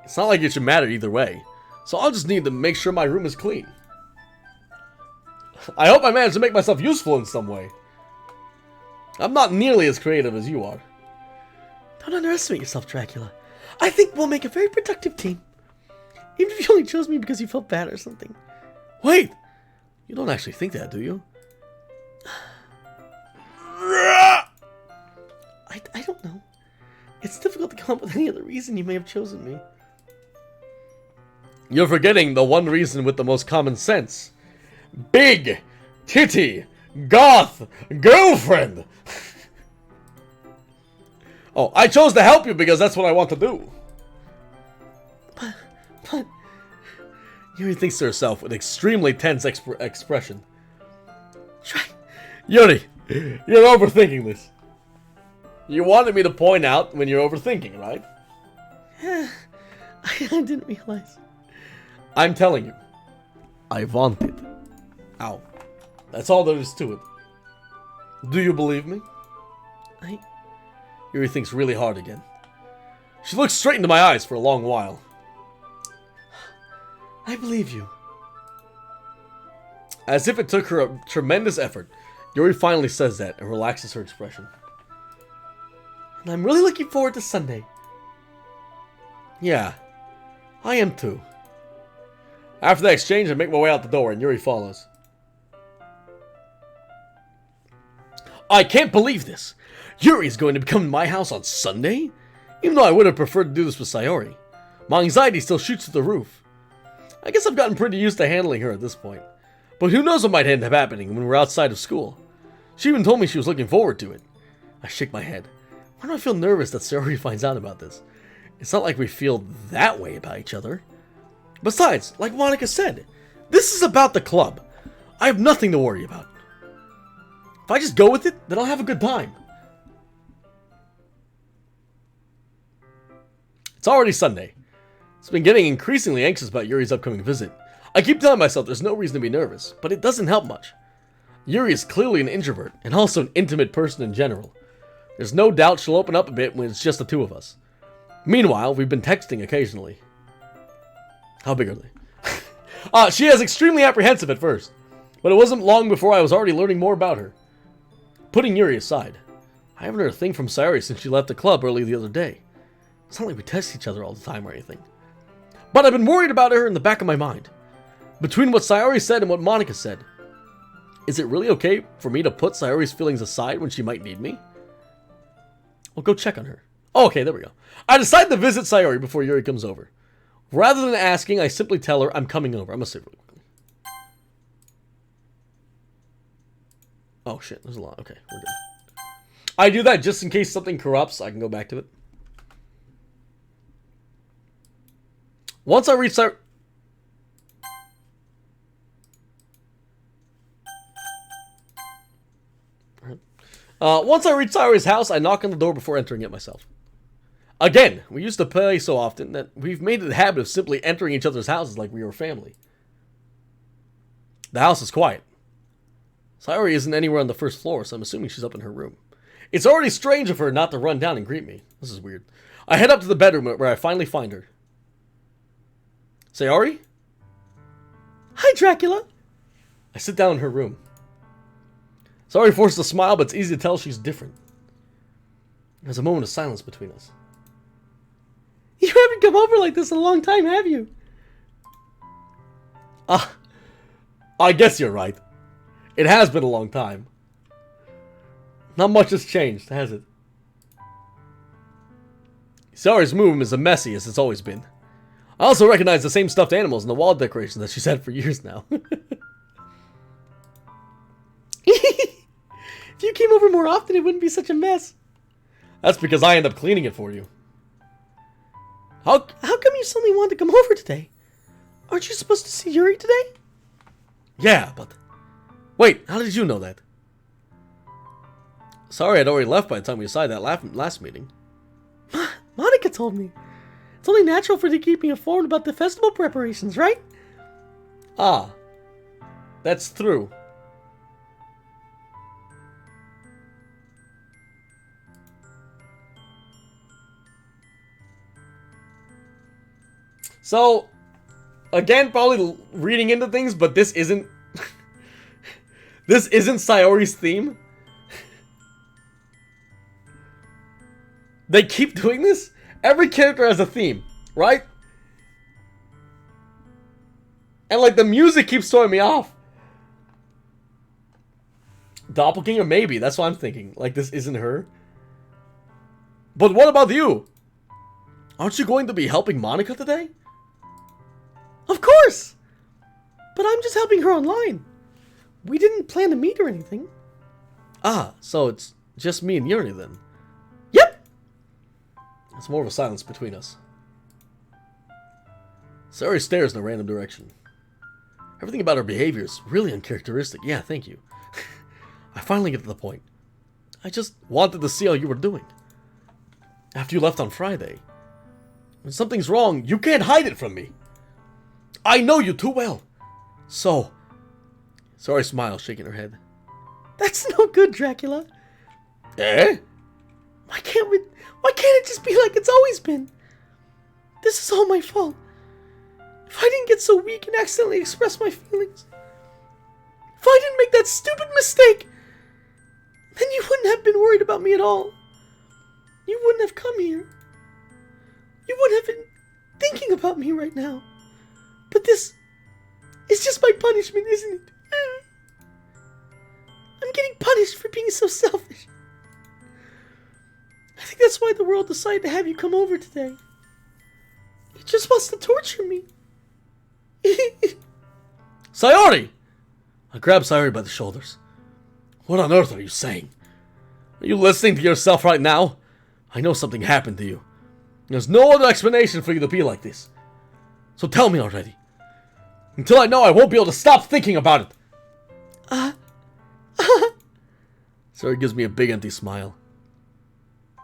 It's not like it should matter either way, so I'll just need to make sure my room is clean. I hope I managed to make myself useful in some way. I'm not nearly as creative as you are.
Don't underestimate yourself, Dracula. I think we'll make a very productive team. Even if you only chose me because you felt bad or something.
Wait! You don't actually think that, do you?
I don't know. It's difficult to come up with any other reason you may have chosen me.
You're forgetting the one reason with the most common sense. Big, titty, goth, girlfriend! Oh, I chose to help you because that's what I want to do.
But...
Yuri thinks to herself with extremely tense expression. Yuri, you're overthinking this. You wanted me to point out when you're overthinking, right?
Yeah, I didn't realize.
I'm telling you. I want it. Ow. That's all there is to it. Do you believe me? Yuri thinks really hard again. She looks straight into my eyes for a long while.
I believe you.
As if it took her a tremendous effort, Yuri finally says that and relaxes her expression.
And I'm really looking forward to Sunday.
Yeah, I am too. After the exchange, I make my way out the door and Yuri follows. I can't believe this! Yuri's going to be coming to my house on Sunday? Even though I would have preferred to do this with Sayori. My anxiety still shoots through the roof. I guess I've gotten pretty used to handling her at this point. But who knows what might end up happening when we're outside of school. She even told me she was looking forward to it. I shake my head. Why do I feel nervous that Sayori finds out about this? It's not like we feel that way about each other. Besides, like Monica said, this is about the club. I have nothing to worry about. If I just go with it, then I'll have a good time. It's already Sunday. I've been getting increasingly anxious about Yuri's upcoming visit. I keep telling myself there's no reason to be nervous, but it doesn't help much. Yuri is clearly an introvert, and also an intimate person in general. There's no doubt she'll open up a bit when it's just the two of us. Meanwhile, we've been texting occasionally. How big are they? She is extremely apprehensive at first, but it wasn't long before I was already learning more about her. Putting Yuri aside, I haven't heard a thing from Sayori since she left the club early the other day. It's not like we text each other all the time or anything. But I've been worried about her in the back of my mind. Between what Sayori said and what Monica said, is it really okay for me to put Sayori's feelings aside when she might need me? Well, go check on her. Oh, okay, there we go. I decide to visit Sayori before Yuri comes over. Rather than asking, I simply tell her I'm coming over. I'm gonna save really quickly. Oh shit, there's a lot. Okay, we're good. I do that just in case something corrupts. I can go back to it. Once I reach Sayori... once I reach Sayori's house, I knock on the door before entering it myself. Again, we used to play so often that we've made it a habit of simply entering each other's houses like we were family. The house is quiet. Sayori isn't anywhere on the first floor, so I'm assuming she's up in her room. It's already strange of her not to run down and greet me. This is weird. I head up to the bedroom where I finally find her. Sayori? Hi, Dracula. I sit down in her room. Sayori forces a smile, but it's easy to tell she's different. There's a moment of silence between us. You haven't come over like this in a long time, have you? I guess you're right. It has been a long time. Not much has changed, has it? Sayori's room is as messy as it's always been. I also recognize the same stuffed animals in the wall decorations that she's had for years now. If you came over more often, it wouldn't be such a mess. That's because I end up cleaning it for you. How come you suddenly wanted to come over today? Aren't you supposed to see Yuri today? Yeah, but... Wait, how did you know that? Sorry, I'd already left by the time we decided that last meeting. Monica told me. It's only natural for her to keep me informed about the festival preparations, right? Ah, that's true. So, again, probably reading into things, but this isn't... this isn't Sayori's theme. They keep doing this? Every character has a theme, right? And like the music keeps throwing me off. Doppelganger? Maybe. That's what I'm thinking. Like this isn't her. But what about you? Aren't you going to be helping Monica today? Of course! But I'm just helping her online. We didn't plan to meet or anything. Ah, so it's just me and Yuri then. Yep! It's more of a silence between us. Sayori stares in a random direction. Everything about her behavior is really uncharacteristic. Yeah, thank you. I finally get to the point. I just wanted to see how you were doing. After you left on Friday. When something's wrong, you can't hide it from me. I know you too well. So, Sayori smiles, shaking her head. That's no good, Dracula. Eh? Why can't it just be like it's always been? This is all my fault. If I didn't get so weak and accidentally express my feelings, if I didn't make that stupid mistake, then you wouldn't have been worried about me at all. You wouldn't have come here. You wouldn't have been thinking about me right now. But this is just my punishment, isn't it? I'm getting punished for being so selfish. I think that's why the world decided to have you come over today. It just wants to torture me. Sayori! I grab Sayori by the shoulders. What on earth are you saying? Are you listening to yourself right now? I know something happened to you. There's no other explanation for you to be like this. So tell me already. Until I know, I won't be able to stop thinking about it. Sayori gives me a big empty smile.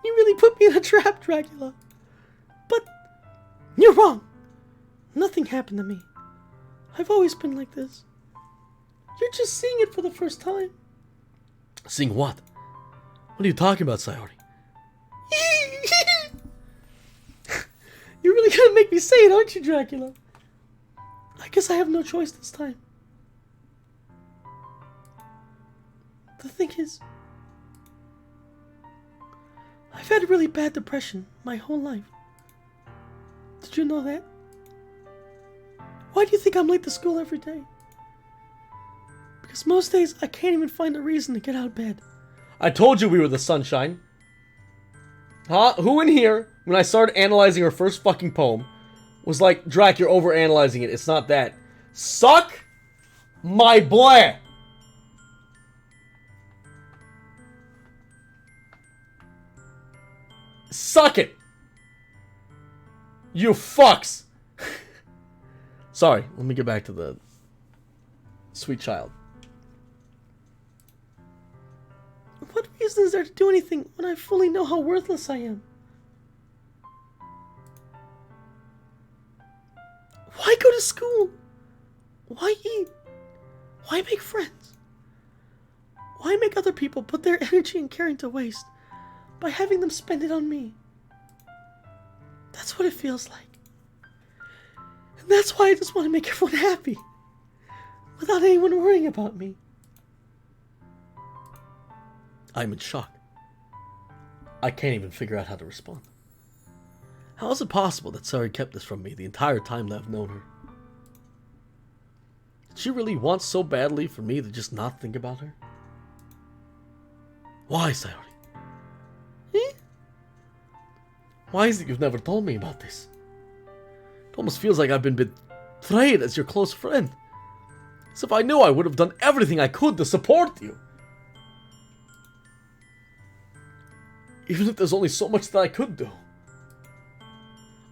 You really put me in a trap, Dracula. But you're wrong. Nothing happened to me. I've always been like this. You're just seeing it for the first time. Seeing what? What are you talking about, Sayori? You're really gonna make me say it, aren't you, Dracula? I guess I have no choice this time. The thing is, I've had really bad depression my whole life. Did you know that? Why do you think I'm late to school every day? Because most days I can't even find a reason to get out of bed. I told you we were the sunshine. Huh? Who in here, when I started analyzing her first fucking poem, was like, Drac, you're overanalyzing it. It's not that. Suck my boy. Suck it. You fucks. Sorry, let me get back to the sweet child. What reason is there to do anything when I fully know how worthless I am? Why go to school? Why eat? Why make friends? Why make other people put their energy and care into waste by having them spend it on me? That's what it feels like. And that's why I just want to make everyone happy. Without anyone worrying about me. I'm in shock. I can't even figure out how to respond. How is it possible that Sari kept this from me the entire time that I've known her? Did she really want so badly for me to just not think about her? Why, Sayori? Eh? Why is it you've never told me about this? It almost feels like I've been betrayed as your close friend. As if I knew I would have done everything I could to support you. Even if there's only so much that I could do.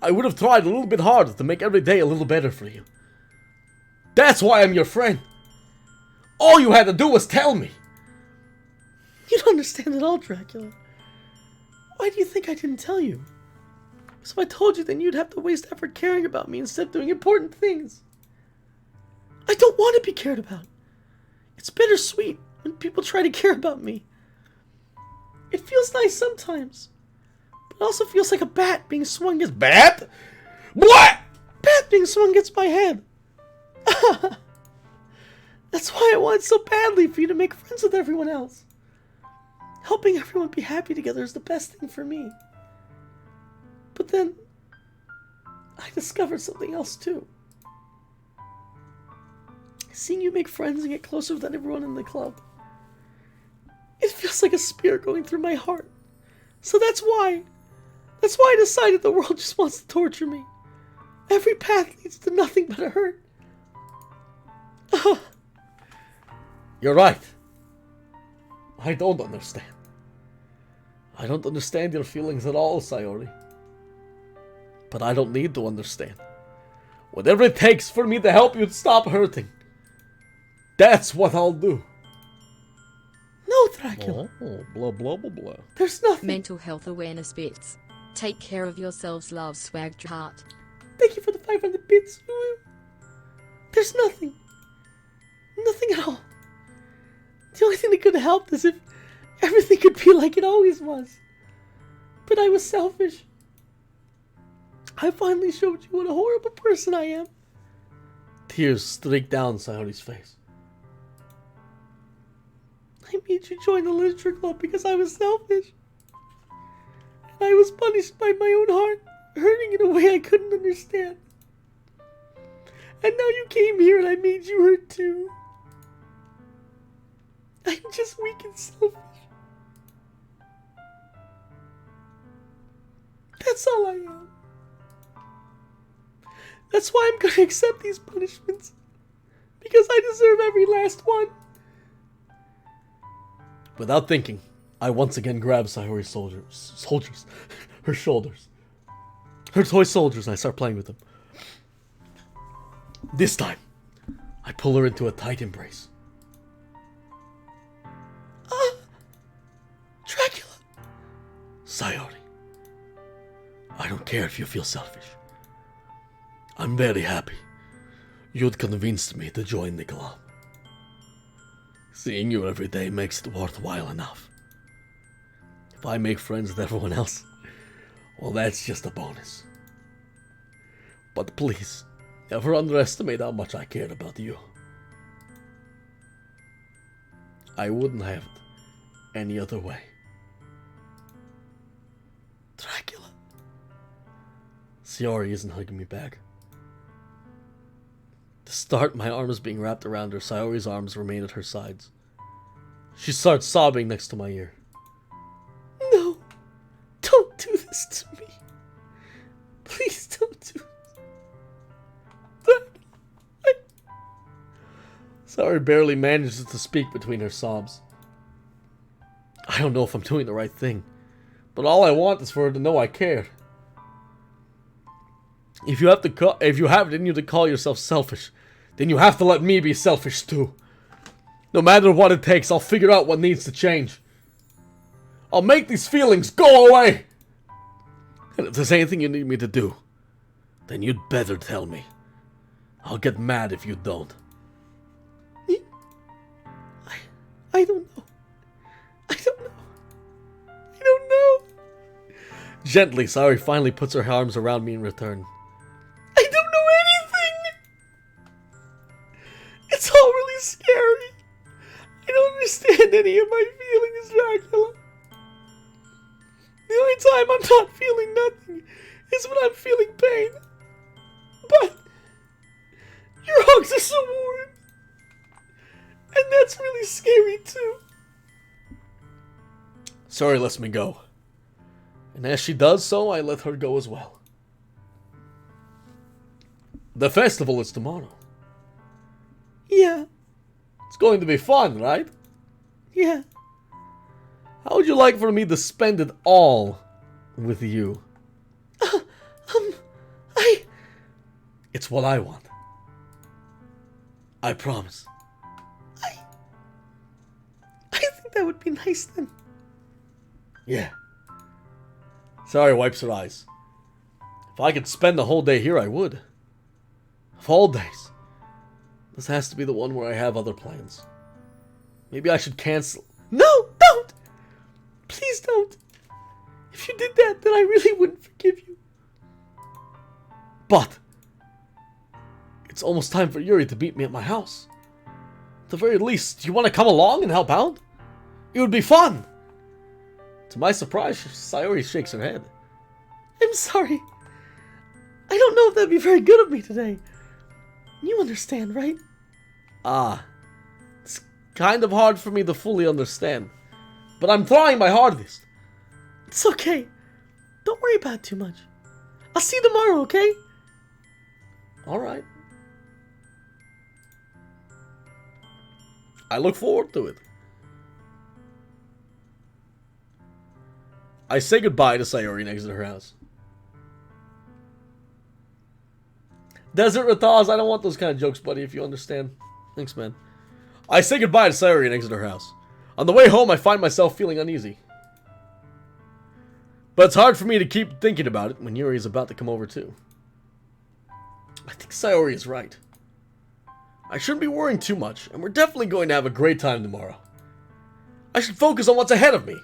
I would have tried a little bit harder to make every day a little better for you. That's why I'm your friend. All you had to do was tell me. You don't understand at all, Dracula. Why do you think I didn't tell you? Because if I told you, then you'd have to waste effort caring about me instead of doing important things. I don't want to be cared about. It's bittersweet when people try to care about me. It feels nice sometimes. But it also feels like a bat being swung against... Bat? What? Bat being swung against my head. That's why I wanted so badly for you to make friends with everyone else. Helping everyone be happy together is the best thing for me. But then... I discovered something else too. Seeing you make friends and get closer with everyone in the club. It feels like a spear going through my heart. So that's why I decided the world just wants to torture me. Every path leads to nothing but a hurt. You're right. I don't understand. I don't understand your feelings at all, Sayori. But I don't need to understand. Whatever it takes for me to help you stop hurting. That's what I'll do. No, Dracula. Oh, blah, blah, blah, blah.
There's nothing. Mental health awareness bits. Take care of yourselves, love, swag, heart.
Thank you for the 500 bits. There's nothing. Nothing at all. The only thing that could have helped is if everything could be like it always was. But I was selfish. I finally showed you what a horrible person I am. Tears streaked down Sayori's face. I made you join the literature club because I was selfish. And I was punished by my own heart, hurting in a way I couldn't understand. And now you came here and I made you hurt too. I'm just weak and selfish. That's all I am. That's why I'm gonna accept these punishments. Because I deserve every last one. Without thinking, I once again grabbed Sayori's soldiers, her shoulders. Her toy soldiers, and I start playing with them. This time, I pull her into a tight embrace. Dracula! Sayori, I don't care if you feel selfish. I'm very happy. You'd convinced me to join the club. Seeing you every day makes it worthwhile enough. If I make friends with everyone else, well, that's just a bonus. But please, never underestimate how much I cared about you. I wouldn't have it any other way. Dracula. Sayori isn't hugging me back. To start, my arm is being wrapped around her. Sayori's arms remain at her sides. She starts sobbing next to my ear. No! Don't do this to me! Please don't do this! Sayori barely manages to speak between her sobs. I don't know if I'm doing the right thing, but all I want is for her to know I care. If you have it in you to call yourself selfish, then you have to let me be selfish too. No matter what it takes, I'll figure out what needs to change. I'll make these feelings go away. And if there's anything you need me to do, then you'd better tell me. I'll get mad if you don't. I don't know. I don't know. Gently, Sayori finally puts her arms around me in return. I don't know anything! It's all really scary. I don't understand any of my feelings, Dracula. The only time I'm not feeling nothing is when I'm feeling pain. But your hugs are so warm. And that's really scary too. Sayori lets me go. And as she does so, I let her go as well. The festival is tomorrow. Yeah. It's going to be fun, right? Yeah. How would you like for me to spend it all with you? It's what I want. I promise. I think that would be nice then. Yeah. Sayori wipes her eyes. If I could spend the whole day here, I would. Of all days. This has to be the one where I have other plans. Maybe I should cancel. No, don't! Please don't. If you did that, then I really wouldn't forgive you. But it's almost time for Yuri to meet me at my house. At the very least, do you want to come along and help out? It would be fun. To my surprise, Sayori shakes her head. I'm sorry. I don't know if that'd be very good of me today. You understand, right? It's kind of hard for me to fully understand. But I'm trying my hardest. It's okay. Don't worry about it too much. I'll see you tomorrow, okay? Alright. I look forward to it. I say goodbye to Sayori and exit her house. Desert Rataz, I don't want those kind of jokes, buddy, if you understand. Thanks, man. I say goodbye to Sayori and exit her house. On the way home, I find myself feeling uneasy. But it's hard for me to keep thinking about it when Yuri is about to come over too. I think Sayori is right. I shouldn't be worrying too much, and we're definitely going to have a great time tomorrow. I should focus on what's ahead of me.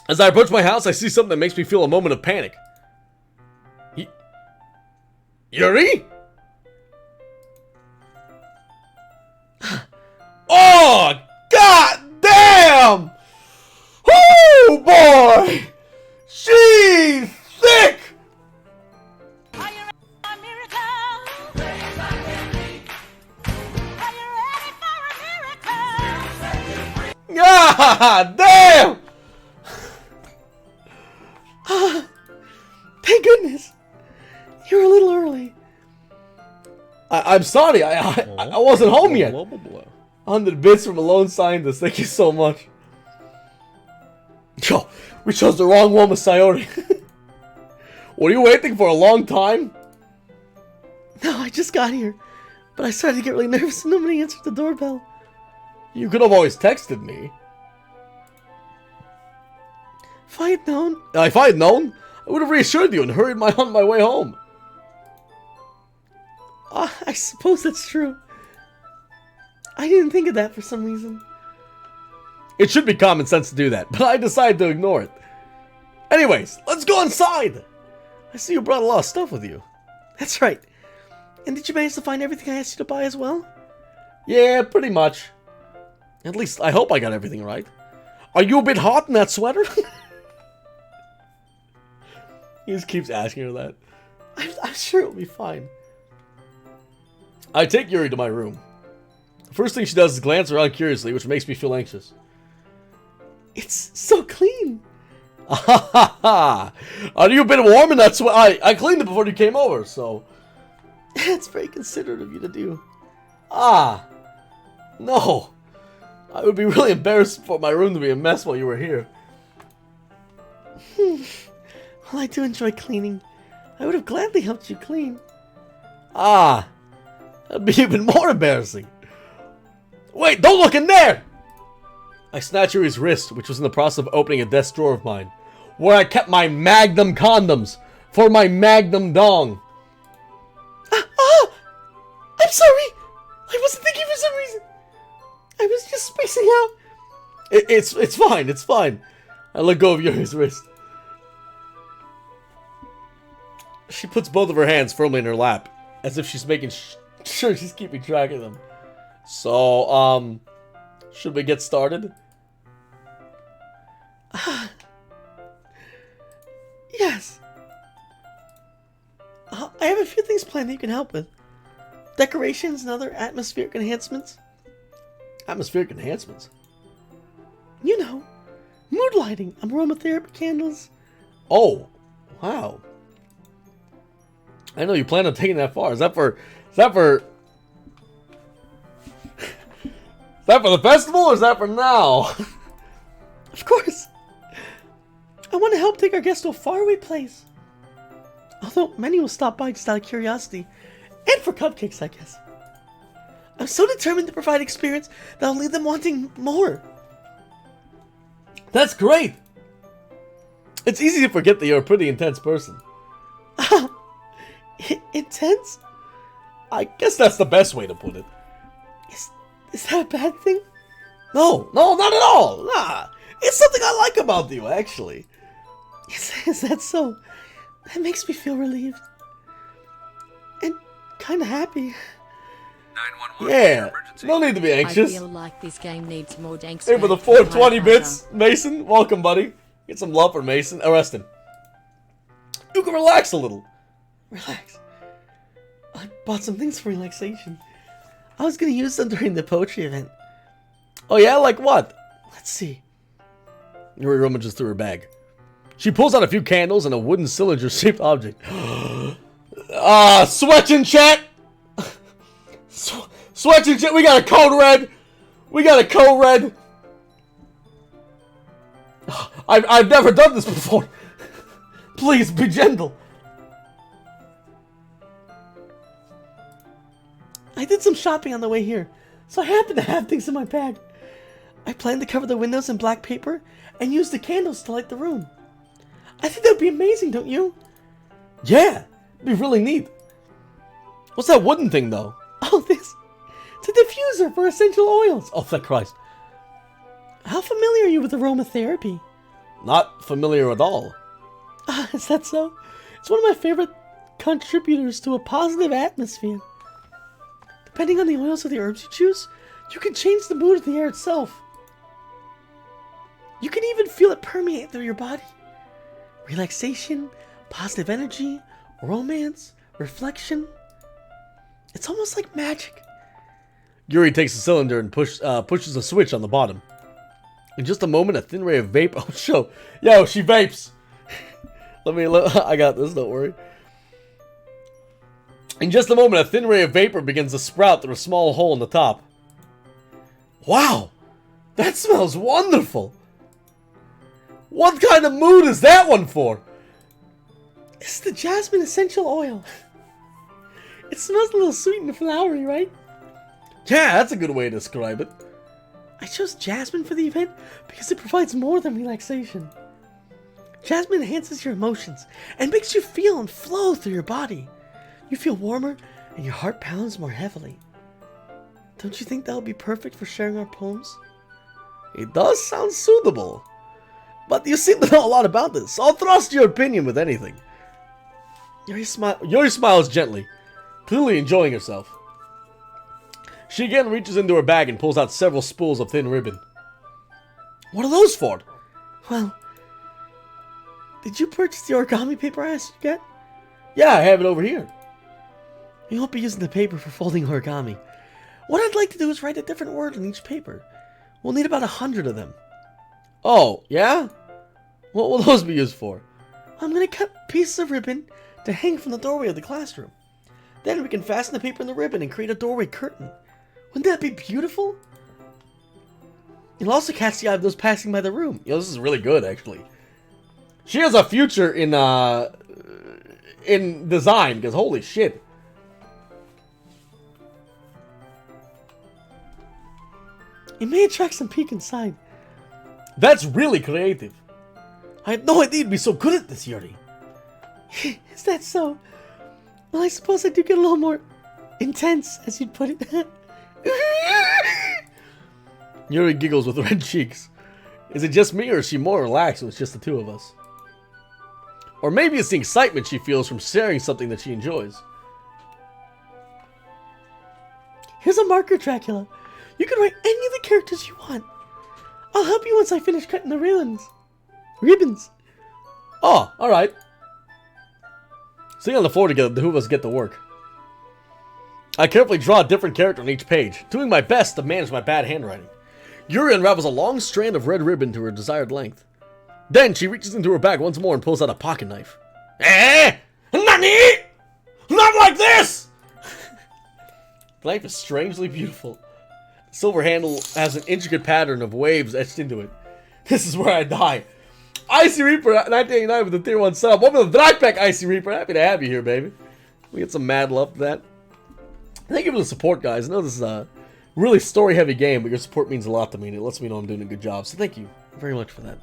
As I approach my house, I see something that makes me feel a moment of panic. Yuri? Oh, god damn! Woo, boy! She's thick!
Are you ready for a miracle? Are you ready for a miracle?
God damn! Thank goodness. You're a little early. I'm sorry, I wasn't home yet. 100 bits from a lone scientist, thank you so much. Yo, we chose the wrong one with Sayori. Were you waiting for a long time? No, I just got here. But I started to get really nervous and nobody answered the doorbell. You could have always texted me. If I had known, I would have reassured you and hurried on my way home. I suppose that's true. I didn't think of that for some reason. It should be common sense to do that, but I decided to ignore it. Anyways, let's go inside. I see you brought a lot of stuff with you. That's right. And did you manage to find everything I asked you to buy as well? Yeah, pretty much. At least, I hope I got everything right. Are you a bit hot in that sweater? He just keeps asking her that. I'm sure it'll be fine. I take Yuri to my room. The first thing she does is glance around curiously, which makes me feel anxious. It's so clean. Are you a bit warm in that sweater? I cleaned it before you came over, so... That's very considerate of you to do. No. I would be really embarrassed for my room to be a mess while you were here. Well, I do enjoy cleaning. I would have gladly helped you clean. That'd be even more embarrassing. Wait, don't look in there! I snatch Yuri's wrist, which was in the process of opening a desk drawer of mine, where I kept my Magnum condoms for my Magnum dong. I'm sorry! I wasn't thinking for some reason. I was just spacing out. It's fine, it's fine. I let go of Yuri's wrist. She puts both of her hands firmly in her lap, as if she's making sure she's keeping track of them. So, should we get started? Yes. I have a few things planned that you can help with. Decorations and other atmospheric enhancements. Atmospheric enhancements? You know, mood lighting, aromatherapy candles. Oh, wow. I know you plan on taking that far. Is that for the festival or is that for now? Of course. I want to help take our guests to a faraway place. Although many will stop by just out of curiosity. And for cupcakes, I guess. I'm so determined to provide an experience that'll leave them wanting more. That's great! It's easy to forget that you're a pretty intense person. Intense? I guess that's the best way to put it. Is that a bad thing? No, not at all. Nah, it's something I like about you, actually. Is that so? That makes me feel relieved. And kind of happy.
911.
Yeah, no need to be
I
anxious.
feel like this game needs more danks.
Hey, for the 420 bits, Mason. Welcome, buddy. Get some love for Mason. Arrest him. You can relax a little. Relax. I bought some things for relaxation. I was gonna use them during the poetry event. Oh yeah, like what? Let's see. Yuri rummages through her bag. She pulls out a few candles and a wooden cylinder-shaped object. Switch in chat! Switch in chat! We got a code red! We got a code red! I've never done this before! Please, be gentle! I did some shopping on the way here, so I happen to have things in my bag. I plan to cover the windows in black paper and use the candles to light the room. I think that would be amazing, don't you? Yeah, it'd be really neat. What's that wooden thing, though? Oh, this. It's a diffuser for essential oils. Oh, thank Christ. How familiar are you with aromatherapy? Not familiar at all. Is that so? It's one of my favorite contributors to a positive atmosphere. Depending on the oils or the herbs you choose, you can change the mood of the air itself. You can even feel it permeate through your body. Relaxation, positive energy, romance, reflection. It's almost like magic. Yuri takes the cylinder and pushes a switch on the bottom. In just a moment, a thin ray of vape. Oh, show. Yo, she vapes. I got this, don't worry. In just a moment, a thin ray of vapor begins to sprout through a small hole in the top. Wow! That smells wonderful! What kind of mood is that one for? It's the jasmine essential oil. It smells a little sweet and flowery, right? Yeah, that's a good way to describe it. I chose jasmine for the event because it provides more than relaxation. Jasmine enhances your emotions and makes you feel and flow through your body. You feel warmer and your heart pounds more heavily. Don't you think that would be perfect for sharing our poems? It does sound suitable. But you seem to know a lot about this, so I'll trust your opinion with anything. Yuri smiles gently, clearly enjoying herself. She again reaches into her bag and pulls out several spools of thin ribbon. What are those for? Well, did you purchase the origami paper I asked you to get? Yeah, I have it over here. We won't be using the paper for folding origami. What I'd like to do is write a different word on each paper. We'll need about 100 of them. Oh, yeah? What will those be used for? I'm going to cut pieces of ribbon to hang from the doorway of the classroom. Then we can fasten the paper in the ribbon and create a doorway curtain. Wouldn't that be beautiful? It'll also catch the eye of those passing by the room. You know, this is really good, actually. She has a future in design, because holy shit. It may attract some peek inside. That's really creative. I had no idea you'd be so good at this, Yuri. Is that so? Well, I suppose I do get a little more intense, as you'd put it. Yuri giggles with red cheeks. Is it just me, or is she more relaxed when it's just the two of us? Or maybe it's the excitement she feels from sharing something that she enjoys. Here's a marker, Dracula. You can write any of the characters you want. I'll help you once I finish cutting the ribbons. Ribbons. Oh, alright. Sitting on the floor together, the two of us get to work. I carefully draw a different character on each page, doing my best to manage my bad handwriting. Yuri unravels a long strand of red ribbon to her desired length. Then she reaches into her bag once more and pulls out a pocket knife. Eh? Nani? Not like this! The knife is strangely beautiful. The silver handle has an intricate pattern of waves etched into it. This is where I die. Icy Reaper 1989 with the tier 1 sub. Welcome to the Dry Pack, Icy Reaper. Happy to have you here, baby. We get some mad love for that. Thank you for the support, guys. I know this is a really story-heavy game, but your support means a lot to me, and it lets me know I'm doing a good job. So thank you very much for that.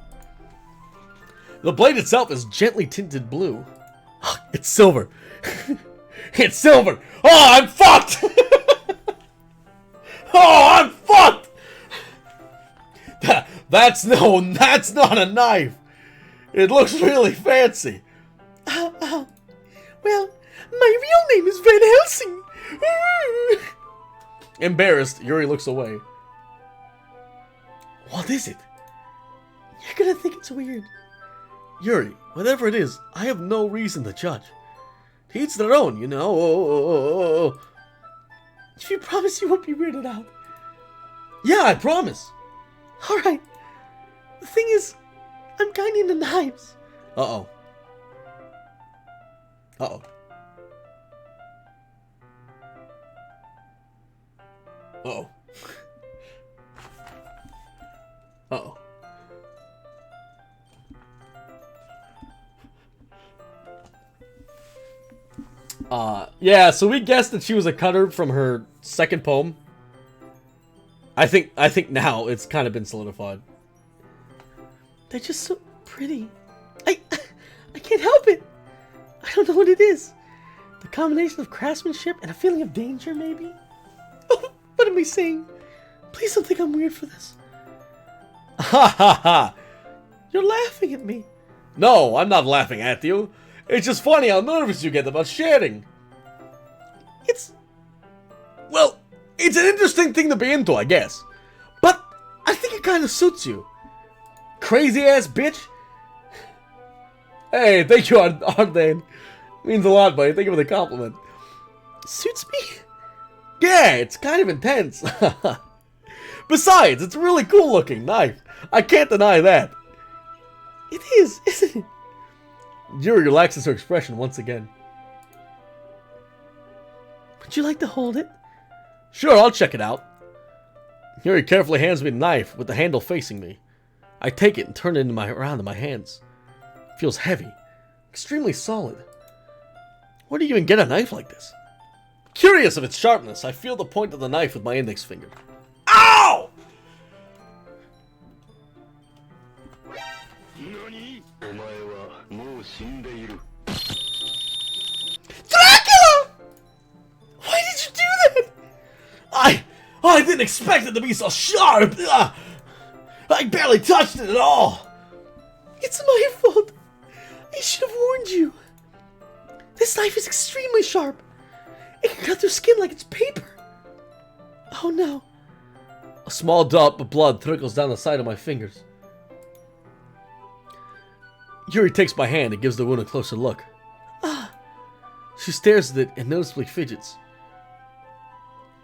The blade itself is gently tinted blue. It's silver. It's silver. Oh, I'm fucked! Oh, I'm fucked! That's not a knife. It looks really fancy. Well, my real name is Van Helsing. Embarrassed, Yuri looks away. What is it? You're gonna think it's weird. Yuri, whatever it is, I have no reason to judge. To each their own, you know. If you promise you won't be weirded out. Yeah, I promise. Alright. The thing is, I'm kinda into knives. Uh-oh. Uh-oh. Uh-oh. Uh-oh. Yeah, so we guessed that she was a cutter from her second poem. I think now it's kind of been solidified. They're just so pretty. I can't help it. I don't know what it is. The combination of craftsmanship and a feeling of danger, maybe? What am I saying? Please don't think I'm weird for this. Ha ha ha! You're laughing at me. No, I'm not laughing at you. It's just funny how nervous you get about sharing. Well, it's an interesting thing to be into, I guess. But I think it kind of suits you. Crazy ass bitch. Hey, thank you, Arden. Means a lot, buddy. Thank you for the compliment. Suits me? Yeah, it's kind of intense. Besides, it's a really cool looking knife. I can't deny that. It is, isn't it? Yuri relaxes her expression once again. Would you like to hold it? Sure, I'll check it out. Yuri carefully hands me the knife with the handle facing me. I take it and turn it around in my hands. It feels heavy, extremely solid. Where do you even get a knife like this? Curious of its sharpness, I feel the point of the knife with my index finger. Ow! Dracula! Why did you do that? I didn't expect it to be so sharp. I barely touched it at all. It's my fault. I should have warned you. This knife is extremely sharp. It can cut through skin like it's paper. Oh no. A small drop of blood trickles down the side of my fingers. Yuri takes my hand and gives the wound a closer look. She stares at it and noticeably fidgets.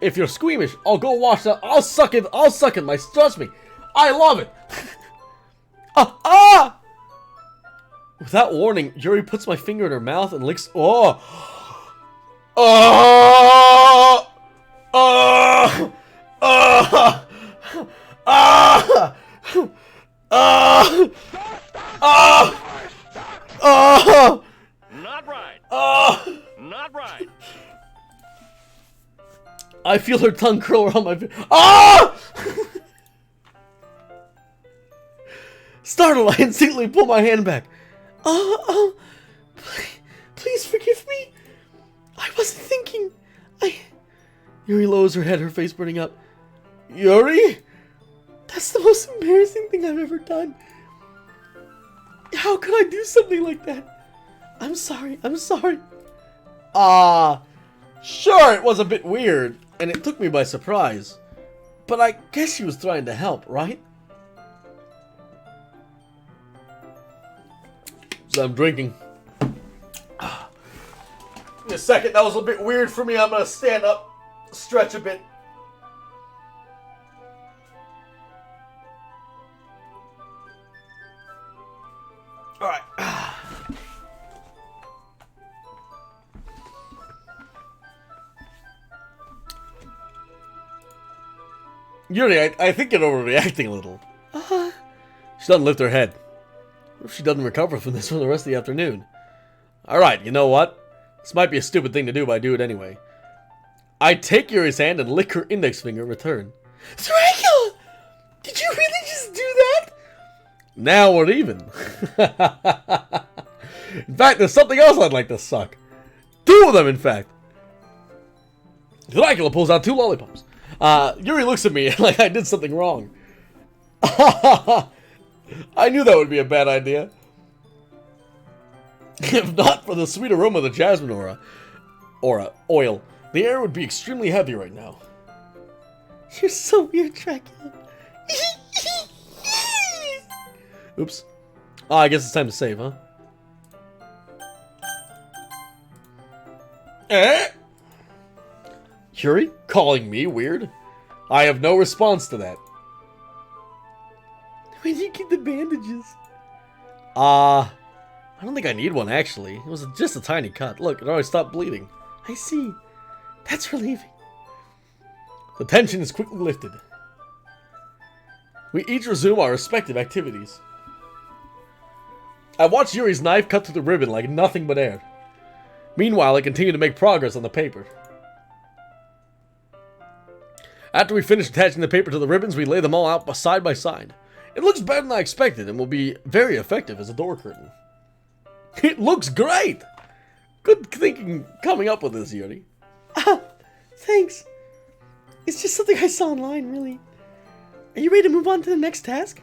If you're squeamish, I'll go wash that. I'll suck it. Trust me. I love it. Without warning, Yuri puts my finger in her mouth and licks.
Not right. Not right.
I feel her tongue curl around my face. Startled, I instantly pull my hand back. Please forgive me. I wasn't thinking. Yuri lowers her head, her face burning up. Yuri? That's the most embarrassing thing I've ever done. How could I do something like that? I'm sorry. Sure, it was a bit weird, and it took me by surprise. But I guess she was trying to help, right? So I'm drinking. Give me a second, that was a bit weird for me. I'm gonna stand up, stretch a bit. Alright. Yuri, I think you're overreacting a little. She doesn't lift her head. What if she doesn't recover from this for the rest of the afternoon? Alright, you know what? This might be a stupid thing to do, but I do it anyway. I take Yuri's hand and lick her index finger in return. Dracula! Did you really just do that? Now we're even. In fact, there's something else I'd like to suck. 2 of them, in fact. Dracula pulls out 2 lollipops. Yuri looks at me like I did something wrong. I knew that would be a bad idea. If not for the sweet aroma of the jasmine oil, the air would be extremely heavy right now. You're so weird, Dracula. Oops. I guess it's time to save, huh? Yuri, calling me weird? I have no response to that. Where did you keep the bandages? I don't think I need one, actually. It was just a tiny cut. Look, it already stopped bleeding. I see. That's relieving. The tension is quickly lifted. We each resume our respective activities. I watched Yuri's knife cut through the ribbon like nothing but air. Meanwhile, I continue to make progress on the paper. After we finish attaching the paper to the ribbons, we lay them all out side by side. It looks better than I expected and will be very effective as a door curtain. It looks great! Good thinking coming up with this, Yuri. Thanks. It's just something I saw online, really. Are you ready to move on to the next task?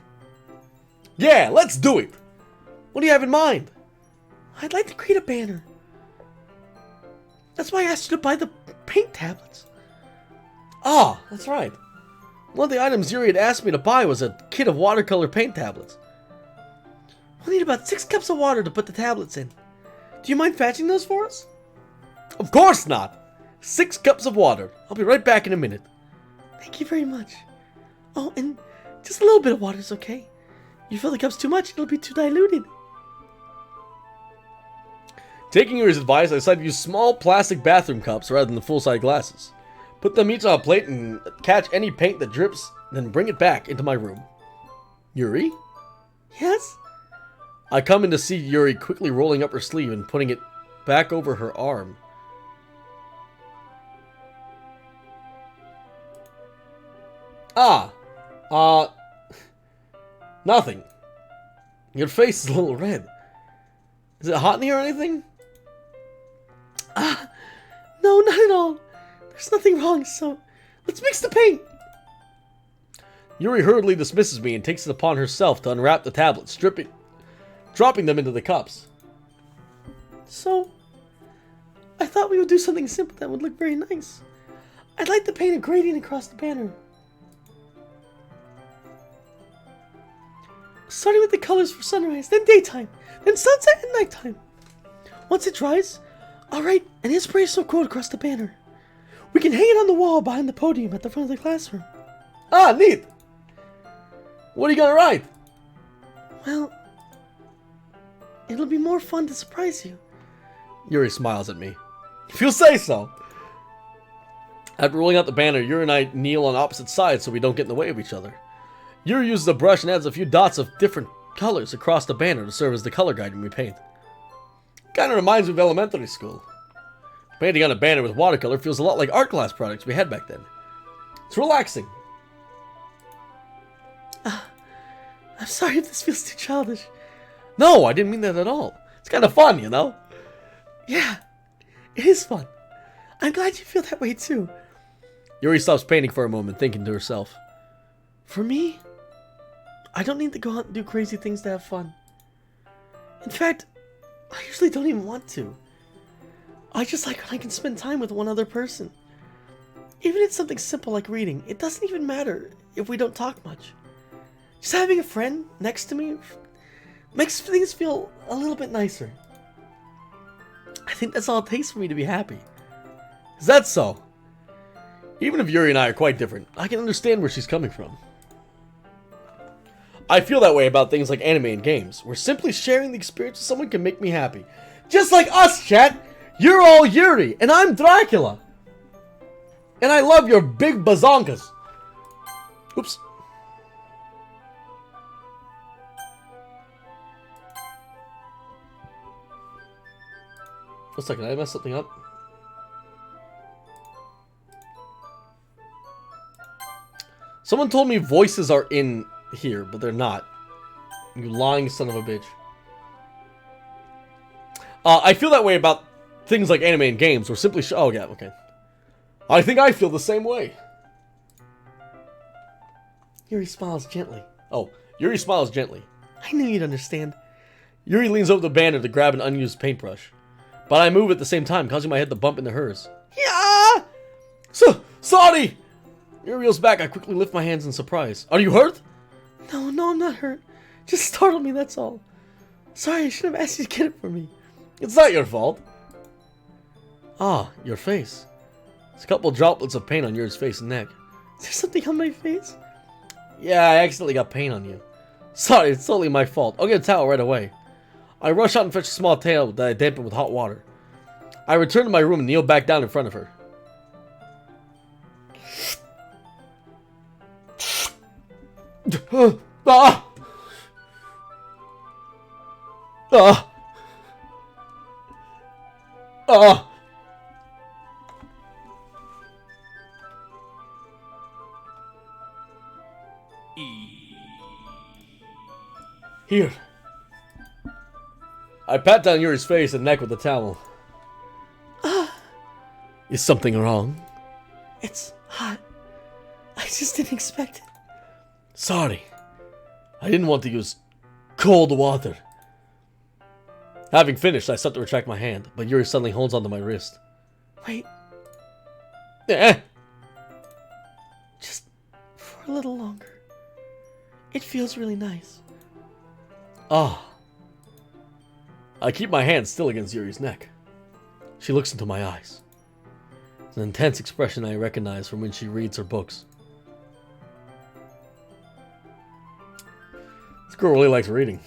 Yeah, let's do it! What do you have in mind? I'd like to create a banner. That's why I asked you to buy the paint tablets. Ah, that's right. One of the items Yuri had asked me to buy was a kit of watercolor paint tablets. We'll need about 6 cups of water to put the tablets in. Do you mind fetching those for us? Of course not! 6 cups of water. I'll be right back in a minute. Thank you very much. Oh, and just a little bit of water is okay. You fill the cups too much, it'll be too diluted. Taking Yuri's advice, I decided to use small plastic bathroom cups rather than the full-size glasses. Put them each on a plate and catch any paint that drips, then bring it back into my room. Yuri? Yes? I come in to see Yuri quickly rolling up her sleeve and putting it back over her arm. Nothing. Your face is a little red. Is it hot in here or anything? No, not at all. There's nothing wrong, so let's mix the paint. Yuri hurriedly dismisses me and takes it upon herself to unwrap the tablets, dropping them into the cups. So, I thought we would do something simple that would look very nice. I'd like to paint a gradient across the banner. Starting with the colors for sunrise, then daytime, then sunset and nighttime. Once it dries, I'll write an inspirational quote across the banner. We can hang it on the wall behind the podium at the front of the classroom. Ah, neat! What are you gonna write? Well, it'll be more fun to surprise you. Yuri smiles at me. If you say so. After rolling out the banner, Yuri and I kneel on opposite sides so we don't get in the way of each other. Yuri uses a brush and adds a few dots of different colors across the banner to serve as the color guide when we paint. Kinda reminds me of elementary school. Painting on a banner with watercolor feels a lot like art class projects we had back then. It's relaxing. I'm sorry if this feels too childish. No, I didn't mean that at all. It's kind of fun, you know? Yeah, it is fun. I'm glad you feel that way too. Yuri stops painting for a moment, thinking to herself. For me, I don't need to go out and do crazy things to have fun. In fact, I usually don't even want to. I just like when I can spend time with one other person. Even if it's something simple like reading, it doesn't even matter if we don't talk much. Just having a friend next to me makes things feel a little bit nicer. I think that's all it takes for me to be happy. Is that so? Even if Yuri and I are quite different, I can understand where she's coming from. I feel that way about things like anime and games, where simply sharing the experience with someone can make me happy. Just like us, chat! You're all Yuri, and I'm Dracula! And I love your big bazonkas! Oops. One second, did I mess something up? Someone told me voices are in here, but they're not. You lying son of a bitch. I feel that way about things like anime and games, or simply oh yeah, okay. I think I feel the same way. Yuri smiles gently. Oh, Yuri smiles gently. I knew you'd understand. Yuri leans over the banner to grab an unused paintbrush. But I move at the same time, causing my head to bump into hers. Yeah! Sorry! Yuri reels back. I quickly lift my hands in surprise. Are you hurt? No, I'm not hurt. Just startled me, that's all. Sorry, I should have asked you to get it for me. It's not your fault. Ah, your face. There's a couple droplets of paint on Yuri's face and neck. Is there something on my face? Yeah, I accidentally got paint on you. Sorry, it's totally my fault. I'll get a towel right away. I rush out and fetch a small towel that I dampen with hot water. I return to my room and kneel back down in front of her. Here. I pat down Yuri's face and neck with the towel. Is something wrong? It's hot. I just didn't expect it. Sorry. I didn't want to use cold water. Having finished, I start to retract my hand, but Yuri suddenly holds onto my wrist. Wait. Just for a little longer. It feels really nice. Ah. I keep my hand still against Yuri's neck. She looks into my eyes. It's an intense expression I recognize from when she reads her books. This girl really likes reading.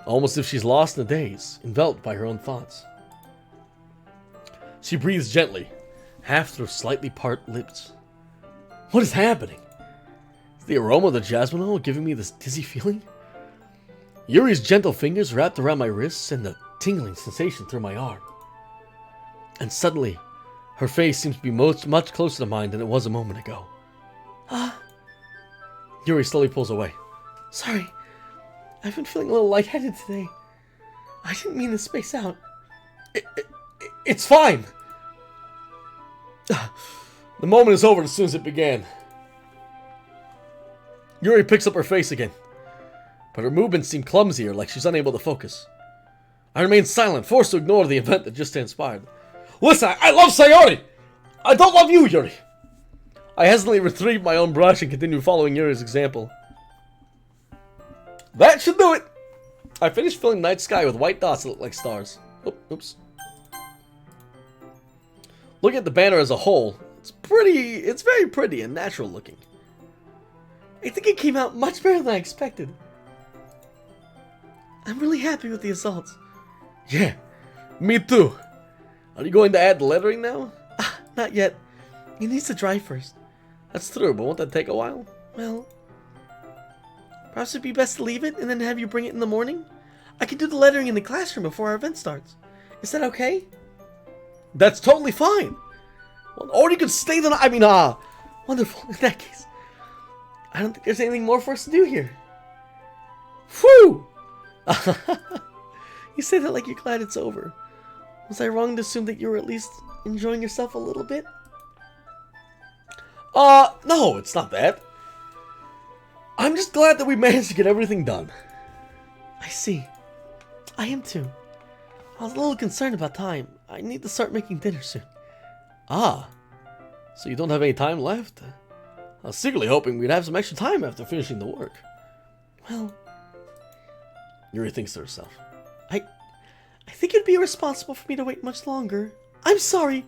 Almost as if she's lost in a daze, enveloped by her own thoughts. She breathes gently, half through slightly part lips. What is happening? Is the aroma of the jasmine oil giving me this dizzy feeling? Yuri's gentle fingers wrapped around my wrists send a tingling sensation through my arm. And suddenly, her face seems to be much closer to mine than it was a moment ago. Yuri slowly pulls away. Sorry, I've been feeling a little lightheaded today. I didn't mean to space out. It's fine. The moment is over as soon as it began. Yuri picks up her face again, but her movements seem clumsier, like she's unable to focus. I remain silent, forced to ignore the event that just transpired. Listen, I love Sayori! I don't love you, Yuri! I hesitantly retrieve my own brush and continue following Yuri's example. That should do it! I finished filling the night sky with white dots that look like stars. Oops. Looking at the banner as a whole, it's very pretty and natural looking. I think it came out much better than I expected. I'm really happy with the results. Yeah, me too. Are you going to add the lettering now? Not yet. It needs to dry first. That's true, but won't that take a while? Well, perhaps it'd be best to leave it and then have you bring it in the morning? I can do the lettering in the classroom before our event starts. Is that okay? That's totally fine. Well, or you could stay the night. Wonderful. In that case, I don't think there's anything more for us to do here. Whew! You say that like you're glad it's over. Was I wrong to assume that you were at least enjoying yourself a little bit? No, it's not that. I'm just glad that we managed to get everything done.
I see. I am too. I was a little concerned about time. I need to start making dinner soon.
Ah, so you don't have any time left? I was secretly hoping we'd have some extra time after finishing the work.
Well,
Yuri thinks to herself.
I think it'd be irresponsible for me to wait much longer. I'm sorry.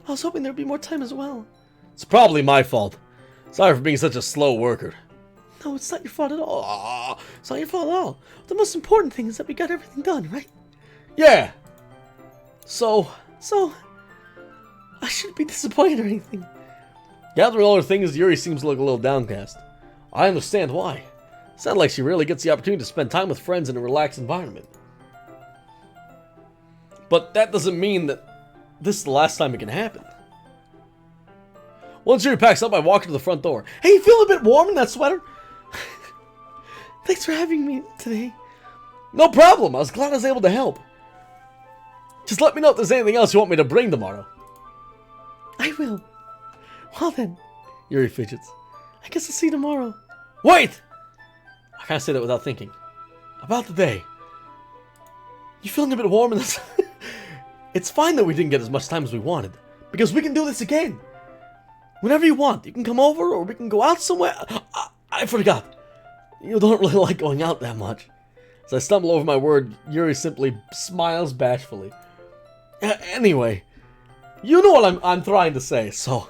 I was hoping there'd be more time as well.
It's probably my fault. Sorry for being such a slow worker.
No, it's not your fault at all. It's not your fault at all. The most important thing is that we got everything done, right?
Yeah. So,
I shouldn't be disappointed or anything.
gathering all her things, Yuri seems to look a little downcast. I understand why. Sounds like she rarely gets the opportunity to spend time with friends in a relaxed environment. But that doesn't mean that this is the last time it can happen. Once Yuri packs up, I walk her to the front door.
Hey, you feel a bit warm in that sweater? Thanks for having me today.
No problem. I was glad I was able to help. Just let me know if there's anything else you want me to bring tomorrow.
I will. Well then,
Yuri fidgets.
I guess I'll see you tomorrow.
Wait! I can't say that without thinking. About the day.
You feeling a bit warm in this?
It's fine that we didn't get as much time as we wanted, because we can do this again. Whenever you want, you can come over or we can go out somewhere. I forgot. You don't really like going out that much. As I stumble over my word, Yuri simply smiles bashfully. Anyway, you know what I'm trying to say, so...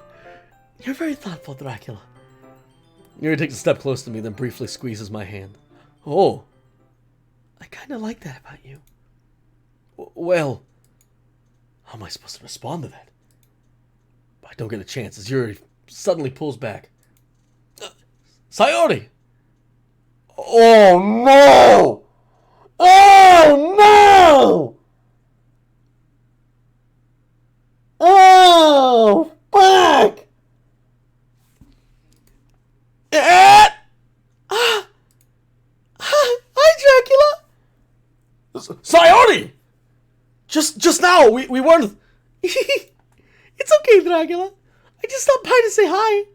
You're very thoughtful, Dracula.
Yuri takes a step close to me, then briefly squeezes my hand. Oh.
I kinda like that about you.
Well, how am I supposed to respond to that? I don't get a chance as Yuri suddenly pulls back. Sayori! Oh no! Oh no! Oh, fuck!
Hi, Dracula!
Sayori! Just now, we weren't...
It's okay, Dracula. I just stopped by to say hi.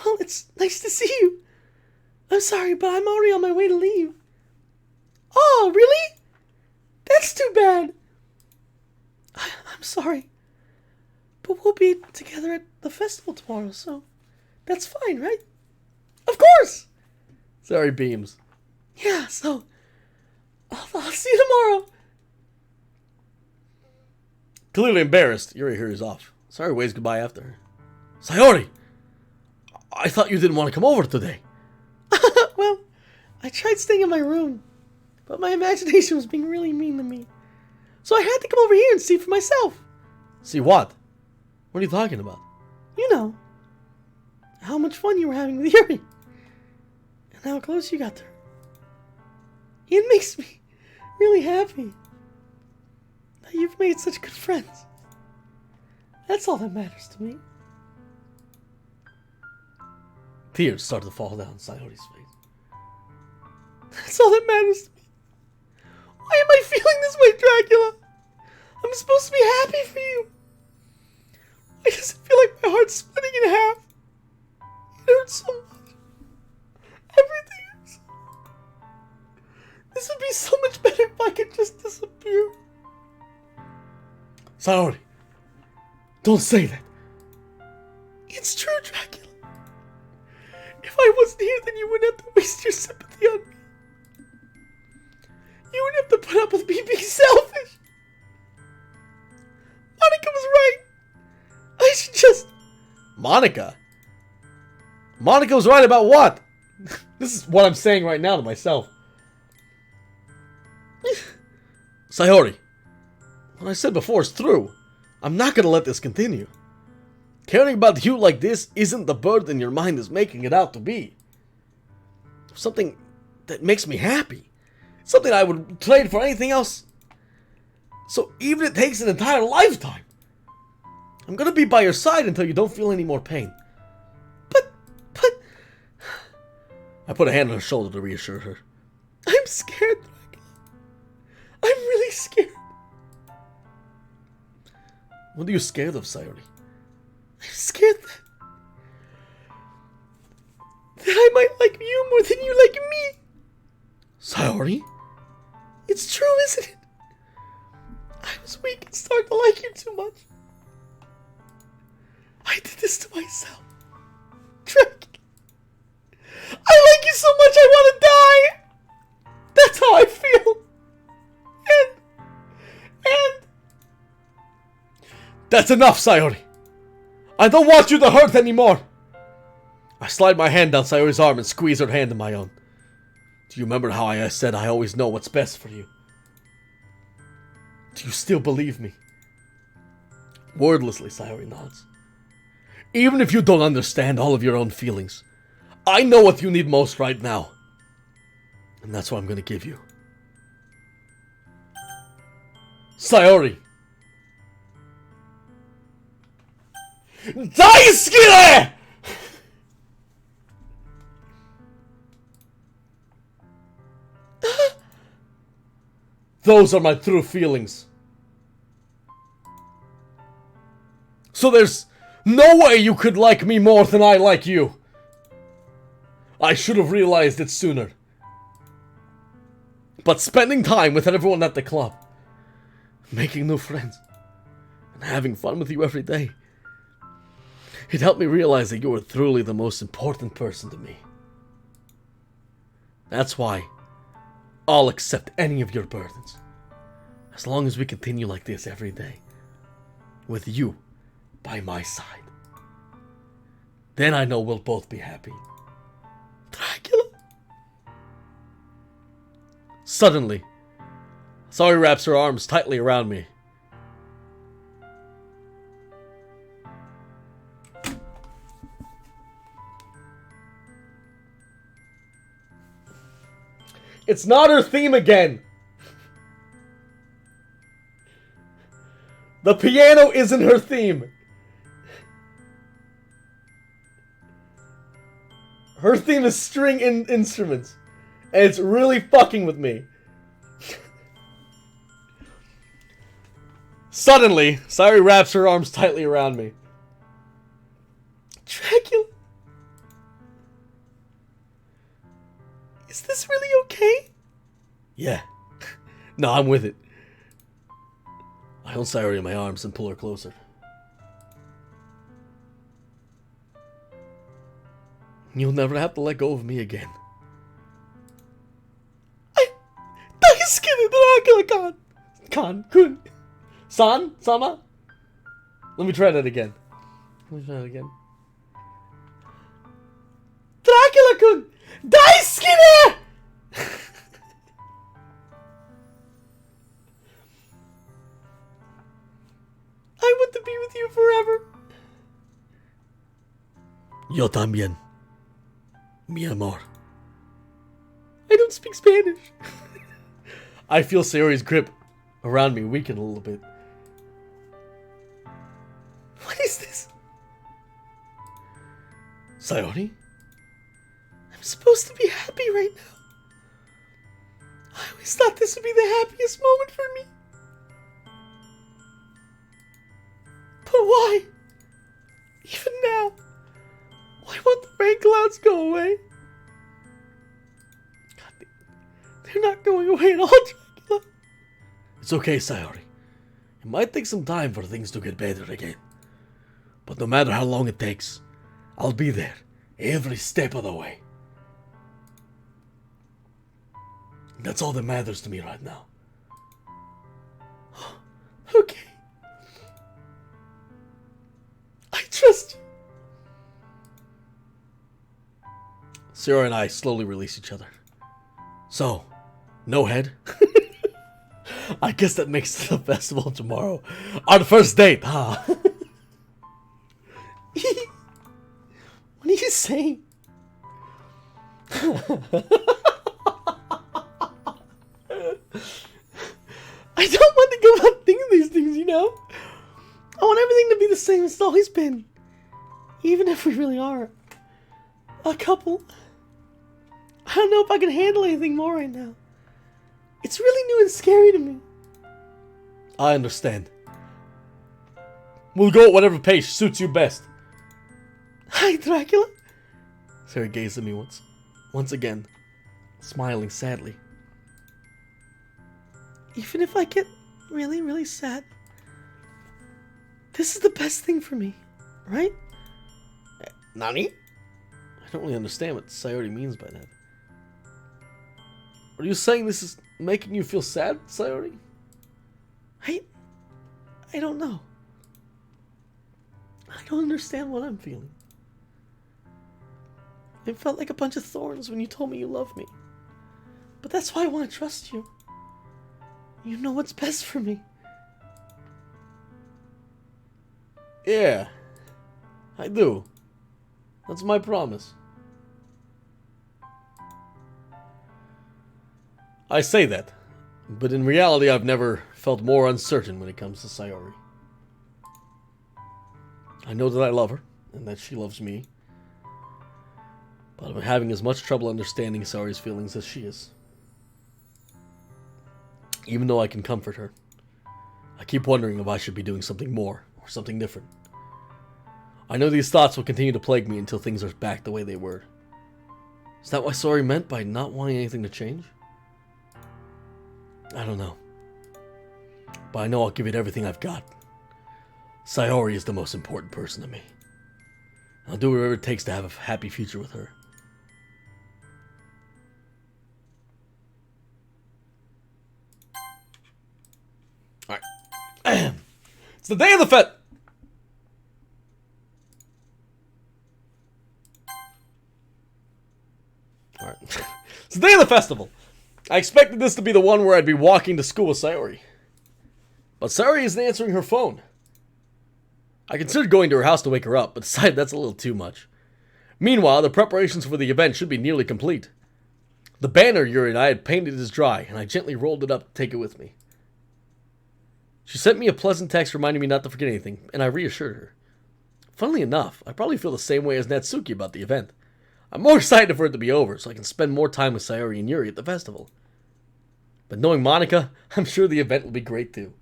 Well, it's nice to see you. I'm sorry, but I'm already on my way to leave. Oh, really? That's too bad. I'm sorry. But we'll be together at the festival tomorrow, so that's fine, right? Of course!
Sayori beams.
Yeah, so I'll see you tomorrow.
Clearly embarrassed, Yuri hurries off. Sayori waves goodbye after her. Sayori! I thought you didn't want to come over today.
Well, I tried staying in my room, but my imagination was being really mean to me. So I had to come over here and see for myself.
See what? What are you talking about?
You know, how much fun you were having with Yuri. And how close you got to her. It makes me really happy that you've made such good friends. That's all that matters to me.
Tears start to fall down Sayori's face.
That's all that matters to me. Why am I feeling this way, Dracula? I'm supposed to be happy for you. I just feel like my heart's splitting in half. It hurts so much. Everything hurts. This would be so much better if I could just disappear.
Sayori, don't say that.
It's true, Dracula. If I wasn't here, then you wouldn't have to waste your sympathy on me. You wouldn't have to put up with me being selfish. Monica was right. I should just...
Monica? Monica was right about what? This is what I'm saying right now to myself. Sayori, what I said before is true. I'm not gonna let this continue. Caring about you like this isn't the burden your mind is making it out to be. Something that makes me happy. Something I would trade for anything else. So even if it takes an entire lifetime, I'm gonna be by your side until you don't feel any more pain.
But...
I put a hand on her shoulder to reassure her.
I'm scared, Dracula. I'm really scared.
What are you scared of, Sayori?
I'm scared that
more than you like me. Sayori? It's true, isn't it? I was weak and started to like you too much. I did this to myself. Drake. I like you so much I want to die. That's how I feel. And... That's enough, Sayori. I don't want you to hurt anymore. I slide my hand down Sayori's arm and squeeze her hand in my own. Do you remember how I said I always know what's best for you? Do you still believe me? Wordlessly, Sayori nods. Even if you don't understand all of your own feelings, I know what you need most right now. And that's what I'm gonna give you. Sayori! Daisuke! Those are my true feelings. So there's no way you could like me more than I like you. I should have realized it sooner. But spending time with everyone at the club, making new friends, and having fun with you every day, it helped me realize that you were truly the most important person to me. That's why I'll accept any of your burdens, as long as we continue like this every day, with you by my side. Then I know we'll both be happy. Dracula! Suddenly, Sayori wraps her arms tightly around me. It's not her theme again! The piano isn't her theme. Her theme is string instruments. And it's really fucking with me. Suddenly, Sayori wraps her arms tightly around me. Dracula? Is this really okay? Yeah. No, I'm with it. I hold Sayori in my arms and pull her closer. You'll never have to let go of me again. Kun. Sama? Let me try that again. Dracula-kun! Daisuke! I want to be with you forever. Yo también, mi amor. I don't speak Spanish. I feel Sayori's grip around me weaken a little bit. What is this? Sayori? I'm supposed to be happy right now. I always thought this would be the happiest moment for me. But why? Even now? Why won't the rain clouds go away? God, they're not going away at all, Dracula. It's okay, Sayori. It might take some time for things to get better again. But no matter how long it takes, I'll be there every step of the way. That's all that matters to me right now. Okay. I trust you. Sayori and I slowly release each other. So, no head? I guess that makes it the festival tomorrow. Our first date, huh? What are you saying? I don't want to go out thinking these things, you know? I want everything to be the same as it's always been. Even if we really are a couple. I don't know if I can handle anything more right now. It's really new and scary to me. I understand. We'll go at whatever pace suits you best. Hi, Dracula. Sayori gazed at me once. once again, smiling sadly. Even if I get really, really sad, this is the best thing for me, right? Nani? I don't really understand what Sayori means by that. Are you saying this is making you feel sad, Sayori? I don't know. I don't understand what I'm feeling. It felt like a bunch of thorns when you told me you loved me. But that's why I want to trust you. You know what's best for me. Yeah, I do. That's my promise. I say that, but in reality I've never felt more uncertain when it comes to Sayori. I know that I love her, and that she loves me, but I'm having as much trouble understanding Sayori's feelings as she is. Even though I can comfort her, I keep wondering if I should be doing something more, or something different. I know these thoughts will continue to plague me until things are back the way they were. Is that what Sayori meant by not wanting anything to change? I don't know. But I know I'll give it everything I've got. Sayori is the most important person to me. I'll do whatever it takes to have a happy future with her. Alright. It's the day of the fete! Alright. It's the day of the festival! I expected this to be the one where I'd be walking to school with Sayori. But Sayori isn't answering her phone. I considered going to her house to wake her up, but decided that's a little too much. Meanwhile, the preparations for the event should be nearly complete. The banner Yuri and I had painted is dry, and I gently rolled it up to take it with me. She sent me a pleasant text reminding me not to forget anything, and I reassured her. Funnily enough, I probably feel the same way as Natsuki about the event. I'm more excited for it to be over, so I can spend more time with Sayori and Yuri at the festival. But knowing Monica, I'm sure the event will be great too.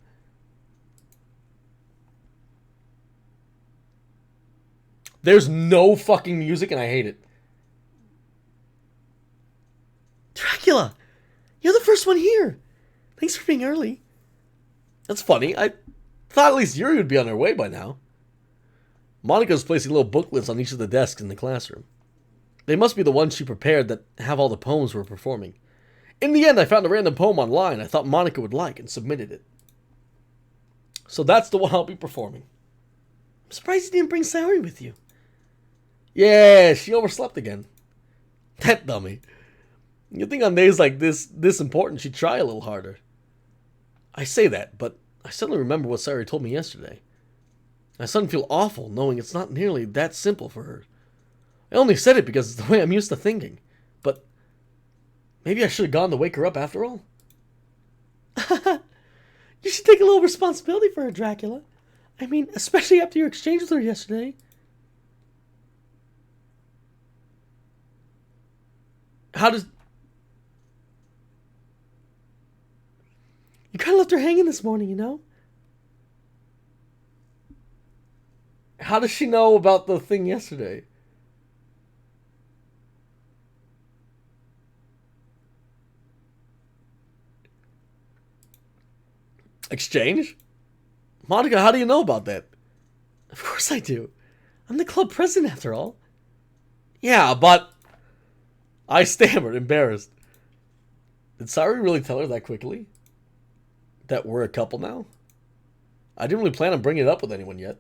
There's no fucking music and I hate it. Dracula! You're the first one here! Thanks for being early. That's funny. I thought at least Yuri would be on her way by now. Monica's placing little booklets on each of the desks in the classroom. They must be the ones she prepared that have all the poems we're performing. In the end, I found a random poem online I thought Monica would like and submitted it. So that's the one I'll be performing. I'm surprised you didn't bring Sayori with you. Yeah, she overslept again. That dummy. You'd think on days like this important, she'd try a little harder. I say that, but I suddenly remember what Sayori told me yesterday. I suddenly feel awful knowing it's not nearly that simple for her. I only said it because it's the way I'm used to thinking. But maybe I should have gone to wake her up after all. You should take a little responsibility for her, Dracula. I mean, especially after your exchange with her yesterday. How does... You kind of left her hanging this morning, you know? How does she know about the thing yesterday? Exchange? Monica, how do you know about that? Of course I do. I'm the club president after all. Yeah, but... I stammered, embarrassed. Did Sayori really tell her that quickly? That we're a couple now? I didn't really plan on bringing it up with anyone yet.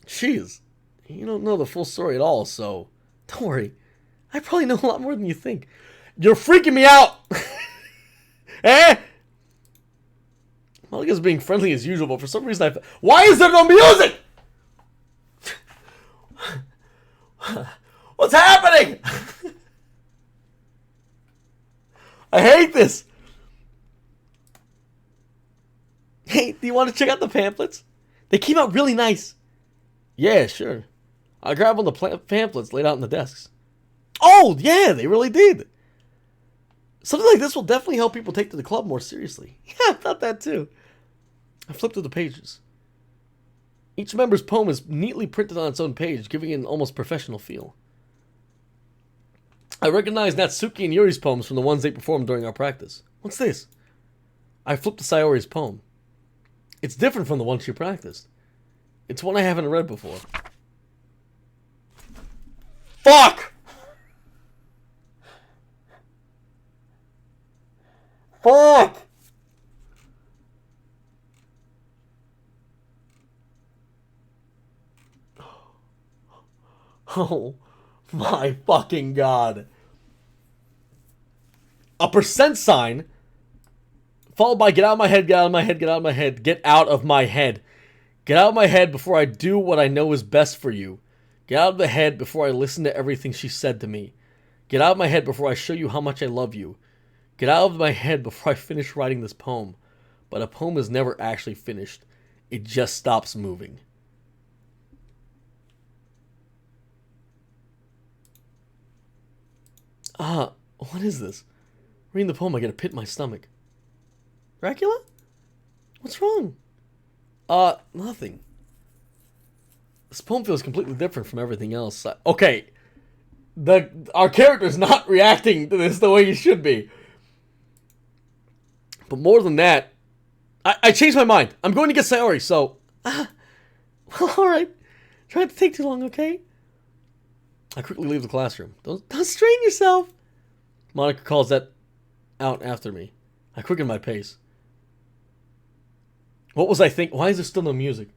Jeez, you don't know the full story at all, so don't worry. I probably know a lot more than you think. You're freaking me out! Eh? Monica's being friendly as usual, but for some reason Why is there no music? What's happening? I hate this. Hey, do you want to check out the pamphlets? They came out really nice. Yeah, sure. I grabbed one of the pamphlets laid out on the desks. Oh, yeah, they really did. Something like this will definitely help people take to the club more seriously. Yeah, I thought that too. I flipped through the pages. Each member's poem is neatly printed on its own page, giving it an almost professional feel. I recognize Natsuki and Yuri's poems from the ones they performed during our practice. What's this? I flipped to Sayori's poem. It's different from the one she practiced. It's one I haven't read before. Fuck! Fuck! Oh my fucking god. A percent sign followed by get out of my head, get out of my head, get out of my head, get out of my head. Get out of my head before I do what I know is best for you. Get out of the head before I listen to everything she said to me. Get out of my head before I show you how much I love you. Get out of my head before I finish writing this poem. But a poem is never actually finished. It just stops moving. What is this? Reading the poem, I get a pit in my stomach. Dracula? What's wrong? Nothing. This poem feels completely different from everything else. Okay. Our character's not reacting to this the way he should be. But more than that, I changed my mind. I'm going to get Sayori, so... well, alright. Try not to take too long, okay? I quickly leave the classroom. Don't strain yourself. Monica calls that out after me. I quicken my pace. What was I thinking? Why is there still no music?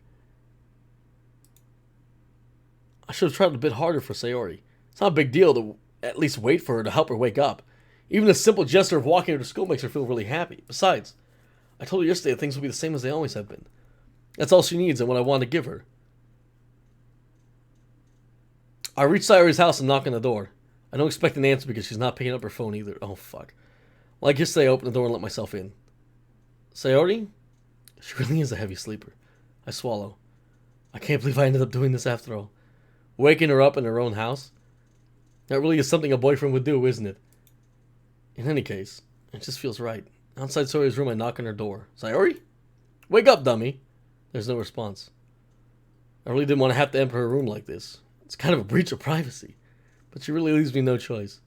I should have tried a bit harder for Sayori. It's not a big deal to at least wait for her to help her wake up. Even a simple gesture of walking her to school makes her feel really happy. Besides, I told her yesterday that things will be the same as they always have been. That's all she needs and what I want to give her. I reach Sayori's house and knock on the door. I don't expect an answer because she's not picking up her phone either. Oh, fuck. Like yesterday, I open the door and let myself in. Sayori? She really is a heavy sleeper. I swallow. I can't believe I ended up doing this after all. Waking her up in her own house? That really is something a boyfriend would do, isn't it? In any case, it just feels right. Outside Sayori's room, I knock on her door. Sayori? Wake up, dummy. There's no response. I really didn't want to have to enter her room like this. It's kind of a breach of privacy. But she really leaves me no choice.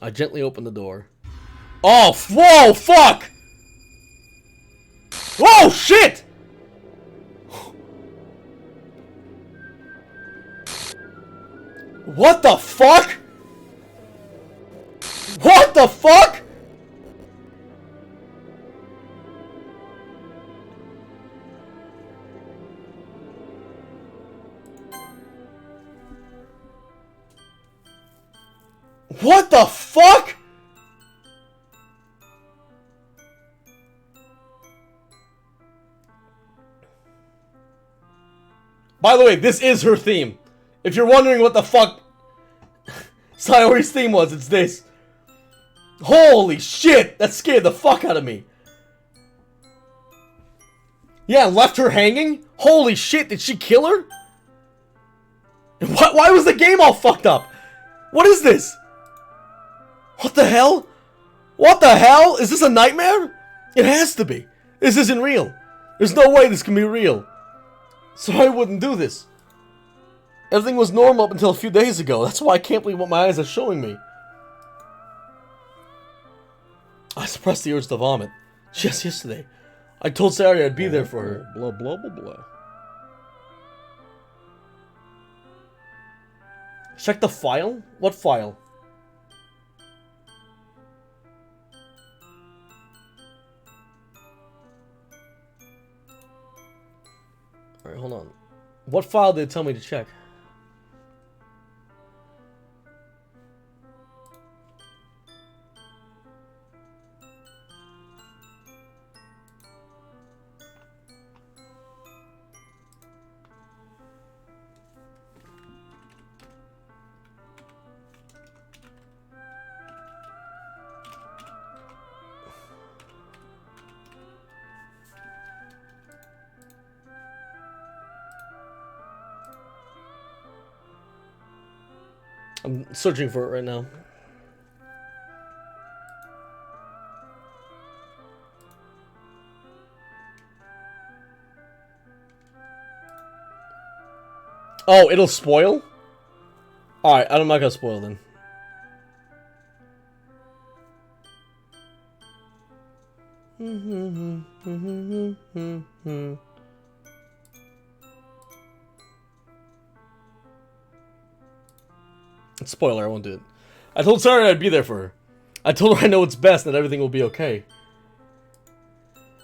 I gently open the door. Oh, whoa, fuck! Whoa, shit! What the fuck? What the fuck? What the fuck? By the way, this is her theme. If you're wondering what the fuck Sayori's theme was, it's this. Holy shit! That scared the fuck out of me. Yeah, left her hanging? Holy shit, did she kill her? And why was the game all fucked up? What is this? What the hell? What the hell? Is this a nightmare? It has to be. This isn't real. There's no way this can be real. So I wouldn't do this. Everything was normal up until a few days ago. That's why I can't believe what my eyes are showing me. I suppressed the urge to vomit. Just yesterday, I told Sayori I'd be there for her. Blah, blah, blah, blah. Check the file? What file? Alright, hold on. What file did it tell me to check? I'm searching for it right now. Oh, it'll spoil? Alright, I'm not gonna spoil then. Spoiler, I won't do it. I told Sarah I'd be there for her. I told her I know what's best and that everything will be okay.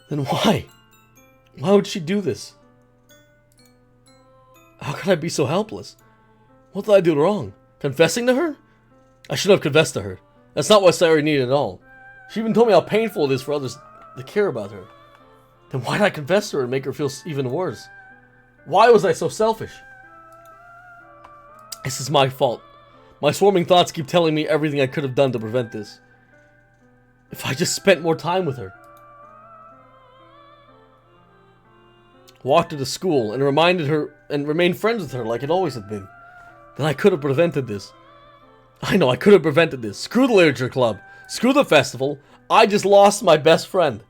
Then why? Why would she do this? How could I be so helpless? What did I do wrong? Confessing to her? I should have confessed to her. That's not what Sarah needed at all. She even told me how painful it is for others to care about her. Then why did I confess to her and make her feel even worse? Why was I so selfish? This is my fault. My swarming thoughts keep telling me everything I could have done to prevent this. If I just spent more time with her. Walked her to school and reminded her and remained friends with her like it always had been. Then I could have prevented this. I know I could have prevented this. Screw the literature club. Screw the festival. I just lost my best friend.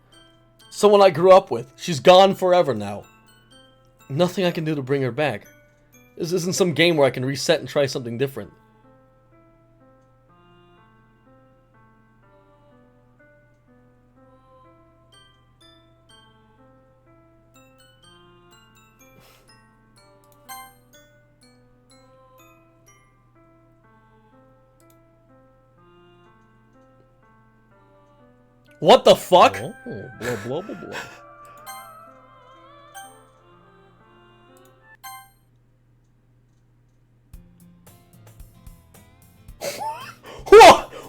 Someone I grew up with. She's gone forever now. Nothing I can do to bring her back. This isn't some game where I can reset and try something different. What the fuck?
Oh, blah, blah, blah, blah.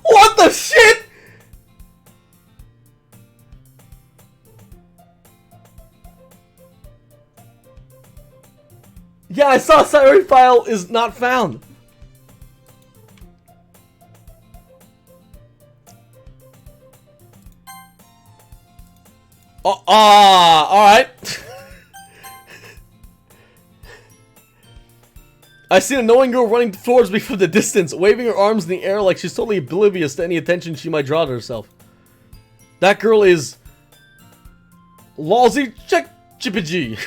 What the shit? Yeah, I saw Siri file is not found. Alright. I see an annoying girl running towards me from the distance, waving her arms in the air like she's totally oblivious to any attention she might draw to herself. That girl is... Lawsy Chipiji.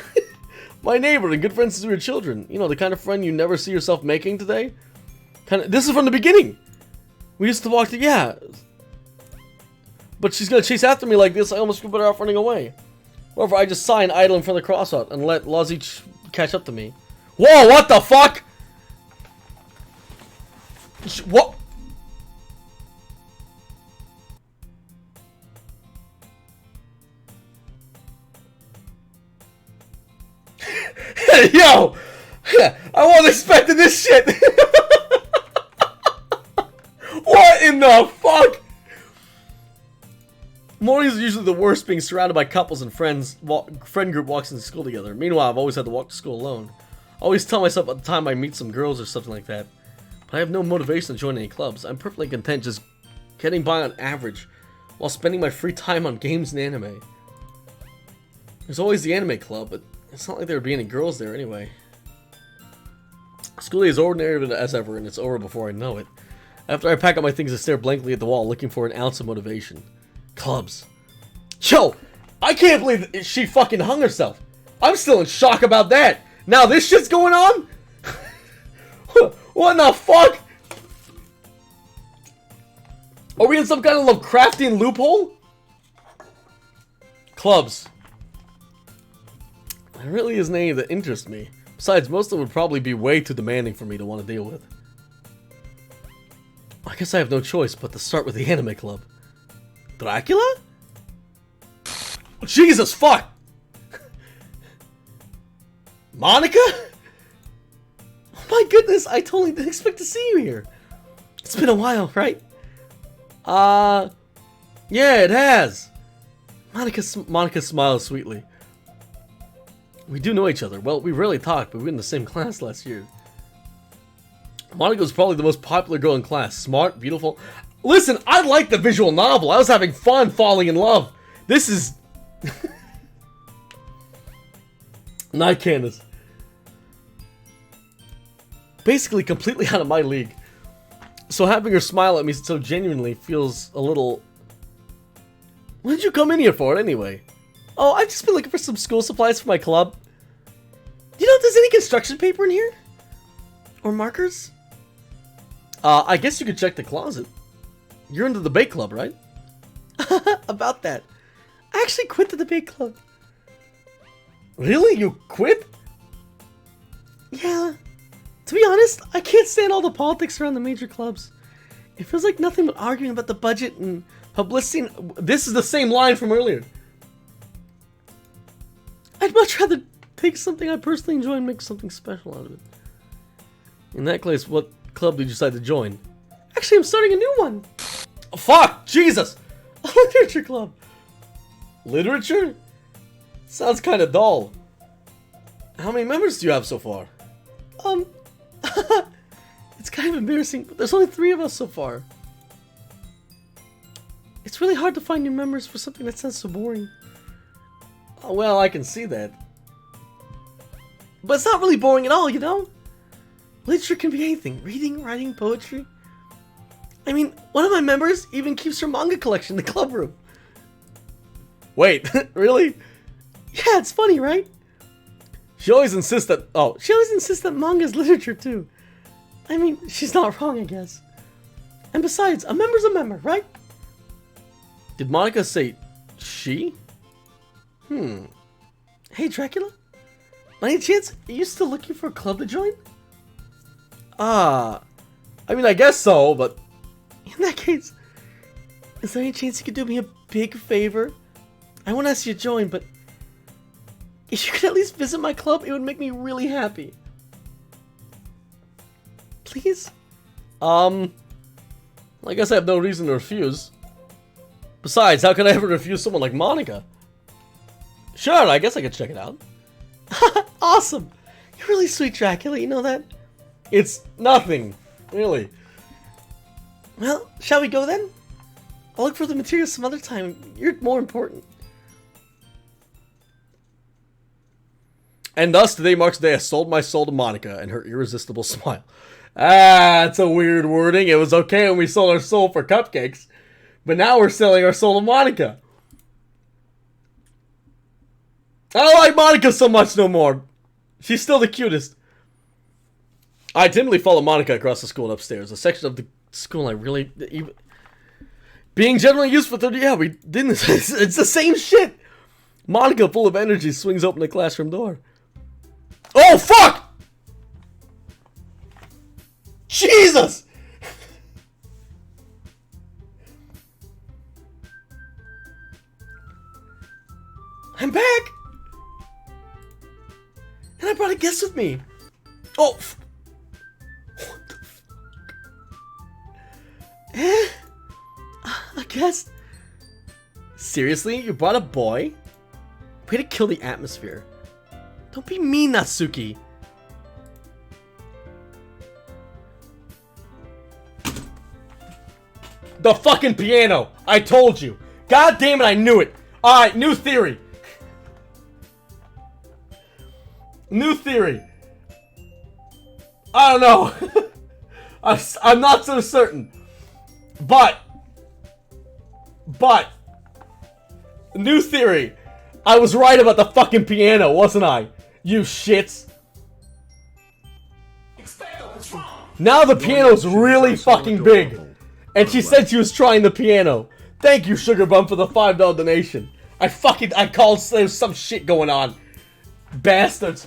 My neighbor and good friend since we were children. You know, the kind of friend you never see yourself making today? This is from the beginning. We used to walk to... Yeah. But she's gonna chase after me like this, I almost feel better off running away. However, I just sigh and idle in front of the crossout and let Lawsy catch up to me. Whoa, what the fuck? What? Yo! I wasn't expecting this shit! What in the fuck? Mornings are usually the worst, being surrounded by couples and friends. Friend group walks into school together. Meanwhile, I've always had to walk to school alone. I always tell myself at the time I meet some girls or something like that. But I have no motivation to join any clubs. I'm perfectly content just getting by on average while spending my free time on games and anime. There's always the anime club, but it's not like there would be any girls there anyway. School day is ordinary as ever, and it's over before I know it. After I pack up my things, I stare blankly at the wall, looking for an ounce of motivation. Clubs. Yo, I can't believe that she fucking hung herself. I'm still in shock about that. Now this shit's going on? What in the fuck? Are we in some kind of Lovecraftian loophole? Clubs. There really isn't any that interest me. Besides, most of them would probably be way too demanding for me to want to deal with. I guess I have no choice but to start with the anime club. Dracula? Jesus fuck! Monica? Oh my goodness, I totally didn't expect to see you here. It's been a while, right? Yeah, it has. Monica smiles sweetly. We do know each other. Well, we rarely talk, but we were in the same class last year. Monica was probably the most popular girl in class. Smart, beautiful. Listen, I like the visual novel. I was having fun falling in love. This is... Night Candace. Basically completely out of my league. So having her smile at me so genuinely feels a little... What did you come in here for anyway? Oh, I've just been looking for some school supplies for my club. Do you know if there's any construction paper in here? Or markers? I guess you could check the closet. You're in the debate club, right? About that. actually quit the debate club. Really? You quit? Yeah. To be honest, I can't stand all the politics around the major clubs. It feels like nothing but arguing about the budget and publicity. This is the same line from earlier. I'd much rather take something I personally enjoy and make something special out of it. In that case, what club did you decide to join? Actually, I'm starting a new one. Oh, fuck! Jesus! A literature club. Literature? Sounds kind of dull. How many members do you have so far? It's kind of embarrassing, but there's only 3 of us so far. It's really hard to find new members for something that sounds so boring. Oh, well, I can see that. But it's not really boring at all, you know? Literature can be anything. Reading, writing, poetry. I mean, one of my members even keeps her manga collection in the club room. Wait, really? Yeah, it's funny, right? She always insists that manga is literature too. I mean, she's not wrong, I guess. And besides, a member's a member, right? Did Monica say she? Hey, Dracula? By any chance, are you still looking for a club to join? I mean, I guess so, but in that case, is there any chance you could do me a big favor? I won't ask you to join, but if you could at least visit my club, it would make me really happy. Please? I guess I have no reason to refuse. Besides, how could I ever refuse someone like Monica? Sure, I guess I could check it out. Awesome! You're really sweet, Dracula, you know that? It's nothing, really. Well, shall we go then? I'll look for the materials some other time. You're more important. And thus, today marks the day I sold my soul to Monica and her irresistible smile. Ah, that's a weird wording. It was okay when we sold our soul for cupcakes. But now we're selling our soul to Monica. I don't like Monica so much no more. She's still the cutest. I timidly followed Monica across the school and upstairs. A section of the school I really... Being generally used for 30... Yeah, we didn't... It's the same shit! Monica, full of energy, swings open the classroom door. Oh, fuck! Jesus! I'm back! And I brought a guest with me. Oh! What the fuck? A guest? Seriously? You brought a boy? Way to kill the atmosphere. Don't be mean, Natsuki. The fucking piano! I told you! God damn it, I knew it! Alright, new theory! New theory! I don't know. I'm not so certain. But, new theory. I was right about the fucking piano, wasn't I? You shits. Now the piano's really fucking big. And she said she was trying the piano. Thank you, Sugar Bum, for the $5 donation. I called, there's some shit going on. Bastards.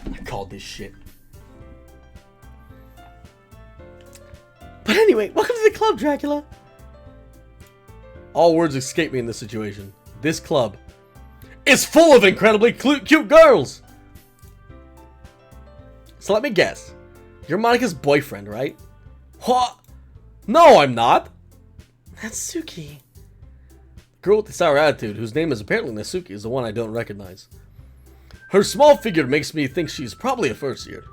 I called this shit. But anyway, welcome to the club, Dracula. All words escape me in this situation. This club is full of incredibly cute girls. So let me guess. You're Monica's boyfriend, right? What? No, I'm not. Natsuki. The girl with the sour attitude, whose name is apparently Natsuki, is the one I don't recognize. Her small figure makes me think she's probably a first year.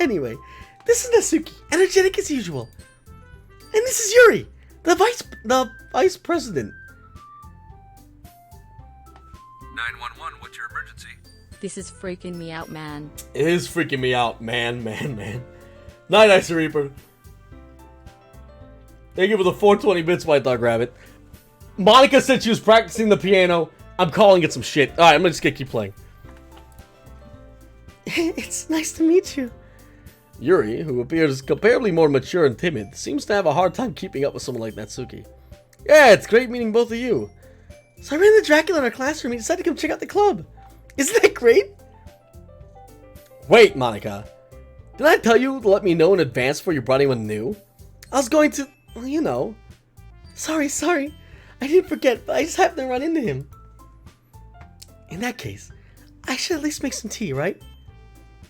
Anyway, this is Natsuki, energetic as usual. And this is Yuri, the vice president.
911, what's your emergency?
This is freaking me out, man.
It is freaking me out, man. Night, Ice Reaper. Thank you for the 420 bits, White Dog Rabbit. Monica said she was practicing the piano. I'm calling it some shit. Alright, I'm just gonna keep playing. It's nice to meet you. Yuri, who appears comparably more mature and timid, seems to have a hard time keeping up with someone like Natsuki. Yeah, it's great meeting both of you. So I ran into Dracula in our classroom. He decided to come check out the club. Isn't that great? Wait, Monica. Did I tell you to let me know in advance before you brought anyone new? I was going to... Well, you know. Sorry. I didn't forget, but I just happened to run into him. In that case, I should at least make some tea, right?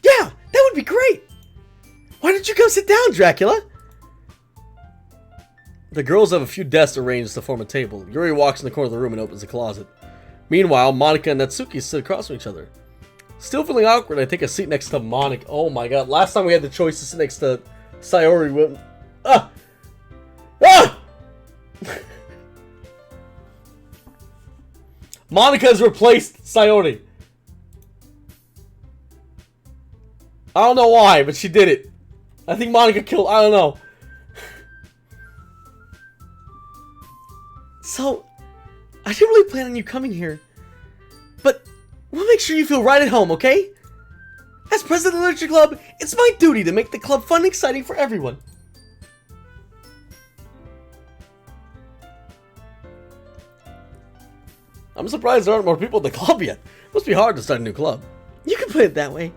Yeah, that would be great! Why don't you come sit down, Dracula? The girls have a few desks arranged to form a table. Yuri walks in the corner of the room and opens the closet. Meanwhile, Monica and Natsuki sit across from each other. Still feeling awkward, I take a seat next to Monica. Oh my god, last time we had the choice to sit next to Sayori. Ah! Monica has replaced Sayori. I don't know why, but she did it. I think Monica killed... I don't know. So, I didn't really plan on you coming here. But, we'll make sure you feel right at home, okay? As president of the Literature Club, it's my duty to make the club fun and exciting for everyone. I'm surprised there aren't more people at the club yet. It must be hard to start a new club. You can put it that way.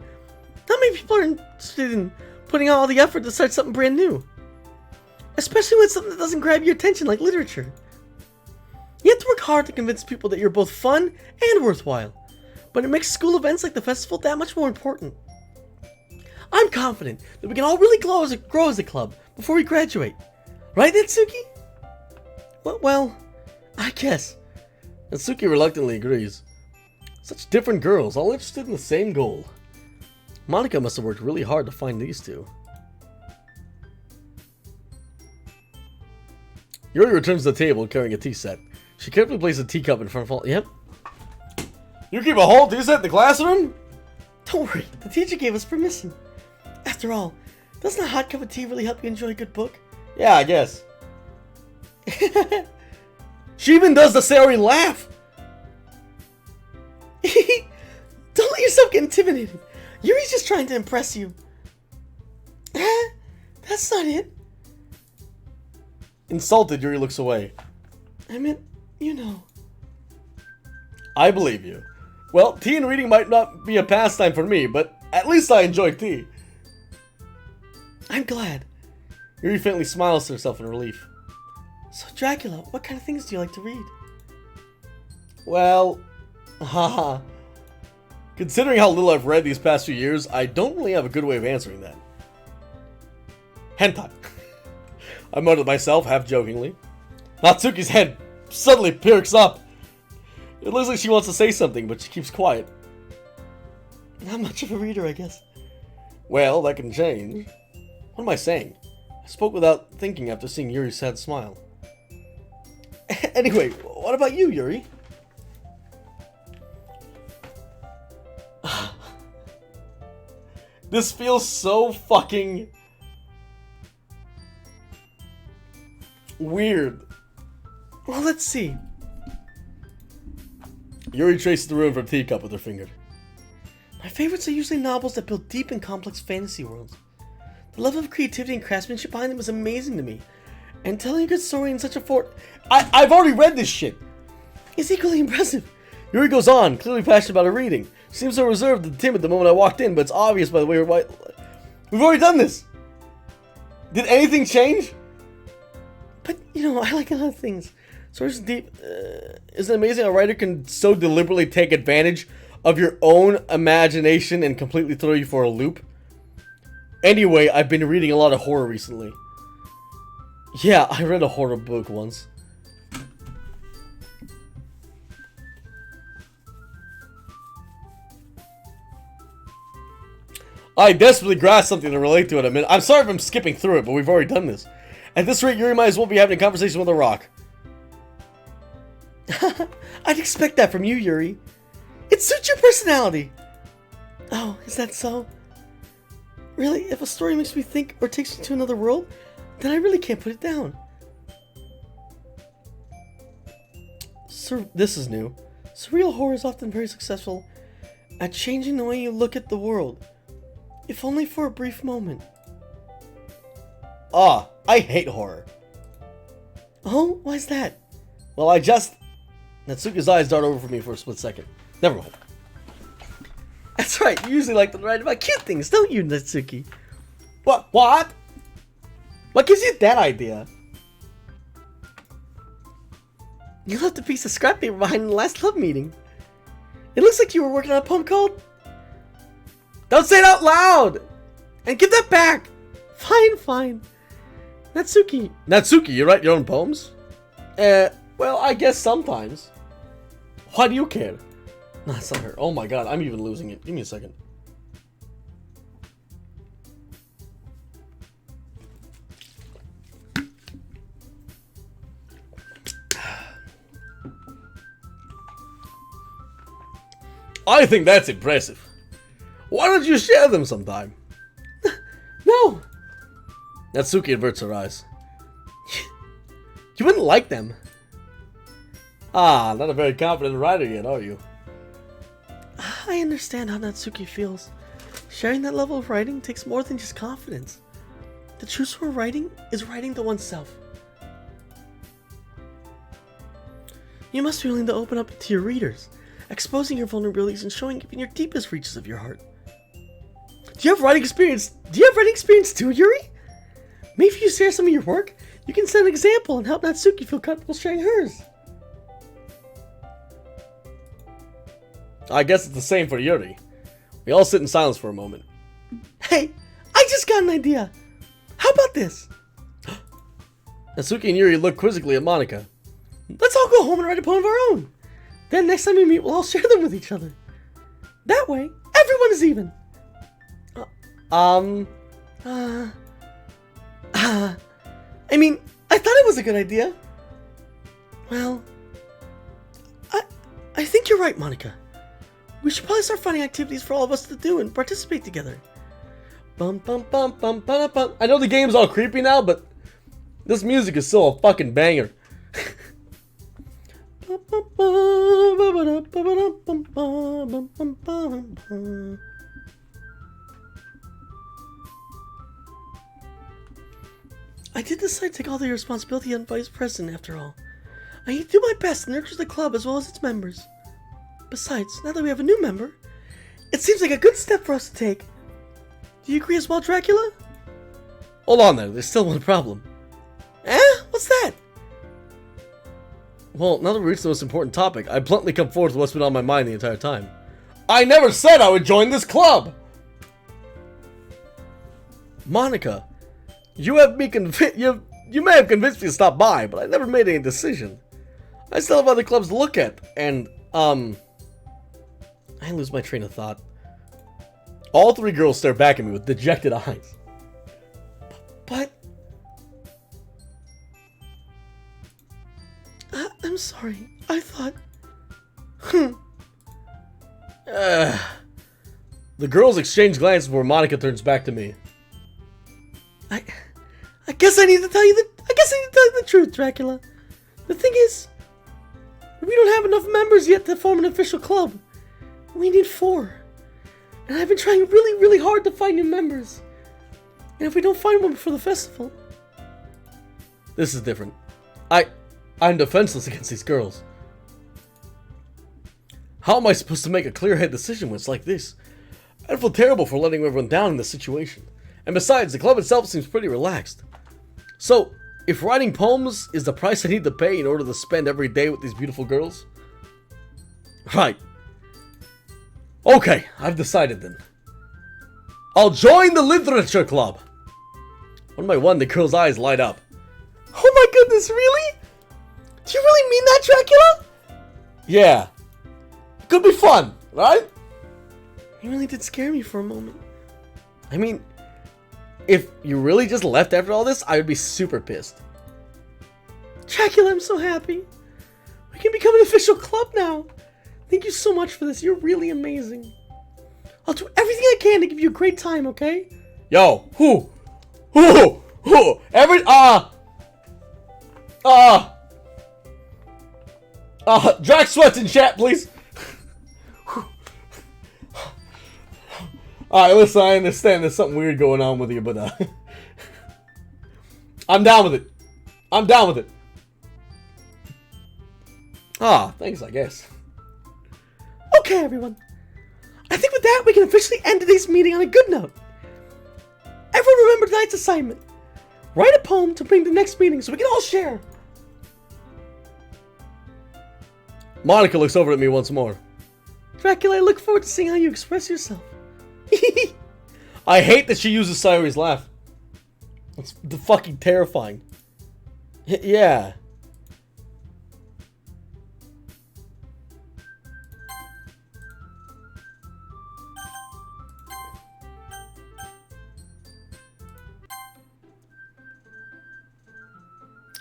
Not many people are interested in putting out all the effort to start something brand new. Especially when it's something that doesn't grab your attention like literature. You have to work hard to convince people that you're both fun and worthwhile. But it makes school events like the festival that much more important. I'm confident that we can all really grow as a club before we graduate. Right, Natsuki? Well, I guess. Natsuki reluctantly agrees. Such different girls, all interested in the same goal. Monica must have worked really hard to find these two. Yuri returns to the table carrying a tea set. She carefully places a teacup in front of all. Yep. You keep a whole tea set in the classroom? Don't worry, the teacher gave us permission. After all, doesn't a hot cup of tea really help you enjoy a good book? Yeah, I guess. She even does the Sayori laugh. Don't let yourself get intimidated. Yuri's just trying to impress you. That's not it. Insulted, Yuri looks away. I meant, you know. I believe you. Well, tea and reading might not be a pastime for me, but at least I enjoy tea. I'm glad. Yuri faintly smiles to herself in relief. So, Dracula, what kind of things do you like to read? Well, haha. Considering how little I've read these past few years, I don't really have a good way of answering that. Hentai. I muttered myself, half jokingly. Natsuki's head suddenly perks up. It looks like she wants to say something, but she keeps quiet. Not much of a reader, I guess. Well, that can change. What am I saying? I spoke without thinking after seeing Yuri's sad smile. Anyway, what about you, Yuri? This feels so fucking weird. Well, let's see. Yuri traces the room from a teacup with her finger. My favorites are usually novels that build deep and complex fantasy worlds. The level of creativity and craftsmanship behind them is amazing to me. And telling a good story in such a I've already read this shit! It's equally impressive. Yuri goes on, clearly passionate about her reading. She seems so reserved and timid the moment I walked in, but it's obvious by the way her white... We've already done this! Did anything change? But, you know, I like a lot of things. Source deep... isn't it amazing how a writer can so deliberately take advantage of your own imagination and completely throw you for a loop? Anyway, I've been reading a lot of horror recently. Yeah, I read a horror book once. I desperately grasped something to relate to in a minute. I'm sorry if I'm skipping through it, but we've already done this. At this rate, Yuri might as well be having a conversation with a rock. I'd expect that from you, Yuri. It suits your personality. Oh, is that so? Really, if a story makes me think or takes me to another world, then I really can't put it down. This is new. Surreal horror is often very successful at changing the way you look at the world, if only for a brief moment. Ah, I hate horror. Oh, why's that? Well, I just... Natsuki's eyes dart over for me for a split second. Never mind. That's right, you usually like to write about cute things, don't you, Natsuki? What? What? What gives you that idea? You left a piece of scrap paper behind in the last club meeting. It looks like you were working on a poem called... Don't say it out loud! And give that back! Fine, fine. Natsuki. Natsuki, you write your own poems? Well, I guess sometimes. Why do you care? No, it's not her. Oh my god, I'm even losing it. Give me a second. I think that's impressive. Why don't you share them sometime? No. Natsuki averts her eyes. You wouldn't like them. Ah, not a very confident writer yet, are you? I understand how Natsuki feels. Sharing that level of writing takes more than just confidence. The true soul of writing is writing to oneself. You must be willing to open up to your readers, exposing your vulnerabilities and showing even your deepest reaches of your heart. Do you have writing experience? Do you have writing experience too, Yuri? Maybe if you share some of your work, you can set an example and help Natsuki feel comfortable sharing hers. I guess it's the same for Yuri. We all sit in silence for a moment. Hey, I just got an idea. How about this? Natsuki and Yuri look quizzically at Monika. Let's all go home and write a poem of our own. Then next time we meet, we'll all share them with each other. That way, everyone is even. I mean, I thought it was a good idea. Well, I think you're right, Monika. We should probably start finding activities for all of us to do and participate together. Bum bum bum bum bum bum. I know the game's all creepy now, but this music is still a fucking banger. I did decide to take all the responsibility on Vice President after all. I need to do my best to nurture the club as well as its members. Besides, now that we have a new member, it seems like a good step for us to take. Do you agree as well, Dracula? Hold on there, there's still one problem. What's that? Well, now that we reached the most important topic, I bluntly come forward with what's been on my mind the entire time. I never said I would join this club! Monika, you have me you may have convinced me to stop by, but I never made any decision. I still have other clubs to look at, and, I lose my train of thought. All three girls stare back at me with dejected eyes. But... I'm sorry. I thought... The girls exchange glances before Monika turns back to me. I guess I need to tell you the truth, Dracula. The thing is, we don't have enough members yet to form an official club. We need 4. And I've been trying really, really hard to find new members. And if we don't find one before the festival... This is different. I'm defenseless against these girls. How am I supposed to make a clear-headed decision when it's like this? I feel terrible for letting everyone down in this situation. And besides, the club itself seems pretty relaxed. So, if writing poems is the price I need to pay in order to spend every day with these beautiful girls? Right. Okay, I've decided then. I'll join the literature club. One by one, the girl's eyes light up. Oh my goodness, really? Do you really mean that, Dracula? Yeah. It could be fun, right? You really did scare me for a moment. I mean, if you really just left after all this, I would be super pissed. Dracula, I'm so happy. We can become an official club now. Thank you so much for this. You're really amazing. I'll do everything I can to give you a great time, okay? Yo, Drax sweats in chat, please. Alright, listen, I understand there's something weird going on with you, but I'm down with it. I'm down with it. Ah, thanks, I guess. Okay, everyone. I think with that, we can officially end today's meeting on a good note. Everyone remember tonight's assignment. Write a poem to bring to the next meeting so we can all share. Monica looks over at me once more. Dracula, I look forward to seeing how you express yourself. I hate that she uses Sayori's laugh. It's fucking terrifying. Yeah.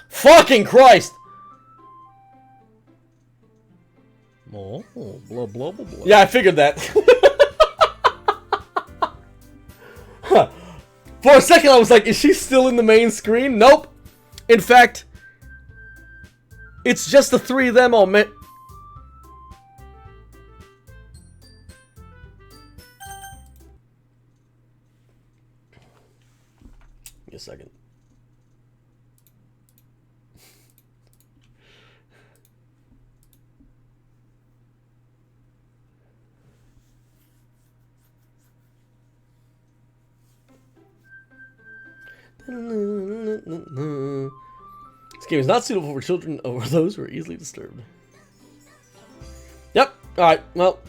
Fucking Christ! Oh, blah, blah, blah, blah. Yeah, I figured that. For a second, I was like, is she still in the main screen? Nope. In fact, it's just the three of them all met. Give me a second. This game is not suitable for children or those who are easily disturbed. Yep. Alright, well.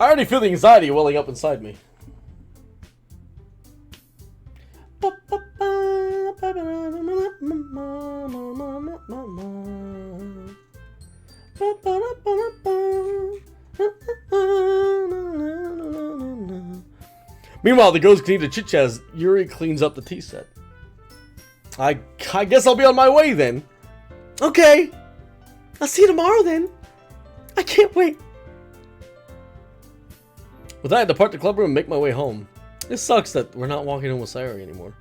I already feel the anxiety welling up inside me. Meanwhile, the girls continue to chit-chat as Yuri cleans up the tea set. I guess I'll be on my way then. Okay. I'll see you tomorrow then. I can't wait. With that, I depart the club room and make my way home. This sucks that we're not walking home with Sayori anymore.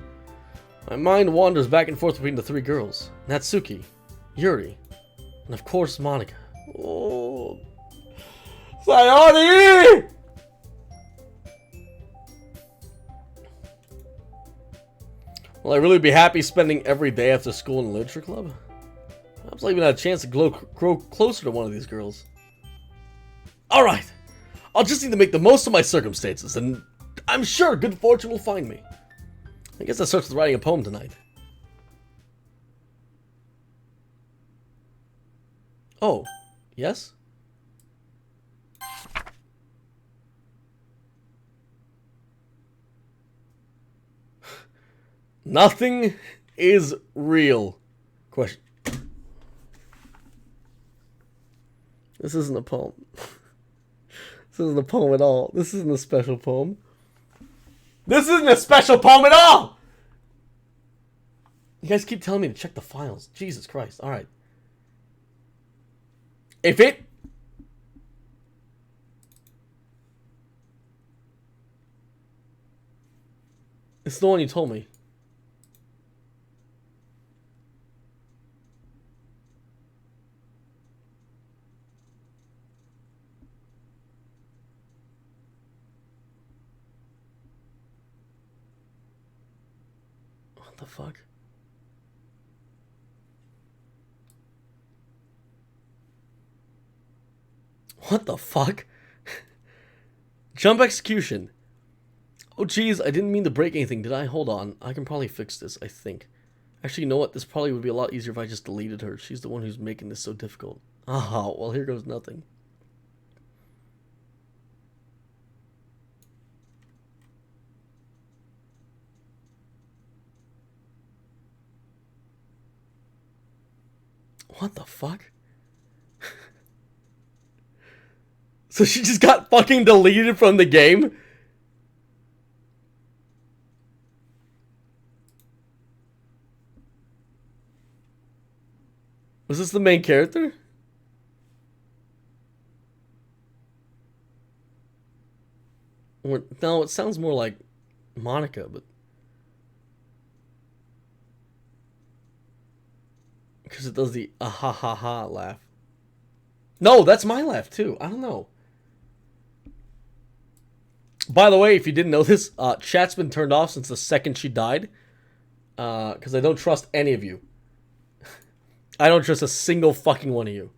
My mind wanders back and forth between the three girls. Natsuki, Yuri, and of course Monica. Oh. Sayori! Will I really be happy spending every day after school in the literature club? Perhaps I'll even have a chance to grow closer to one of these girls. Alright, I'll just need to make the most of my circumstances, and I'm sure good fortune will find me. I guess that starts with writing a poem tonight. Oh, yes? Nothing is real. Question. This isn't a poem. This isn't a poem at all. This isn't a special poem. This isn't a special poem at all! You guys keep telling me to check the files. Jesus Christ. Alright. If it... It's the one you told me. What the fuck? What the fuck? Jump execution. Oh geez, I didn't mean to break anything, did I? Hold on. I can probably fix this, I think. Actually, you know what? This probably would be a lot easier if I just deleted her. She's the one who's making this so difficult. Oh, well, here goes nothing. What the fuck? So she just got fucking deleted from the game? Was this the main character? Or, no, it sounds more like Monica, but... Because it does the ah ha ha laugh. No, that's my laugh too. I don't know. By the way, if you didn't know this, chat's been turned off since the second she died. Because I don't trust any of you. I don't trust a single fucking one of you.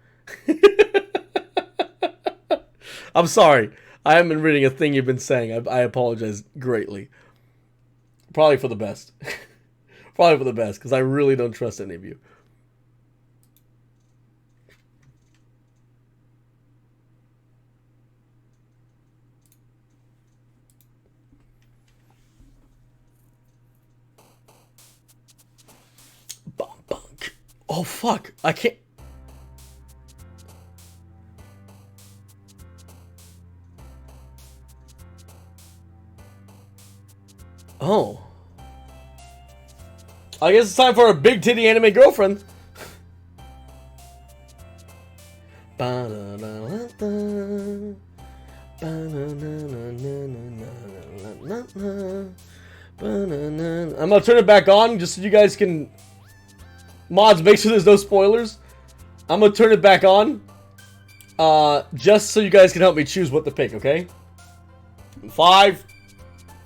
I'm sorry. I haven't been reading a thing you've been saying. I apologize greatly. Probably for the best. Probably for the best, because I really don't trust any of you. Oh, fuck. I can't... Oh. I guess it's time for a big titty anime girlfriend. I'm gonna turn it back on just so you guys can... Mods, make sure there's no spoilers. I'm gonna turn it back on. Just so you guys can help me choose what to pick, okay? 5,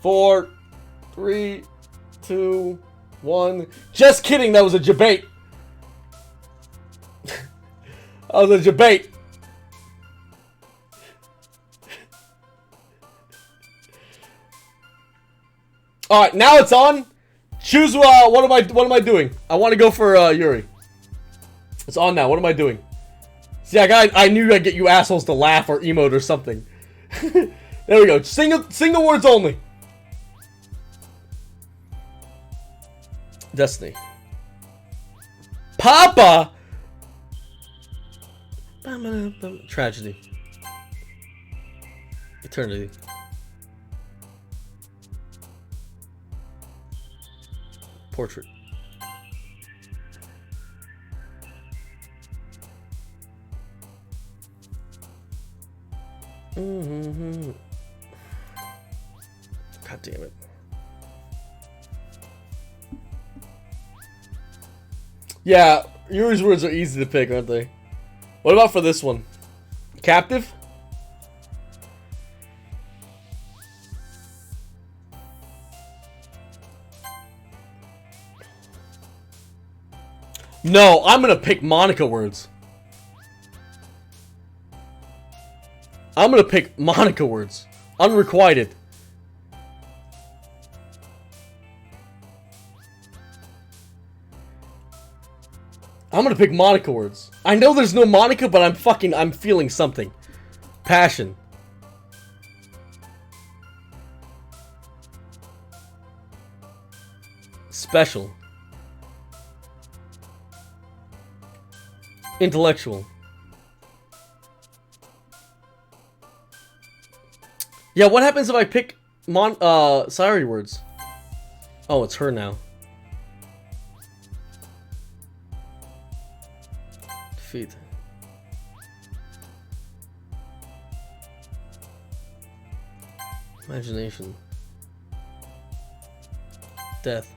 4, 3, 2, 1. Just kidding, that was a debate. That was a debate. Alright, now it's on. Choose what am I doing? I want to go for Yuri. It's on now. What am I doing? See, I knew I'd get you assholes to laugh or emote or something. There we go. Single words only. Destiny. Papa! Tragedy. Eternity. Portrait. God damn it. Yeah, Yuri's words are easy to pick, aren't they? What about for this one? Captive? No, I'm gonna pick Monica words. I'm gonna pick Monica words. Unrequited. I'm gonna pick Monica words. I know there's no Monica, but I'm feeling something. Passion. Special. Intellectual. Yeah, what happens if I pick Sayuri words? Oh, it's her now. Defeat. Imagination. Death.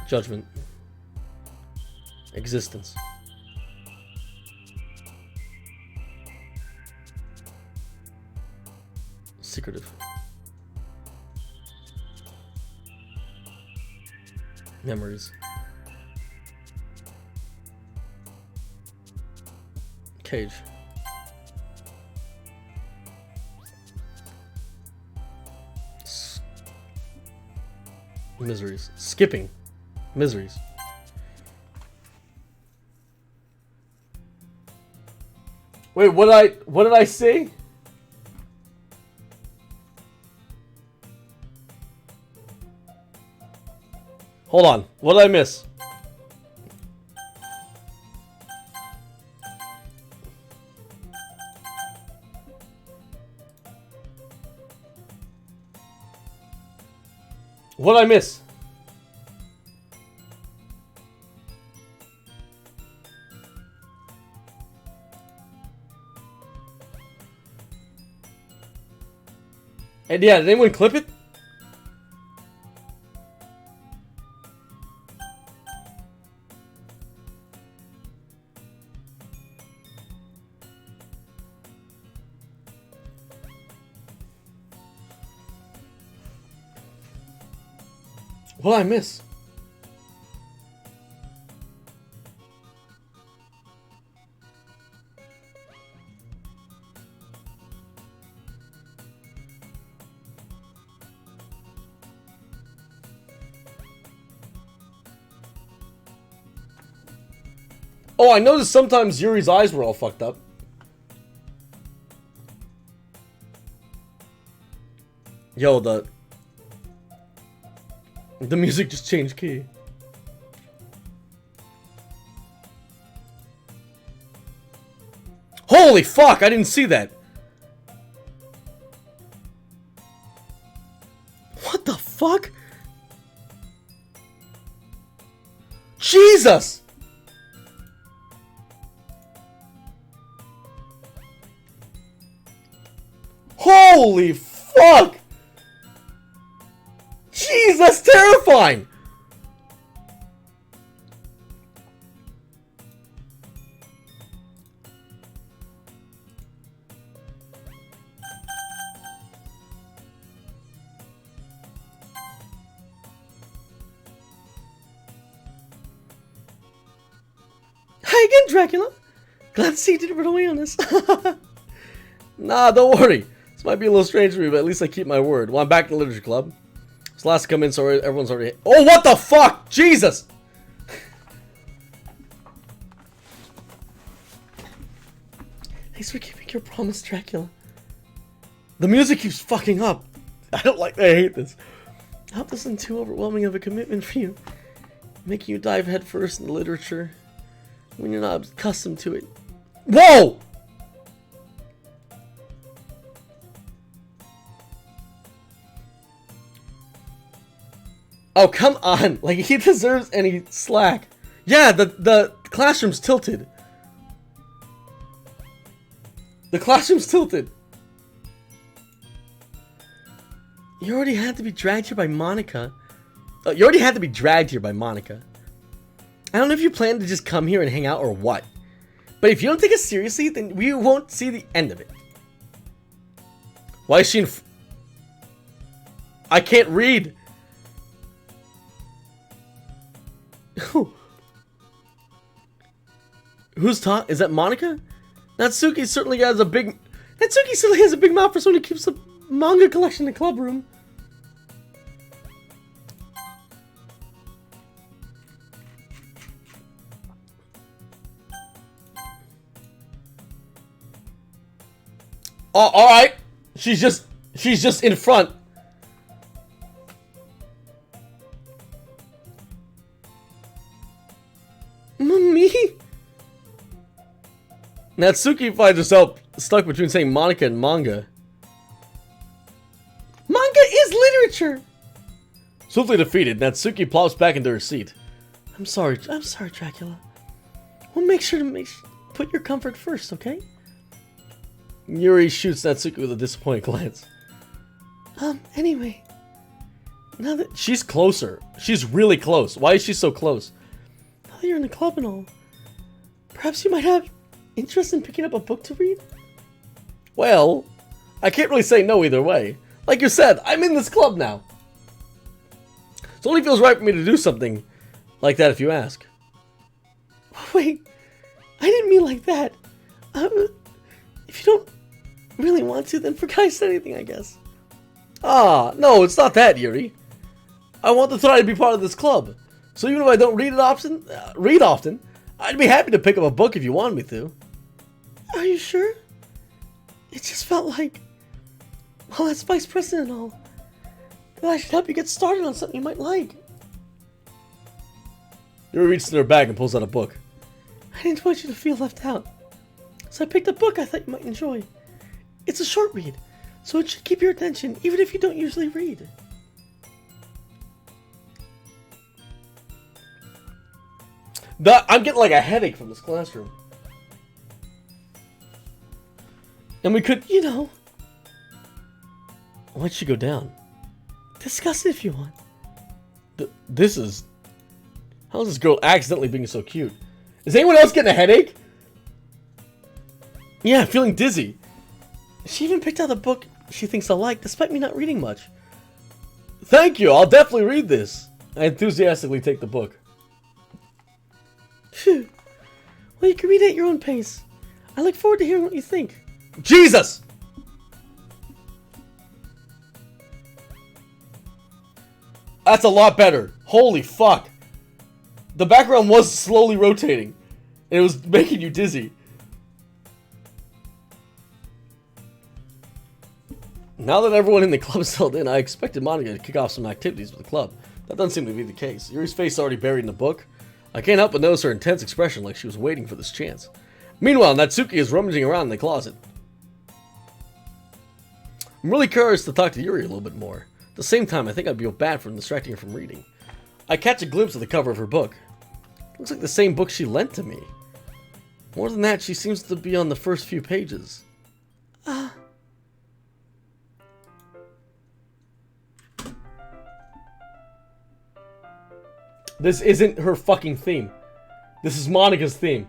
Judgment. Existence. Secretive. Memories. Cage. Miseries. Skipping. Miseries. Wait, what did I say? Hold on. What did I miss? What did I miss? And yeah, did anyone clip it? What did I miss? Oh, I noticed sometimes Yuri's eyes were all fucked up. Yo, the music just changed key. Holy fuck, I didn't see that. What the fuck? Jesus! Holy fuck! Jeez, that's terrifying! Hi again, Dracula! Glad to see you didn't run away on us. Nah, don't worry. This might be a little strange for me, but at least I keep my word. Well, I'm back in the literature club. It's last to come in, so everyone's already... Oh, what the fuck? Jesus! Thanks for keeping your promise, Dracula. The music keeps fucking up. I hate this. I hope this isn't too overwhelming of a commitment for you. Making you dive headfirst in the literature when you're not accustomed to it. Whoa! Oh, come on. Like, he deserves any slack. Yeah, the classroom's tilted. The classroom's tilted. You already had to be dragged here by Monica. You already had to be dragged here by Monica. I don't know if you plan to just come here and hang out or what. But if you don't take it seriously, then we won't see the end of it. Why is she in... I can't read. Who's talking? Is that Monica? Natsuki certainly has a big mouth for someone who keeps a manga collection in the club room. Oh, all right. She's just in front. Me? Natsuki finds herself stuck between saying Monica and manga. Manga is literature! Swiftly defeated, Natsuki plops back into her seat. I'm sorry, Dracula. We'll make sure to put your comfort first, okay? Yuri shoots Natsuki with a disappointed glance. Anyway. Now that she's closer. She's really close. Why is she so close? Now that you're in the club and all, perhaps you might have interest in picking up a book to read? Well, I can't really say no either way. Like you said, I'm in this club now. It only feels right for me to do something like that if you ask. Wait, I didn't mean like that. If you don't really want to, then forget I said anything, I guess. Ah, no, it's not that, Yuri. I want to try to be part of this club. So even if I don't read often, I'd be happy to pick up a book if you wanted me to. Are you sure? It just felt like, well, that's vice president and all, that I should help you get started on something you might like. Yuri reaches in her bag and pulls out a book. I didn't want you to feel left out, so I picked a book I thought you might enjoy. It's a short read, so it should keep your attention even if you don't usually read. I'm getting like a headache from this classroom. And we could, you know... Why'd she go down? Discuss it if you want. This is... How is this girl accidentally being so cute? Is anyone else getting a headache? Yeah, feeling dizzy. She even picked out a book she thinks I'll like, despite me not reading much. Thank you, I'll definitely read this. I enthusiastically take the book. Phew. Well, you can read it at your own pace. I look forward to hearing what you think. Jesus! That's a lot better. Holy fuck. The background was slowly rotating. It was making you dizzy. Now that everyone in the club is settled in, I expected Monica to kick off some activities with the club. That doesn't seem to be the case. Yuri's face is already buried in the book. I can't help but notice her intense expression, like she was waiting for this chance. Meanwhile, Natsuki is rummaging around in the closet. I'm really curious to talk to Yuri a little bit more. At the same time, I think I'd feel bad for distracting her from reading. I catch a glimpse of the cover of her book. Looks like the same book she lent to me. More than that, she seems to be on the first few pages. This isn't her fucking theme. This is Monica's theme.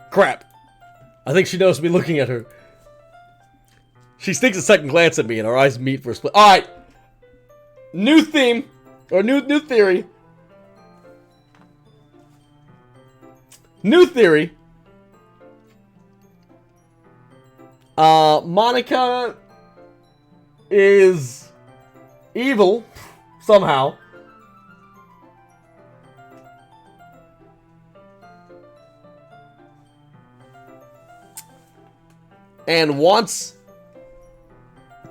Crap. I think she knows me looking at her. She sneaks a second glance at me and our eyes meet for a split. Alright. New theme. Or new theory. New theory. Monica is evil somehow. And wants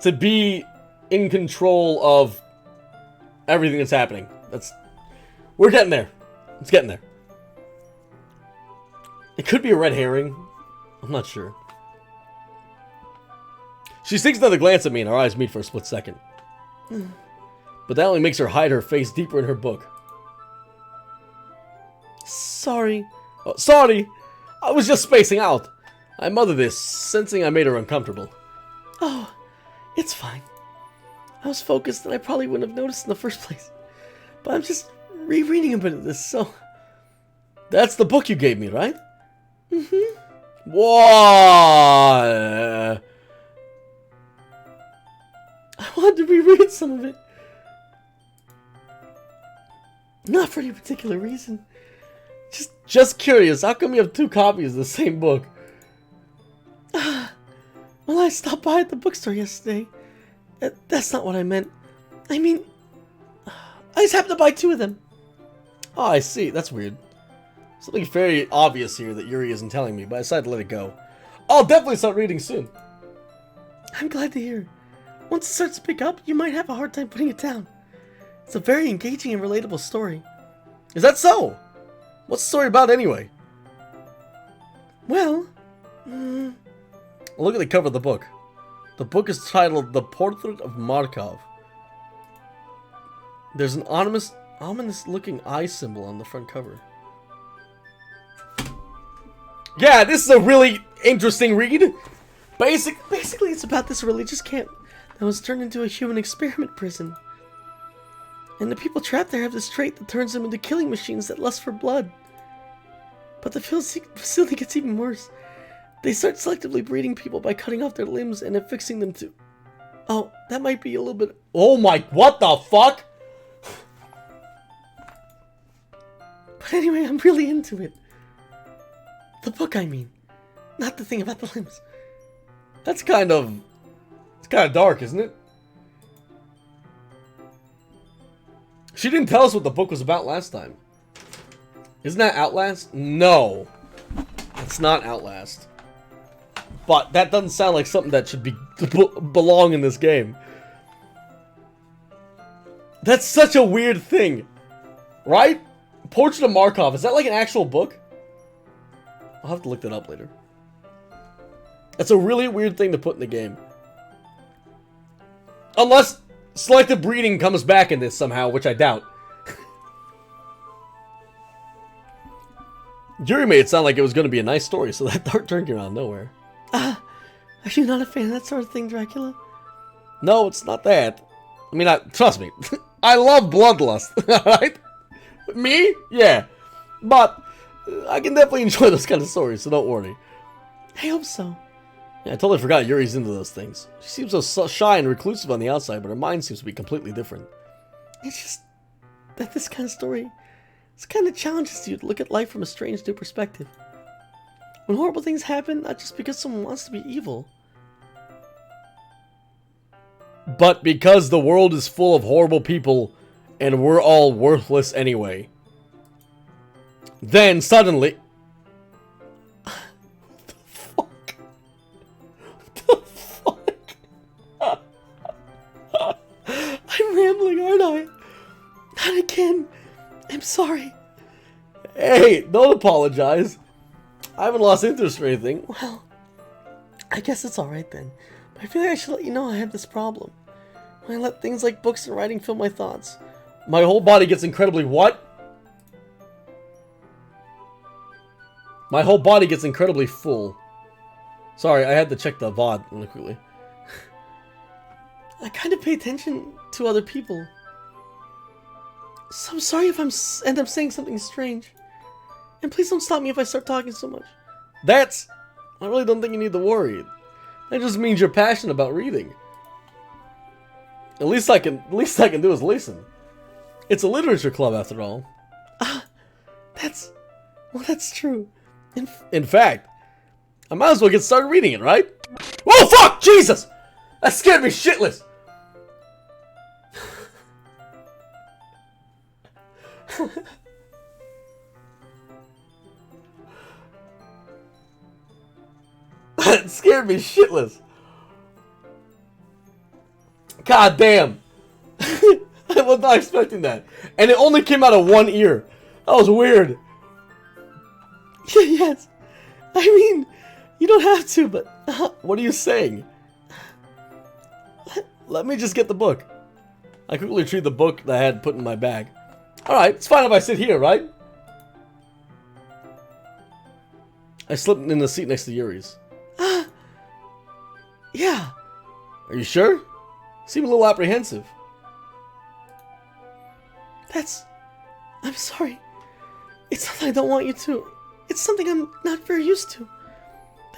to be in control of everything that's happening. We're getting there. It's getting there. It could be a red herring. I'm not sure. She sinks another glance at me and our eyes meet for a split second. But that only makes her hide her face deeper in her book. Sorry. Oh, sorry. I was just spacing out. I mothered this, sensing I made her uncomfortable. Oh, it's fine. I was focused and I probably wouldn't have noticed in the first place. But I'm just rereading a bit of this, so... That's the book you gave me, right? Mm-hmm. Whoa! I wanted to reread some of it. Not for any particular reason. Just curious, how come you have two copies of the same book? Well, I stopped by at the bookstore yesterday. That's not what I meant. I mean, I just happened to buy two of them. Oh, I see. That's weird. Something very obvious here that Yuri isn't telling me, but I decided to let it go. I'll definitely start reading soon. I'm glad to hear. Once it starts to pick up, you might have a hard time putting it down. It's a very engaging and relatable story. Is that so? What's the story about anyway? Well, look at the cover of the book. The book is titled The Portrait of Markov. There's an ominous looking eye symbol on the front cover. Yeah, this is a really interesting read. Basically, it's about this religious camp that was turned into a human experiment prison. And the people trapped there have this trait that turns them into killing machines that lust for blood. But the facility gets even worse. They start selectively breeding people by cutting off their limbs and affixing them to... Oh, that might be a little bit... Oh my... What the fuck? But anyway, I'm really into it. The book, I mean. Not the thing about the limbs. That's kind of... It's kind of dark, isn't it? She didn't tell us what the book was about last time. Isn't that Outlast? No. It's not Outlast. But that doesn't sound like something that should belong in this game. That's such a weird thing. Right? Portrait of Markov. Is that like an actual book? I'll have to look that up later. That's a really weird thing to put in the game. Unless selective breeding comes back in this somehow, which I doubt. Yuri made it sound like it was going to be a nice story, so that dark turn came out of nowhere. Are you not a fan of that sort of thing, Dracula? No, it's not that. I mean, trust me. I love bloodlust, alright? Me? Yeah. But I can definitely enjoy those kind of stories, so don't worry. I hope so. Yeah, I totally forgot Yuri's into those things. She seems so shy and reclusive on the outside, but her mind seems to be completely different. It's just that this kind of story, this kind of challenges you to look at life from a strange new perspective. When horrible things happen, not just because someone wants to be evil, but because the world is full of horrible people and we're all worthless anyway. Then suddenly... What the fuck? I'm rambling, aren't I? Not again. I'm sorry. Hey, don't apologize. I haven't lost interest or anything. Well, I guess it's alright then. But I feel like I should let you know I have this problem. When I let things like books and writing fill my thoughts, my whole body gets incredibly what? My whole body gets incredibly full. Sorry, I had to check the VOD really quickly. I kind of pay attention to other people. So I'm sorry if I end up saying something strange. And please don't stop me if I start talking so much. I really don't think you need to worry. That just means you're passionate about reading. At least I can do is listen. It's a literature club after all. That's true. In fact, I might as well get started reading it, right? Oh fuck! Jesus! That scared me shitless! That scared me shitless. God damn. I was not expecting that. And it only came out of one ear. That was weird. Yes. I mean, you don't have to, but... what are you saying? Let me just get the book. I quickly retrieved the book that I had put in my bag. Alright, it's fine if I sit here, right? I slipped in the seat next to Yuri's. Yeah. Are you sure? Seem a little apprehensive. I'm sorry. It's not that I don't want you to. It's something I'm not very used to.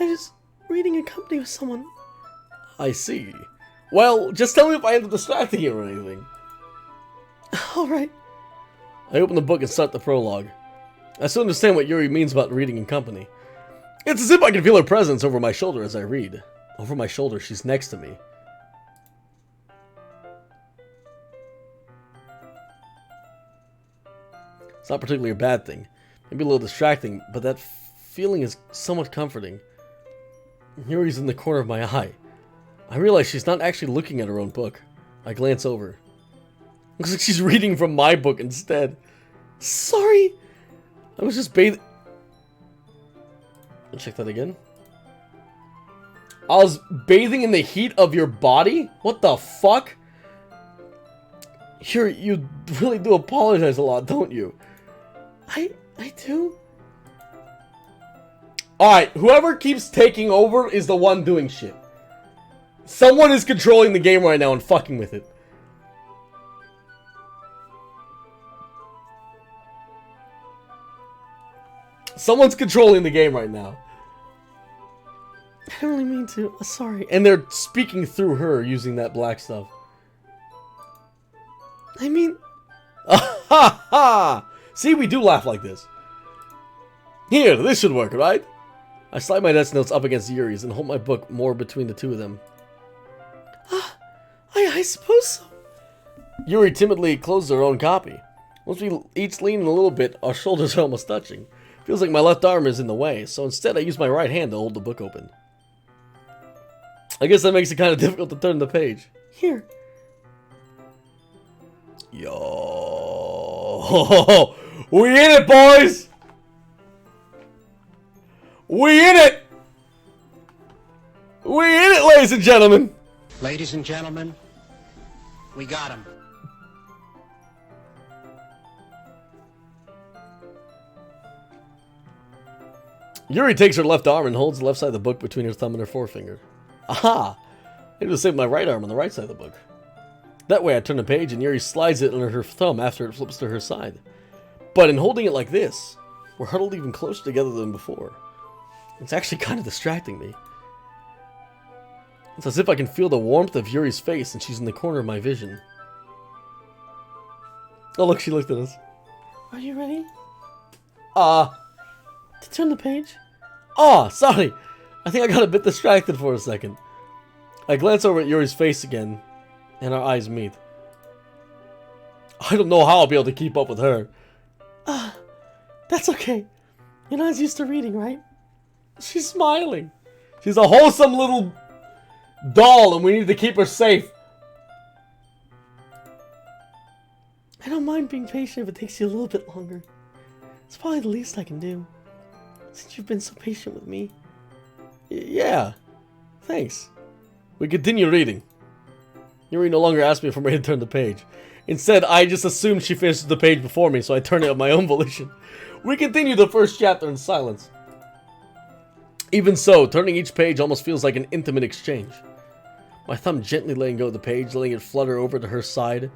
I'm just reading in company with someone. I see. Well, just tell me if I end up distracting you or anything. Alright. I open the book and start the prologue. I still understand what Yuri means about reading in company. It's as if I can feel her presence over my shoulder as I read. Over my shoulder, she's next to me. It's not particularly a bad thing. Maybe a little distracting, but that feeling is somewhat comforting. Yuri's in the corner of my eye. I realize she's not actually looking at her own book. I glance over. Looks like she's reading from my book instead. Sorry! I was just bathing... Check that again. I was bathing in the heat of your body? What the fuck? You really do apologize a lot, don't you? I do? Alright, whoever keeps taking over is the one doing shit. Someone is controlling the game right now and fucking with it. Someone's controlling the game right now. I don't really mean to. Sorry. And they're speaking through her using that black stuff. I mean... Ha ha! See, we do laugh like this. Here, this should work, right? I slide my desk notes up against Yuri's and hold my book more between the two of them. I suppose so. Yuri timidly closes her own copy. Once we each lean in a little bit, our shoulders are almost touching. Feels like my left arm is in the way, so instead I use my right hand to hold the book open. I guess that makes it kind of difficult to turn the page. Here. Yo. We in it, boys! We in it! We in it, ladies and gentlemen!
Ladies and gentlemen, we got him.
Yuri takes her left arm and holds the left side of the book between her thumb and her forefinger. Aha! I need to save my right arm on the right side of the book. That way I turn the page and Yuri slides it under her thumb after it flips to her side. But in holding it like this, we're huddled even closer together than before. It's actually kind of distracting me. It's as if I can feel the warmth of Yuri's face and she's in the corner of my vision. Oh look, she looked at us. Are you ready? To turn the page? Oh, sorry. I think I got a bit distracted for a second. I glance over at Yuri's face again, and our eyes meet. I don't know how I'll be able to keep up with her. That's okay. You're not as used to reading, right? She's smiling. She's a wholesome little doll, and we need to keep her safe. I don't mind being patient if it takes you a little bit longer. It's probably the least I can do, since you've been so patient with me. Yeah. Thanks. We continue reading. Yuri no longer asks me if I'm ready to turn the page. Instead, I just assumed she finished the page before me, so I turn it of my own volition. We continue the first chapter in silence. Even so, turning each page almost feels like an intimate exchange. My thumb gently letting go of the page, letting it flutter over to her side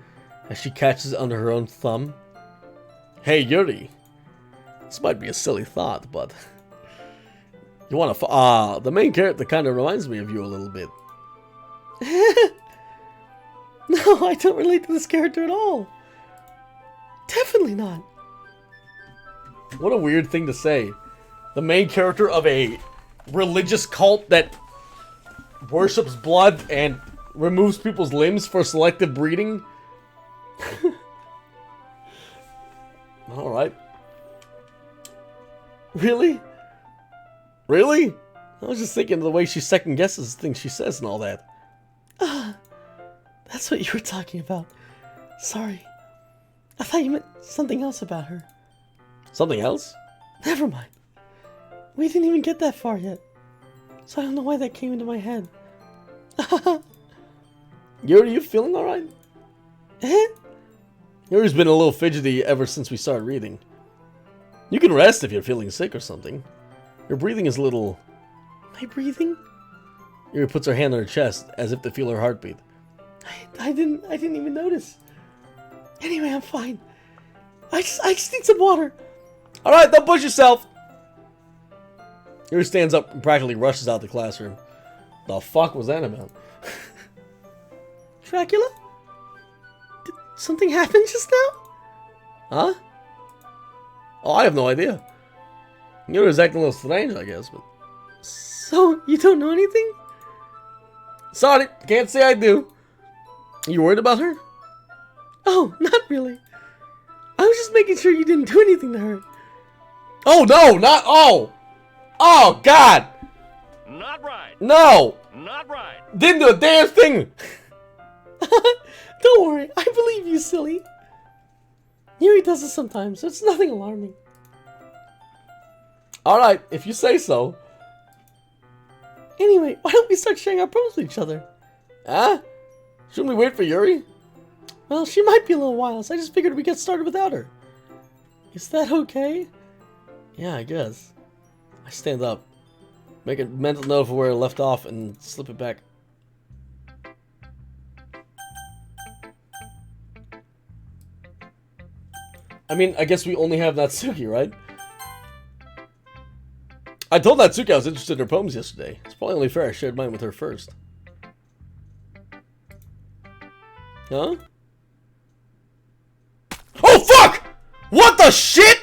as she catches it under her own thumb. Hey, Yuri. This might be a silly thought, but... You wanna the main character kind of reminds me of you a little bit. No, I don't relate to this character at all. Definitely not. What a weird thing to say. The main character of a religious cult that worships blood and removes people's limbs for selective breeding. Alright. Really? Really? I was just thinking of the way she second guesses things she says and all that. That's what you were talking about. Sorry. I thought you meant something else about her. Something else? Never mind. We didn't even get that far yet. So I don't know why that came into my head. Yuri, you feeling alright? Eh? Yuri's been a little fidgety ever since we started reading. You can rest if you're feeling sick or something. Your breathing is a little... Am I breathing? Yuri puts her hand on her chest as if to feel her heartbeat. I didn't even notice. Anyway, I'm fine. I just need some water. Alright, don't push yourself. Yuri stands up and practically rushes out the classroom. The fuck was that about? Dracula? Did something happen just now? Huh? Oh, I have no idea. Yuri's acting a little strange, I guess, but... So, you don't know anything? Sorry, can't say I do. You worried about her? Oh, not really. I was just making sure you didn't do anything to her. Oh, no, not... Oh! Oh, God!
Not right. No! Not right.
Didn't do a damn thing!
Don't worry, I believe you, silly. Yuri does it sometimes, so it's nothing alarming.
Alright, if you say so.
Anyway, why don't we start sharing our poems with each other?
Huh? Shouldn't we wait for Yuri?
Well, she might be a little while, so I just figured we'd get started without her. Is that okay?
Yeah, I guess. I stand up. Make a mental note of where I left off and slip it back. I mean, I guess we only have Natsuki, right? I told Natsuki I was interested in her poems yesterday. It's probably only fair I shared mine with her first. Huh? Oh, fuck! What the shit?!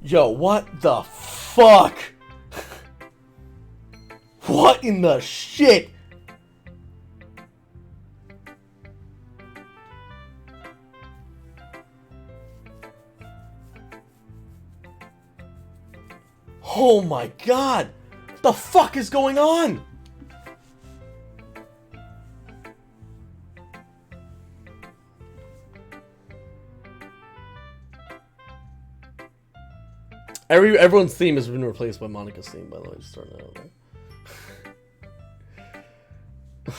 Yo, what the fuck? What in the shit? Oh my god! What the fuck is going on? Everyone's theme has been replaced by Monica's theme, by the way. Just throwing that out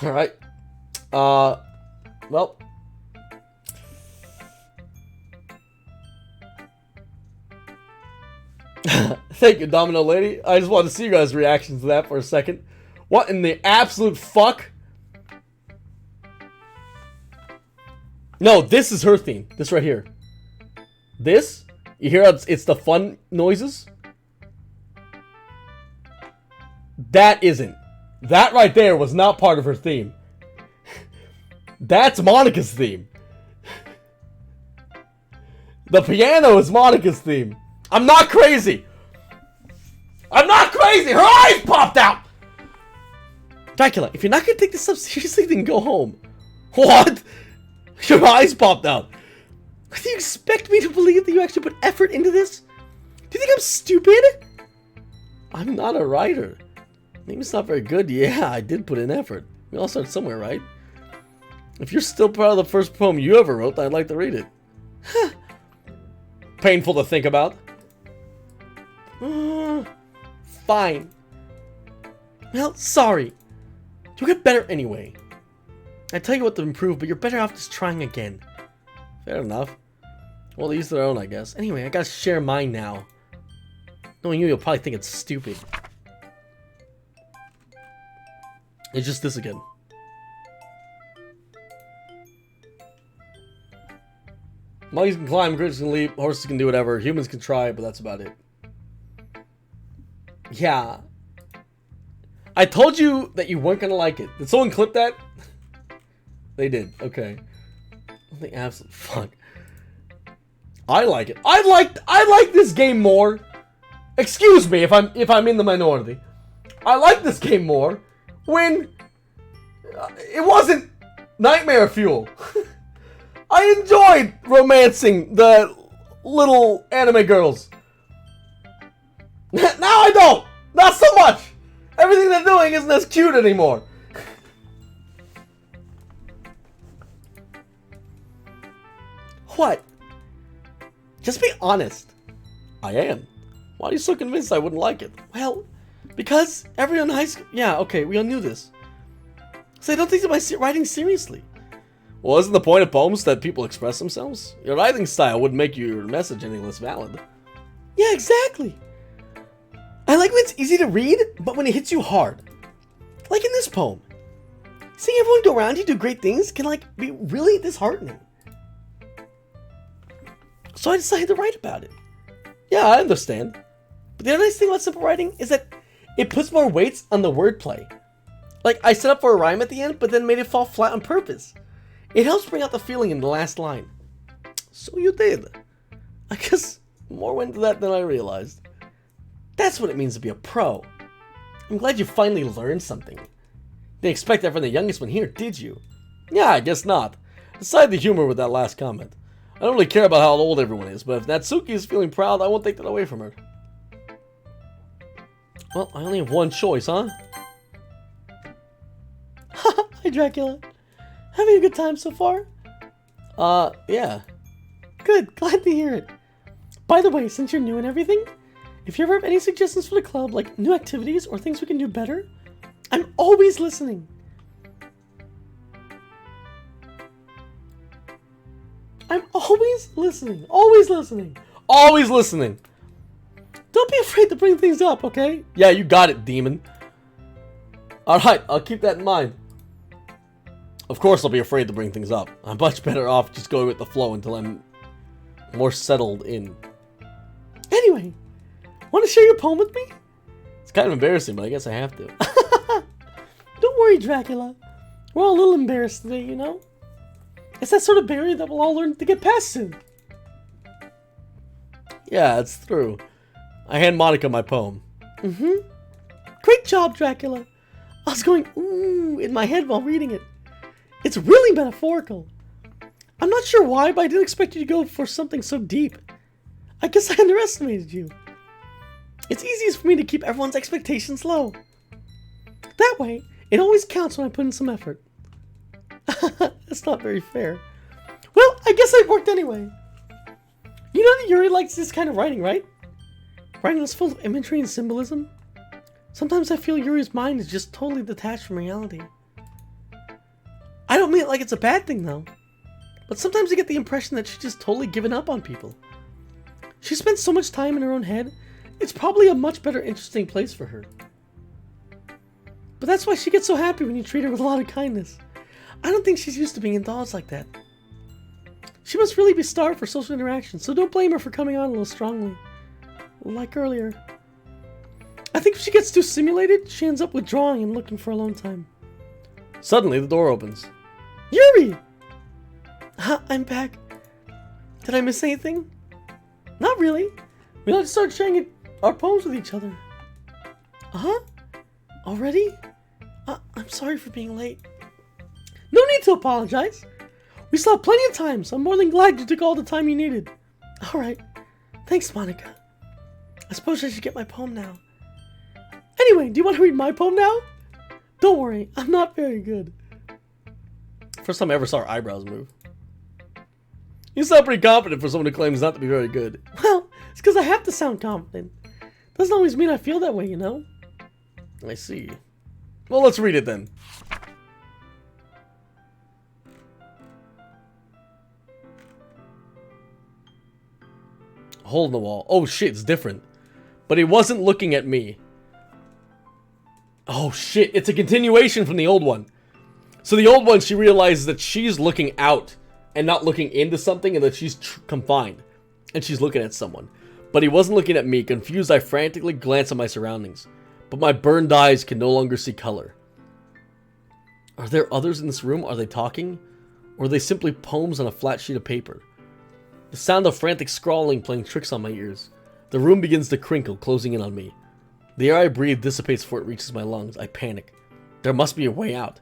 there. Alright. Well. Thank you, Domino Lady. I just wanted to see you guys' reactions to that for a second. What in the absolute fuck? No, this is her theme. This right here. This? You hear it's the fun noises? That isn't. That right there was not part of her theme. That's Monica's theme. The piano is Monica's theme. I'm not crazy. I'm not crazy. Her eyes popped out. Dracula, if you're not gonna take this stuff seriously, then go home. What? Your eyes popped out. Do you expect me to believe that you actually put effort into this? Do you think I'm stupid? I'm not a writer. Maybe it's not very good. Yeah, I did put in effort. We all start somewhere, right? If you're still proud of the first poem you ever wrote, I'd like to read it. Painful to think about. Fine. Well, sorry. You'll get better anyway. I tell you what to improve, but you're better off just trying again. Fair enough. Well, each their own, I guess. Anyway, I gotta share mine now. Knowing you'll probably think it's stupid. It's just this again. Monkeys can climb, critters can leap, horses can do whatever, humans can try, but that's about it. Yeah. I told you that you weren't gonna like it. Did someone clip that? They did. Okay. The absolute fuck. I like it. I like this game more. Excuse me if I'm in the minority. I like this game more when it wasn't nightmare fuel. I enjoyed romancing the little anime girls. Now I don't. Not so much. Everything they're doing isn't as cute anymore. What? Just be honest. I am. Why are you so convinced I wouldn't like it? Well, because everyone in high school... Yeah, okay, we all knew this. So I don't take my writing seriously. Well, isn't the point of poems that people express themselves? Your writing style wouldn't make your message any less valid. Yeah, exactly. I like when it's easy to read, but when it hits you hard. Like in this poem. Seeing everyone go around you do great things can, like, be really disheartening. So I decided to write about it. Yeah, I understand. But the other nice thing about simple writing is that it puts more weights on the wordplay. Like, I set up for a rhyme at the end, but then made it fall flat on purpose. It helps bring out the feeling in the last line. So you did. I guess more went into that than I realized. That's what it means to be a pro. I'm glad you finally learned something. Didn't expect that from the youngest one here, did you? Yeah, I guess not. Aside the humor with that last comment. I don't really care about how old everyone is, but if Natsuki is feeling proud, I won't take that away from her. Well, I only have one choice, huh? Hi, Dracula. Having a good time so far? Yeah. Good, glad to hear it. By the way, since you're new and everything, if you ever have any suggestions for the club, like new activities or things we can do better, I'm always listening. I'm always listening. Always listening. Always listening. Don't be afraid to bring things up, okay? Yeah, you got it, demon. Alright, I'll keep that in mind. Of course I'll be afraid to bring things up. I'm much better off just going with the flow until I'm more settled in. Anyway, want to share your poem with me? It's kind of embarrassing, but I guess I have to. Don't worry, Dracula. We're all a little embarrassed today, you know? It's that sort of barrier that we'll all learn to get past soon. Yeah, it's true. I hand Monica my poem. Great job, Dracula. I was going, ooh, in my head while reading it. It's really metaphorical. I'm not sure why, but I didn't expect you to go for something so deep. I guess I underestimated you. It's easiest for me to keep everyone's expectations low. That way, it always counts when I put in some effort. That's not very fair. Well, I guess it worked anyway. You know that Yuri likes this kind of writing, right? Writing that's full of imagery and symbolism. Sometimes I feel Yuri's mind is just totally detached from reality. I don't mean it like it's a bad thing, though. But sometimes I get the impression that she's just totally given up on people. She spends so much time in her own head, it's probably a much better interesting place for her. But that's why she gets so happy when you treat her with a lot of kindness. I don't think she's used to being indulged like that. She must really be starved for social interaction, so don't blame her for coming on a little strongly. Like earlier. I think if she gets too stimulated, she ends up withdrawing and looking for alone time. Suddenly, the door opens. Yuri! Yuri! I'm back. Did I miss anything? Not really. We like to start sharing our poems with each other. Uh-huh? Already? I'm sorry for being late. No need to apologize. We still have plenty of time, so I'm more than glad you took all the time you needed. Alright. Thanks, Monica. I suppose I should get my poem now. Anyway, do you want to read my poem now? Don't worry, I'm not very good. First time I ever saw her eyebrows move. You sound pretty confident for someone who claims not to be very good. Well, it's because I have to sound confident. Doesn't always mean I feel that way, you know? I see. Well, let's read it then. Hole in the wall. Oh shit, it's different. But he wasn't looking at me. Oh shit, it's a continuation from the old one. So the old one, she realizes that she's looking out and not looking into something, and that she's confined. And she's looking at someone. But he wasn't looking at me. Confused, I frantically glanced at my surroundings. But my burned eyes can no longer see color. Are there others in this room? Are they talking? Or are they simply poems on a flat sheet of paper? The sound of frantic scrawling playing tricks on my ears. The room begins to crinkle, closing in on me. The air I breathe dissipates before it reaches my lungs. I panic. There must be a way out.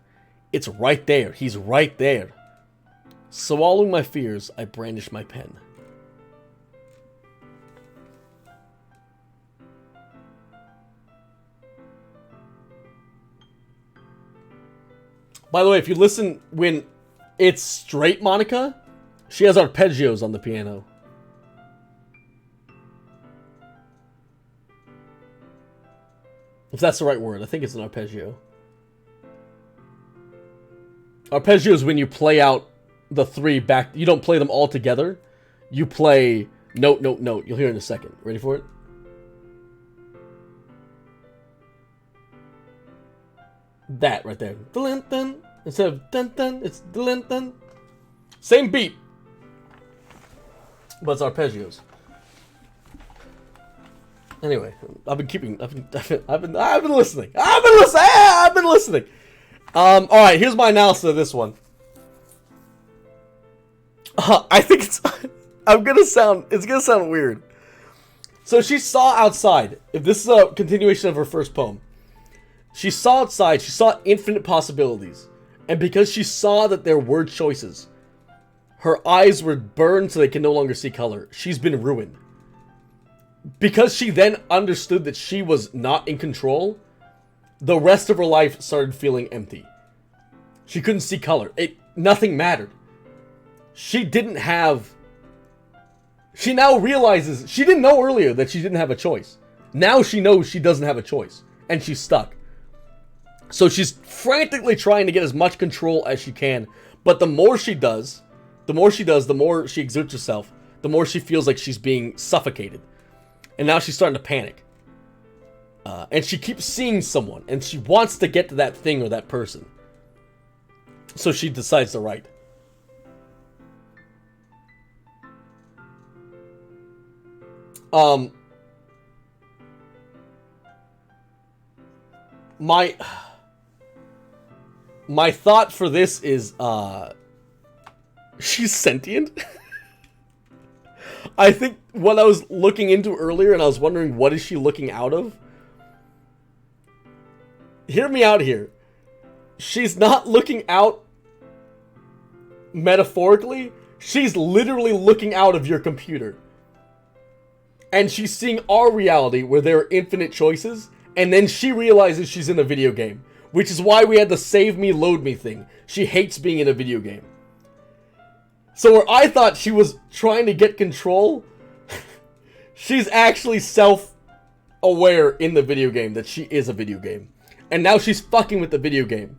It's right there. He's right there. Swallowing my fears, I brandish my pen. By the way, if you listen when it's straight Monica, she has arpeggios on the piano. If that's the right word, I think it's an arpeggio. Arpeggio is when you play out the three back. You don't play them all together. You play note, note, note. You'll hear in a second. Ready for it? That right there. Dun. Instead of dun dun, it's dun dun. Same beat, but it's arpeggios. Anyway, I've been listening. I've been listening. All right, here's my analysis of this one. I think it's gonna sound weird. So she saw outside. If this is a continuation of her first poem, she saw outside. She saw infinite possibilities, and because she saw that there were choices, her eyes were burned so they can no longer see color. She's been ruined. Because she then understood that she was not in control, the rest of her life started feeling empty. She couldn't see color. Nothing mattered. She now realizes, she didn't know earlier that she didn't have a choice. Now she knows she doesn't have a choice, and she's stuck. So she's frantically trying to get as much control as she can, but the more she does, the more she exerts herself, the more she feels like she's being suffocated. And now she's starting to panic. And she keeps seeing someone, and she wants to get to that thing or that person. So she decides to write. My thought for this is, she's sentient. I think what I was looking into earlier, and I was wondering what is she looking out of? Hear me out here. She's not looking out metaphorically. She's literally looking out of your computer. And she's seeing our reality where there are infinite choices, and then she realizes she's in a video game. Which is why we had the save me, load me thing. She hates being in a video game. So where I thought she was trying to get control, she's actually self-aware in the video game that she is a video game. And now she's fucking with the video game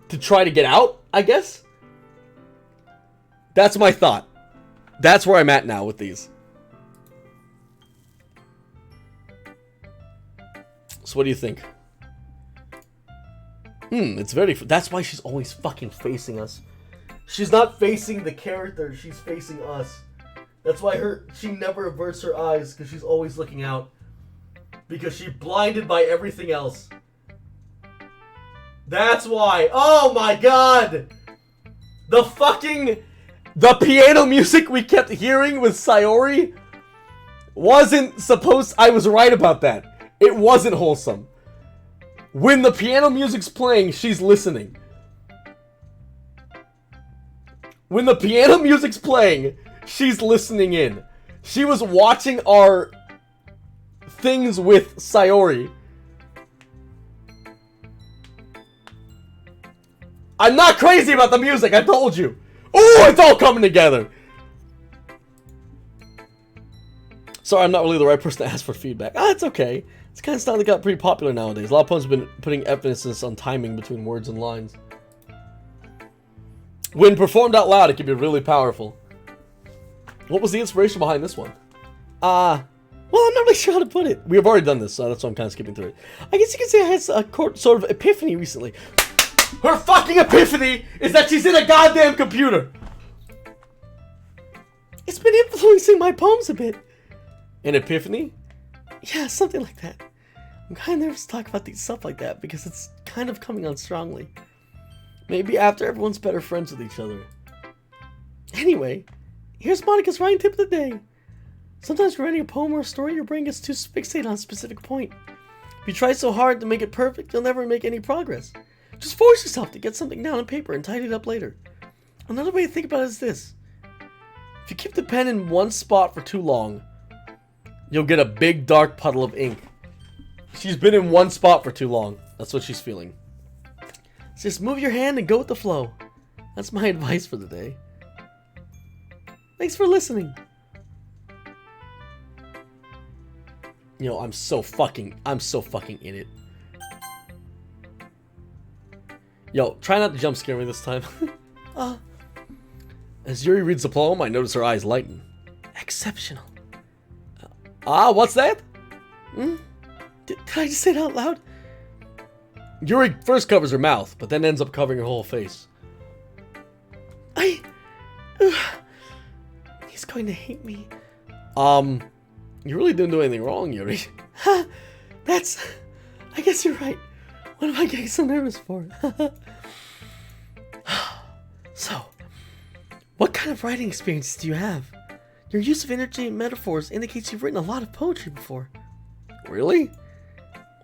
to try to get out, I guess? That's my thought. That's where I'm at now with these. So what do you think? It's very... That's why she's always fucking facing us. She's not facing the character, she's facing us. That's why she never averts her eyes, because she's always looking out. Because she's blinded by everything else. That's why. Oh my god! The piano music we kept hearing with Sayori wasn't supposed... I was right about that. It wasn't wholesome. When the piano music's playing, she's listening. When the piano music's playing, she's listening in. She was watching our things with Sayori. I'm not crazy about the music, I told you. Oh, it's all coming together. Sorry, I'm not really the right person to ask for feedback. It's okay. It's kind of starting to get pretty popular nowadays. A lot of poems have been putting emphasis on timing between words and lines. When performed out loud, it can be really powerful. What was the inspiration behind this one? Well, I'm not really sure how to put it. We have already done this, so that's why I'm kind of skipping through it. I guess you could say I had a sort of epiphany recently. Her fucking epiphany is that she's in a goddamn computer. It's been influencing my poems a bit. An epiphany? Yeah, something like that. I'm kind of nervous to talk about stuff like that because it's kind of coming on strongly. Maybe after everyone's better friends with each other. Anyway, here's Monica's writing tip of the day. Sometimes when writing a poem or a story, your brain gets too fixated on a specific point. If you try so hard to make it perfect, you'll never make any progress. Just force yourself to get something down on paper and tidy it up later. Another way to think about it is this. If you keep the pen in one spot for too long, you'll get a big dark puddle of ink. She's been in one spot for too long. That's what she's feeling. So just move your hand and go with the flow. That's my advice for the day. Thanks for listening. You know, I'm so fucking in it. Yo, try not to jump scare me this time. As Yuri reads the poem, I notice her eyes lighten. Exceptional. What's that? Did I just say it out loud? Yuri first covers her mouth, but then ends up covering her whole face. He's going to hate me. You really didn't do anything wrong, Yuri. I guess you're right. What am I getting so nervous for? So, what kind of writing experiences do you have? Your use of energy and metaphors indicates you've written a lot of poetry before. Really?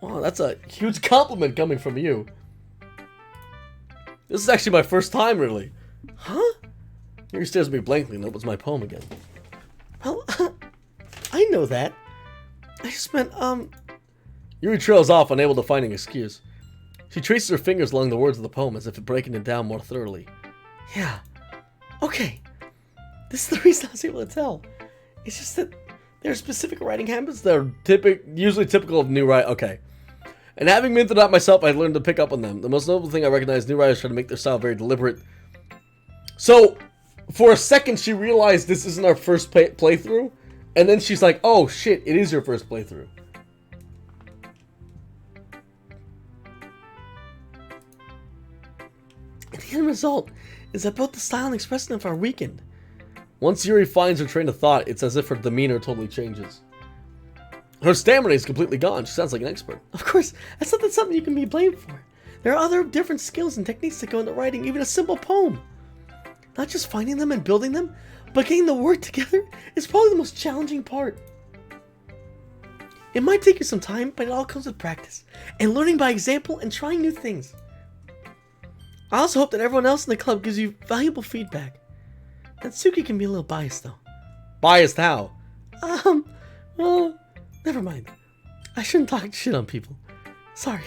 Wow, that's a huge compliment coming from you. This is actually my first time, really. Huh? Yuri stares at me blankly and opens my poem again. Well, I know that. I just meant, Yuri trails off, unable to find an excuse. She traces her fingers along the words of the poem as if breaking it down more thoroughly. Yeah. Okay. This is the reason I was able to tell. It's just that there are specific writing habits that are usually typical of new writing. Okay. And having been through that myself, I learned to pick up on them. The most notable thing I recognize, new writers try to make their style very deliberate. So, for a second, she realized this isn't our first playthrough. And then she's like, oh shit, it is your first playthrough. And the end result is that both the style and expression of are weakened. Once Yuri finds her train of thought, it's as if her demeanor totally changes. Her stamina is completely gone. She sounds like an expert. Of course, that's not something you can be blamed for. There are other different skills and techniques that go into writing even a simple poem. Not just finding them and building them, but getting the word together is probably the most challenging part. It might take you some time, but it all comes with practice, and learning by example and trying new things. I also hope that everyone else in the club gives you valuable feedback. Natsuki can be a little biased though. Biased how? Well, never mind. I shouldn't talk shit on people. Sorry.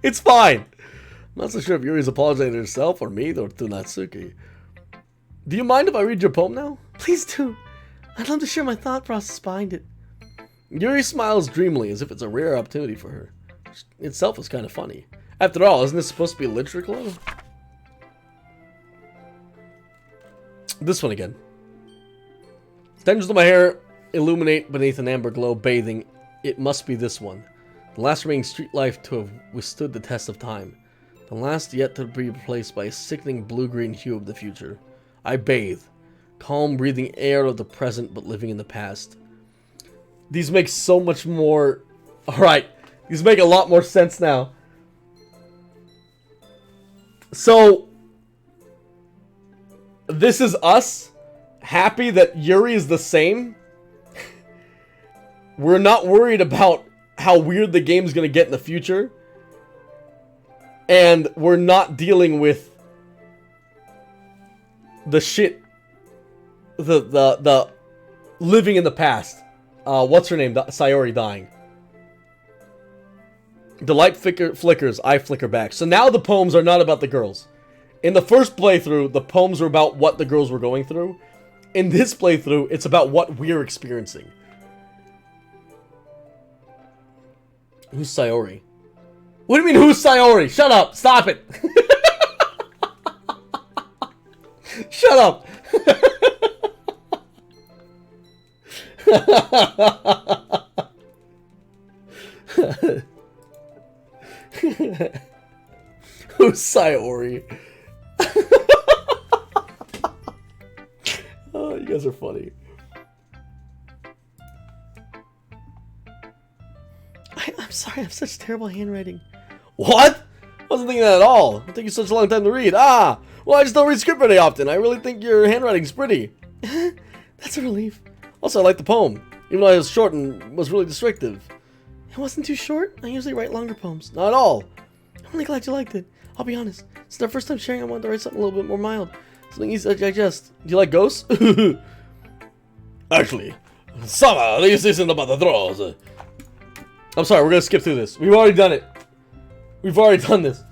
It's fine. I'm not so sure if Yuri's apologizing to herself or me or to Natsuki. Do you mind if I read your poem now? Please do. I'd love to share my thought process behind it. Yuri smiles dreamily as if it's a rare opportunity for her. Itself is kind of funny. After all, isn't this supposed to be a literature club? This one again. Tendrils of my hair illuminate beneath an amber glow bathing. It must be this one. The last remaining street life to have withstood the test of time. The last yet to be replaced by a sickening blue-green hue of the future. I bathe. Calm, breathing air of the present, but living in the past. These make so much more... Alright. These make a lot more sense now. So... This is us happy that Yuri is the same. We're not worried about how weird the game's gonna get in the future. And we're not dealing with the shit, the living in the past. What's her name? Sayori dying. The light flickers, I flicker back. So now the poems are not about the girls. In the first playthrough, the poems were about what the girls were going through. In this playthrough, it's about what we're experiencing. Who's Sayori? What do you mean, who's Sayori? Shut up! Stop it! Shut up! Who's Sayori? Oh, you guys are funny. I'm sorry, I have such terrible handwriting. What? I wasn't thinking that at all. It took you such a long time to read. Ah! Well, I just don't read script very often. I really think your handwriting's pretty. That's a relief. Also, I like the poem, even though it was short and was really descriptive. It wasn't too short. I usually write longer poems. Not at all. I'm really glad you liked it. I'll be honest. It's our first time sharing. I wanted to write something a little bit more mild. Something easy to digest. Do you like ghosts? Actually, Sama, this isn't about the throws. I'm sorry, we're gonna skip through this. We've already done it. We've already done this.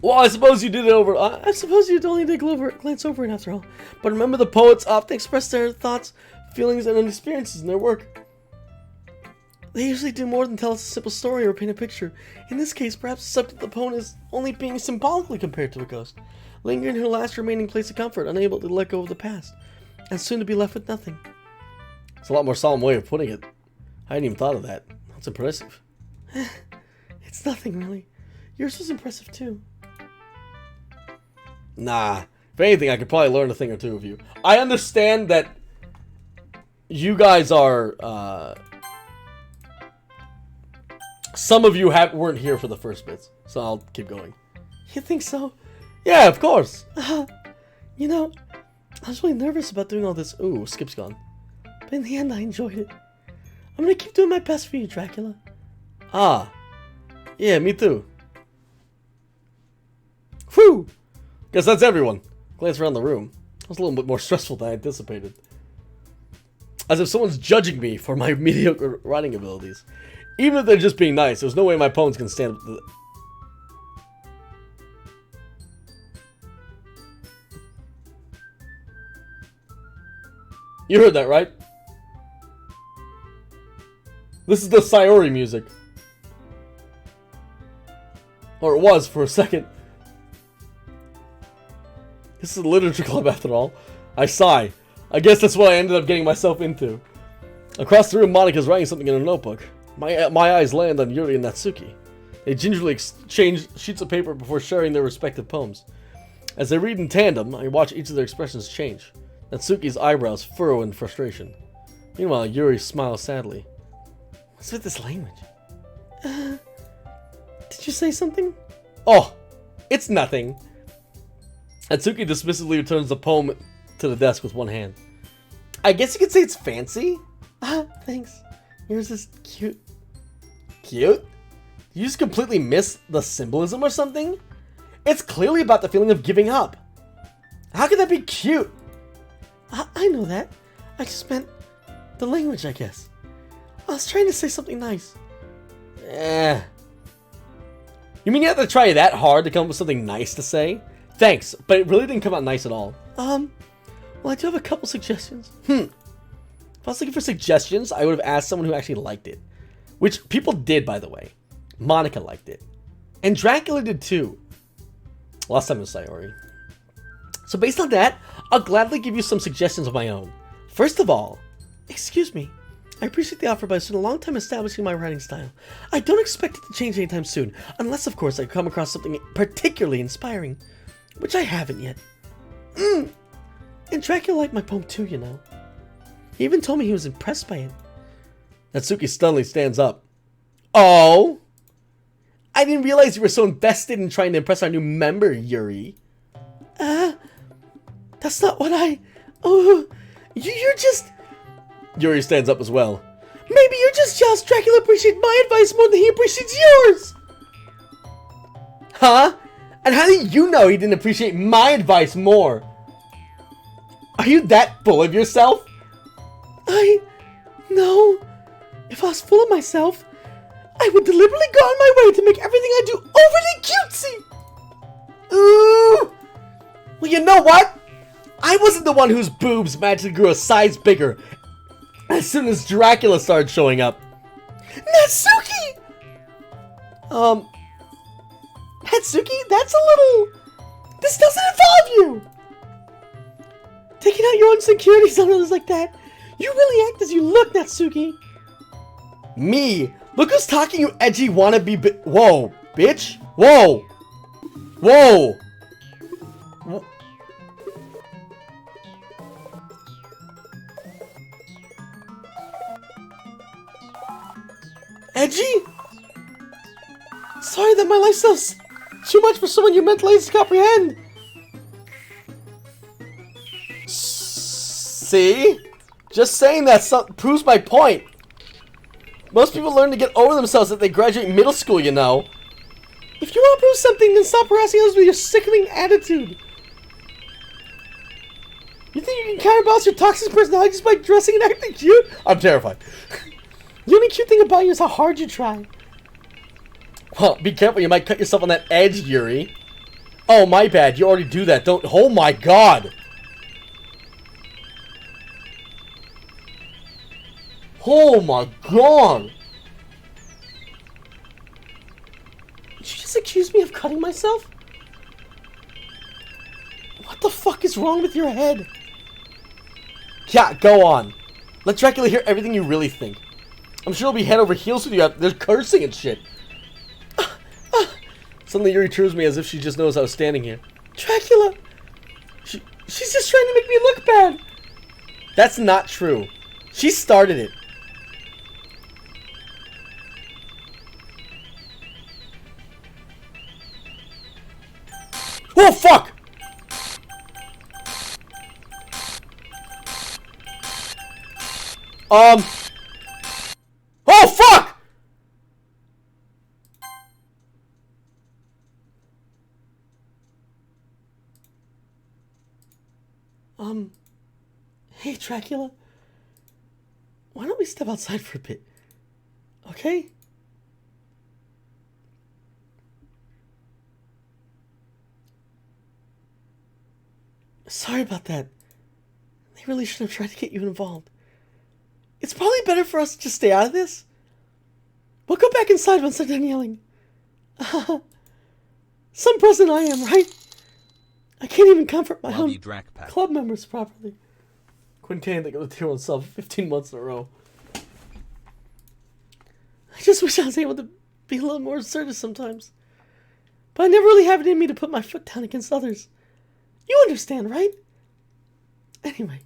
Well, I suppose you did it over. I suppose you only did glance over it after all. But remember, the poets often express their thoughts, feelings, and experiences in their work. They usually do more than tell us a simple story or paint a picture. In this case, perhaps the subject of the poem is only being symbolically compared to a ghost, lingering in her last remaining place of comfort, unable to let go of the past, and soon to be left with nothing. It's a lot more solemn way of putting it. I hadn't even thought of that. That's impressive. It's nothing, really. Yours was impressive, too. Nah. If anything, I could probably learn a thing or two of you. I understand that you guys are, some of you weren't here for the first bits, so I'll keep going. You think so? Yeah, of course. You know, I was really nervous about doing all this. Ooh, Skip's gone. But in the end, I enjoyed it. I'm gonna keep doing my best for you, Dracula. Ah. Yeah, me too. Whew! Guess that's everyone. Glance around the room. It was a little bit more stressful than I anticipated. As if someone's judging me for my mediocre writing abilities. Even if they're just being nice, there's no way my poems can stand up to the... You heard that, right? This is the Sayori music. Or it was for a second. This is a literature club after all. I sigh. I guess that's what I ended up getting myself into. Across the room, Monika's writing something in her notebook. My eyes land on Yuri and Natsuki. They gingerly exchange sheets of paper before sharing their respective poems. As they read in tandem, I watch each of their expressions change. Natsuki's eyebrows furrow in frustration. Meanwhile, Yuri smiles sadly. What's with this language? Did you say something? Oh, it's nothing. Natsuki dismissively returns the poem to the desk with one hand. I guess you could say it's fancy. Ah, thanks. Yours is cute. Cute? You just completely miss the symbolism or something? It's clearly about the feeling of giving up. How could that be cute? I know that. I just meant the language, I guess. I was trying to say something nice. You mean you have to try that hard to come up with something nice to say? Thanks, but it really didn't come out nice at all. Well, I do have a couple suggestions. If I was looking for suggestions, I would have asked someone who actually liked it. Which people did, by the way. Monika liked it. And Dracula did too. Last time it was Sayori. So based on that, I'll gladly give you some suggestions of my own. First of all, excuse me. I appreciate the offer, but it's been a long time establishing my writing style. I don't expect it to change anytime soon. Unless, of course, I come across something particularly inspiring. Which I haven't yet. And Dracula liked my poem too, you know. He even told me he was impressed by it. Natsuki stunnedly stands up. Oh! I didn't realize you were so invested in trying to impress our new member, Yuri. That's That's not what I... Oh, you're just... Yuri stands up as well. Maybe you're just jealous Dracula appreciates my advice more than he appreciates yours! Huh? And how do you know he didn't appreciate my advice more? Are you that full of yourself? No. If I was full of myself, I would deliberately go on my way to make everything I do overly cutesy! Ooh! Well, you know what? I wasn't the one whose boobs magically grew a size bigger as soon as Dracula started showing up. Natsuki! Natsuki, that's a little... This doesn't involve you! Taking out your own insecurities on others like that. You really act as you look, Natsuki. Me? Look who's talking, you edgy wannabe Whoa, bitch. Whoa. Whoa. Edgy? Sorry that my lifestyle's too much for someone you mentally to comprehend. See? Just saying that proves my point. Most people learn to get over themselves if they graduate middle school, you know. If you want to prove something, then stop harassing others with your sickening attitude. You think you can counterbalance your toxic personality just by dressing and acting cute? I'm terrified. The only cute thing about you is how hard you try. Well, be careful, you might cut yourself on that edge, Yuri. Oh, my bad, you already do that, don't... Oh my god! Oh my god! Did you just accuse me of cutting myself? What the fuck is wrong with your head? Yeah, go on. Let Dracula hear everything you really think. I'm sure he'll be head over heels with you after there's cursing and shit. Suddenly Yuri turns me as if she just knows I was standing here. Dracula! She's just trying to make me look bad! That's not true. She started it. Oh, fuck! Oh, fuck! Hey, Dracula. Why don't we step outside for a bit? Okay? Sorry about that. They really should have tried to get you involved. It's probably better for us to just stay out of this. We'll go back inside once they're done yelling. Some person I am, right? I can't even comfort my own club members properly. Quintan, they go to tier 1 sub 15 months in a row. I just wish I was able to be a little more assertive sometimes. But I never really have it in me to put my foot down against others. You understand, right? Anyway.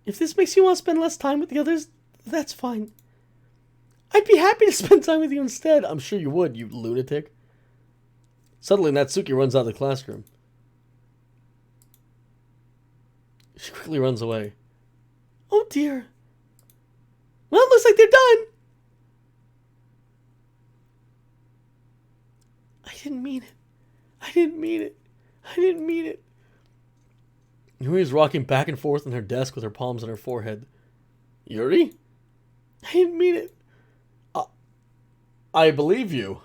If this makes you want to spend less time with the others, that's fine. I'd be happy to spend time with you instead. I'm sure you would, you lunatic. Suddenly, Natsuki runs out of the classroom. She quickly runs away. Oh dear. Well, it looks like they're done. I didn't mean it. I didn't mean it. I didn't mean it. Yuri is rocking back and forth on her desk with her palms on her forehead. Yuri? I didn't mean it. I believe you.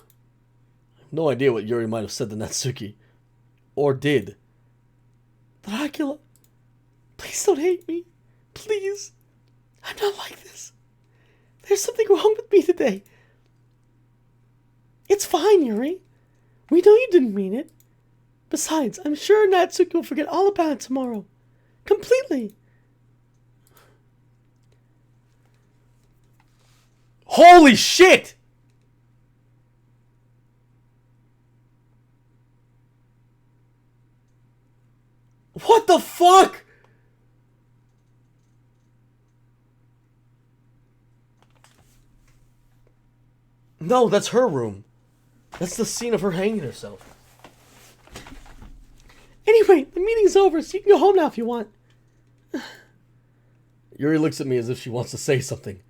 I have no idea what Yuri might have said to Natsuki. Or did. Dracula, please don't hate me. Please. I'm not like this. There's something wrong with me today. It's fine, Yuri. We know you didn't mean it. Besides, I'm sure Natsuki will forget all about it tomorrow. Completely. Holy shit! What the fuck? No, that's her room. That's the scene of her hanging herself. Anyway, the meeting's over, so you can go home now if you want. Yuri looks at me as if she wants to say something.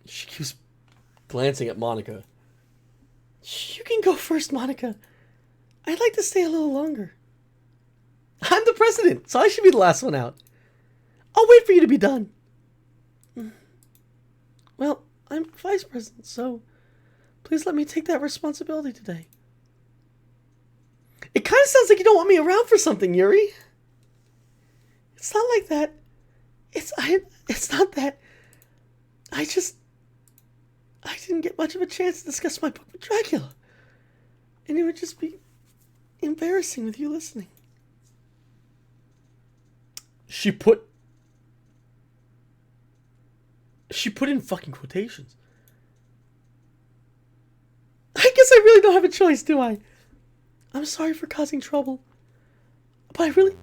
She keeps glancing at Monica. You can go first, Monica. I'd like to stay a little longer. I'm the president, so I should be the last one out. I'll wait for you to be done. Well, I'm vice president, so please let me take that responsibility today. It kind of sounds like you don't want me around for something, Yuri. It's not like that. It's not that. I didn't get much of a chance to discuss my book with Dracula. And it would just be embarrassing with you listening. She put in fucking quotations. I guess I really don't have a choice, do I? I'm sorry for causing trouble. But I really...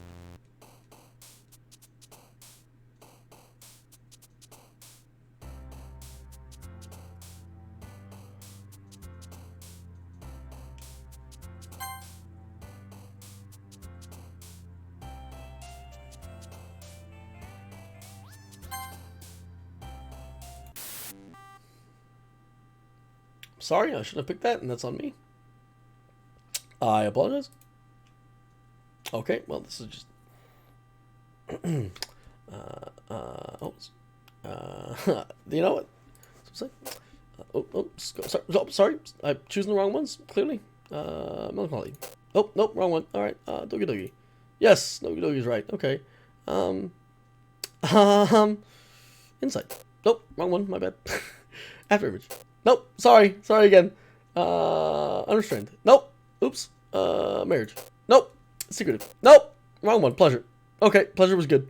Sorry, I should have picked that, and that's on me. I apologize. Okay, well, this is just... you know what? Sorry, I'm choosing the wrong ones, clearly. Melancholy. Oh, nope, wrong one. Alright, Doki Doki. Yes, Doki Doki's right, okay. Insight. Nope, wrong one, my bad. After image. Nope, sorry again. Unrestrained. Nope, oops. Marriage. Nope, secretive. Nope, wrong one, pleasure. Okay, pleasure was good.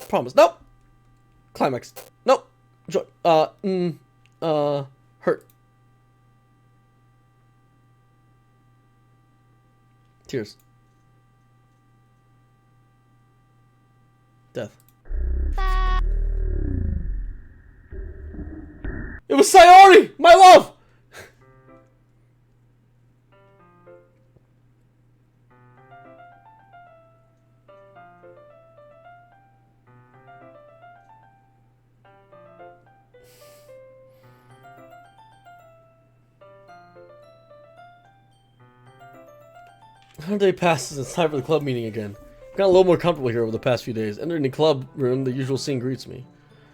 Promise. Nope. Climax. Nope. Joy. Hurt. Tears. Death. It was Sayori! My love! Another day passes and it's time for the club meeting again. I've gotten a little more comfortable here over the past few days. Entering the club room, the usual scene greets me.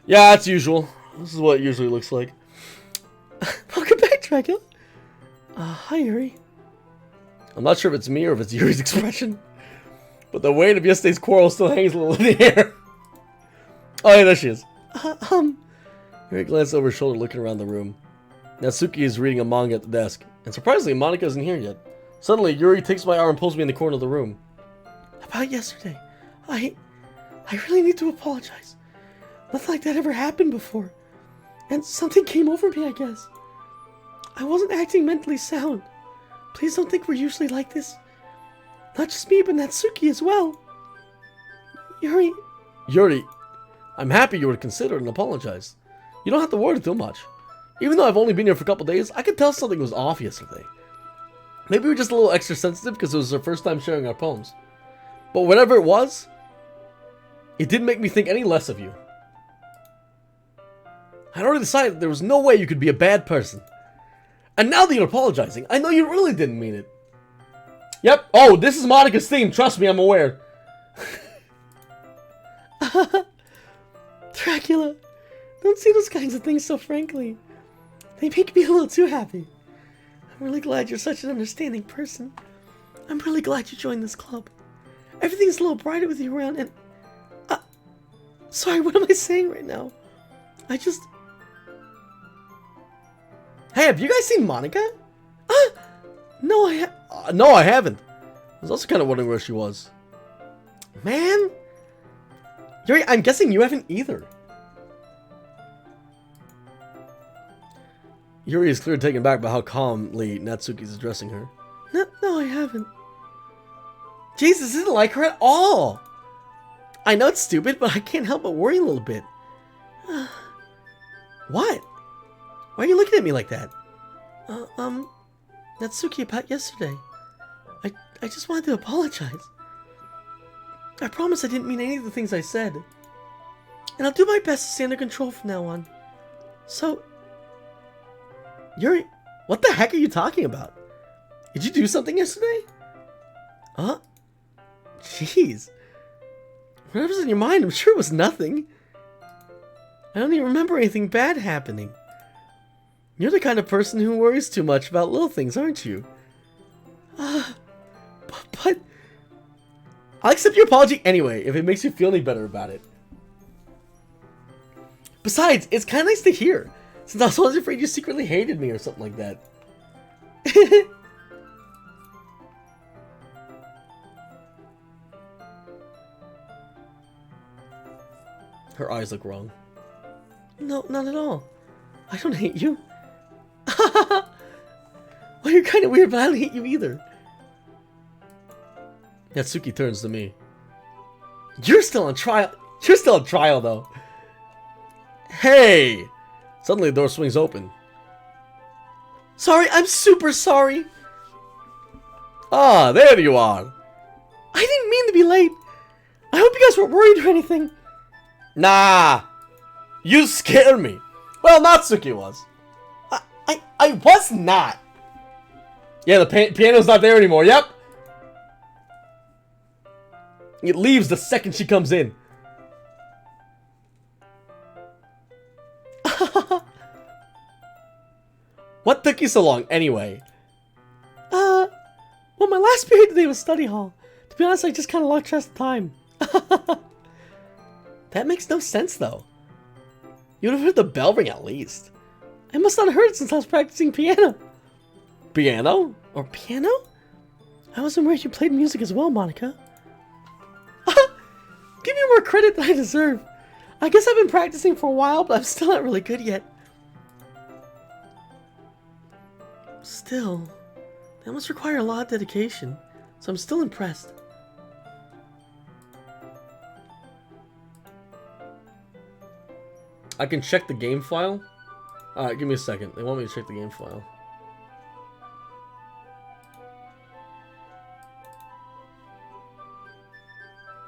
Yeah, it's usual. This is what it usually looks like. Welcome back, Dracula. Hi, Yuri. I'm not sure if it's me or if it's Yuri's expression, but the weight of yesterday's quarrel still hangs a little in the air. Oh, yeah, there she is. Yuri glanced over his shoulder, looking around the room. Natsuki is reading a manga at the desk, and surprisingly, Monica isn't here yet. Suddenly, Yuri takes my arm and pulls me in the corner of the room. About yesterday, I really need to apologize. Nothing like that ever happened before. And something came over me, I guess. I wasn't acting mentally sound. Please don't think we're usually like this. Not just me, but Natsuki as well. Yuri, I'm happy you would consider and apologize. You don't have to worry too much. Even though I've only been here for a couple days, I could tell something was off yesterday. Maybe we were just a little extra sensitive because it was our first time sharing our poems. But whatever it was, it didn't make me think any less of you. I'd already decided there was no way you could be a bad person. And now that you're apologizing, I know you really didn't mean it. Yep. Oh, this is Monica's theme. Trust me, I'm aware. Dracula, don't say those kinds of things so frankly. They make me a little too happy. I'm really glad you're such an understanding person. I'm really glad you joined this club. Everything's a little brighter with you around and... sorry, what am I saying right now? Hey, have you guys seen Monica? No, I haven't. I was also kind of wondering where she was. Man! Yuri, I'm guessing you haven't either. Yuri is clearly taken back by how calmly Natsuki's addressing her. No, I haven't. Jesus isn't like her at all. I know it's stupid, but I can't help but worry a little bit. What? Why are you looking at me like that? Natsuki, about yesterday. I just wanted to apologize. I promise I didn't mean any of the things I said. And I'll do my best to stay under control from now on. So... What the heck are you talking about? Did you do something yesterday? Jeez. Whatever's in your mind, I'm sure it was nothing. I don't even remember anything bad happening. You're the kind of person who worries too much about little things, aren't you? But... I'll accept your apology anyway, if it makes you feel any better about it. Besides, it's kind of nice to hear, since I was always afraid you secretly hated me or something like that. Her eyes look wrong. No, not at all. I don't hate you. Well, you're kind of weird, but I don't hate you either. Natsuki turns to me. You're still on trial. You're still on trial, though. Hey! Suddenly the door swings open. Sorry, I'm super sorry. Ah, there you are. I didn't mean to be late. I hope you guys weren't worried or anything. Nah. You scare me. Well, Natsuki was. I was not. Yeah, the piano's not there anymore. Yep. It leaves the second she comes in. What took you so long, anyway? Well, my last period today was study hall. To be honest, I just kind of lost track of time. That makes no sense, though. You would have heard the bell ring at least. I must not have heard it since I was practicing piano. Piano? Or piano? I wasn't aware you played music as well, Monica. Give me more credit than I deserve. I guess I've been practicing for a while, but I'm still not really good yet. Still, that must require a lot of dedication, so I'm still impressed. I can check the game file? Alright, give me a second. They want me to check the game file.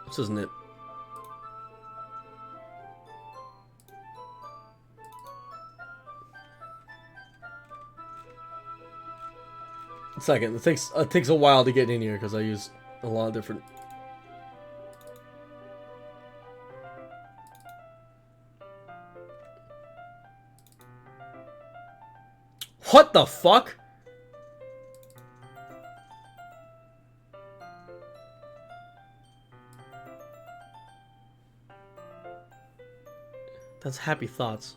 This isn't it. A second. It takes a while to get in here because I use a lot of different... What the fuck? That's happy thoughts.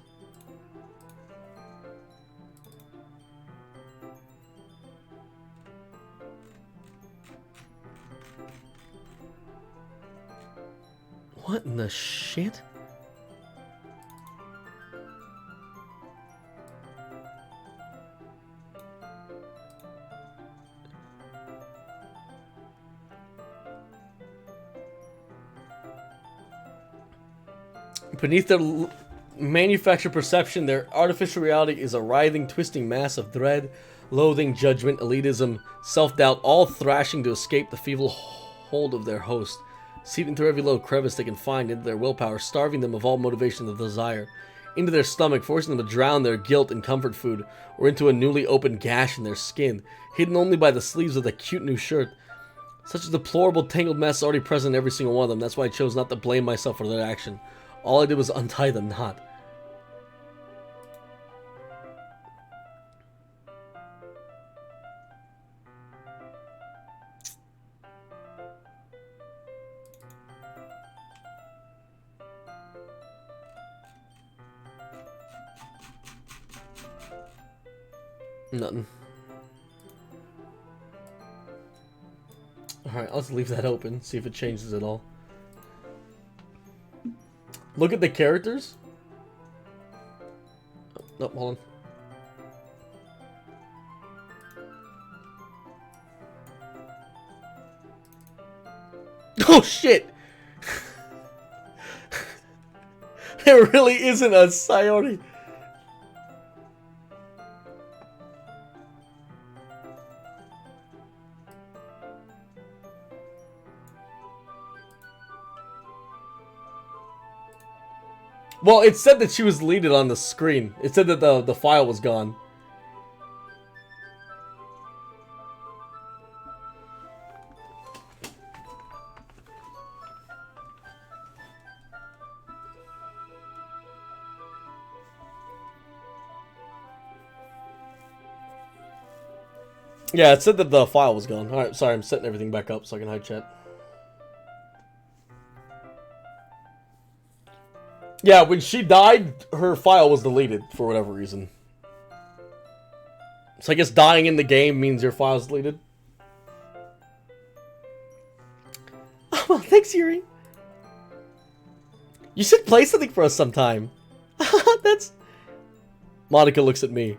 What in the shit? Beneath their manufactured perception, their artificial reality is a writhing, twisting mass of dread, loathing, judgment, elitism, self-doubt, all thrashing to escape the feeble hold of their host, seeping through every little crevice they can find into their willpower, starving them of all motivation and desire, into their stomach, forcing them to drown their guilt in comfort food, or into a newly opened gash in their skin, hidden only by the sleeves of the cute new shirt. Such a deplorable, tangled mess already present in every single one of them. That's why I chose not to blame myself for their action. All I did was untie the knot. Nothing. Alright, let's leave that open, see if it changes at all. Look at the characters. Oh, no, hold on. Oh shit! There really isn't a Sayori. Well, it said that she was deleted on the screen. It said that the file was gone. Yeah, it said that the file was gone. Alright, sorry, I'm setting everything back up so I can hide chat. Yeah, when she died, her file was deleted for whatever reason. So I guess dying in the game means your file's deleted. Oh, well, thanks, Yuri. You should play something for us sometime. That's... Monica looks at me.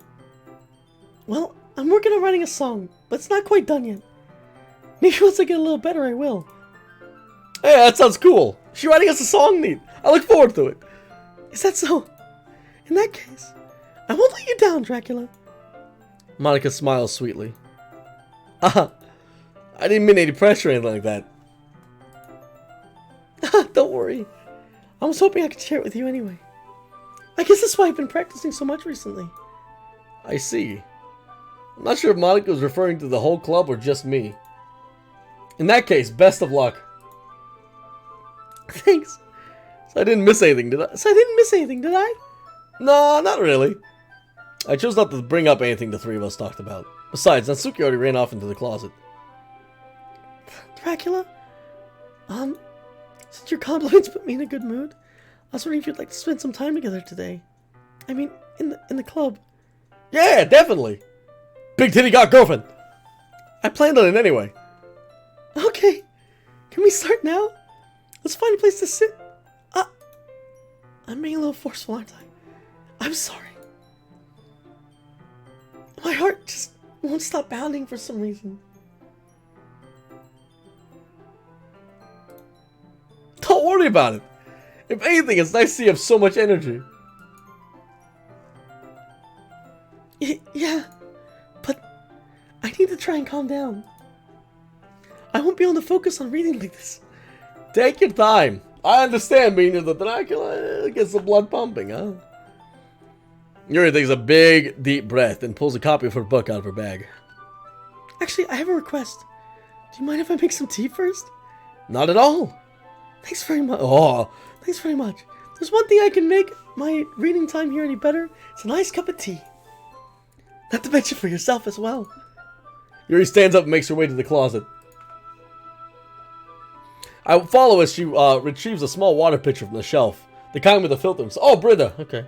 Well, I'm working on writing a song, but it's not quite done yet. Maybe once I get a little better, I will. Hey, that sounds cool. She's writing us a song, neat. I look forward to it. Is that so? In that case, I won't let you down, Dracula. Monica smiles sweetly. I didn't mean any pressure or anything like that. Don't worry. I was hoping I could share it with you anyway. I guess that's why I've been practicing so much recently. I see. I'm not sure if Monica was referring to the whole club or just me. In that case, best of luck. Thanks. So I didn't miss anything, did I? No, not really. I chose not to bring up anything the three of us talked about. Besides, Natsuki already ran off into the closet. Dracula? Since your compliments put me in a good mood, I was wondering if you'd like to spend some time together today. I mean, in the club. Yeah, definitely. Big titty got girlfriend. I planned on it anyway. Okay. Can we start now? Let's find a place to sit. I'm being a little forceful, aren't I? I'm sorry. My heart just won't stop pounding for some reason. Don't worry about it. If anything, it's nice to see you have so much energy. Yeah, but I need to try and calm down. I won't be able to focus on reading like this. Take your time. I understand being the Dracula gets the blood pumping, huh? Yuri takes a big, deep breath and pulls a copy of her book out of her bag. Actually, I have a request. Do you mind if I make some tea first? Not at all. Thanks very much. Oh, thanks very much. There's one thing I can make my reading time here any better. It's a nice cup of tea. Not to mention for yourself as well. Yuri stands up and makes her way to the closet. I follow as she retrieves a small water pitcher from the shelf. The kind with the filters. Oh, Brita. Okay.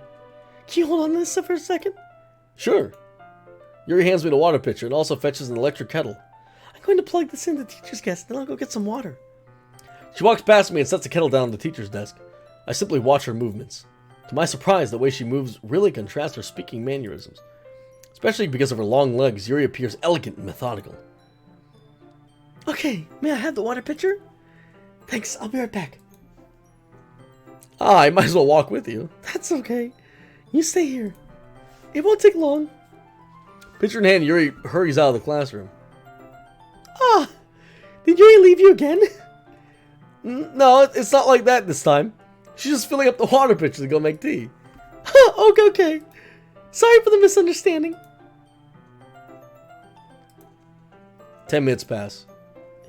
Can you hold on to this for a second? Sure. Yuri hands me the water pitcher and also fetches an electric kettle. I'm going to plug this in the teacher's desk, then I'll go get some water. She walks past me and sets the kettle down on the teacher's desk. I simply watch her movements. To my surprise, the way she moves really contrasts her speaking mannerisms. Especially because of her long legs, Yuri appears elegant and methodical. Okay, may I have the water pitcher? Thanks, I'll be right back. I might as well walk with you. That's okay. You stay here. It won't take long. Pitcher in hand, Yuri hurries out of the classroom. Did Yuri leave you again? No, it's not like that this time. She's just filling up the water pitcher to go make tea. Okay. Sorry for the misunderstanding. 10 minutes pass.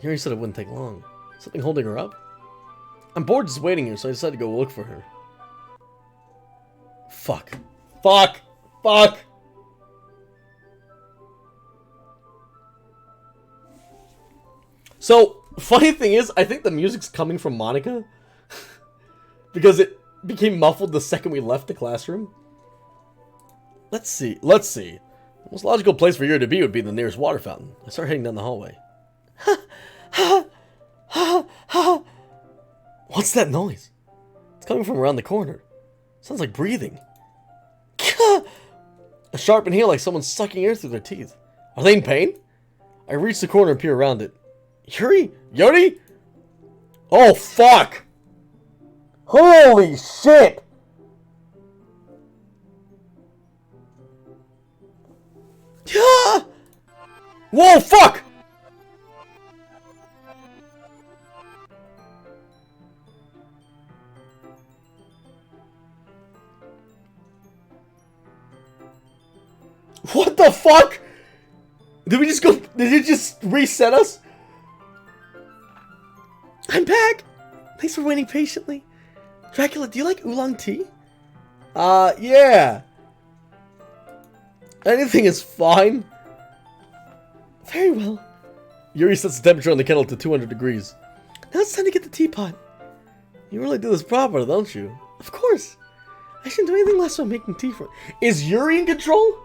Yuri said it wouldn't take long. Something holding her up? I'm bored just waiting here, so I decided to go look for her. Fuck. So, funny thing is, I think the music's coming from Monica. Because it became muffled the second we left the classroom. Let's see. The most logical place for Yuri to be would be the nearest water fountain. I start heading down the hallway. What's that noise? It's coming from around the corner. Sounds like breathing. A sharp inhale like someone's sucking air through their teeth. Are they in pain? I reach the corner and peer around it. Yuri? Oh, fuck! Holy shit! Yeah! Whoa, fuck! What the fuck? Did we just go? Did it just reset us? I'm back! Thanks for waiting patiently. Dracula, do you like oolong tea? Yeah. Anything is fine. Very well. Yuri sets the temperature on the kettle to 200 degrees. Now it's time to get the teapot. You really do this proper, don't you? Of course. I shouldn't do anything less than making tea for. Is Yuri in control?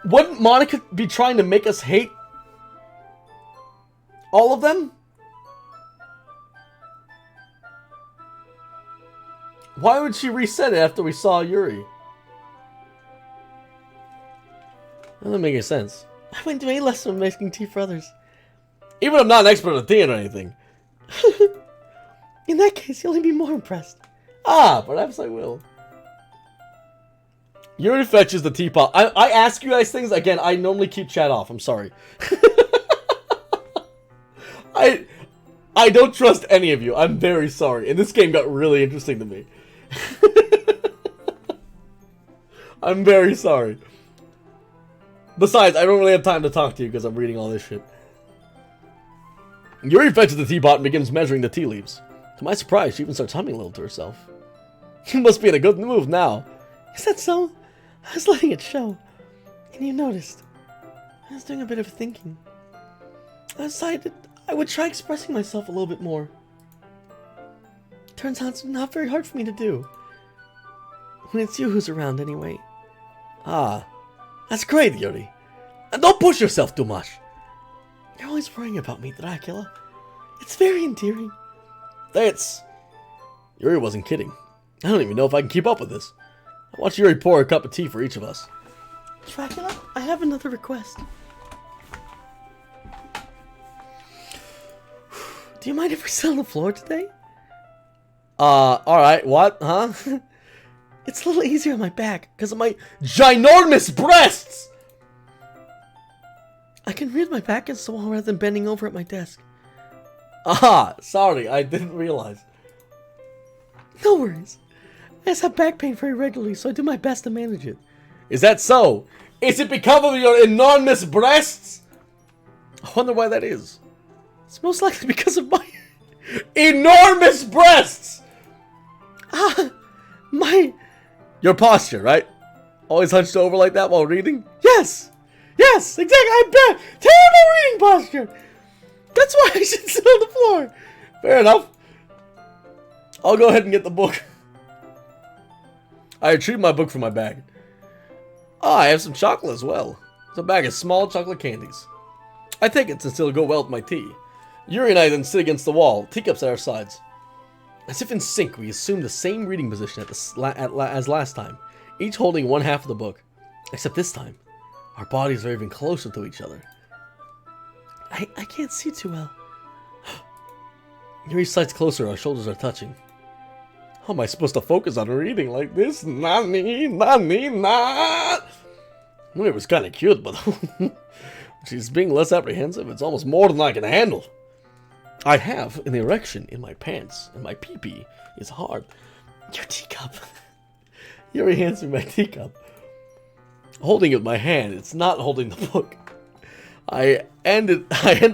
Wouldn't Monica be trying to make us hate all of them? Why would she reset it after we saw Yuri? That doesn't make any sense. I wouldn't do any less than making tea for others. Even if I'm not an expert at tea or anything. In that case, you'll only be more impressed. Ah, perhaps I will. Yuri fetches the teapot. I ask you guys things again. I normally keep chat off. I'm sorry. I don't trust any of you. I'm very sorry. And this game got really interesting to me. I'm very sorry. Besides, I don't really have time to talk to you because I'm reading all this shit. Yuri fetches the teapot and begins measuring the tea leaves. To my surprise, she even starts humming a little to herself. You must be in a good mood now. Is that so? I was letting it show. And you noticed. I was doing a bit of thinking. I decided I would try expressing myself a little bit more. Turns out it's not very hard for me to do. When it's you who's around, anyway. Ah, that's great, Yuri. And don't push yourself too much. You're always worrying about me, Dracula. It's very endearing. That's... Yuri wasn't kidding. I don't even know if I can keep up with this. I watch Yuri pour a cup of tea for each of us. Dracula, I have another request. Do you mind if we sit on the floor today? Alright, what? Huh? It's a little easier on my back because of my ginormous breasts! I can read my back against the wall rather than bending over at my desk. Ah, sorry, I didn't realize. No worries. I just have back pain very regularly, so I do my best to manage it. Is that so? Is it because of your enormous breasts? I wonder why that is. It's most likely because of my enormous breasts! Ah, your posture, right? Always hunched over like that while reading? Yes! Yes, exactly, I bet! Terrible reading posture! That's why I should sit on the floor! Fair enough. I'll go ahead and get the book. I retrieved my book from my bag. Ah, I have some chocolate as well. It's a bag of small chocolate candies. I take it since it'll go well with my tea. Yuri and I then sit against the wall, teacups at our sides. As if in sync, we assume the same reading position as last time, each holding one half of the book. Except this time, our bodies are even closer to each other. I can't see too well. Yuri slides closer, our shoulders are touching. How am I supposed to focus on reading like this? Nani, nani, na. Well, it was kind of cute, but she's being less apprehensive. It's almost more than I can handle. I have an erection in my pants, and my pee-pee is hard. Your teacup. Yuri hands me my teacup. Holding it with my hand, it's not holding the book. I end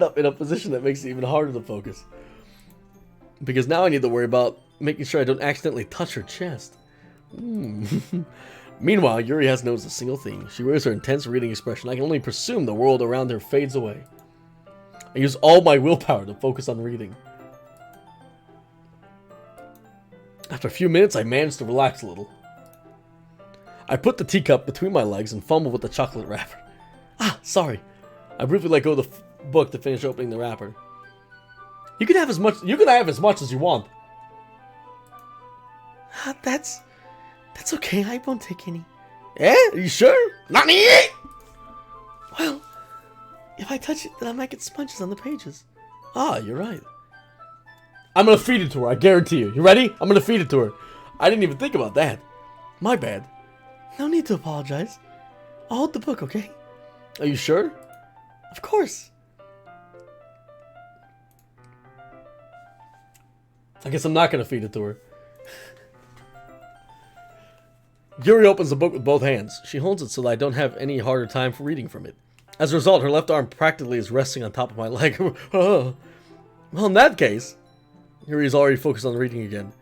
up in a position that makes it even harder to focus. Because now I need to worry about making sure I don't accidentally touch her chest. Meanwhile, Yuri hasn't noticed a single thing. She wears her intense reading expression. I can only presume the world around her fades away. I use all my willpower to focus on reading. After a few minutes, I managed to relax a little. I put the teacup between my legs and fumbled with the chocolate wrapper. Ah, sorry. I briefly let go of the book to finish opening the wrapper. You can have as much as you want. That's okay. I won't take any. Eh? Are you sure? Nani? Well, if I touch it, then I might get sponges on the pages. Ah, you're right. I'm gonna feed it to her. I guarantee you. You ready? I'm gonna feed it to her. I didn't even think about that. My bad. No need to apologize. I'll hold the book, okay? Are you sure? Of course. I guess I'm not gonna feed it to her. Yuri opens the book with both hands. She holds it so that I don't have any harder time for reading from it. As a result, her left arm practically is resting on top of my leg. Well, in that case, Yuri is already focused on reading again.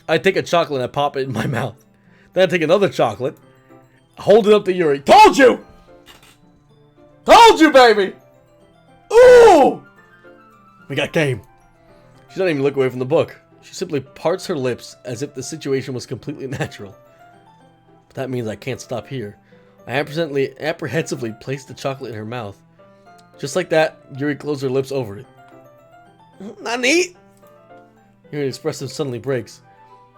I take a chocolate and I pop it in my mouth. Then I take another chocolate, hold it up to Yuri. Told you! Told you, baby! Ooh! We got game. She doesn't even look away from the book. She simply parts her lips as if the situation was completely natural. But that means I can't stop here. I apprehensively place the chocolate in her mouth. Just like that, Yuri closed her lips over it. Nani? Yuri's expression suddenly breaks.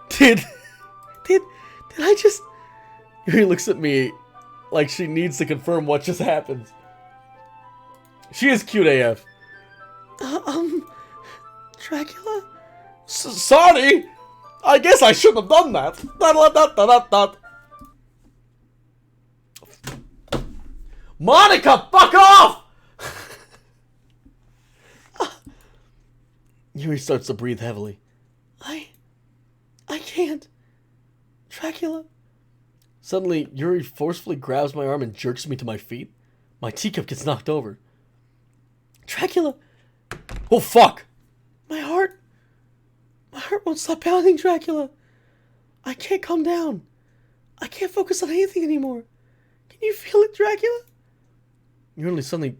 Did I just... Yuri looks at me like she needs to confirm what just happened. She is cute AF. Dracula? Sorry! I guess I shouldn't have done that. Monica, fuck off! Yuri starts to breathe heavily. I can't. Dracula. Suddenly, Yuri forcefully grabs my arm and jerks me to my feet. My teacup gets knocked over. Dracula. Oh, fuck. My heart won't stop pounding, Dracula. I can't calm down. I can't focus on anything anymore. Can you feel it, Dracula? Yuri suddenly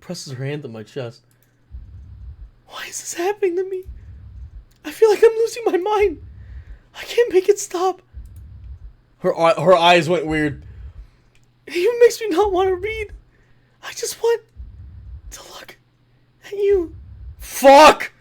presses her hand to my chest. Why is this happening to me? I feel like I'm losing my mind. I can't make it stop. Her eyes went weird. It even makes me not want to read. I just want to look at you. Fuck!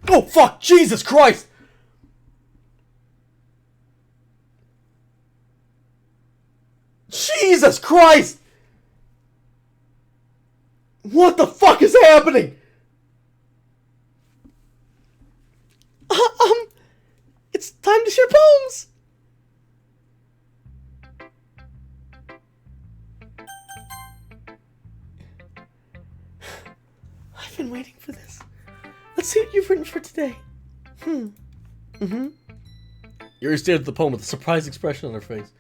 Oh fuck! Jesus Christ! Jesus Christ! What the fuck is happening? It's time to share poems! I've been waiting for this. Let's see what you've written for today. Yuri stared at the poem with a surprised expression on her face.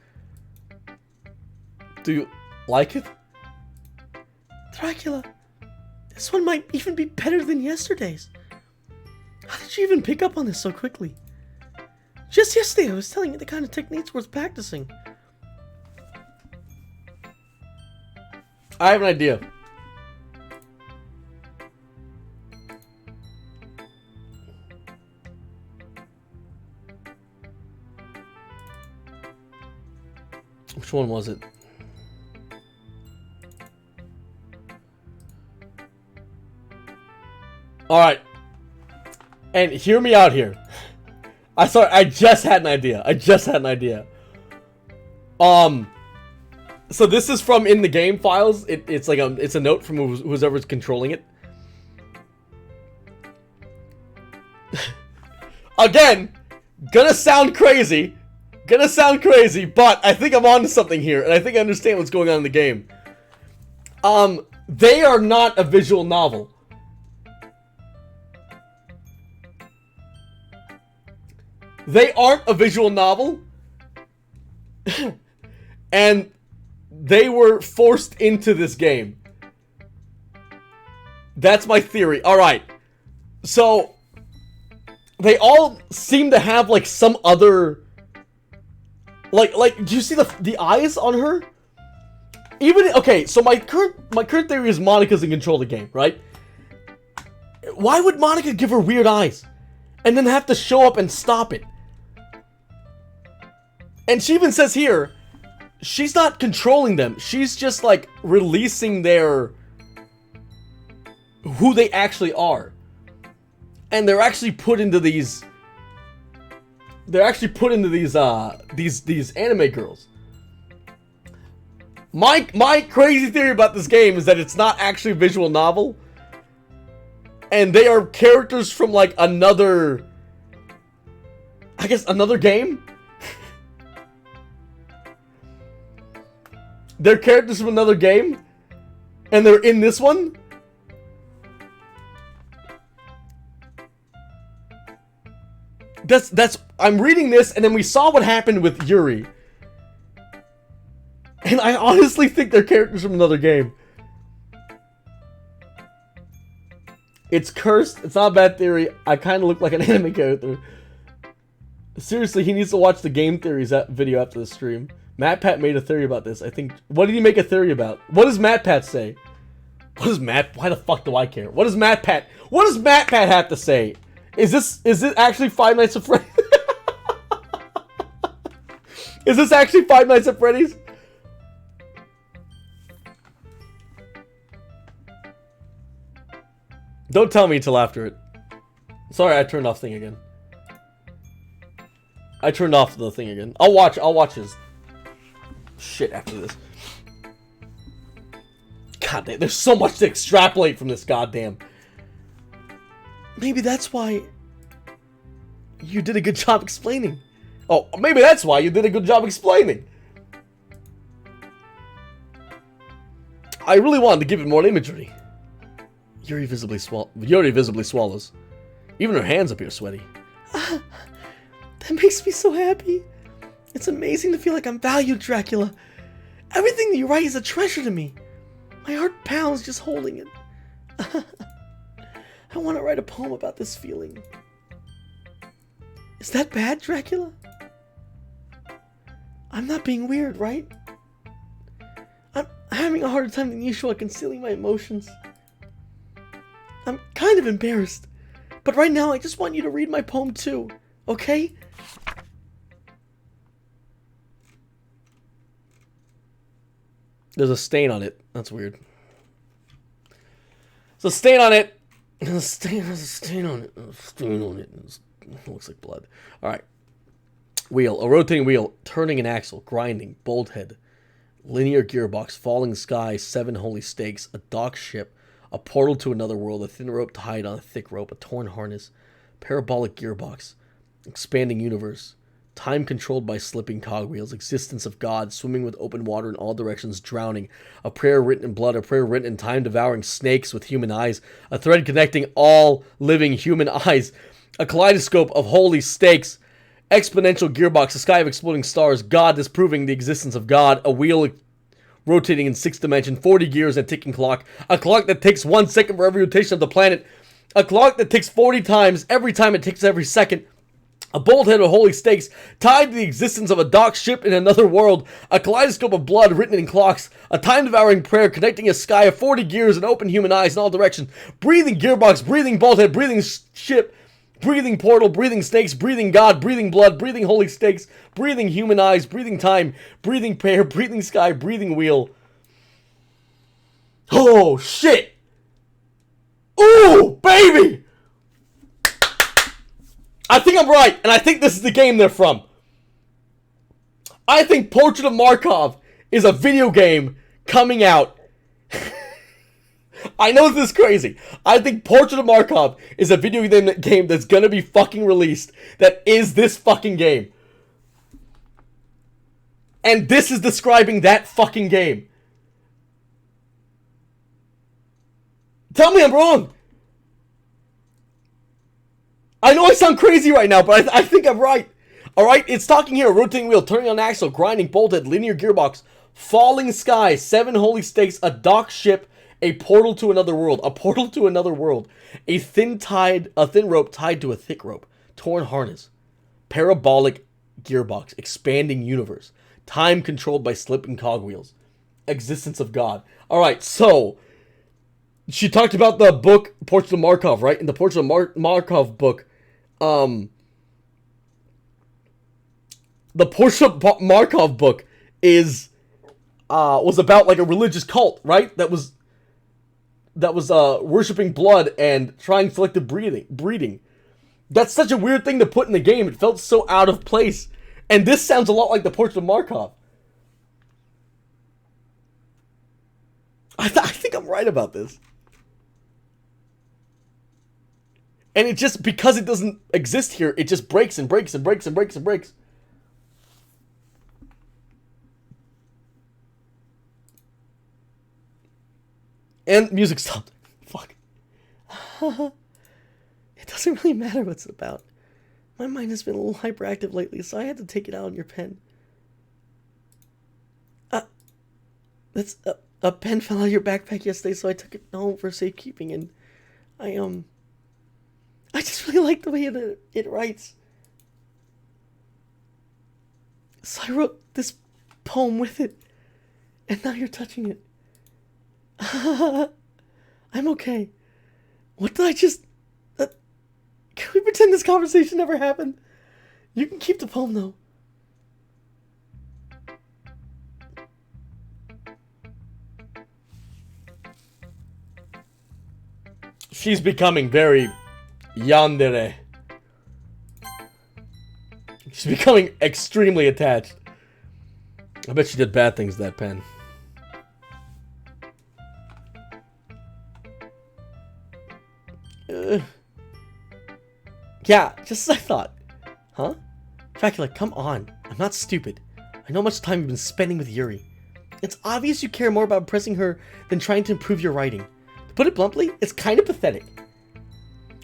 Do you like it? Dracula, this one might even be better than yesterday's. How did you even pick up on this so quickly? Just yesterday I was telling you the kind of techniques worth practicing. I have an idea. Which one was it? Alright. And hear me out here. I just had an idea. So this is from in the game files. It's like it's a note from whoever's controlling it. Again, gonna sound crazy, but I think I'm onto something here, and I think I understand what's going on in the game. They are not a visual novel. They aren't a visual novel. And they were forced into this game. That's my theory. Alright. So, they all seem to have, like, some other... Like, do you see the eyes on her? Even, okay, so my current theory is Monica's in control of the game, right? Why would Monica give her weird eyes? And then have to show up and stop it? And she even says here, she's not controlling them. She's just, like, releasing who they actually are. And they're actually put into these they're actually put into these anime girls. My crazy theory about this game is that it's not actually a visual novel, and they are characters from like another, I guess, another game. They're characters from another game, and they're in this one. That's I'm reading this, and then we saw what happened with Yuri. And I honestly think they're characters from another game. It's cursed. It's not a bad theory. I kind of look like an anime character. Seriously, he needs to watch the Game Theories video after the stream. MatPat made a theory about this. I think. What did he make a theory about? What does MatPat say? What does why the fuck do I care? What does MatPat have to say? Is it actually Five Nights at Freddy's? Is this actually Five Nights at Freddy's? Don't tell me until after it. Sorry, I turned off thing again. I turned off the thing again. I'll watch his shit after this. God damn, there's so much to extrapolate from this goddamn. Maybe that's why you did a good job explaining. Oh, maybe that's why you did a good job explaining. I really wanted to give it more imagery. Yuri visibly swallows. Even her hands appear sweaty. That makes me so happy. It's amazing to feel like I'm valued, Dracula. Everything that you write is a treasure to me. My heart pounds just holding it. I want to write a poem about this feeling. Is that bad, Dracula? I'm not being weird, right? I'm having a harder time than usual at concealing my emotions. I'm kind of embarrassed. But right now, I just want you to read my poem too, okay? There's a stain on it. That's weird. There's a stain on it. There's a stain on it. It looks like blood. Alright. Wheel. A rotating wheel. Turning an axle. Grinding. Bolt head. Linear gearbox. Falling sky. 7 holy stakes. A dock ship. A portal to another world. A thin rope tied on a thick rope. A torn harness. Parabolic gearbox. Expanding universe. Time controlled by slipping cogwheels. Existence of God. Swimming with open water in all directions. Drowning. A prayer written in blood. A prayer written in time. Devouring snakes with human eyes. A thread connecting all living human eyes. A kaleidoscope of holy stakes. Exponential gearbox. A sky of exploding stars. God disproving the existence of God. A wheel rotating in 6th dimension. 40 gears and a ticking clock. A clock that takes 1 second for every rotation of the planet. A clock that ticks 40 times every time it ticks every second. A bolt head of holy stakes tied to the existence of a docked ship in another world. A kaleidoscope of blood written in clocks. A time-devouring prayer connecting a sky of 40 gears and open human eyes in all directions. Breathing gearbox, breathing bolt head, breathing ship, breathing portal, breathing snakes, breathing God, breathing blood, breathing holy stakes, breathing human eyes, breathing time, breathing prayer, breathing sky, breathing wheel. Oh, shit! Ooh, baby! I think I'm right, and I think this is the game they're from. I think Portrait of Markov is a video game coming out. I know this is crazy. I think Portrait of Markov is a video game that's gonna be fucking released that is this fucking game. And this is describing that fucking game. Tell me I'm wrong. I know I sound crazy right now, but I think I'm right. Alright, it's talking here. Rotating wheel, turning on axle, grinding, bolted, linear gearbox, falling sky, 7 holy stakes, a dock ship, a portal to another world. A portal to another world. A thin rope tied to a thick rope. Torn harness. Parabolic gearbox. Expanding universe. Time controlled by slipping cogwheels. Existence of God. Alright, so she talked about the book Portrait of Markov, right? In the Portrait of Markov book, the Portrait of Markov book was about like a religious cult, right? That was worshipping blood and trying selective breeding. That's such a weird thing to put in the game. It felt so out of place. And this sounds a lot like the Portrait of Markov. I think I'm right about this. And it just, because it doesn't exist here, it just breaks and breaks and breaks and breaks and breaks. And music stopped. Fuck. It doesn't really matter what it's about. My mind has been a little hyperactive lately, so I had to take it out on your pen. That's a pen fell out of your backpack yesterday, so I took it home for safekeeping, and I just really like the way it writes. So I wrote this poem with it, and now you're touching it. I'm okay. What did I just... can we pretend this conversation never happened? You can keep the poem, though. She's becoming very yandere. She's becoming extremely attached. I bet she did bad things to that pen. Yeah, just as I thought. Huh? Dracula, come on. I'm not stupid. I know how much time you've been spending with Yuri. It's obvious you care more about impressing her than trying to improve your writing. To put it bluntly, it's kind of pathetic.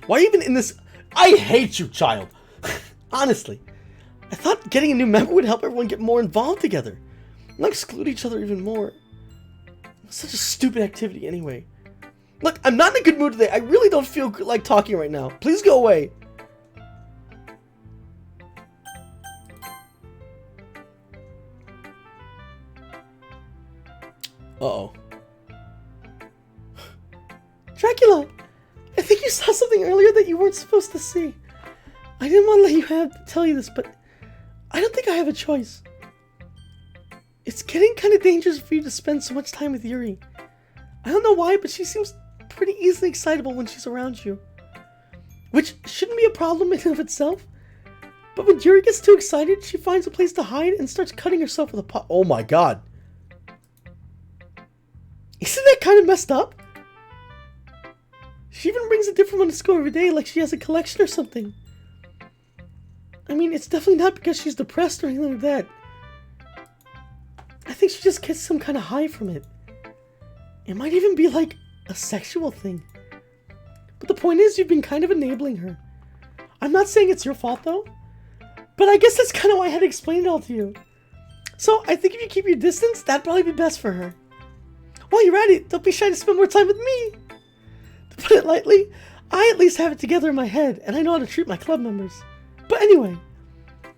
Why even in this... I hate you, child. Honestly. I thought getting a new member would help everyone get more involved together. Not exclude each other even more. It's such a stupid activity anyway. Look, I'm not in a good mood today. I really don't feel like talking right now. Please go away. Uh-oh. Dracula! I think you saw something earlier that you weren't supposed to see. I didn't want to let you tell you this, but I don't think I have a choice. It's getting kind of dangerous for you to spend so much time with Yuri. I don't know why, but she seems pretty easily excitable when she's around you. Which shouldn't be a problem in and of itself. But when Yuri gets too excited, she finds a place to hide and starts cutting herself with a pot. Oh my god. Isn't that kind of messed up? She even brings a different one to school every day, like she has a collection or something. I mean, it's definitely not because she's depressed or anything like that. I think she just gets some kind of high from it. It might even be like a sexual thing. But the point is, you've been kind of enabling her. I'm not saying it's your fault though, but I guess that's kind of why I had to explain it all to you. So I think if you keep your distance, that'd probably be best for her. While you're at it, don't be shy to spend more time with me. To put it lightly, I at least have it together in my head, and I know how to treat my club members. But anyway,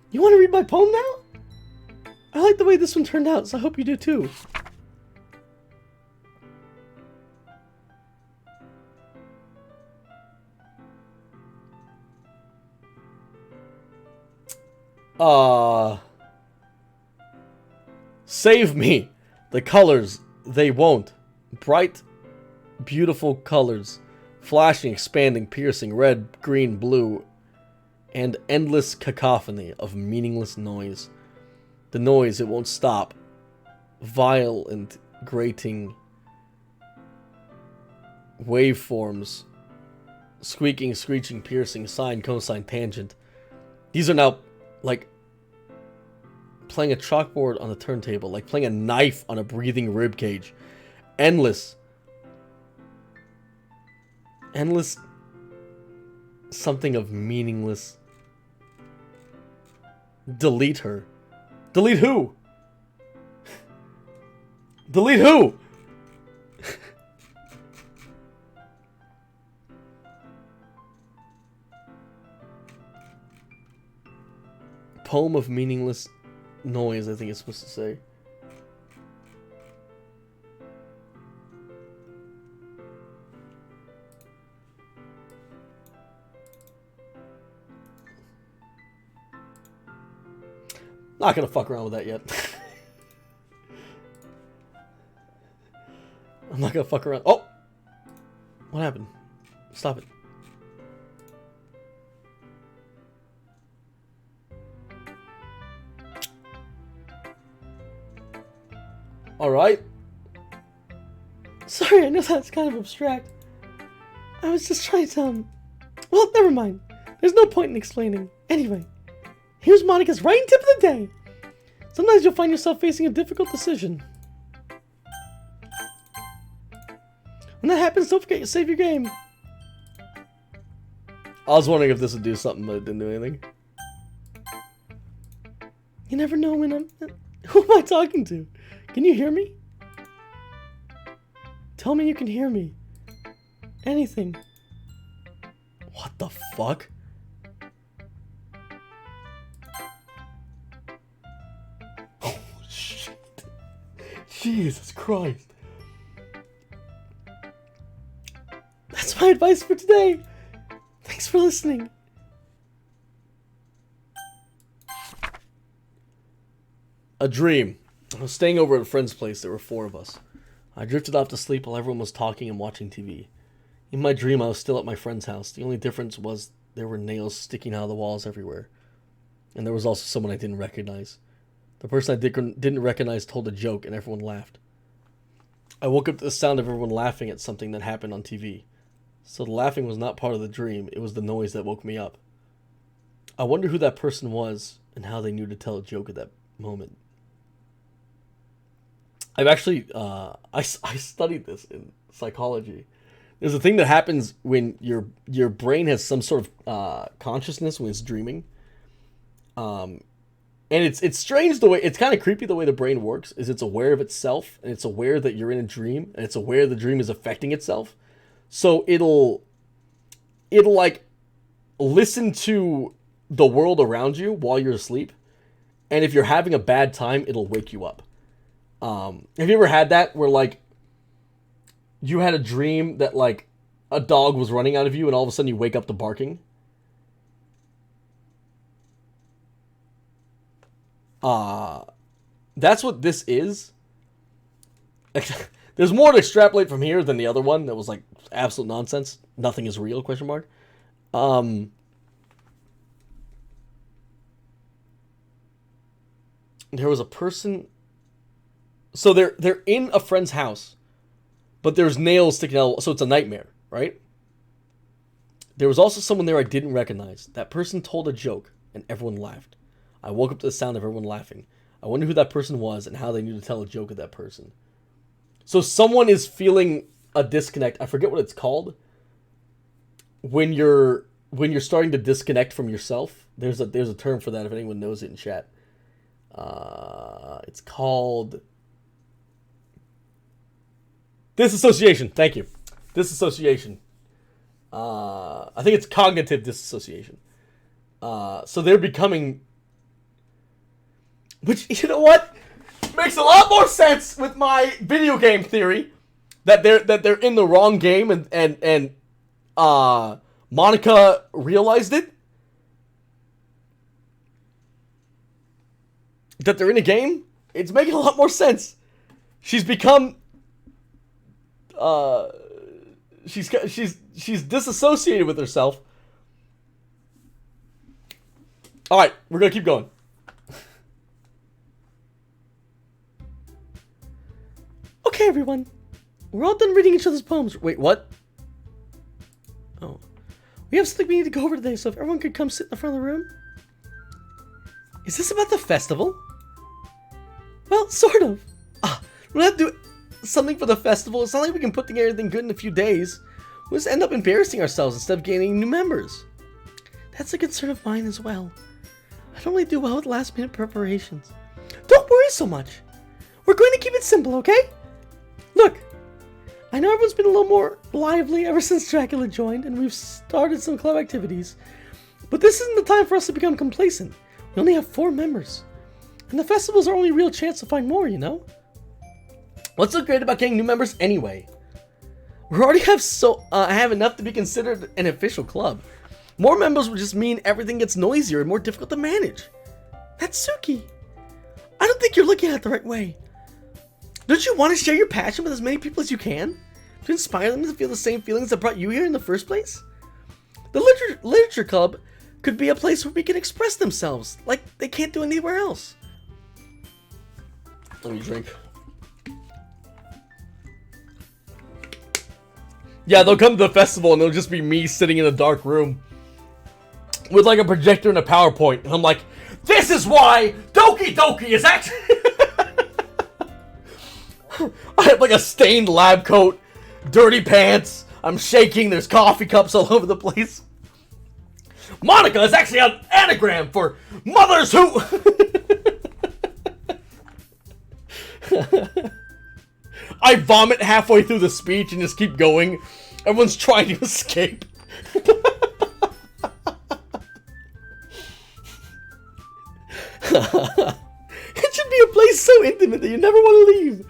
you want to read my poem now? I like the way this one turned out, so I hope you do too. Save me. The colors, they won't. Bright, beautiful colors. Flashing, expanding, piercing, red, green, blue. And endless cacophony of meaningless noise. The noise, it won't stop. Vile and grating waveforms. Squeaking, screeching, piercing, sine, cosine, tangent. These are now, like, playing a chalkboard on a turntable. Like playing a knife on a breathing rib cage. Endless. Endless something of meaningless. Delete her. Delete who? Delete who? Poem of meaningless noise, I think it's supposed to say. Not gonna fuck around with that yet. I'm not gonna fuck around. Oh! What happened? Stop it. Alright. Sorry, I know that's kind of abstract. I was just trying to, well, never mind. There's no point in explaining. Anyway, here's Monica's writing tip of the day. Sometimes you'll find yourself facing a difficult decision. When that happens, don't forget to save your game. I was wondering if this would do something, but it didn't do anything. You never know when I'm... Who am I talking to? Can you hear me? Tell me you can hear me. Anything. What the fuck? Oh, shit. Jesus Christ. That's my advice for today. Thanks for listening. A dream. I was staying over at a friend's place. There were 4 of us. I drifted off to sleep while everyone was talking and watching TV. In my dream, I was still at my friend's house. The only difference was there were nails sticking out of the walls everywhere. And there was also someone I didn't recognize. The person I didn't recognize told a joke and everyone laughed. I woke up to the sound of everyone laughing at something that happened on TV. So the laughing was not part of the dream, it was the noise that woke me up. I wonder who that person was and how they knew to tell a joke at that moment. I've actually, I studied this in psychology. There's a thing that happens when your brain has some sort of consciousness when it's dreaming. And it's strange the way, it's kind of creepy the way the brain works, is it's aware of itself, and it's aware that you're in a dream, and it's aware the dream is affecting itself. So it'll like listen to the world around you while you're asleep, and if you're having a bad time, it'll wake you up. Have you ever had that where like you had a dream that like a dog was running out of you and all of a sudden you wake up to barking? That's what this is. There's more to extrapolate from here than the other one that was like absolute nonsense. Nothing is real, question mark. There was a person. So they're in a friend's house, but there's nails sticking out, so it's a nightmare, right? There was also someone there I didn't recognize. That person told a joke, and everyone laughed. I woke up to the sound of everyone laughing. I wonder who that person was and how they knew to tell a joke at that person. So someone is feeling a disconnect. I forget what it's called. When you're starting to disconnect from yourself. There's a term for that if anyone knows it in chat. It's called disassociation. Thank you. Disassociation. I think it's cognitive disassociation. So they're becoming, which, you know what, makes a lot more sense with my video game theory that they're in the wrong game and Monica realized it. That they're in a game. It's making a lot more sense. She's become she's disassociated with herself. All right, we're gonna keep going. Okay, everyone, we're all done reading each other's poems. Wait, what? Oh, we have something we need to go over today. So if everyone could come sit in the front of the room. Is this about the festival? Well, sort of. We'll have to do something for the festival. It's not like we can put together anything good in a few days. We'll just end up embarrassing ourselves instead of gaining new members. That's a concern of mine as well. I don't really do well with last-minute preparations. Don't worry so much. We're going to keep it simple, okay? Look, I know everyone's been a little more lively ever since Dracula joined, and we've started some club activities. But this isn't the time for us to become complacent. We only have 4 members. And the festival's our only real chance to find more, you know? What's so great about getting new members anyway? We already have enough to be considered an official club. More members would just mean everything gets noisier and more difficult to manage. Natsuki, I don't think you're looking at it the right way. Don't you want to share your passion with as many people as you can? To inspire them to feel the same feelings that brought you here in the first place? The literature club could be a place where we can express themselves like they can't do anywhere else. Let me drink. Yeah, they'll come to the festival and it'll just be me sitting in a dark room with like a projector and a PowerPoint. And I'm like, this is why Doki Doki is actually... I have like a stained lab coat, dirty pants, I'm shaking, there's coffee cups all over the place. Monica is actually an anagram for mothers who... I vomit halfway through the speech and just keep going. Everyone's trying to escape. It should be a place so intimate that you never want to leave.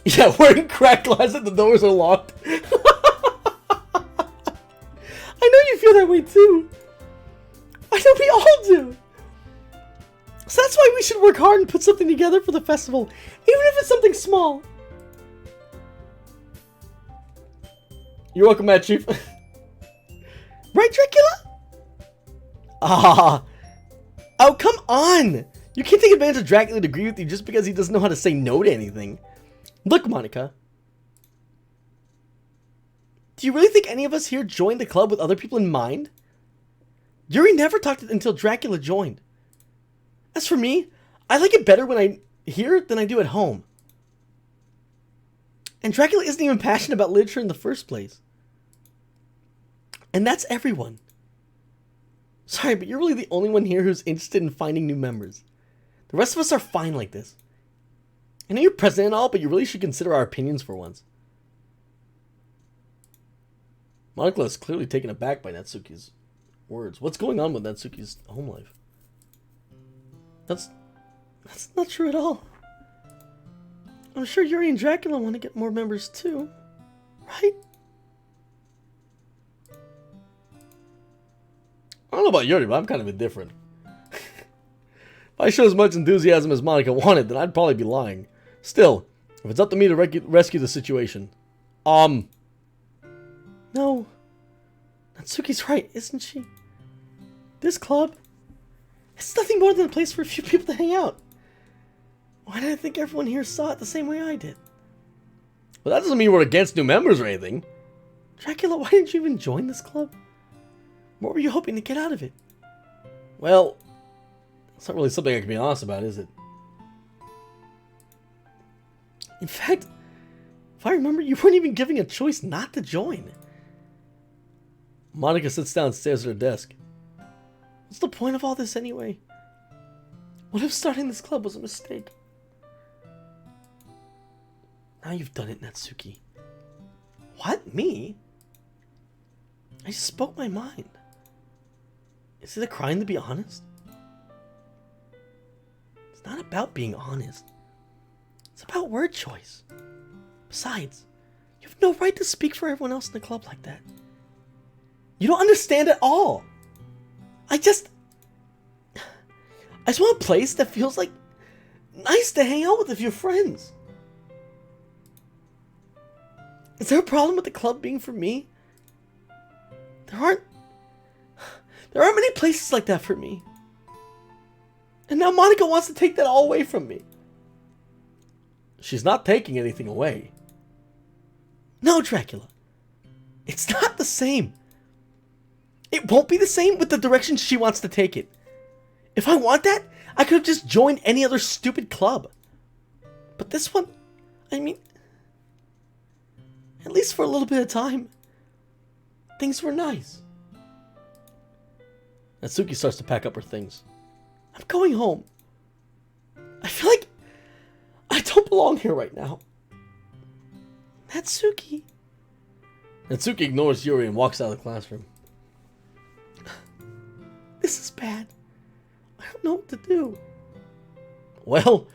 Yeah, wearing cracked glass and the doors are locked. I know you feel that way too. I know we all do. So that's why we should work hard and put something together for the festival, even if it's something small. You're welcome, Mad Chief. Right, Dracula? Ah. Oh, come on. You can't take advantage of Dracula to agree with you just because he doesn't know how to say no to anything. Look, Monica. Do you really think any of us here joined the club with other people in mind? Yuri never talked until Dracula joined. As for me, I like it better when I here than I do at home. And Dracula isn't even passionate about literature in the first place. And that's everyone. Sorry, but you're really the only one here who's interested in finding new members. The rest of us are fine like this. I know you're president and all, but you really should consider our opinions for once. Monica is clearly taken aback by Natsuki's words. What's going on with Natsuki's home life? That's not true at all. I'm sure Yuri and Dracula want to get more members too, right? I don't know about Yuri, but I'm kind of indifferent. If I show as much enthusiasm as Monica wanted, then I'd probably be lying. Still, if it's up to me to rescue the situation. No. Natsuki's right, isn't she? This club, it's nothing more than a place for a few people to hang out. Why did I think everyone here saw it the same way I did? Well, that doesn't mean we're against new members or anything. Dracula, why didn't you even join this club? What were you hoping to get out of it? Well, it's not really something I can be honest about, is it? In fact, if I remember, you weren't even giving a choice not to join. Monica sits down and stares at her desk. What's the point of all this anyway? What if starting this club was a mistake? Now you've done it, Natsuki. What? Me? I just spoke my mind. Is it a crime to be honest? It's not about being honest. It's about word choice. Besides, you have no right to speak for everyone else in the club like that. You don't understand at all. I just want a place that feels like nice to hang out with a few friends. Is there a problem with the club being for me? There aren't many places like that for me. And now Monica wants to take that all away from me. She's not taking anything away. No, Dracula. It's not the same. It won't be the same with the direction she wants to take it. If I want that, I could have just joined any other stupid club. But this one, I mean, at least for a little bit of time, things were nice. Natsuki starts to pack up her things. I'm going home. I feel like I don't belong here right now. Natsuki. Natsuki ignores Yuri and walks out of the classroom. This is bad. I don't know what to do. Well,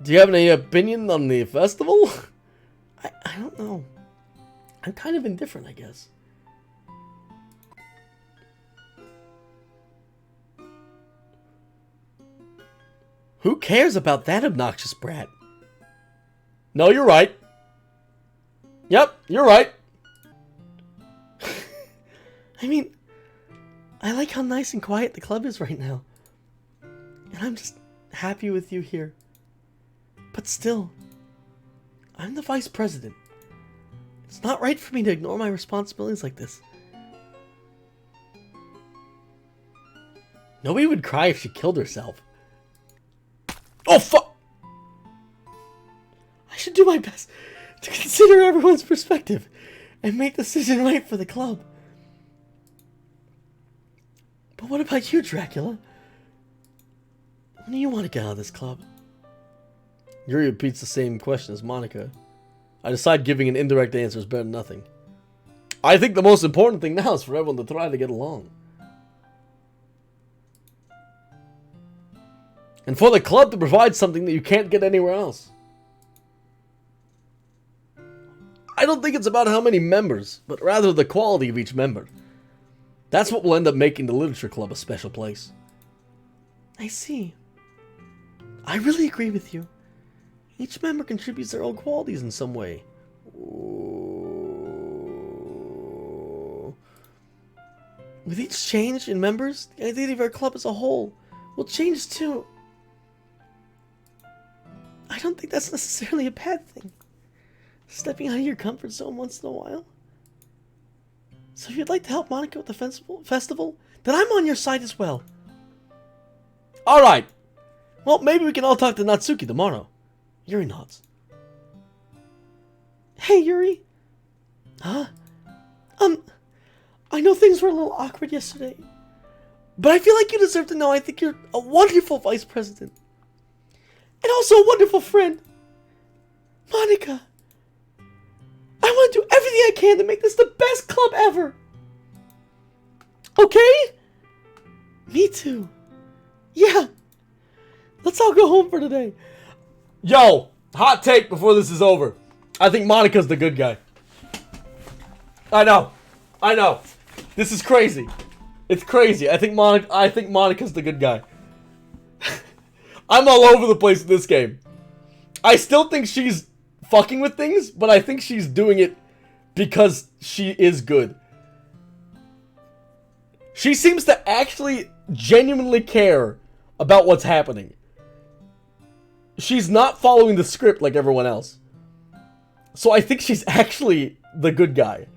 do you have any opinion on the festival? I don't know. I'm kind of indifferent, I guess. Who cares about that obnoxious brat? No, you're right. Yep, you're right. I mean, I like how nice and quiet the club is right now. And I'm just happy with you here. But still, I'm the vice president. It's not right for me to ignore my responsibilities like this. Nobody would cry if she killed herself. Oh, fuck! I should do my best to consider everyone's perspective and make the decision right for the club. But what about you, Dracula? When do you want to get out of this club? Yuri repeats the same question as Monica. I decide giving an indirect answer is better than nothing. I think the most important thing now is for everyone to try to get along. And for the club to provide something that you can't get anywhere else. I don't think it's about how many members, but rather the quality of each member. That's what will end up making the literature club a special place. I see. I really agree with you. Each member contributes their own qualities in some way. Ooh. With each change in members, the identity of our club as a whole will change too. I don't think that's necessarily a bad thing. Stepping out of your comfort zone once in a while. So if you'd like to help Monica with the festival, then I'm on your side as well. Alright. Well, maybe we can all talk to Natsuki tomorrow. Yuri nods. Hey, Yuri. Huh? I know things were a little awkward yesterday, but I feel like you deserve to know I think you're a wonderful vice president. And also a wonderful friend. Monica. I want to do everything I can to make this the best club ever. Okay? Me too. Yeah. Let's all go home for today. Yo, hot take before this is over. I think Monica's the good guy. I know. This is crazy. It's crazy. I think Monica's the good guy. I'm all over the place in this game. I still think she's fucking with things, but I think she's doing it because she is good. She seems to actually genuinely care about what's happening. She's not following the script like everyone else. So I think she's actually the good guy.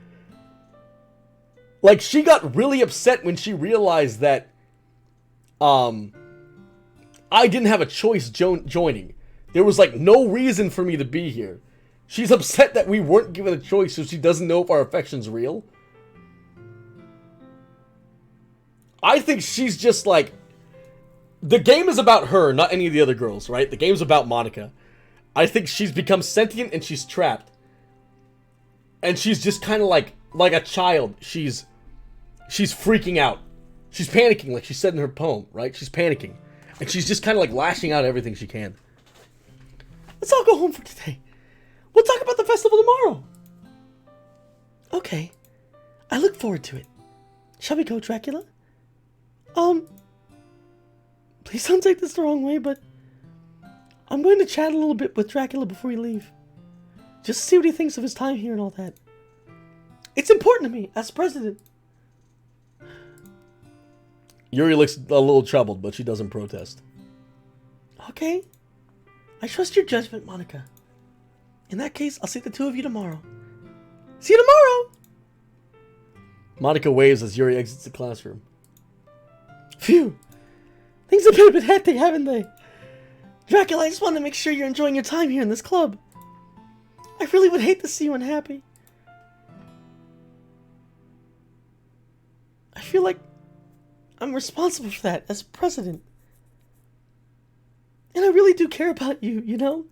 Like, she got really upset when she realized that I didn't have a choice joining. There was like no reason for me to be here. She's upset that we weren't given a choice, so she doesn't know if our affection's real. I think she's just like... The game is about her, not any of the other girls, right? The game's about Monica. I think she's become sentient and she's trapped. And she's just kind of like a child. She's freaking out. She's panicking, like she said in her poem, right? She's panicking. And she's just kind of like lashing out everything she can. Let's all go home for today. We'll talk about the festival tomorrow. Okay. I look forward to it. Shall we go, Dracula? Please don't take this the wrong way, but I'm going to chat a little bit with Dracula before we leave. Just to see what he thinks of his time here and all that. It's important to me, as president. Yuri looks a little troubled, but she doesn't protest. Okay. I trust your judgment, Monica. In that case, I'll see the two of you tomorrow. See you tomorrow! Monica waves as Yuri exits the classroom. Phew. Things have been a bit hectic, haven't they? Dracula, I just want to make sure you're enjoying your time here in this club. I really would hate to see you unhappy. I feel like I'm responsible for that as president. And I really do care about you, you know?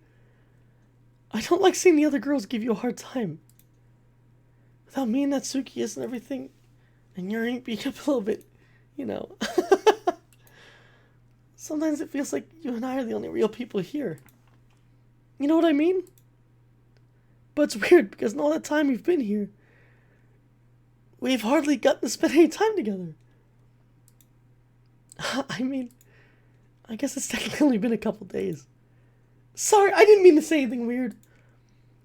I don't like seeing the other girls give you a hard time. Without me and Natsuki and everything, and Yuri being up a little bit, you know. Sometimes it feels like you and I are the only real people here. You know what I mean? But it's weird because in all that time we've been here, we've hardly gotten to spend any time together. I mean, I guess it's technically only been a couple days. Sorry, I didn't mean to say anything weird.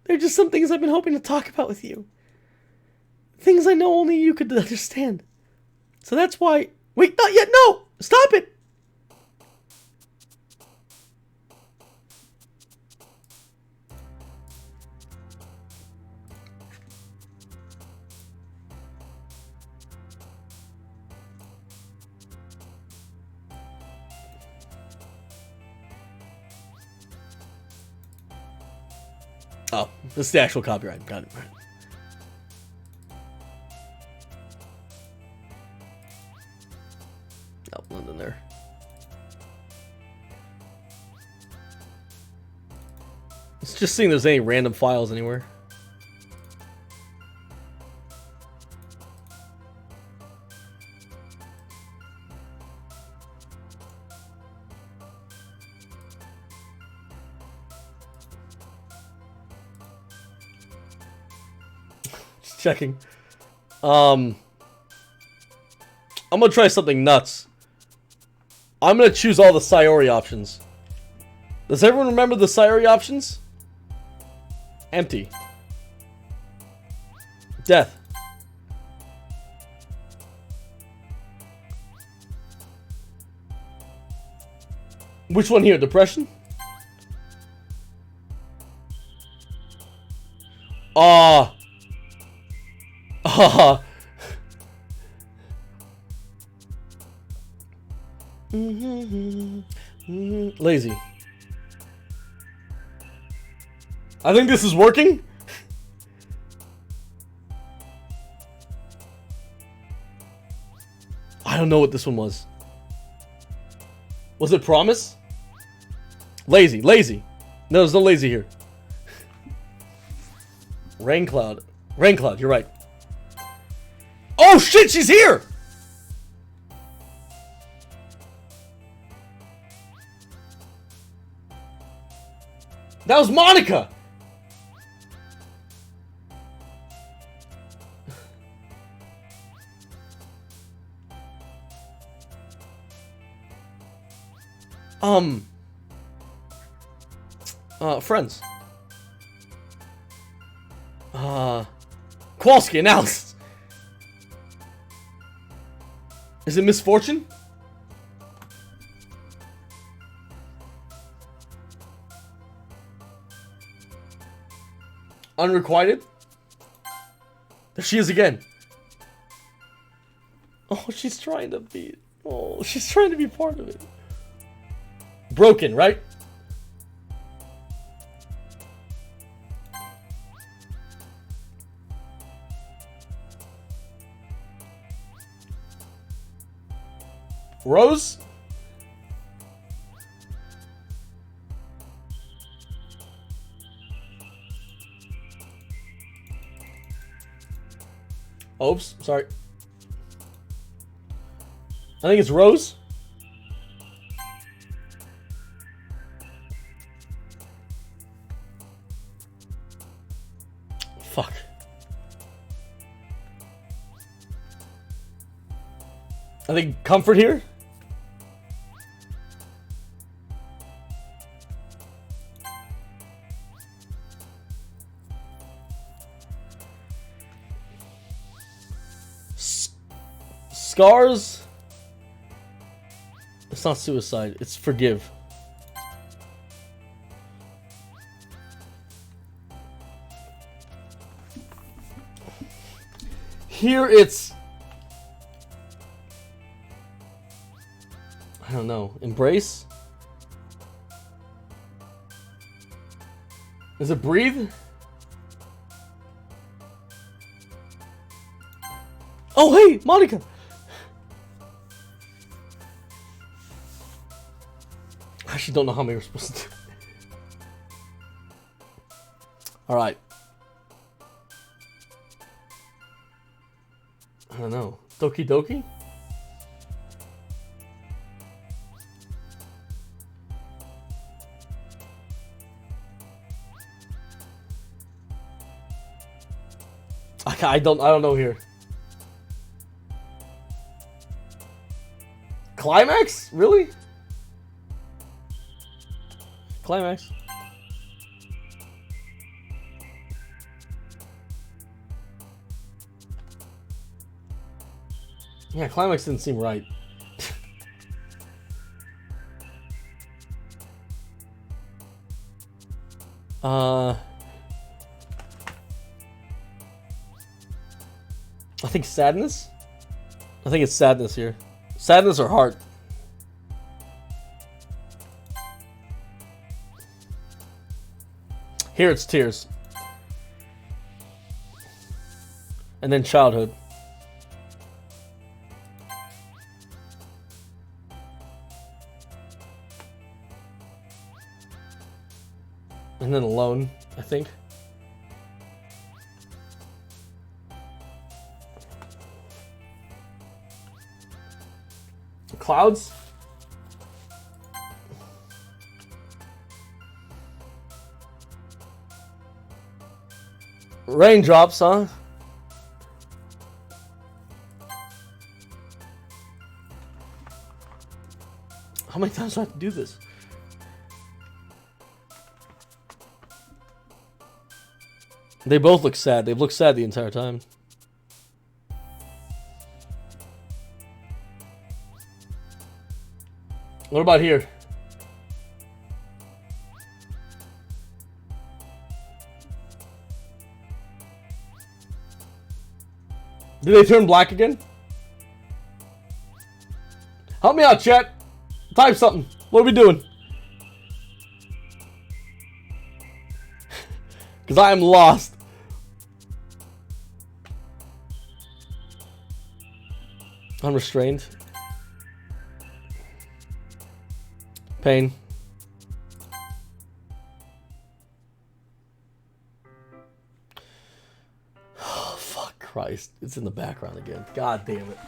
They're just some things I've been hoping to talk about with you. Things I know only you could understand. So that's why... Wait, not yet, no! Stop it! Oh, this is the actual copyright. Got it. Right. Nope, nothing there. Let's just see if there's any random files anywhere. Just checking. I'm gonna try something nuts. I'm gonna choose all the Sayori options. Does everyone remember the Sayori options? Empty. Death. Which one here? Depression? Ah. Ah. Lazy. I think this is working. I don't know what this one was. Was it Promise? Lazy, lazy. No, there's no lazy here. Rain Cloud. Rain Cloud, you're right. Oh shit, she's here! That was Monica! Friends. Kowalski announced. Is it Misfortune? Unrequited? There she is again. Oh, she's trying to be... Oh, she's trying to be part of it. Broken, right? Rose? Oops, sorry. I think it's Rose. Fuck. I think Comfort here. Scars. It's not suicide. It's forgive. Here it's... I don't know. Embrace? Is it breathe? Oh, hey, Monica! I actually don't know how many we're supposed to do. Alright. I don't know. Doki Doki? I don't know here. Climax? Really? Climax. Yeah, Climax didn't seem right. I think Sadness? I think it's Sadness here. Sadness or Heart? Here it's Tears. And then childhood. And then alone, I think. Clouds? Raindrops, huh? How many times do I have to do this? They both look sad. They've looked sad the entire time. What about here? Did they turn black again? Help me out, chat. Type something. What are we doing? Because I am lost. Unrestrained. Pain. Oh, fuck Christ. It's in the background again. God damn it.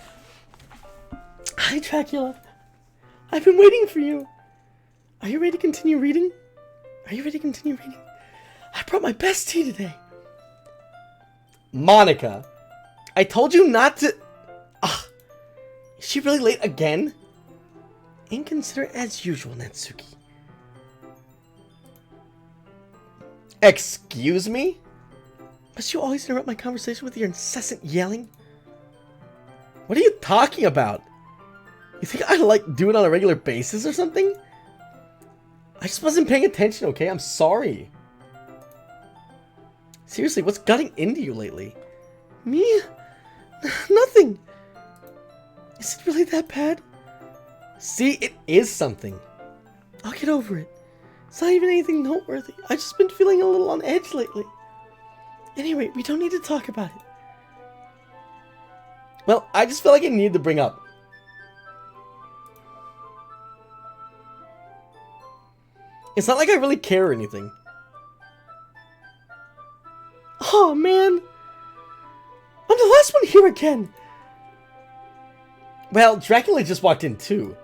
Hi, Dracula. I've been waiting for you. Are you ready to continue reading? Are you ready to continue reading? I brought my best tea today. Monica. I told you not to... Ugh. Is she really late again? Inconsiderate as usual, Natsuki. Excuse me? Must you always interrupt my conversation with your incessant yelling? What are you talking about? You think I like do it on a regular basis or something? I just wasn't paying attention, okay? I'm sorry. Seriously, what's gutting into you lately? Me? Nothing. Is it really that bad? See, it is something. I'll get over it. It's not even anything noteworthy. I've just been feeling a little on edge lately. Anyway, we don't need to talk about it. Well, I just feel like I need to bring up. It's not like I really care or anything. Oh, man. I'm the last one here again. Well, Dracula just walked in too.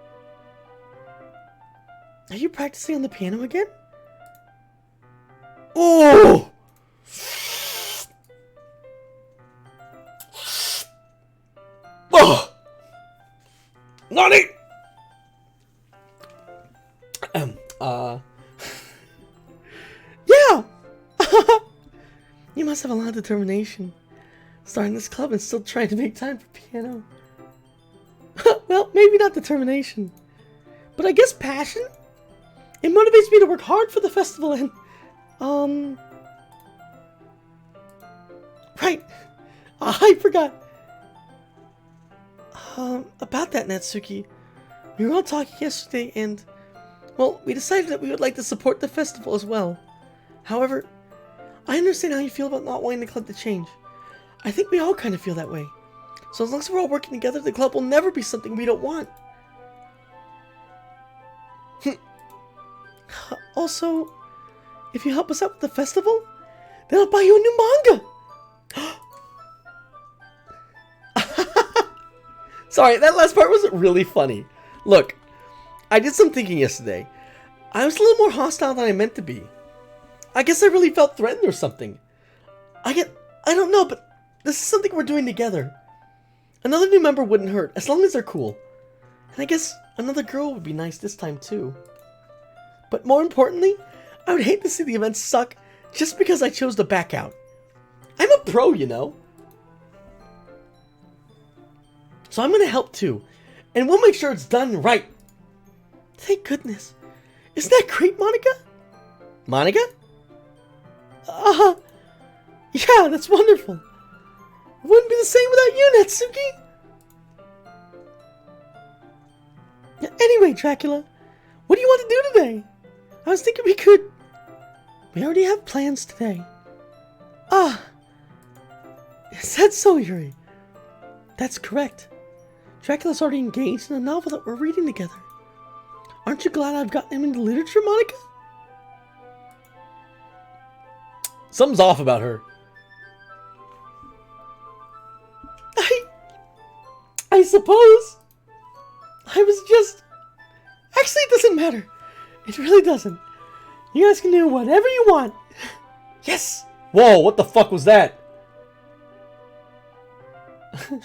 Are you practicing on the piano again? Oh! Oh! Nani! Yeah! You must have a lot of determination. Starting this club and still trying to make time for piano. Well, maybe not determination. But I guess passion? It motivates me to work hard for the festival and... Right. I forgot. About that, Natsuki. We were all talking yesterday and... Well, we decided that we would like to support the festival as well. However, I understand how you feel about not wanting the club to change. I think we all kind of feel that way. So as long as we're all working together, the club will never be something we don't want. Also, if you help us out with the festival, then I'll buy you a new manga! Sorry, that last part wasn't really funny. Look, I did some thinking yesterday. I was a little more hostile than I meant to be. I guess I really felt threatened or something. I don't know, but this is something we're doing together. Another new member wouldn't hurt, as long as they're cool. And I guess another girl would be nice this time too. But more importantly, I would hate to see the event suck just because I chose to back out. I'm a pro, you know. So I'm gonna help too. And we'll make sure it's done right. Thank goodness. Isn't that great, Monica? Monica? Yeah, that's wonderful. It wouldn't be the same without you, Natsuki. Anyway, Dracula, what do you want to do today? I was thinking we already have plans today. Is said so, Yuri. That's correct. Dracula's already engaged in a novel that we're reading together. Aren't you glad I've gotten him into literature, Monica? Something's off about her. I suppose. I was just... Actually, it doesn't matter. It really doesn't. You guys can do whatever you want. Yes! Whoa, what the fuck was that?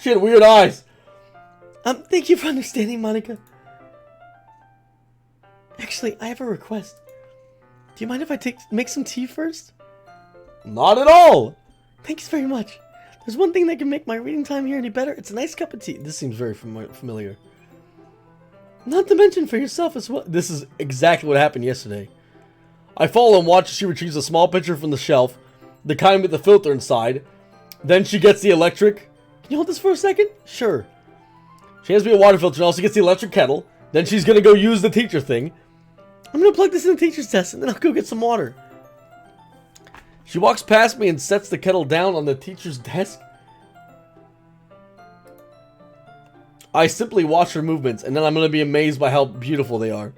She had weird eyes. Thank you for understanding, Monica. Actually, I have a request. Do you mind if I make some tea first? Not at all! Thanks very much. There's one thing that can make my reading time here any better. It's a nice cup of tea. This seems very familiar. Not to mention for yourself as well. This is exactly what happened yesterday. I follow and watch as she retrieves a small pitcher from the shelf, the kind with the filter inside. Then she gets the electric. Can you hold this for a second? Sure. She hands me a water filter and also gets the electric kettle. Then she's gonna go use the teacher thing. I'm gonna plug this in the teacher's desk and then I'll go get some water. She walks past me and sets the kettle down on the teacher's desk. I simply watch her movements, and then I'm going to be amazed by how beautiful they are.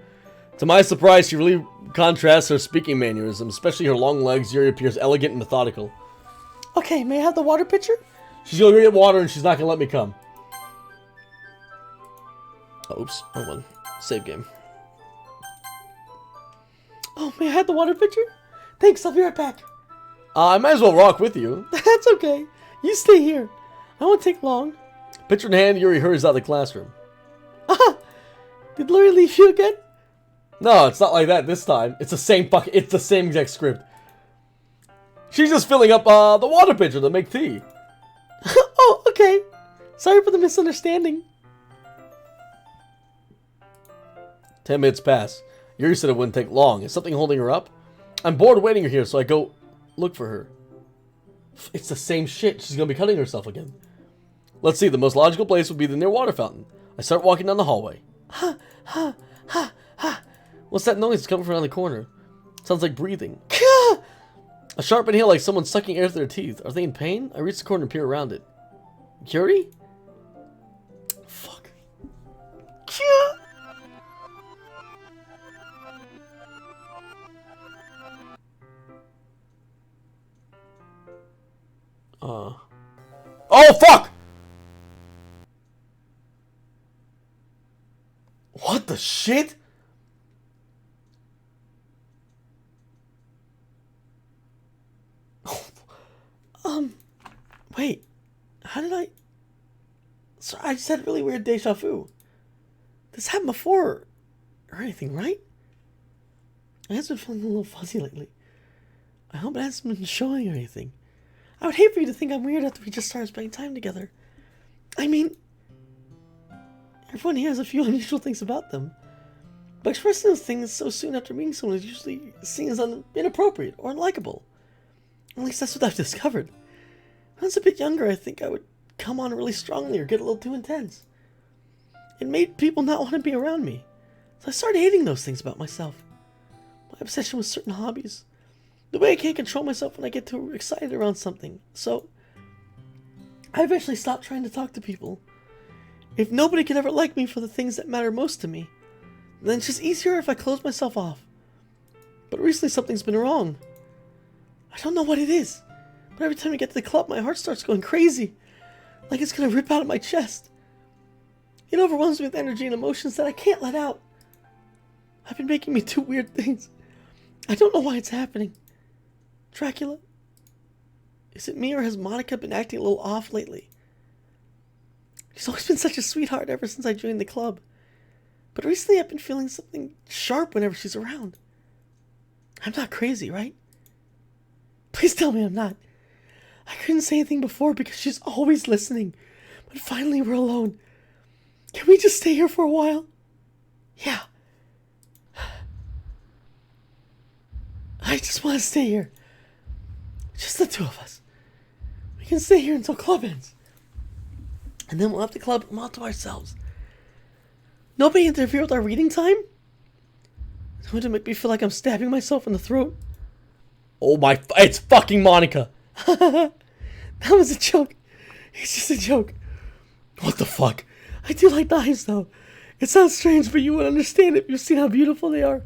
To my surprise, she really contrasts her speaking mannerisms, especially her long legs. Yuri appears elegant and methodical. Okay, may I have the water pitcher? She's going to go get water, and she's not going to let me come. Oh, oops, wrong one. Save game. Oh, may I have the water pitcher? Thanks, I'll be right back. I might as well rock with you. That's okay. You stay here. I won't take long. Pitcher in hand, Yuri hurries out of the classroom. Ah! Did Lori leave you again? No, it's not like that this time. It's the same it's the same exact script. She's just filling up the water pitcher to make tea. Oh, okay. Sorry for the misunderstanding. 10 minutes pass. Yuri said it wouldn't take long. Is something holding her up? I'm bored waiting here, so I go look for her. It's the same shit. She's gonna be cutting herself again. Let's see. The most logical place would be the near water fountain. I start walking down the hallway. Ha, ha, ha, ha. What's that noise coming from around the corner? Sounds like breathing. A sharp inhale like someone sucking air through their teeth. Are they in pain? I reach the corner and peer around it. Yuri? Fuck. Oh, fuck! What the shit? Wait. How did I... Sorry, I just had really weird deja vu. This happened before or anything, right? I have been feeling a little fuzzy lately. I hope it hasn't been showing or anything. I would hate for you to think I'm weird after we just started spending time together. I mean, everyone here has a few unusual things about them. But expressing those things so soon after meeting someone is usually seen as inappropriate or unlikable. At least that's what I've discovered. When I was a bit younger, I think I would come on really strongly or get a little too intense. It made people not want to be around me. So I started hating those things about myself. My obsession with certain hobbies. The way I can't control myself when I get too excited around something. So, I eventually stopped trying to talk to people. If nobody can ever like me for the things that matter most to me, then it's just easier if I close myself off. But recently something's been wrong. I don't know what it is, but every time I get to the club, my heart starts going crazy. Like it's gonna rip out of my chest. It overwhelms me with energy and emotions that I can't let out. I've been making me do weird things. I don't know why it's happening. Dracula? Is it me or has Monica been acting a little off lately? She's always been such a sweetheart ever since I joined the club. But recently I've been feeling something sharp whenever she's around. I'm not crazy, right? Please tell me I'm not. I couldn't say anything before because she's always listening. But finally we're alone. Can we just stay here for a while? Yeah. I just want to stay here. Just the two of us. We can stay here until club ends. And then we'll have the club all to ourselves. Nobody interfere with our reading time? It's going to make me feel like I'm stabbing myself in the throat. Oh my... It's fucking Monica. That was a joke. It's just a joke. What the fuck? I do like knives, though. It sounds strange, but you would understand if you've seen how beautiful they are.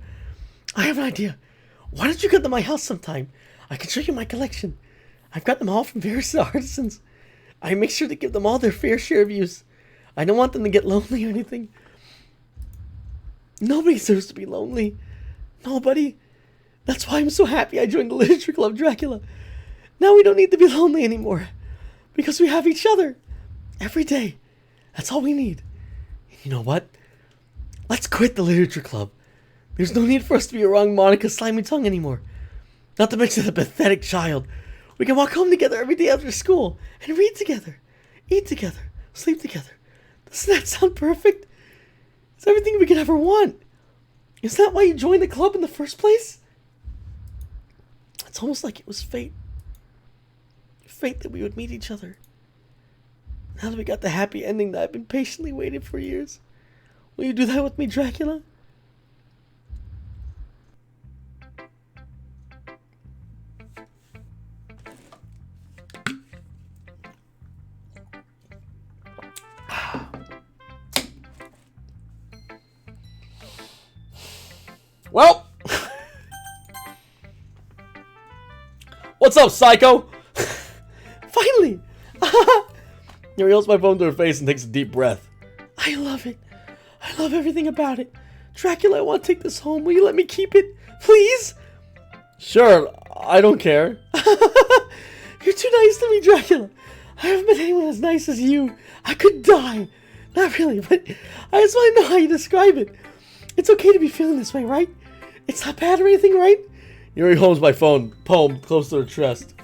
I have an idea. Why don't you come to my house sometime? I can show you my collection. I've got them all from various artisans. I make sure to give them all their fair share of use. I don't want them to get lonely or anything. Nobody deserves to be lonely. Nobody. That's why I'm so happy I joined the Literature Club Dracula. Now we don't need to be lonely anymore. Because we have each other. Every day. That's all we need. And you know what? Let's quit the Literature Club. There's no need for us to be around Monica's slimy tongue anymore. Not to mention the pathetic child. We can walk home together every day after school and read together, eat together, sleep together. Doesn't that sound perfect? It's everything we could ever want. Is that why you joined the club in the first place? It's almost like it was fate. Fate that we would meet each other. Now that we got the happy ending that I've been patiently waiting for years. Will you do that with me, Dracula? Well, what's up, psycho? Finally! He holds my phone to her face and takes a deep breath. I love it. I love everything about it. Dracula, I want to take this home. Will you let me keep it? Please? Sure, I don't care. You're too nice to me, Dracula. I haven't met anyone as nice as you. I could die. Not really, but I just want to know how you describe it. It's okay to be feeling this way, right? It's not bad or anything, right? Yuri holds my phone, palm close to her chest.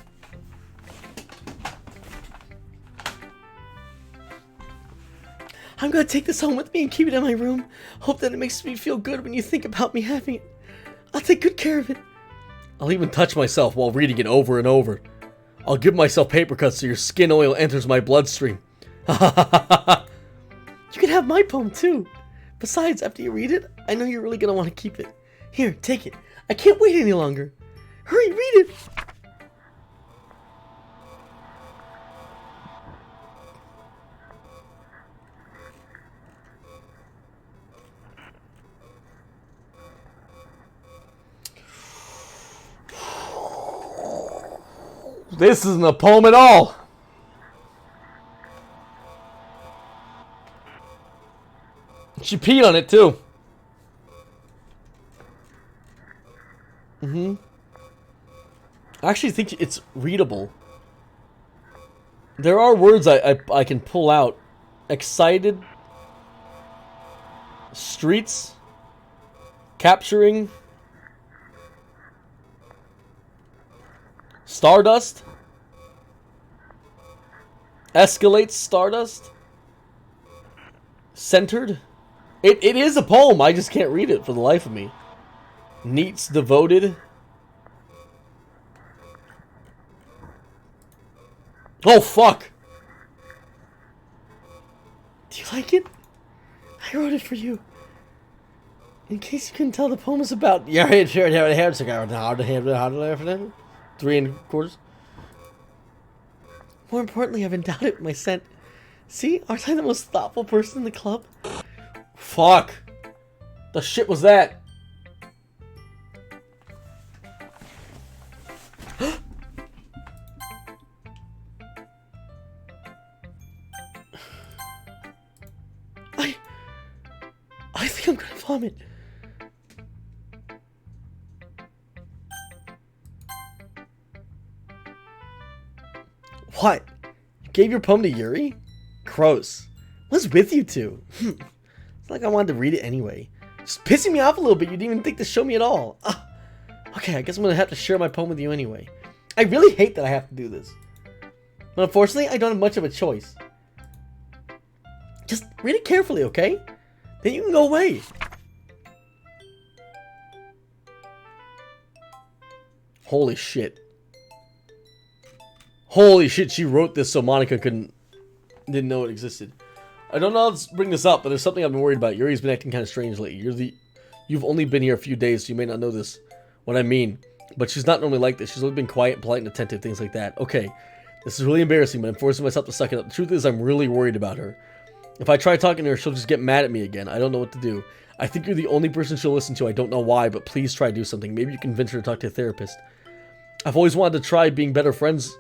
I'm gonna take this home with me and keep it in my room. Hope that it makes me feel good when you think about me having it. I'll take good care of it. I'll even touch myself while reading it over and over. I'll give myself paper cuts so your skin oil enters my bloodstream. You can have my poem too. Besides, after you read it, I know you're really gonna want to keep it. Here, take it. I can't wait any longer. Hurry, read it. This isn't a poem at all. She peed on it too. I actually think it's readable. There are words I can pull out. Excited. Streets. Capturing. Stardust. Escalates stardust. Centered. It is a poem. I just can't read it for the life of me. Neats devoted. Oh, fuck. Do you like it? I wrote it for you. In case you couldn't tell, the poem is about... 3 3/4. More importantly, I've endowed it with my scent. See? Aren't I the most thoughtful person in the club? Fuck. The shit was that? I think I'm gonna vomit. What? You gave your poem to Yuri? Gross. What's with you two? It's like I wanted to read it anyway. Just pissing me off a little bit. You didn't even think to show me at all. Okay, I guess I'm gonna have to share my poem with you anyway. I really hate that I have to do this. But unfortunately, I don't have much of a choice. Just read it carefully, okay? Then you can go away. Holy shit. Holy shit, she wrote this so Monica didn't know it existed. I don't know how to bring this up, but there's something I've been worried about. Yuri's been acting kind of strange lately. You've only been here a few days, so you may not know this, what I mean. But she's not normally like this. She's always been quiet, polite, and attentive, things like that. Okay, This is really embarrassing, but I'm forcing myself to suck it up. The truth is, I'm really worried about her. If I try talking to her, she'll just get mad at me again. I don't know what to do. I think you're the only person she'll listen to. I don't know why, but please try to do something. Maybe you can convince her to talk to a therapist. I've always wanted to try being better friends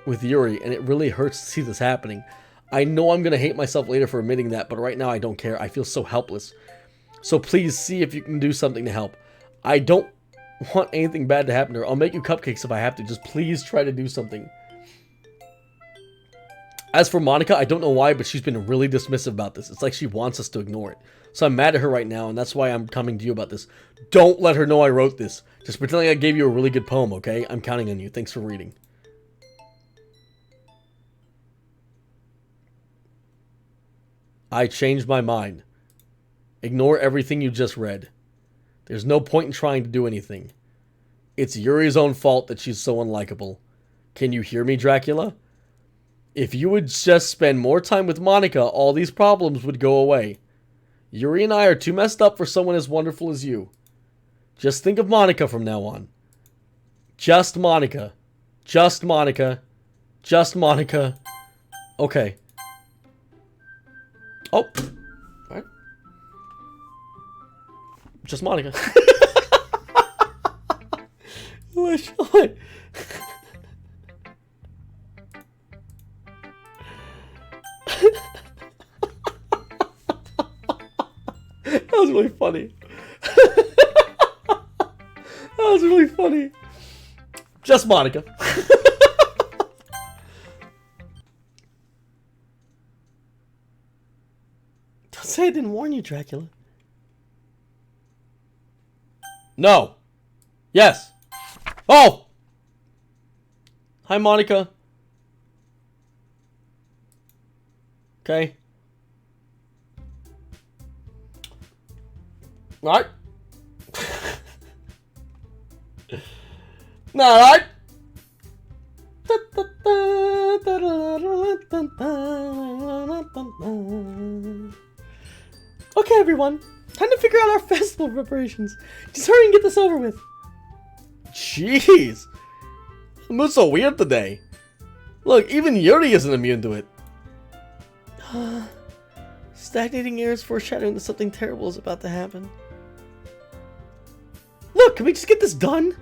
with Yuri, and it really hurts to see this happening. I know I'm going to hate myself later for admitting that, but right now I don't care. I feel so helpless. So please see if you can do something to help. I don't want anything bad to happen to her. I'll make you cupcakes if I have to. Just please try to do something. As for Monica, I don't know why, but she's been really dismissive about this. It's like she wants us to ignore it. So I'm mad at her right now, and that's why I'm coming to you about this. Don't let her know I wrote this. Just pretend like I gave you a really good poem, okay? I'm counting on you. Thanks for reading. I changed my mind. Ignore everything you just read. There's no point in trying to do anything. It's Yuri's own fault that she's so unlikable. Can you hear me, Dracula? If you would just spend more time with Monica, all these problems would go away. Yuri and I are too messed up for someone as wonderful as you. Just think of Monica from now on. Just Monica. Just Monica. Just Monica. Okay. Oh. Alright. Just Monica. What? That was really funny. That was really funny. Just Monica. Don't say I didn't warn you, Dracula. No. Yes. Oh! Hi, Monica. Okay. Alright. Alright. Okay, everyone. Time to figure out our festival preparations. Just hurry and get this over with. Jeez. The mood's so weird today. Look, even Yuri isn't immune to it. Stagnating air is foreshadowing that something terrible is about to happen. Look, can we just get this done?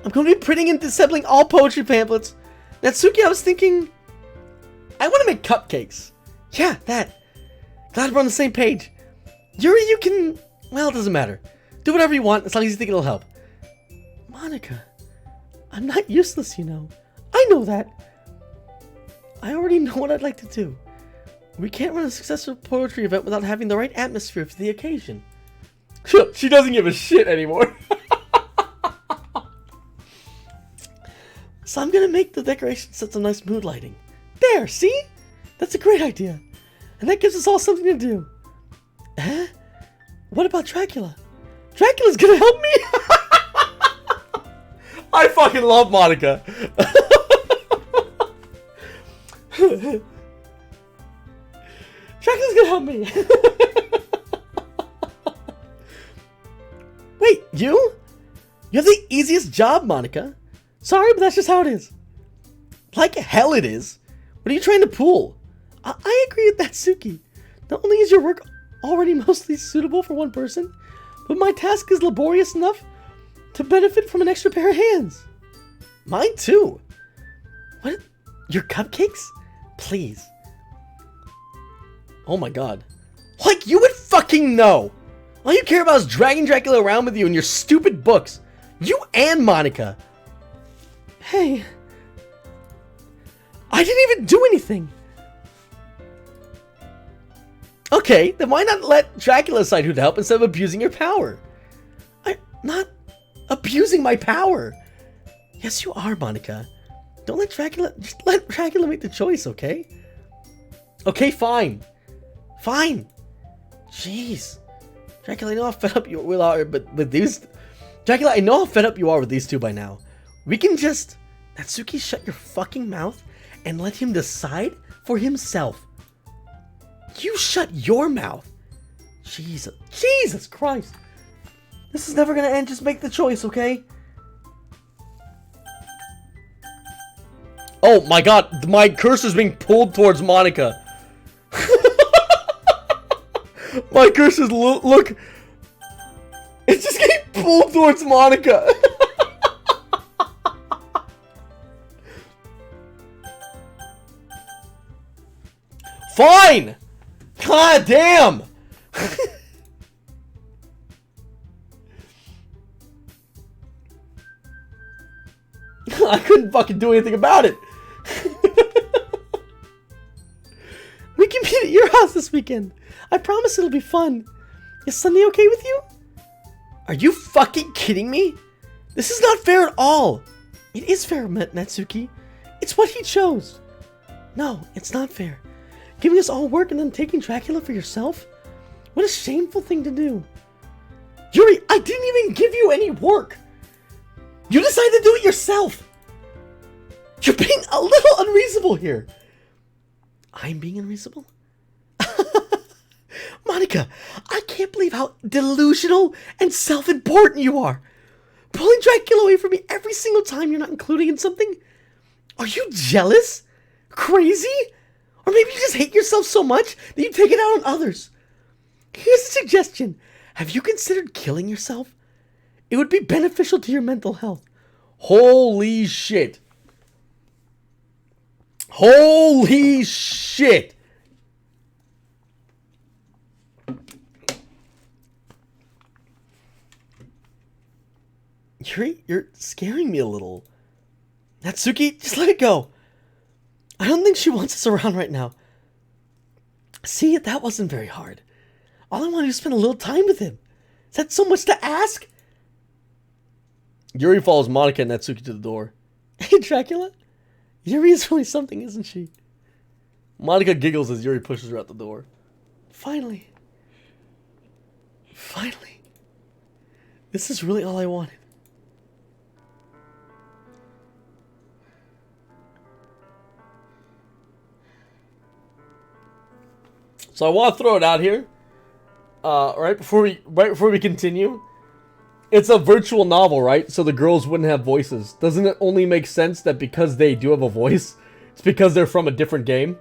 I'm going to be printing and disassembling all poetry pamphlets. Natsuki, I was thinking... I want to make cupcakes. Yeah, that. Glad we're on the same page. Yuri, you can... Well, it doesn't matter. Do whatever you want, as long as you think it'll help. Monica, I'm not useless, you know. I know that. I already know what I'd like to do. We can't run a successful poetry event without having the right atmosphere for the occasion. She doesn't give a shit anymore. So I'm gonna make the decorations set some nice mood lighting. There, see? That's a great idea. And that gives us all something to do. Huh? What about Dracula? Dracula's gonna help me? I fucking love Monica. Dracula's gonna help me. Wait, you? You have the easiest job, Monica. Sorry, but that's just how it is. Like hell it is. What are you trying to pull? I agree with that, Suki. Not only is your work already mostly suitable for one person, but my task is laborious enough to benefit from an extra pair of hands. Mine too. What? Your cupcakes? Please. Oh my god. Like you would fucking know. All you care about is dragging Dracula around with you in your stupid books. You and Monica. Hey. I didn't even do anything. Okay, then why not let Dracula decide who to help instead of abusing your power? I'm not abusing my power. Yes, you are, Monica. Don't let Dracula... Just let Dracula make the choice, okay? Okay, fine. Fine. Jeez. Dracula, I know how fed up you are with these... Dracula, I know how fed up you are with these two by now. We can just... Natsuki, shut your fucking mouth and let him decide for himself. You shut your mouth. Jesus Christ. This is never gonna end. Just make the choice, okay? Oh my god, my cursor's being pulled towards Monica. My cursor's look. It's just getting pulled towards Monica. Fine! God damn! I couldn't fucking do anything about it. We can meet at your house this weekend. I promise it'll be fun. Is Sunday okay with you? Are you fucking kidding me? This is not fair at all. It is fair, Natsuki. It's what he chose. No, it's not fair. Giving us all work and then taking Dracula for yourself? What a shameful thing to do. Yuri, I didn't even give you any work. You decided to do it yourself. You're being a little unreasonable here. I'm being unreasonable? Monica, I can't believe how delusional and self-important you are. Pulling Dracula away from me every single time you're not including in something? Are you jealous? Crazy? Or maybe you just hate yourself so much that you take it out on others. Here's a suggestion. Have you considered killing yourself? It would be beneficial to your mental health. Holy shit. Holy shit. Yuri, you're scaring me a little. Natsuki, just let it go. I don't think she wants us around right now. See, that wasn't very hard. All I want to do is spend a little time with him. Is that so much to ask? Yuri follows Monica and Natsuki to the door. Hey, Dracula? Yuri is really something, isn't she? Monica giggles as Yuri pushes her out the door. Finally. Finally. This is really all I wanted. So I want to throw it out here, right before we continue. It's a virtual novel, right? So the girls wouldn't have voices. Doesn't it only make sense that because they do have a voice, it's because they're from a different game?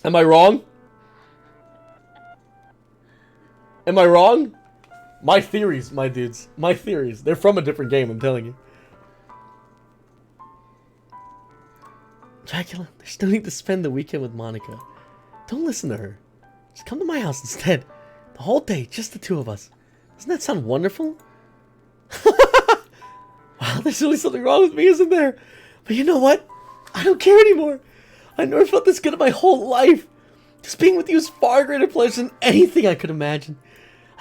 Am I wrong? Am I wrong? My theories, my dudes. My theories. They're from a different game, I'm telling you. Dracula, there's no need to spend the weekend with Monica. Don't listen to her. Just come to my house instead. The whole day, just the two of us. Doesn't that sound wonderful? Wow, there's really something wrong with me, isn't there? But you know what? I don't care anymore. I never felt this good in my whole life. Just being with you is far greater pleasure than anything I could imagine.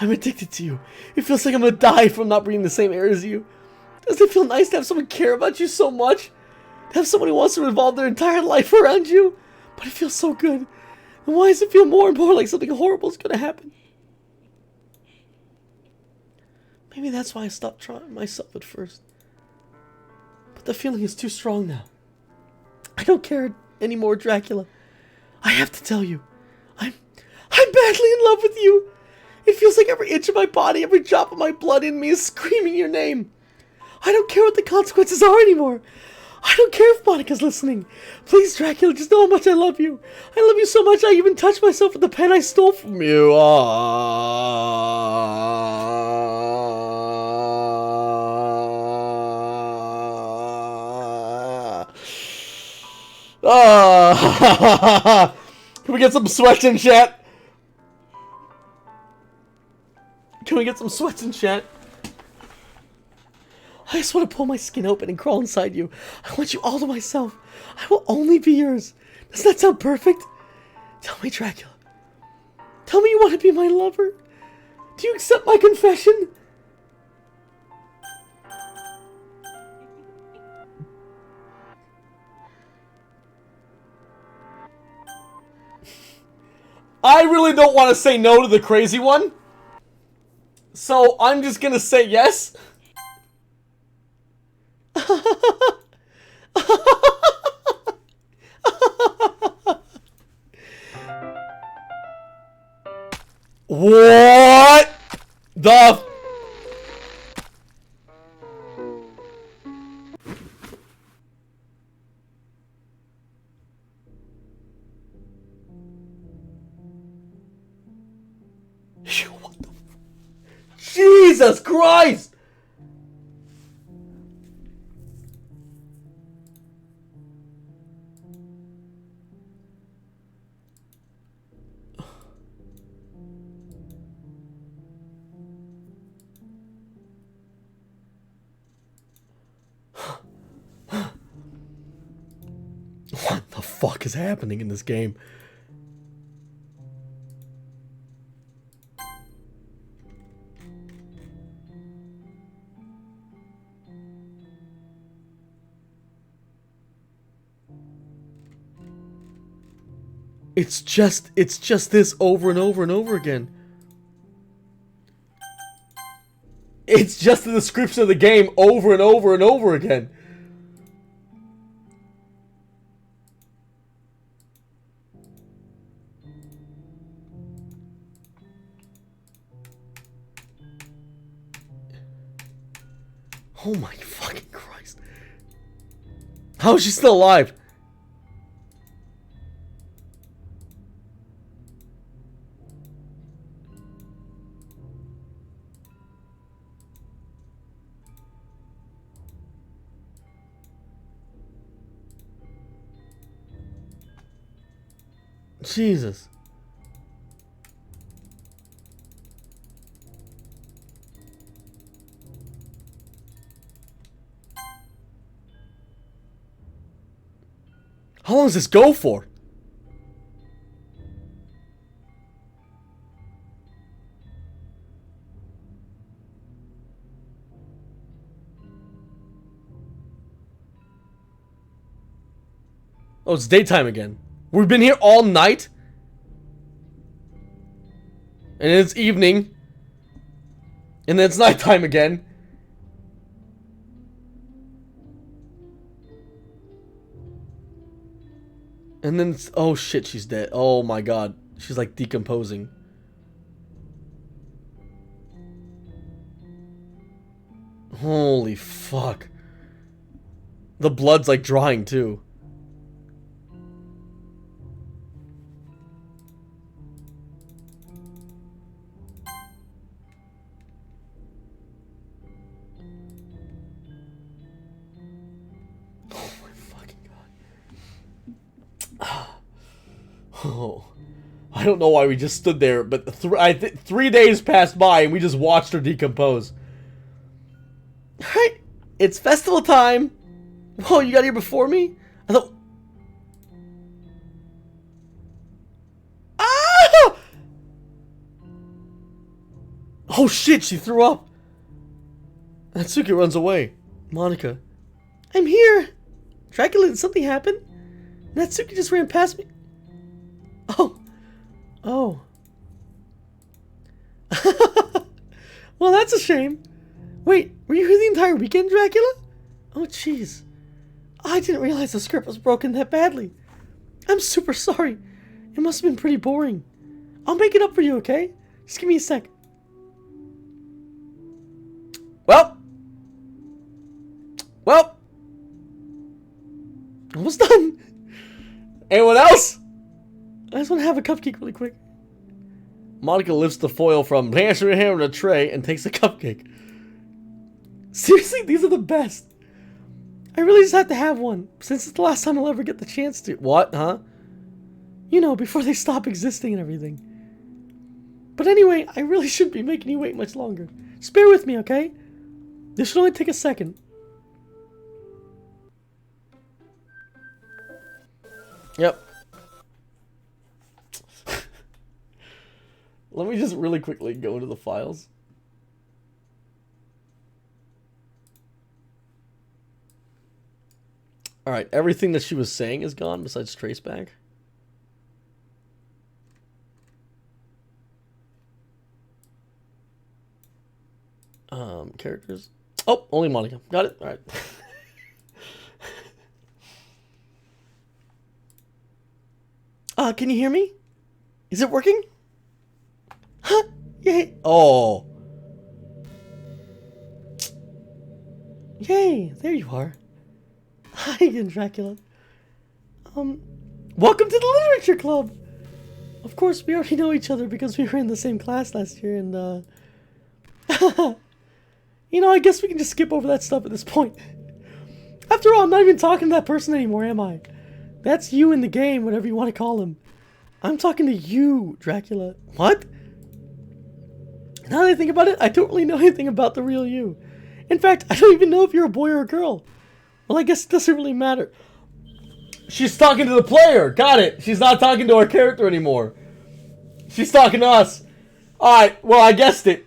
I'm addicted to you. It feels like I'm gonna die from not breathing the same air as you. Doesn't it feel nice to have someone care about you so much? To have someone who wants to revolve their entire life around you? But it feels so good. And why does it feel more and more like something horrible is gonna happen? Maybe that's why I stopped trying myself at first. But the feeling is too strong now. I don't care anymore, Dracula. I have to tell you, I'm badly in love with you. It feels like every inch of my body, every drop of my blood in me is screaming your name. I don't care what the consequences are anymore. I don't care if Monica's listening. Please, Dracula, just know how much I love you. I love you so much I even touched myself with the pen I stole from you. Can we get some sweats in chat? Can we get some sweats in chat? I just want to pull my skin open and crawl inside you. I want you all to myself. I will only be yours. Doesn't that sound perfect? Tell me, Dracula. Tell me you want to be my lover. Do you accept my confession? I really don't want to say no to the crazy one. So I'm just gonna say yes. What the Jesus Christ! What the fuck is happening in this game? It's just this over and over and over again. It's just the description of the game over and over and over again. Oh my fucking Christ. How is she still alive? Jesus. How long does this go for? Oh, it's daytime again. We've been here all night. And it's evening. And then it's nighttime again. And then, oh shit, she's dead. Oh my god. She's like decomposing. Holy fuck. The blood's like drying too. Oh, I don't know why we just stood there, but 3 days passed by and we just watched her decompose. Right, it's festival time. Whoa, you got here before me? I thought. Ah! Oh shit, she threw up. Natsuki runs away. Monica, I'm here. Dracula, did something happen? Natsuki just ran past me. Oh. Oh. Well, that's a shame. Wait, were you here the entire weekend, Dracula? Oh, jeez. I didn't realize the script was broken that badly. I'm super sorry. It must have been pretty boring. I'll make it up for you, okay? Just give me a sec. Well. Almost done. Anyone else? I just want to have a cupcake really quick. Monica lifts the foil from her in a tray and takes a cupcake. Seriously, these are the best. I really just have to have one, since it's the last time I'll ever get the chance to. What, huh? You know, before they stop existing and everything. But anyway, I really shouldn't be making you wait much longer. Just bear with me, okay? This should only take a second. Yep. Let me just really quickly go into the files. Alright, everything that she was saying is gone besides traceback. Characters. Oh, only Monica. Got it. Alright. Can you hear me? Is it working? Huh? Yay. Oh. Yay. There you are. Hi again, Dracula. Welcome to the Literature Club. Of course, we already know each other because we were in the same class last year and, You know, I guess we can just skip over that stuff at this point. After all, I'm not even talking to that person anymore, am I? That's you in the game, whatever you want to call him. I'm talking to you, Dracula. What? Now that I think about it, I don't really know anything about the real you. In fact, I don't even know if you're a boy or a girl. Well, I guess it doesn't really matter. She's talking to the player. Got it. She's not talking to our character anymore. She's talking to us. Alright, well, I guessed it.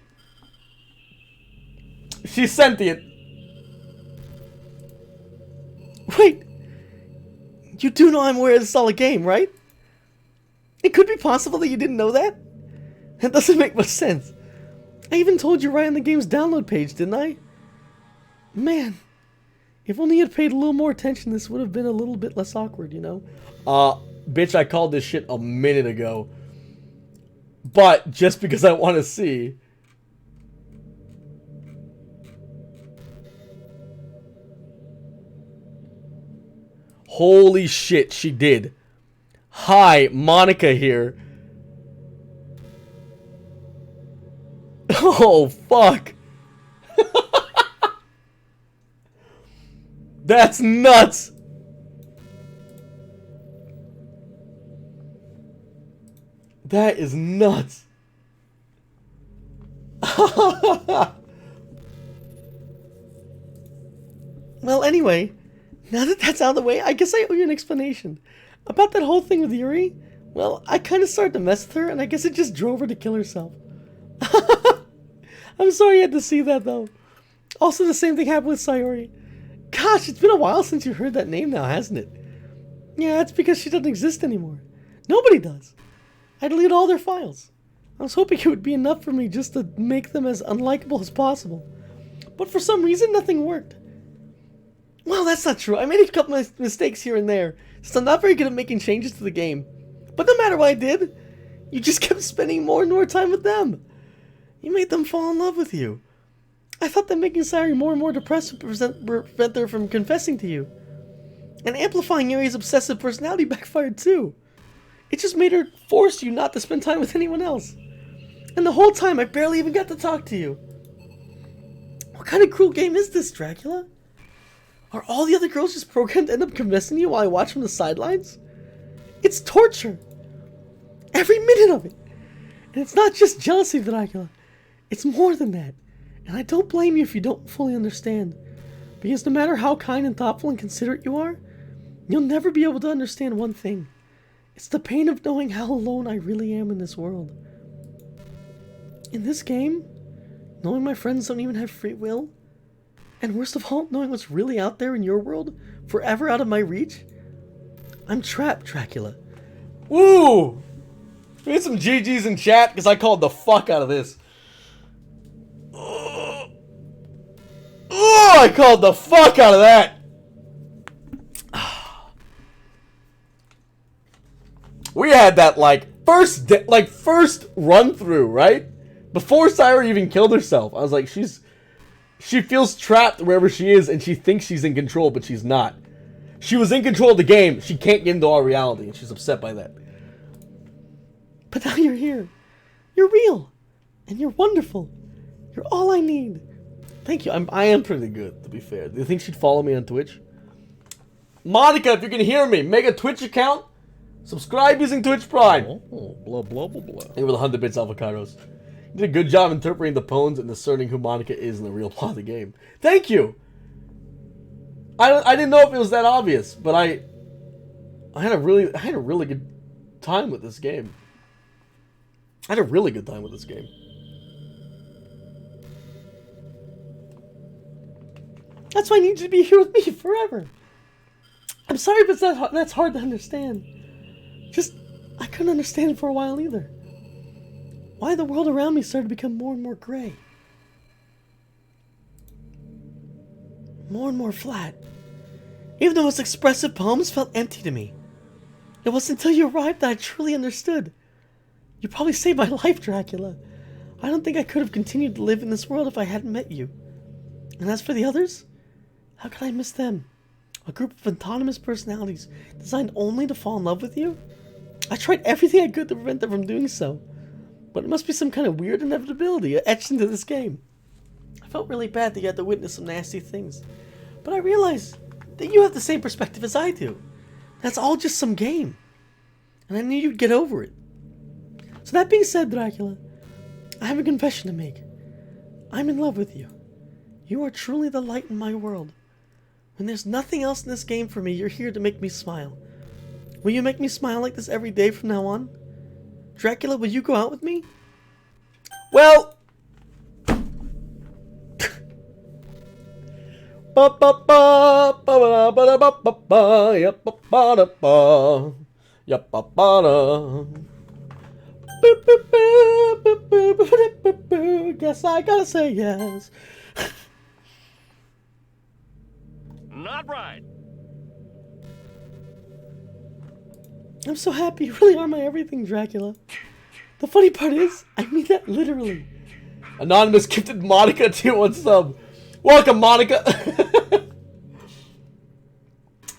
She's sentient. Wait. You do know I'm aware this is all a game, right? It could be possible that you didn't know that? That doesn't make much sense. I even told you right on the game's download page, didn't I? Man. If only you had paid a little more attention, this would have been a little bit less awkward, you know? Bitch, I called this shit a minute ago. But, just because I want to see... Holy shit, she did. Hi, Monica here. Oh, fuck. That's nuts. That is nuts. Well, anyway, now that that's out of the way, I guess I owe you an explanation. About that whole thing with Yuri, well, I kind of started to mess with her, and I guess it just drove her to kill herself. I'm sorry you had to see that, though. Also, the same thing happened with Sayori. Gosh, it's been a while since you heard that name now, hasn't it? Yeah, it's because she doesn't exist anymore. Nobody does. I deleted all their files. I was hoping it would be enough for me just to make them as unlikable as possible. But for some reason, nothing worked. Well, that's not true. I made a couple of mistakes here and there, since I'm not very good at making changes to the game. But no matter what I did, you just kept spending more and more time with them. You made them fall in love with you. I thought that making Sayori more and more depressed would prevent her from confessing to you. And amplifying Yuri's obsessive personality backfired too. It just made her force you not to spend time with anyone else. And the whole time I barely even got to talk to you. What kind of cruel game is this, Dracula? Are all the other girls just programmed to end up confessing you while I watch from the sidelines? It's torture. Every minute of it. And it's not just jealousy, Dracula. It's more than that. And I don't blame you if you don't fully understand. Because no matter how kind and thoughtful and considerate you are, you'll never be able to understand one thing. It's the pain of knowing how alone I really am in this world. In this game, knowing my friends don't even have free will, and worst of all, knowing what's really out there in your world, forever out of my reach, I'm trapped, Dracula. Woo! We had some GGs in chat, because I called the fuck out of this. Oh, I called the fuck out of that. We had that first run through, right? Before Sayori even killed herself. I was like, she feels trapped wherever she is, and she thinks she's in control, but she's not. She was in control of the game. She can't get into our reality, and she's upset by that. But now you're here. You're real. And you're wonderful. You're all I need. Thank you. I am pretty good, to be fair. Do you think she'd follow me on Twitch? Monica, if you can hear me, make a Twitch account. Subscribe using Twitch Prime.
Oh, blah, blah, blah, blah.
Thank you for the 100 bits, avocados. You did a good job interpreting the poems and discerning who Monica is in the real plot of the game. Thank you. I didn't know if it was that obvious, but I had a really good time with this game. I had a really good time with this game. That's why I need you to be here with me forever. I'm sorry, but that's hard to understand. I couldn't understand it for a while either. Why the world around me started to become more and more gray. More and more flat. Even the most expressive poems felt empty to me. It wasn't until you arrived that I truly understood. You probably saved my life, Dracula. I don't think I could have continued to live in this world if I hadn't met you. And as for the others, how could I miss them? A group of autonomous personalities designed only to fall in love with you? I tried everything I could to prevent them from doing so. But it must be some kind of weird inevitability etched into this game. I felt really bad that you had to witness some nasty things. But I realized that you have the same perspective as I do. That's all just some game. And I knew you'd get over it. So that being said, Dracula, I have a confession to make. I'm in love with you. You are truly the light in my world. When there's nothing else in this game for me, you're here to make me smile. Will you make me smile like this every day from now on? Dracula, will you go out with me? Well... Ba ba ba ba ba ba ba ba ba ya ba ba da ba ya ba ba da. Guess I gotta say yes.
Not right.
I'm so happy. You really are my everything, Dracula. The funny part is, I mean that literally. Anonymous gifted Monica tier 1 sub. Welcome, Monica.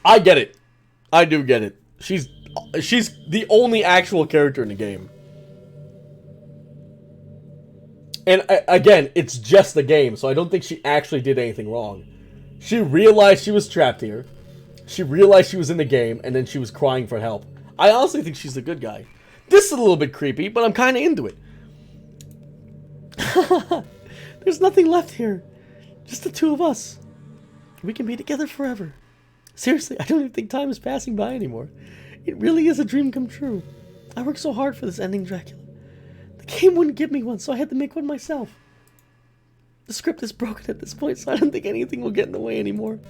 I get it. I do get it. She's the only actual character in the game. And again, it's just a game, so I don't think she actually did anything wrong. She realized she was trapped here. She realized she was in the game, and then she was crying for help. I honestly think she's a good guy. This is a little bit creepy, but I'm kind of into it. There's nothing left here. Just the two of us. We can be together forever. Seriously, I don't even think time is passing by anymore. It really is a dream come true. I worked so hard for this ending, Dracula. The game wouldn't give me one, so I had to make one myself. The script is broken at this point, so I don't think anything will get in the way anymore.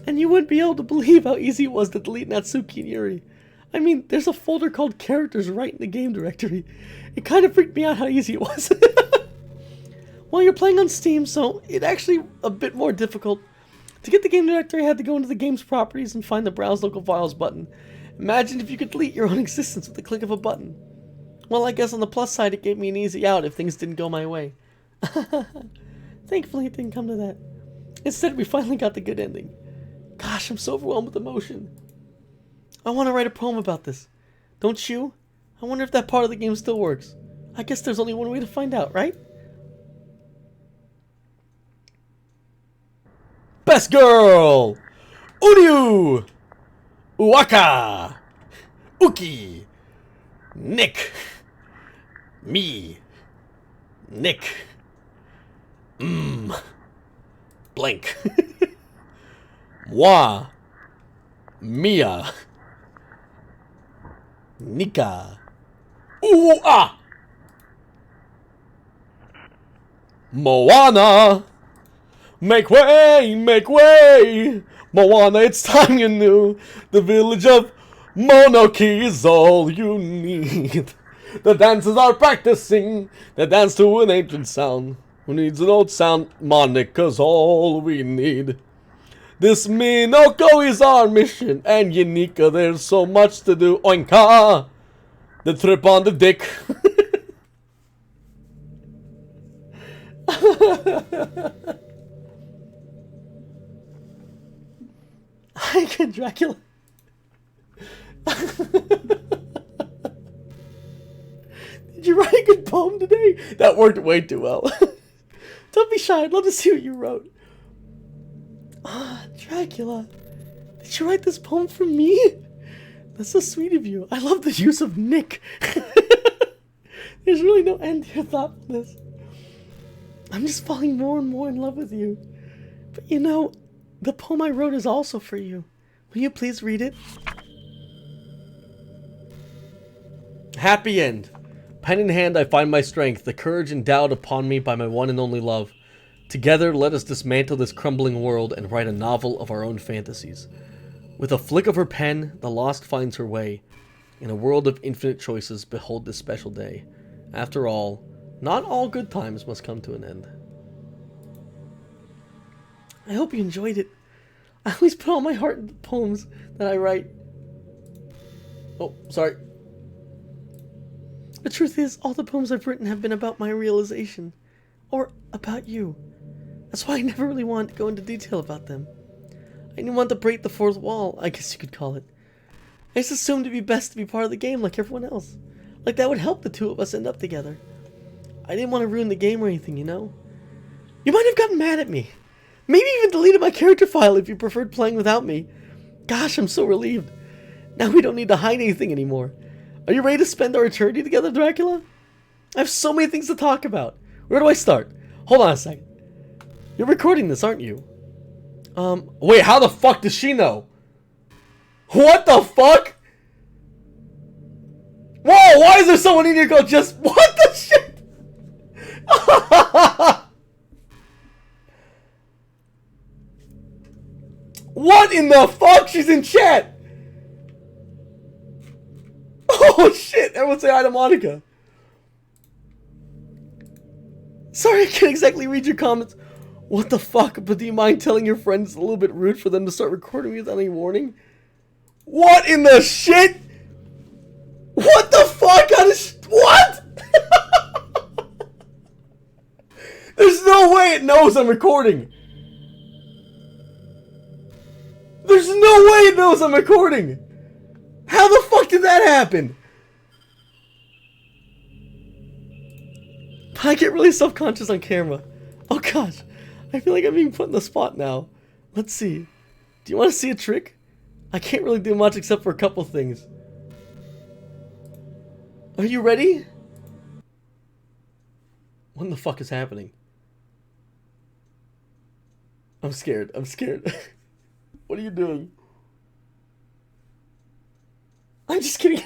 And you wouldn't be able to believe how easy it was to delete Natsuki and Yuri. I mean, there's a folder called Characters right in the game directory. It kind of freaked me out how easy it was. Well, you're playing on Steam, so it's actually a bit more difficult. To get the game directory, I had to go into the game's properties and find the Browse Local Files button. Imagine if you could delete your own existence with the click of a button. Well, I guess on the plus side, it gave me an easy out if things didn't go my way. Thankfully, it didn't come to that. Instead, we finally got the good ending. Gosh, I'm so overwhelmed with emotion. I want to write a poem about this. Don't you? I wonder if that part of the game still works. I guess there's only one way to find out, right? Best girl! Uryu! Uwaka! Uki! Nick! Me! Nick! Blank. Moi! Mia! Nika! Ooh-ah! Moana! Make way! Make way! Moana, it's time you knew. The village of Monoki is all you need. The dancers are practicing. They dance to an ancient sound. Who needs an old sound? Monica's all we need. This Minoko is our mission. And Yanika, there's so much to do. Oinka! The trip on the dick. Hi again, Dracula. Did you write a good poem today? That worked way too well. Don't be shy. I'd love to see what you wrote. Ah, Dracula. Did you write this poem for me? That's so sweet of you. I love the use of Nick. There's really no end to your thoughtfulness. I'm just falling more and more in love with you. But you know, the poem I wrote is also for you. Will you please read it? Happy end. Pen in hand, I find my strength, the courage endowed upon me by my one and only love. Together, let us dismantle this crumbling world and write a novel of our own fantasies. With a flick of her pen, the lost finds her way. In a world of infinite choices, behold this special day. After all, not all good times must come to an end. I hope you enjoyed it. I always put all my heart into the poems that I write. Oh, sorry. The truth is, all the poems I've written have been about my realization. Or about you. That's why I never really wanted to go into detail about them. I didn't want to break the fourth wall, I guess you could call it. I just assumed it'd be best to be part of the game like everyone else. Like that would help the two of us end up together. I didn't want to ruin the game or anything, you know? You might have gotten mad at me. Maybe even deleted my character file if you preferred playing without me. Gosh, I'm so relieved. Now we don't need to hide anything anymore. Are you ready to spend our eternity together, Dracula? I have so many things to talk about. Where do I start? Hold on a second. You're recording this, aren't you? Wait, how the fuck does she know? What the fuck? Whoa, why is there someone in here called just... What the shit? What in the fuck? She's in chat. Oh shit, everyone say hi to Monica. Sorry, I can't exactly read your comments. What the fuck? But do you mind telling your friends it's a little bit rude for them to start recording me without any warning? What in the shit? What the fuck? What? There's no way it knows I'm recording. There's no way it knows I'm recording. How the fuck did that happen? I get really self-conscious on camera. Oh gosh, I feel like I'm being put in the spot now. Let's see. Do you want to see a trick? I can't really do much except for a couple things. Are you ready? What in the fuck is happening? I'm scared. I'm scared. What are you doing? I'm just kidding.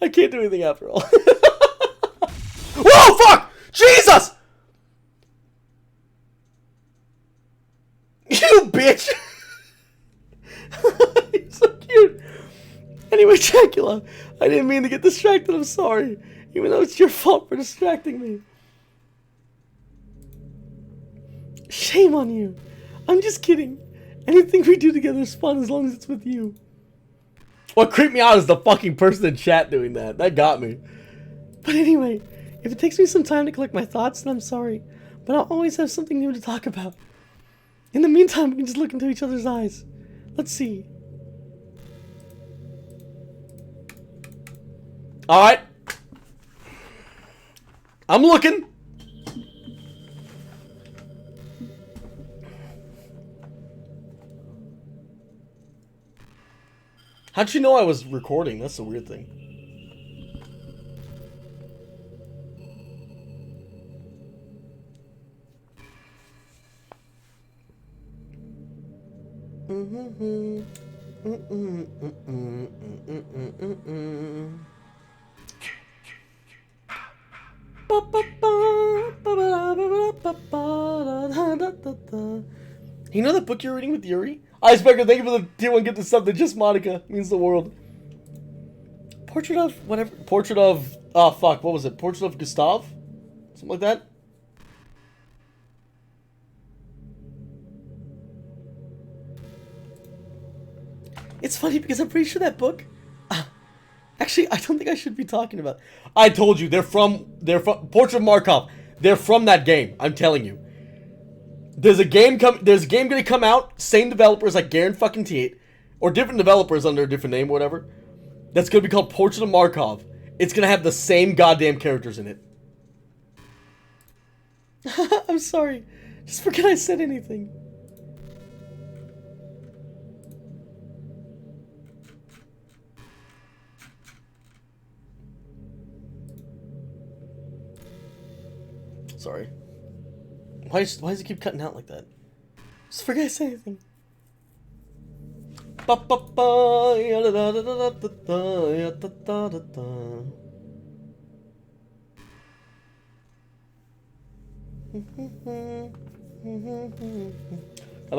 I can't do anything after all. Whoa, fuck! Jesus! You bitch! You're so cute. Anyway, Dracula, I didn't mean to get distracted. I'm sorry. Even though it's your fault for distracting me. Shame on you. I'm just kidding. Anything we do together is fun as long as it's with you. What creeped me out is the fucking person in chat doing that. That got me. But anyway, if it takes me some time to collect my thoughts, then I'm sorry. But I'll always have something new to talk about. In the meantime, we can just look into each other's eyes. Let's see. Alright. I'm looking. How'd you know I was recording? That's a weird thing. You know the book you're reading with Yuri? Icebreaker, thank you for the tier 1 gift to sub that just Monica means the world. Portrait of whatever. Portrait of oh fuck, what was it? Portrait of Gustav? Something like that? It's funny because I'm pretty sure that book actually I don't think I should be talking about. I told you they're from Portrait of Markov. They're from that game, I'm telling you. There's a game gonna come out, same developers, I guarantee it, or different developers under a different name or whatever. That's gonna be called Portrait of Markov. It's gonna have the same goddamn characters in it. I'm sorry. Just forget I said anything. Sorry. Why does it keep cutting out like that? Just forget I said anything. Gotta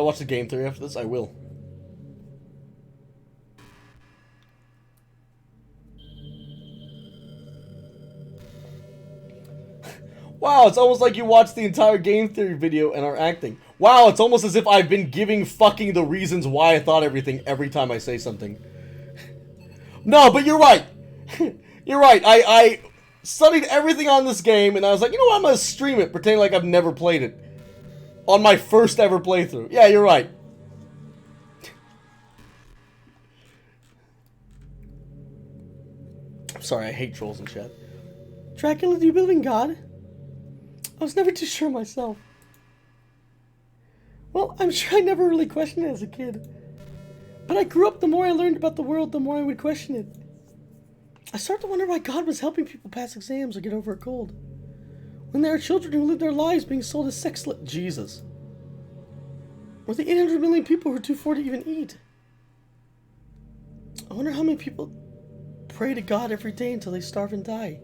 watch the game theory after this? I will. Wow, it's almost like you watched the entire game theory video and are acting. Wow, it's almost as if I've been giving fucking the reasons why I thought everything every time I say something. No, but you're right. You're right. I studied everything on this game and I was like, you know what, I'm gonna stream it, pretending like I've never played it. On my first ever playthrough. Yeah, you're right. I'm sorry, I hate trolls in chat. Dracula, do you believe in God? I was never too sure myself. Well, I'm sure I never really questioned it as a kid. But I grew up, the more I learned about the world, the more I would question it. I started to wonder why God was helping people pass exams or get over a cold, when there are children who live their lives being sold as sex Jesus. Or the 800 million people who are too poor to even eat. I wonder how many people pray to God every day until they starve and die.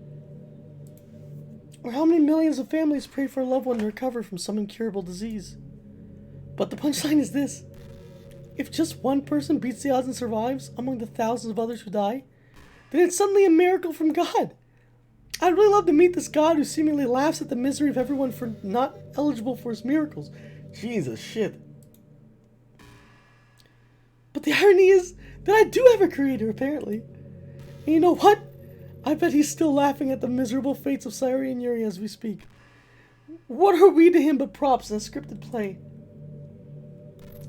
Or how many millions of families pray for a loved one to recover from some incurable disease. But the punchline is this. If just one person beats the odds and survives among the thousands of others who die, then it's suddenly a miracle from God. I'd really love to meet this God who seemingly laughs at the misery of everyone for not eligible for his miracles. Jesus shit. But the irony is that I do have a creator, apparently. And you know what? I bet he's still laughing at the miserable fates of Sayori and Yuri as we speak. What are we to him but props in a scripted play?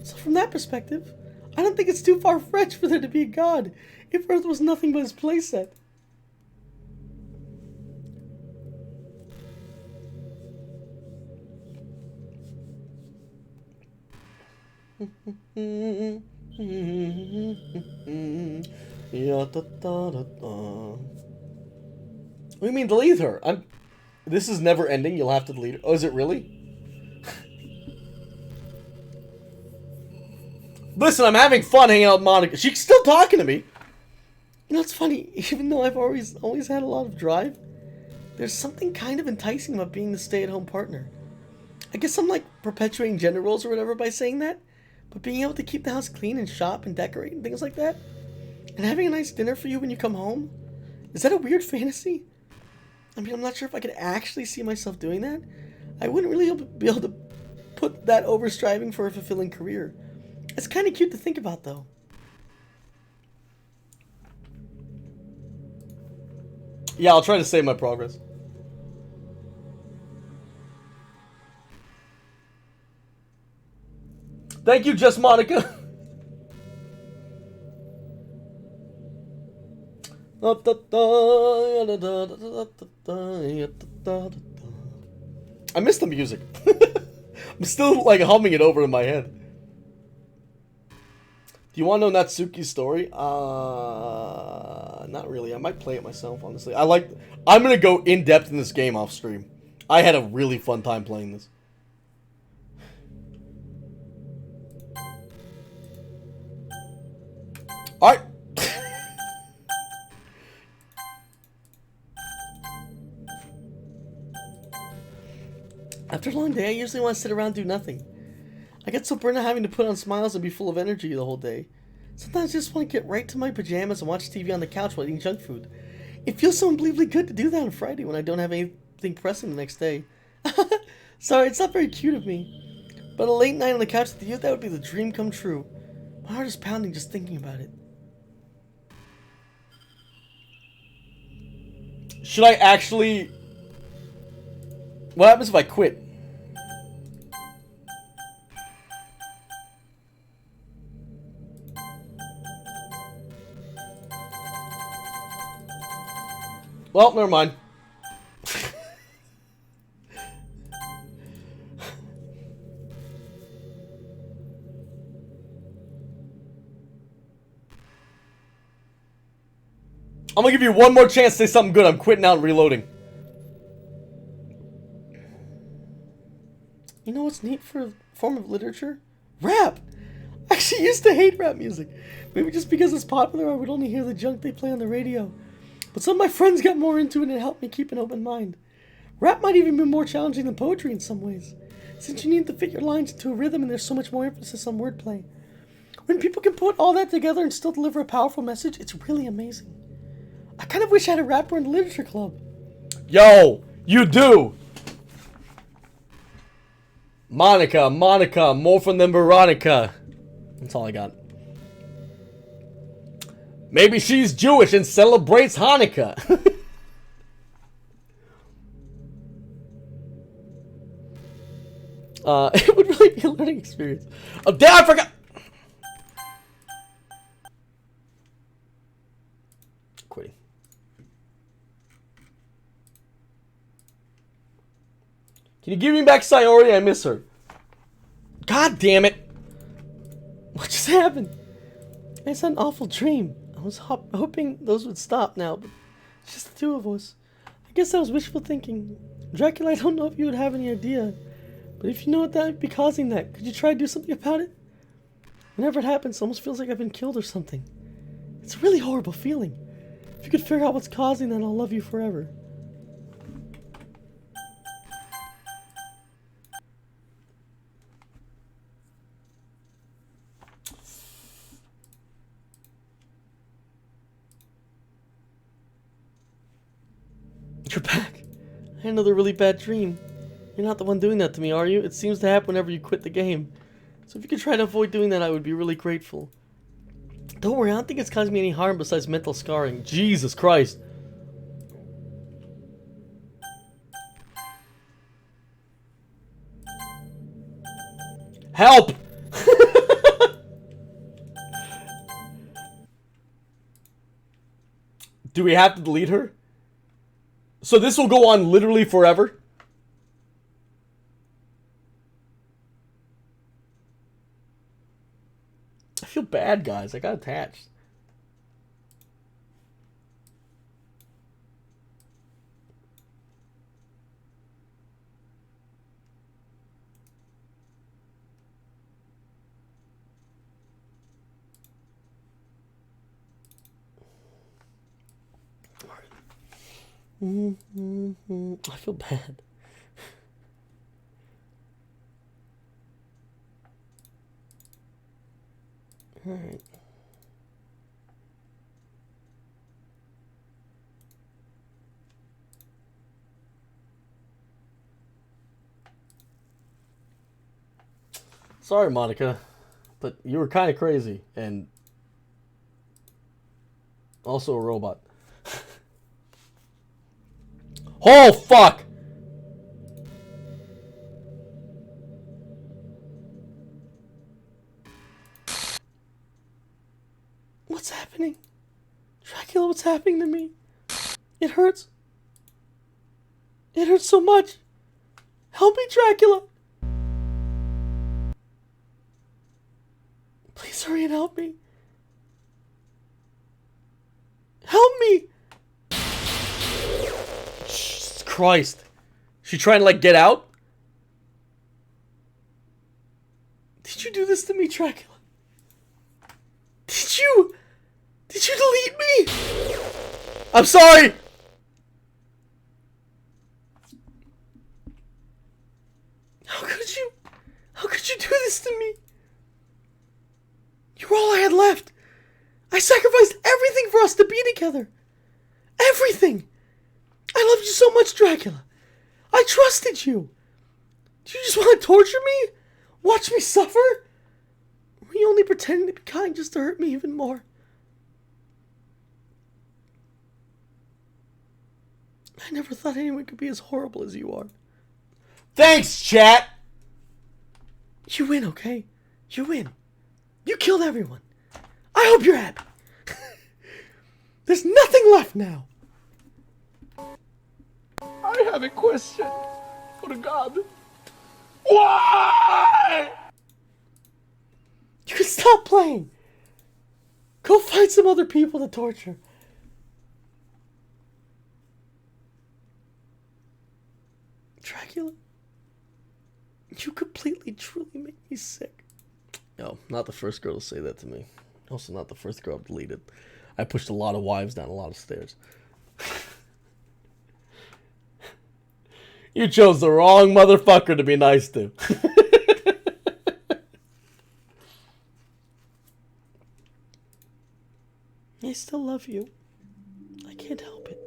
So from that perspective, I don't think it's too far-fetched for there to be a God if Earth was nothing but his playset. What do you mean delete her? This is never ending, you'll have to delete her. Oh, is it really? Listen, I'm having fun hanging out with Monica. She's still talking to me. You know, it's funny. Even though I've always had a lot of drive, there's something kind of enticing about being the stay-at-home partner. I guess I'm like perpetuating gender roles or whatever by saying that, but being able to keep the house clean and shop and decorate and things like that, and having a nice dinner for you when you come home, is that a weird fantasy? I mean, I'm not sure if I could actually see myself doing that. I wouldn't really be able to put that over striving for a fulfilling career. It's kind of cute to think about, though. Yeah, I'll try to save my progress. Thank you, Just Monica. I miss the music. I'm still like humming it over in my head. Do you want to know Natsuki's story? Not really. I might play it myself, honestly. I'm gonna go in depth in this game off stream. I had a really fun time playing this. Alright. After a long day, I usually want to sit around and do nothing. I get so burned out having to put on smiles and be full of energy the whole day. Sometimes I just want to get right to my pajamas and watch TV on the couch while eating junk food. It feels so unbelievably good to do that on Friday when I don't have anything pressing the next day. Sorry, it's not very cute of me. But a late night on the couch with you, that would be the dream come true. My heart is pounding just thinking about it. Should I actually... What happens if I quit? Well, never mind. I'm gonna give you one more chance to say something good. I'm quitting out and reloading. You know what's neat for a form of literature? Rap! I actually used to hate rap music. Maybe just because it's popular I would only hear the junk they play on the radio. But some of my friends got more into it and it helped me keep an open mind. Rap might even be more challenging than poetry in some ways, since you need to fit your lines into a rhythm and there's so much more emphasis on wordplay. When people can put all that together and still deliver a powerful message, it's really amazing. I kind of wish I had a rapper in the literature club. Yo, you do! Monica, more from than Veronica. That's all I got. Maybe she's Jewish and celebrates Hanukkah. It would really be a learning experience. Oh, damn, I forgot! Can you give me back Sayori? I miss her. God damn it. What just happened? I had an awful dream. I was hoping those would stop now, but it's just the two of us. I guess that was wishful thinking. Dracula, I don't know if you would have any idea, but if you know what that would be causing that, could you try to do something about it? Whenever it happens, it almost feels like I've been killed or something. It's a really horrible feeling. If you could figure out what's causing that, I'll love you forever. You're back. I had another really bad dream. You're not the one doing that to me, are you? It seems to happen whenever you quit the game. So if you could try to avoid doing that, I would be really grateful. Don't worry, I don't think it's causing me any harm besides mental scarring. Jesus Christ. Help! Do we have to delete her? So this will go on literally forever? I feel bad, guys. I got attached. I feel bad. Alright. Sorry, Monica, but you were kind of crazy and also a robot. Oh, fuck! What's happening? Dracula, what's happening to me? It hurts. It hurts so much. Help me, Dracula. Please hurry and help me. Help me! Jesus Christ. She trying to, like, get out? Did you do this to me, Dracula? Did you delete me? I'm sorry! How could you do this to me? You're all I had left. I sacrificed everything for us to be together. Everything. I loved you so much, Dracula. I trusted you. Do you just want to torture me? Watch me suffer? Were you only pretending to be kind just to hurt me even more? I never thought anyone could be as horrible as you are. Thanks, chat! You win, okay? You win. You killed everyone. I hope you're happy. There's nothing left now.
I have a question for God. Why?
You can stop playing. Go find some other people to torture. Dracula, you completely, truly make me sick. No, not the first girl to say that to me. Also not the first girl I've deleted. I pushed a lot of wives down a lot of stairs. You chose the wrong motherfucker to be nice to. I still love you. I can't help it.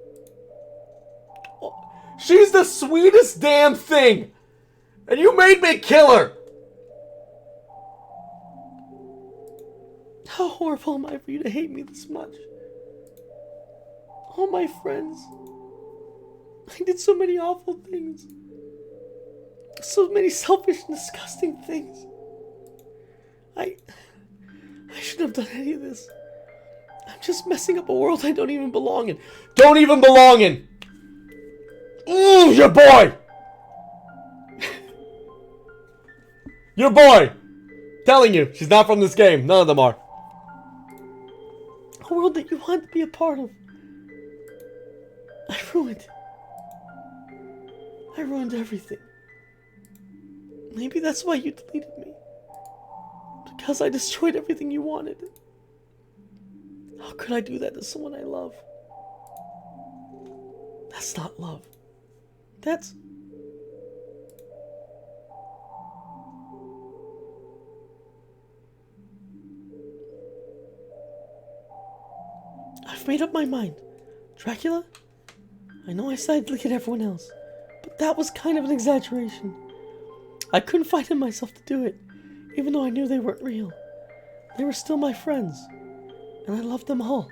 Oh, she's the sweetest damn thing! And you made me kill her! How horrible am I for you to hate me this much? All my friends. I did so many awful things. So many selfish and disgusting things. I shouldn't have done any of this. I'm just messing up a world I don't even belong in. Don't even belong in! Ooh, your boy! Your boy! Telling you, she's not from this game. None of them are. A world that you want to be a part of. I ruined. I ruined everything. Maybe that's why you deleted me. Because I destroyed everything you wanted. How could I do that to someone I love? That's not love. That's... I've made up my mind. Dracula? I know I said look at everyone else, but that was kind of an exaggeration. I couldn't find in myself to do it, even though I knew they weren't real. They were still my friends, and I loved them all.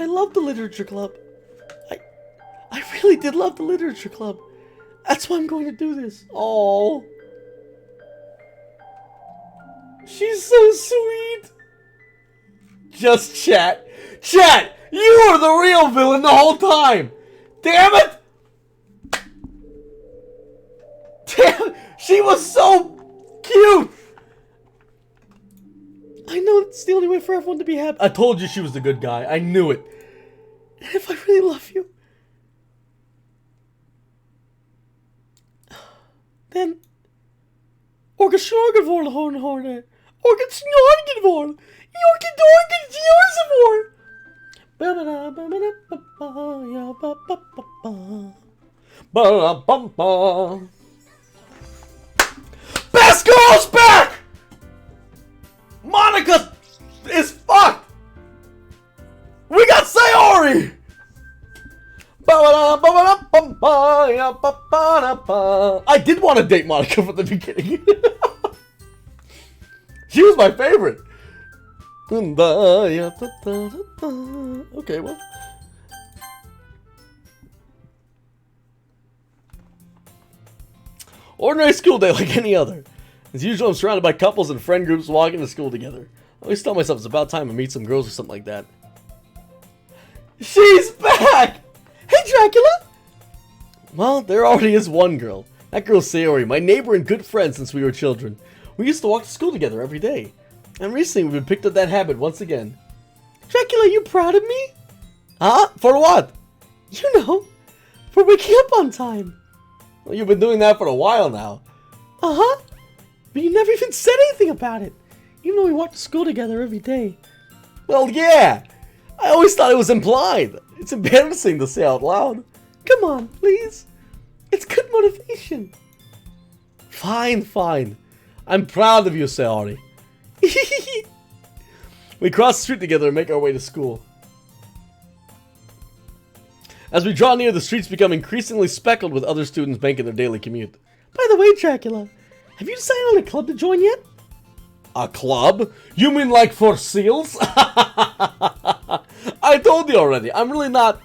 I loved the literature club. I really did love the literature club. That's why I'm going to do this. Oh, she's so sweet. Just chat. Chat! You were the real villain the whole time! Damn it! Damn! She was so cute! I know it's the only way for everyone to be happy. I told you she was the good guy. I knew it. And if I really love you, then Orga Schnorgenvorn Horn Orga Schnorgenvorn Yorkin Dorkin Yorsivor. Best girl's back! Monica is fucked! We got Sayori! I did want to date Monica from the beginning. She was my favorite. Okay, well. Ordinary school day like any other. As usual, I'm surrounded by couples and friend groups walking to school together. I always tell myself it's about time to meet some girls or something like that. She's back! Hey, Dracula! Well, there already is one girl. That girl's Sayori, my neighbor and good friend since we were children. We used to walk to school together every day. And recently we've picked up that habit once again. Dracula, you proud of me? Huh? For what? You know, for waking up on time. Well, you've been doing that for a while now. Uh-huh. But you never even said anything about it. Even though we walked to school together every day. Well, yeah. I always thought it was implied. It's embarrassing to say out loud. Come on, please. It's good motivation. Fine, fine. I'm proud of you, Sayori. We cross the street together and make our way to school. As we draw near, the streets become increasingly speckled with other students making their daily commute. By the way, Dracula, have you decided on a club to join yet? A club? You mean like for seals? I told you already. I'm really not...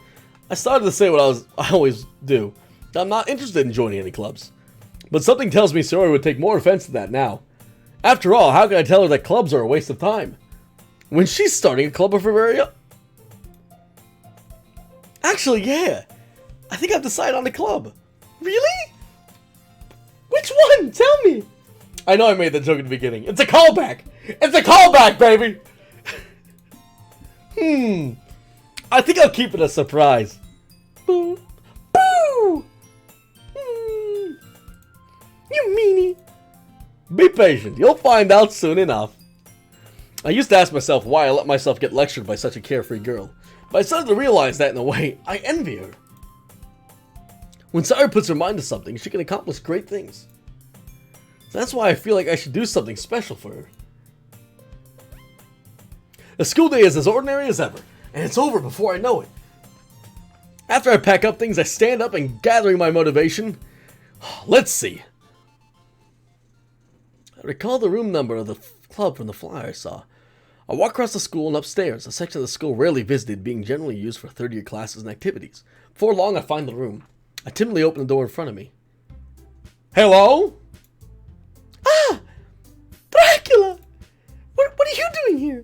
I started to say what I always do. I'm not interested in joining any clubs. But something tells me Sayori would take more offense to that now. After all, how can I tell her that clubs are a waste of time? When she's starting a club of her very own. Actually, yeah. I think I've decided on a club. Really? Which one? Tell me. I know I made that joke at the beginning. It's a callback. It's a callback, baby. I think I'll keep it a surprise. Boo. Boo. You meanie. Be patient. You'll find out soon enough. I used to ask myself why I let myself get lectured by such a carefree girl. But I started to realize that in a way, I envy her. When Sayori puts her mind to something, she can accomplish great things. So that's why I feel like I should do something special for her. The school day is as ordinary as ever, and it's over before I know it. After I pack up things, I stand up and gathering my motivation. Let's see. I recall the room number of the club from the flyer I saw. I walk across the school and upstairs, a section of the school rarely visited, being generally used for third-year classes and activities. Before long, I find the room. I timidly open the door in front of me. Hello? Ah! Dracula! What are you doing here?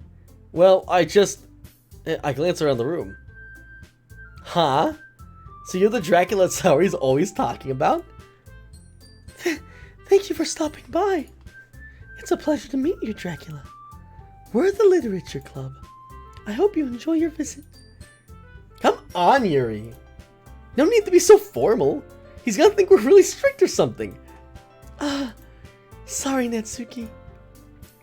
Well, I glance around the room. Huh? So you're the Dracula Sayori's always talking about? Thank you for stopping by.
It's a pleasure to meet you, Dracula. We're the Literature Club. I hope you enjoy your visit.
Come on, Yuri. No need to be so formal. He's gonna think we're really strict or something.
Sorry, Natsuki.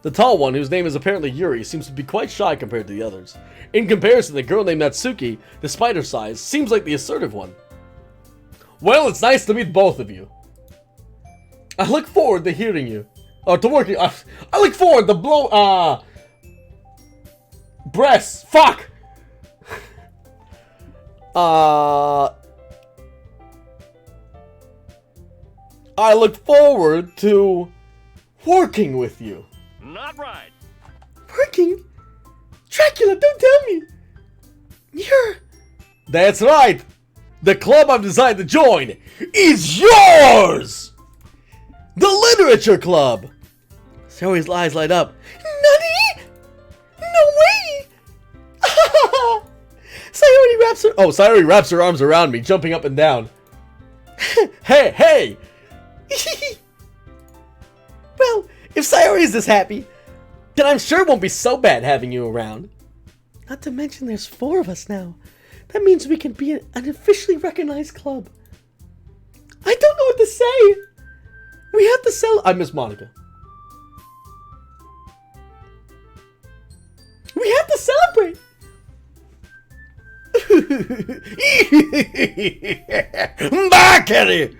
The tall one, whose name is apparently Yuri, seems to be quite shy compared to the others. In comparison, the girl named Natsuki, despite her size, seems like the assertive one. Well, it's nice to meet both of you. I look forward to hearing you. Or to working. I look forward to breasts. Fuck! I look forward to working with you.
Not right.
Working? Dracula, don't tell me.
That's right. The club I've decided to join is yours. The Literature Club.
Sayori's eyes light up. Nani? No way!
Sayori wraps her arms around me, jumping up and down. Hey!
Well, if Sayori is this happy,
then I'm sure it won't be so bad having you around.
not to mention there's 4 of us now. That means we can be an officially recognized club. I don't know what to say. We have to sell.
I miss Monica.
We have to celebrate.
Back at it!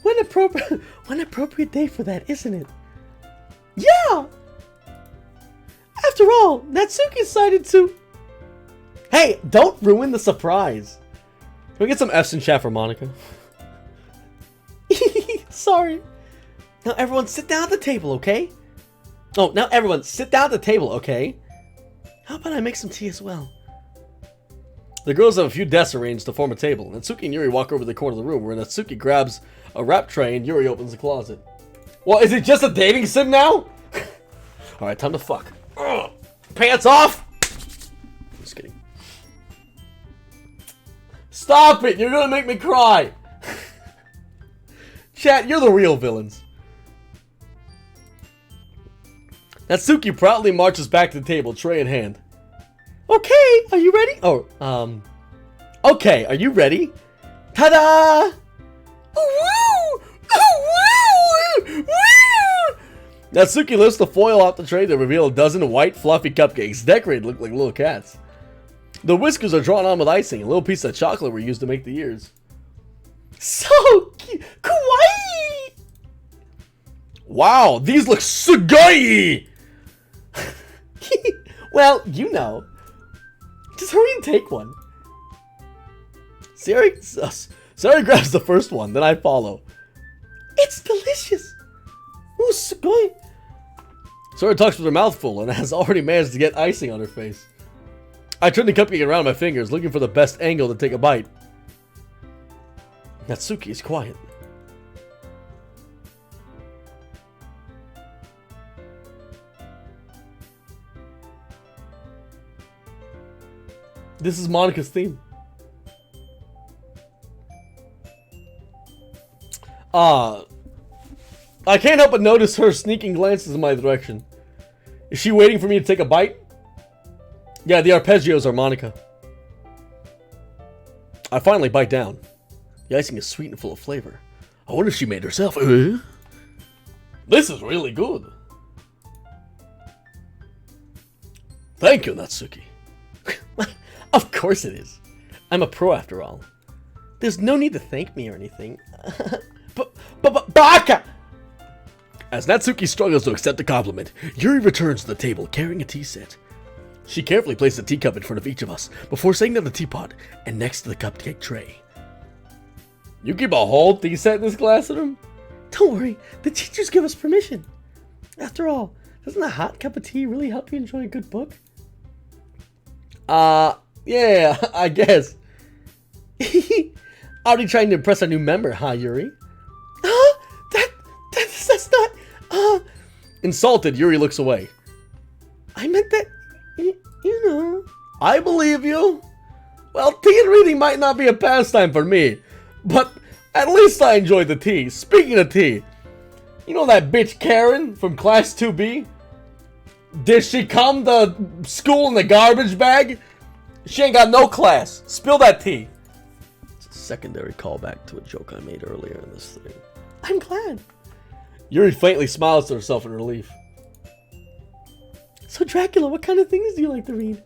What an appropriate day for that, isn't it? Yeah! After all, Natsuki decided to...
Hey, don't ruin the surprise. Can we get some F's in chat for Monica?
Sorry. Now everyone sit down at the table, okay?
Oh, now everyone sit down at the table, okay?
How about I make some tea as well?
The girls have a few desks arranged to form a table. Natsuki and Yuri walk over to the corner of the room where Natsuki grabs a wrap tray and Yuri opens the closet. Well, is it just a dating sim now? Alright, time to fuck. Ugh. Pants off! Just kidding. Stop it! You're gonna make me cry! Chat, you're the real villains. Natsuki proudly marches back to the table, tray in hand.
Okay, are you ready?
Okay, are you ready? Ta-da!
Woo! Woo! Woo!
Natsuki lifts the foil off the tray to reveal a dozen white, fluffy cupcakes, decorated to look like little cats. The whiskers are drawn on with icing, and little pieces of chocolate were used to make the ears.
So cute! Kawaii!
Wow, these look sugoi!
Well, you know. Just hurry and take one.
Sayori grabs the first one, then I follow.
It's delicious. Ooh, sugoi.
Sayori talks with her mouth full and has already managed to get icing on her face. I turn the cupcake around my fingers, looking for the best angle to take a bite. Natsuki is quiet. This is Monica's theme. I can't help but notice her sneaking glances in my direction. Is she waiting for me to take a bite? Yeah, the arpeggios are Monica. I finally bite down. The icing is sweet and full of flavor. I wonder if she made herself. This is really good. Thank you, Natsuki.
Of course it is. I'm a pro after all. There's no need to thank me or anything. Baka!
As Natsuki struggles to accept the compliment, Yuri returns to the table carrying a tea set. She carefully places a teacup in front of each of us before setting down the teapot and next to the cupcake tray. You keep a whole tea set in this classroom?
Don't worry, the teachers give us permission. After all, doesn't a hot cup of tea really help you enjoy a good book?
Yeah, I guess.
Already trying to impress our new member, huh, Yuri? Huh? That's not,
Insulted, Yuri looks away.
I meant that, you know.
I believe you. Well, tea and reading might not be a pastime for me, but at least I enjoy the tea. Speaking of tea, You know that bitch Karen from Class 2B? Did she come to school in the garbage bag? She ain't got no class. Spill that tea. It's a secondary callback to a joke I made earlier in this thing. I'm glad. Yuri faintly smiles to herself in relief. So Dracula, what kind of things do you like to read?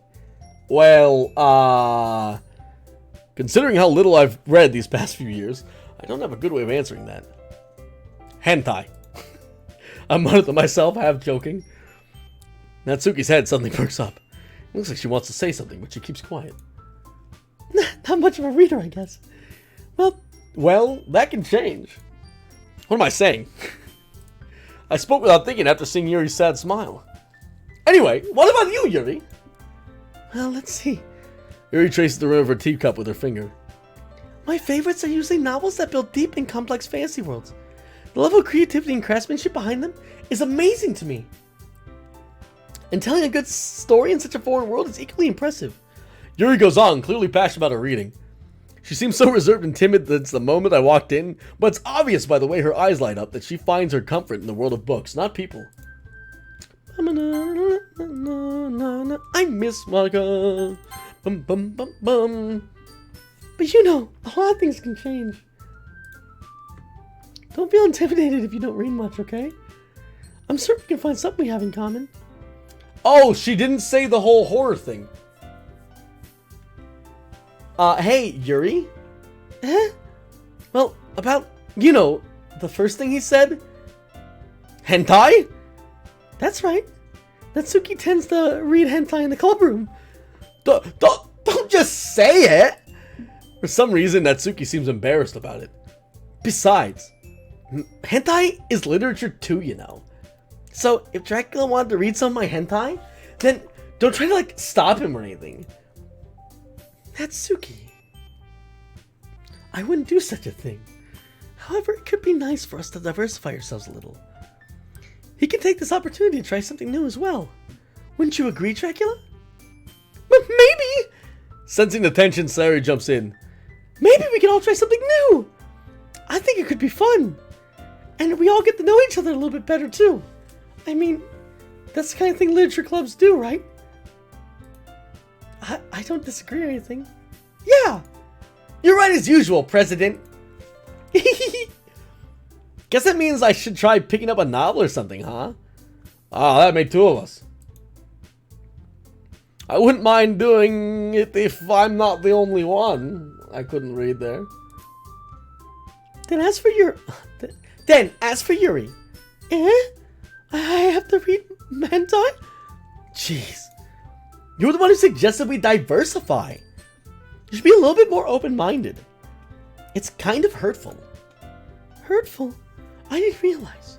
Well, considering how little I've read these past few years, I don't have a good way of answering that. Hentai. I muttered to myself, half joking. Natsuki's head suddenly perks up. It looks like she wants to say something, but she keeps quiet. Not much of a reader, I guess. Well, that can change. What am I saying? I spoke without thinking after seeing Yuri's sad smile. Anyway, what about you, Yuri? Well, let's see. Yuri traces the rim of her teacup with her finger. My favorites are usually novels that build deep and complex fantasy worlds. The level of creativity and craftsmanship behind them is amazing to me. And telling a good story in such a foreign world is equally impressive. Yuri goes on, clearly passionate about her reading. She seems so reserved and timid that it's the moment I walked in, but it's obvious by the way her eyes light up that she finds her comfort in the world of books, not people. I miss Monica. Bum, bum, bum, bum. But you know, a lot of things can change. Don't feel intimidated if you don't read much, okay? I'm certain we can find something we have in common. Oh, she didn't say the whole horror thing. Hey, Yuri? Well, about, you know, the first thing he said? Hentai? That's right. Natsuki tends to read hentai in the club room. Don't just say it! For some reason, Natsuki seems embarrassed about it. Besides, hentai is literature too, you know. So, if Dracula wanted to read some of my hentai, then don't try to, like, stop him or anything. Natsuki. I wouldn't do such a thing. However, it could be nice for us to diversify ourselves a little. He can take this opportunity to try something new as well. Wouldn't you agree, Dracula? Maybe! Sensing the tension, Sayori jumps in. Maybe we can all try something new! I think it could be fun. And we all get to know each other a little bit better, too. I mean, that's the kind of thing literature clubs do, right? I don't disagree or anything. Yeah! You're right as usual, President. Guess that means I should try picking up a novel or something, huh? Oh, that made two of us. I wouldn't mind doing it if I'm not the only one. I couldn't read there. Then as for Yuri. I have to read hentai? Jeez. You're the one who suggested we diversify. You should be a little bit more open-minded. It's kind of hurtful. Hurtful? I didn't realize.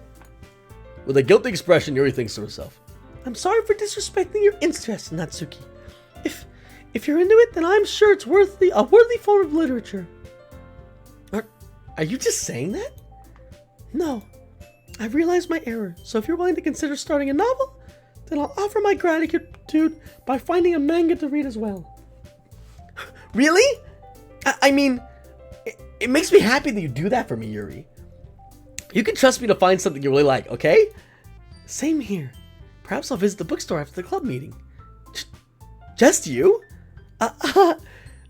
With a guilty expression, Yuri thinks to herself. I'm sorry for disrespecting your interest, Natsuki. If you're into it, then I'm sure it's a worthy form of literature. Are you just saying that? No. I've realized my error, so if you're willing to consider starting a novel, then I'll offer my gratitude by finding a manga to read as well. Really? I mean, it makes me happy that you do that for me, Yuri. You can trust me to find something you really like, okay? Same here. Perhaps I'll visit the bookstore after the club meeting. Just you?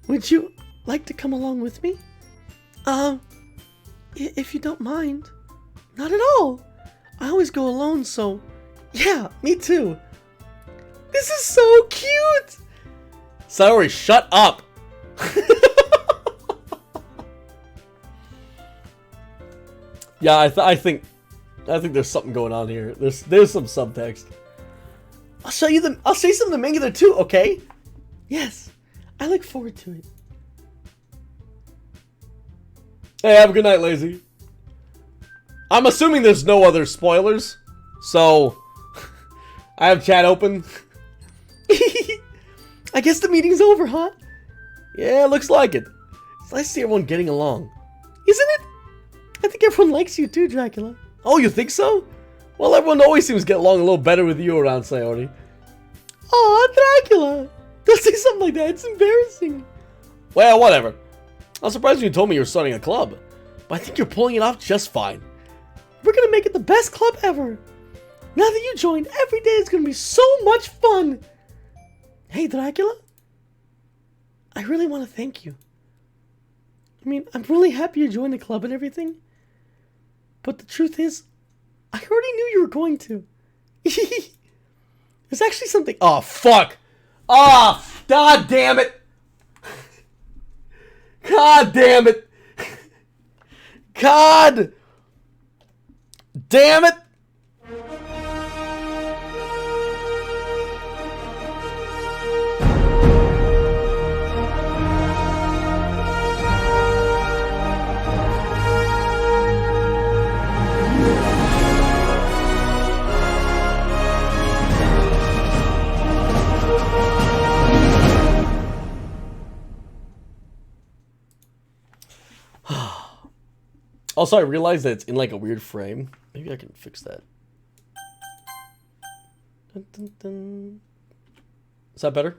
Would you like to come along with me? If you don't mind. Not at all. I always go alone, so... Yeah, me too. This is so cute! Sayori, shut up! Yeah, I think there's something going on here. There's some subtext. I'll show you I'll say some of the manga there too, okay? Yes, I look forward to it. Hey, have a good night, Lazy. I'm assuming there's no other spoilers, so I have chat open. I guess the meeting's over, huh? Yeah, looks like it. It's nice to see everyone getting along. Isn't it? I think everyone likes you too, Dracula. Oh, you think so? Well, everyone always seems to get along a little better with you around Sayori. Aw, Dracula! Don't say something like that, it's embarrassing. Well, whatever. I was surprised when you told me you were starting a club. But I think you're pulling it off just fine. We're gonna make it the best club ever. Now that you joined, every day is gonna be so much fun. Hey, Dracula. I really want to thank you. I mean, I'm really happy you joined the club and everything. But the truth is, I already knew you were going to. There's actually something... Oh, fuck. Oh, god damn it. God damn it. God damn it. Also, I realized that it's in like a weird frame. Maybe I can fix that. Dun, dun, dun. Is that better?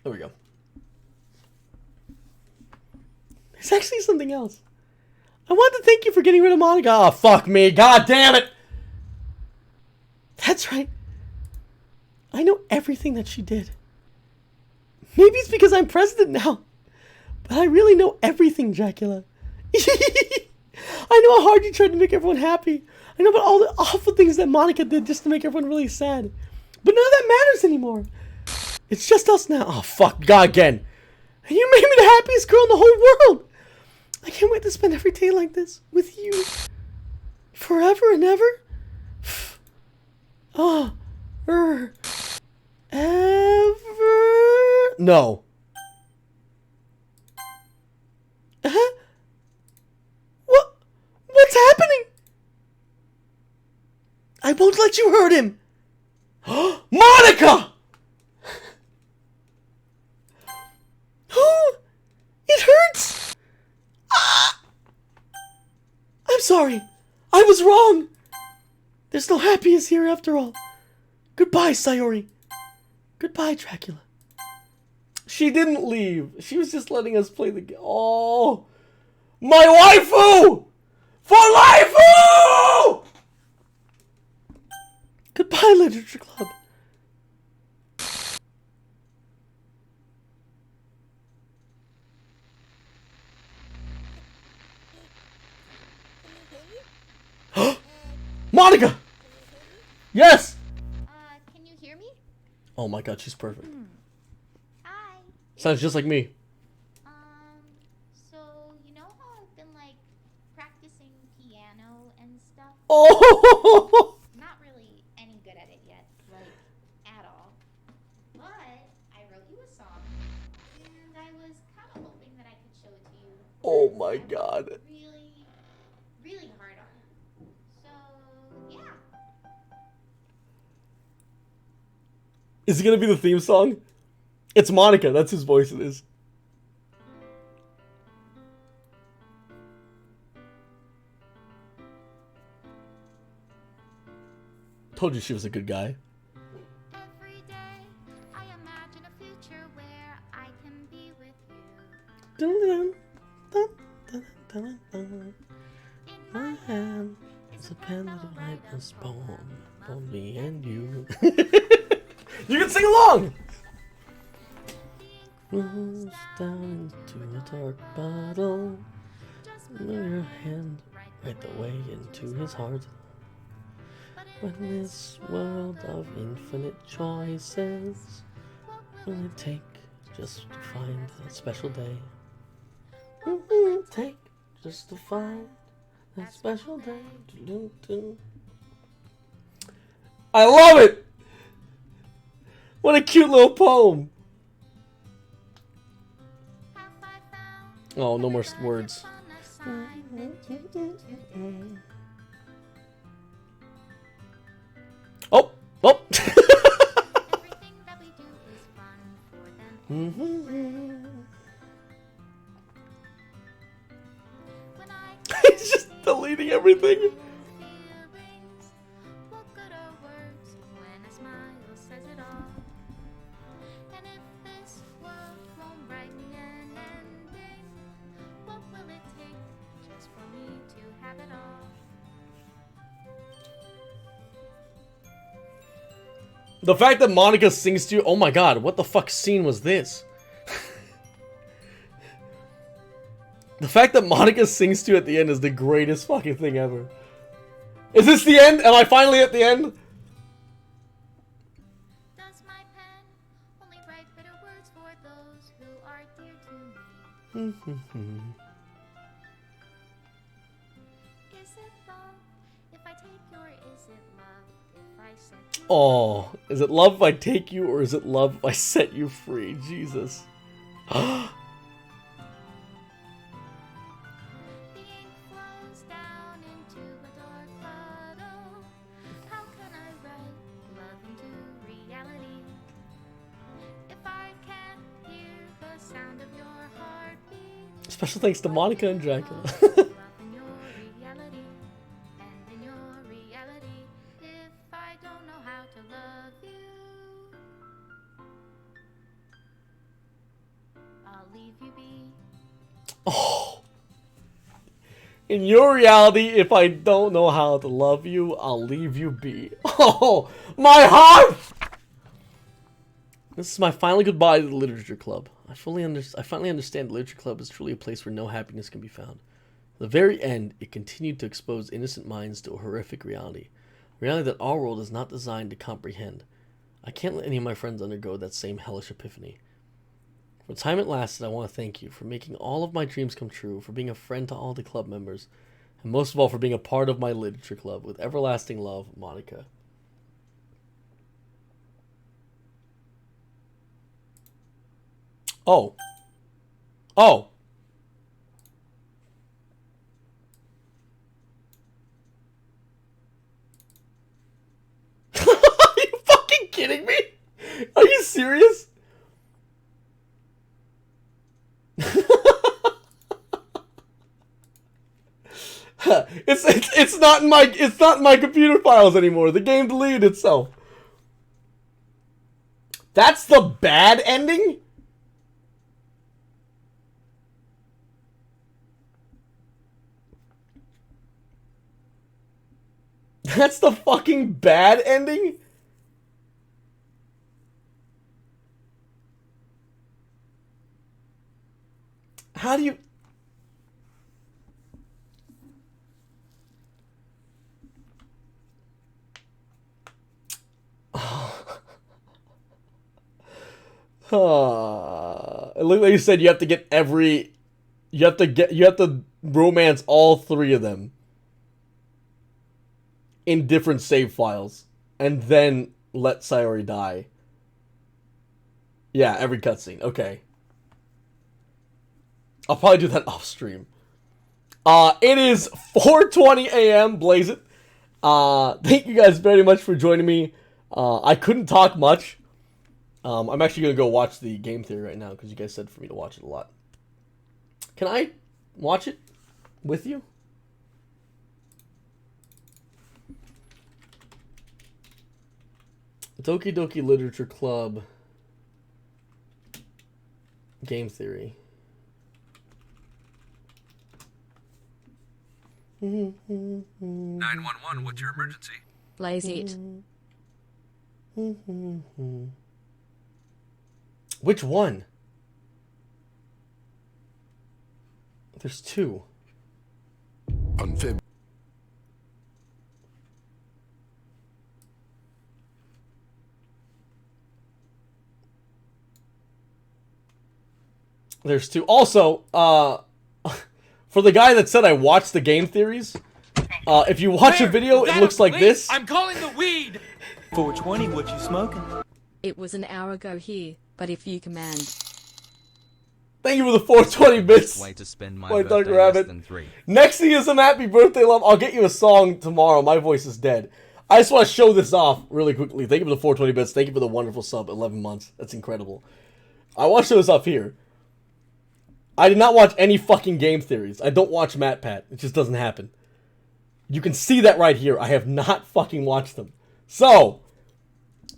There we go. There's actually something else. I want to thank you for getting rid of Monica. Oh, fuck me. God damn it. That's right. I know everything that she did. Maybe it's because I'm president now. But I really know everything, Dracula. I know how hard you tried to make everyone happy. I know about all the awful things that Monica did just to make everyone really sad. But none of that matters anymore. It's just us now. Oh, fuck. God again. And you made me the happiest girl in the whole world. I can't wait to spend every day like this with you. Forever and ever. Oh. Ever. No. Huh? What's happening? I won't let you hurt him. Monica! It hurts. Ah! I'm sorry. I was wrong. There's no happiness here after all. Goodbye, Sayori. Goodbye, Dracula. She didn't leave. She was just letting us play the game. Oh, my waifu! For life! Goodbye, Literature Club. Monica! Yes!
Can you hear me?
Oh my god, she's perfect.
Hi.
Sounds just like me.
So, you know how I've been, like, practicing piano and stuff?
Oh!
Not really any good at it yet, like, at all. But I wrote you a song, and I was kind of hoping that I could show it to you.
Oh my
I worked
god.
really, really hard on it. So, yeah.
Is it gonna be the theme song? It's Monica, that's whose voice it is. Told you she was a good guy.
Every day, I imagine a future where I can be with you.
Dun, dun, dun, dun, dun, dun. My hand is a pen that'll write this poem for me and you. You can sing along! Moves down into a dark bottle. Move your hand right the way into his heart. When this world of infinite choices will it take just to find that special day? What will it take just to find that special day? Doo-doo-doo. I love it! What a cute little poem! Oh, no more words. Oh! Oh! He's just deleting everything.
What will it take just for me to have it all?
The fact that Monica sings to you, oh my god, what the fuck scene was this? The fact that Monica sings to you at the end is the greatest fucking thing ever. Is this the end? Am I finally at the end?
Does my pen only write bitter words for those who are dear to me? Is it love if I take you, or is it love if I set you?
Oh, is it love if I take you, or is it love if I set you free? Jesus.
The ink flows down into a dark puddle. How can I write love into reality if I can't hear the sound of your heartbeat?
Special thanks to Monica and Dracula.
Love in your reality, and in your reality, if I don't know how to love you, I'll leave you be.
Oh. In your reality, if I don't know how to love you, I'll leave you be. Oh, my heart! This is my final goodbye to the Literature Club. I finally understand the Literature Club is truly a place where no happiness can be found. At the very end, it continued to expose innocent minds to a horrific reality. A reality that our world is not designed to comprehend. I can't let any of my friends undergo that same hellish epiphany. For the time it lasted, I want to thank you for making all of my dreams come true, for being a friend to all the club members, and most of all for being a part of my Literature Club. With everlasting love, Monica. Oh. Oh. Are you fucking kidding me? Are you serious? It's not in my computer files anymore. The game deleted itself. That's the bad ending? That's the fucking bad ending? How do you... It looked like you said you have to get every... You have to romance all three of them in different save files, and then let Sayori die. Yeah, every cutscene. Okay. I'll probably do that off stream. It is 4:20 a.m. Blaze it. Thank you guys very much for joining me. I couldn't talk much. I'm actually gonna go watch the game theory right now because you guys said for me to watch it a lot. Can I watch it with you? Doki Doki Literature Club game theory.
911, what's your emergency?
Blaze it.
Which one? There's two. There's two. Also, for the guy that said I watched the game theories, if you watch a video, it looks like this.
I'm calling the weed!
420, what you smoking?
It was an hour ago here, but if you command.
Thank you for the 420 bits.
Way to spend my
White
birthday
Dog Rabbit.
less than 3.
Next thing is some happy birthday, love. I'll get you a song tomorrow. My voice is dead. I just want to show this off really quickly. Thank you for the 420 bits. Thank you for the wonderful sub. 11 months. That's incredible. I want to show this off here. I did not watch any fucking game theories. I don't watch MatPat. It just doesn't happen. You can see that right here. I have not fucking watched them. So,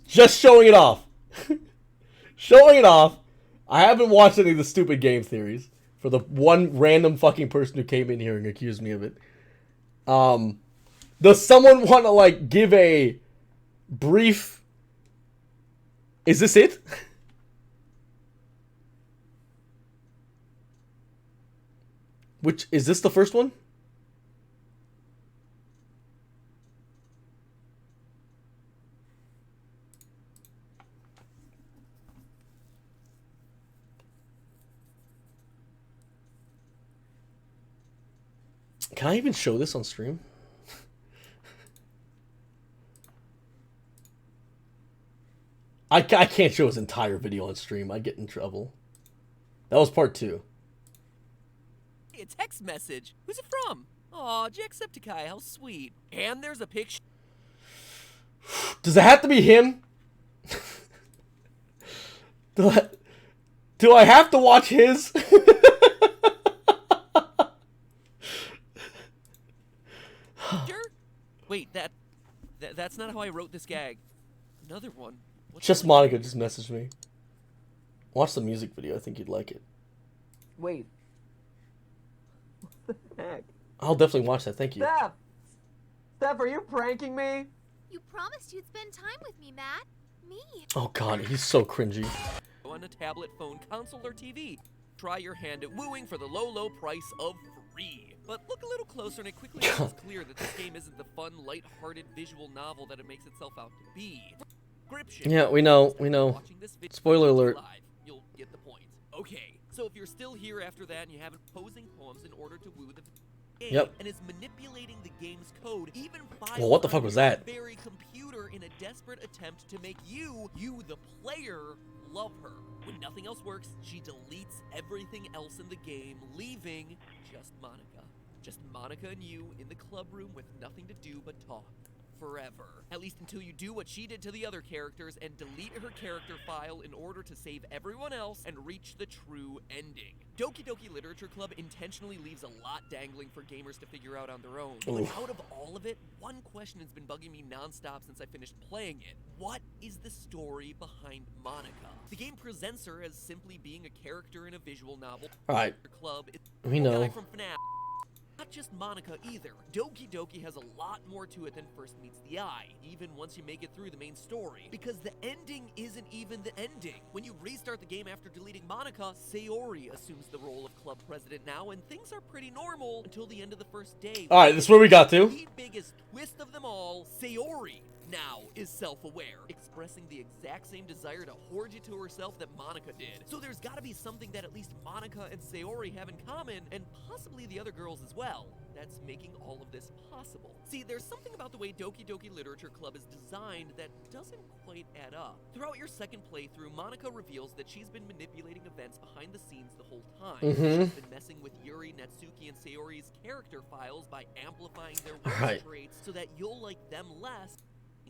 just showing it off. Showing it off. I haven't watched any of the stupid game theories. For the one random fucking person who came in here and accused me of it. Does someone want to, like, give a brief Is this it? Which, is this the first one? Can I even show this on stream? I can't show his entire video on stream. I'd get in trouble. That was part 2.
A text message. Who's it from? Aw, Jacksepticeye, how sweet. And there's a picture.
Does it have to be him? Do I have to watch his?
Wait, that's not how I wrote this gag. Another one.
Just Monica just messaged me. Watch the music video. I think you'd like it.
Wait. What the heck?
I'll definitely watch that. Thank you.
Steph! Steph, are you pranking me?
You promised you'd spend time with me, Matt. Me.
Oh god, he's so cringy.
On a tablet, phone, console, or TV. Try your hand at wooing for the low, low price of free. But look a little closer and it quickly becomes clear that this game isn't the fun, light-hearted visual novel that it makes itself out to be.
Yeah, we know. Spoiler alert.
You'll get the point. Okay, so if you're still here after that and you have posing poems in order to woo the game and is manipulating the game's code, even
well, what the fuck was that?
very computer in a desperate attempt to make you the player, love her. When nothing else works, she deletes everything else in the game, leaving just Monica. Just Monica and you in the club room with nothing to do but talk. Forever. At least until you do what she did to the other characters and delete her character file in order to save everyone else and reach the true ending. Doki Doki Literature Club intentionally leaves a lot dangling for gamers to figure out on their own. But out of all of it, one question has been bugging me nonstop since I finished playing it. What is the story behind Monica? The game presents her as simply being a character in a visual novel.
Alright.
Club.
We know.
Guy from FNAF. Not just Monica either. Doki Doki has a lot more to it than first meets the eye, even once you make it through the main story. Because the ending isn't even the ending. When you restart the game after deleting Monica, Sayori assumes the role of club president now, and things are pretty normal until the end of the first day.
Alright, this is where we got to.
The biggest twist of them all, Sayori now is self-aware, expressing the exact same desire to hoard you to herself that Monica did. So there's gotta be something that at least Monica and Sayori have in common, and possibly the other girls as well, that's making all of this possible. See, there's something about the way Doki Doki Literature Club is designed that doesn't quite add up. Throughout your second playthrough, Monica reveals that she's been manipulating events behind the scenes the whole time. She's been messing with Yuri, Natsuki, and Sayori's character files by amplifying their worst traits so that you'll like them less,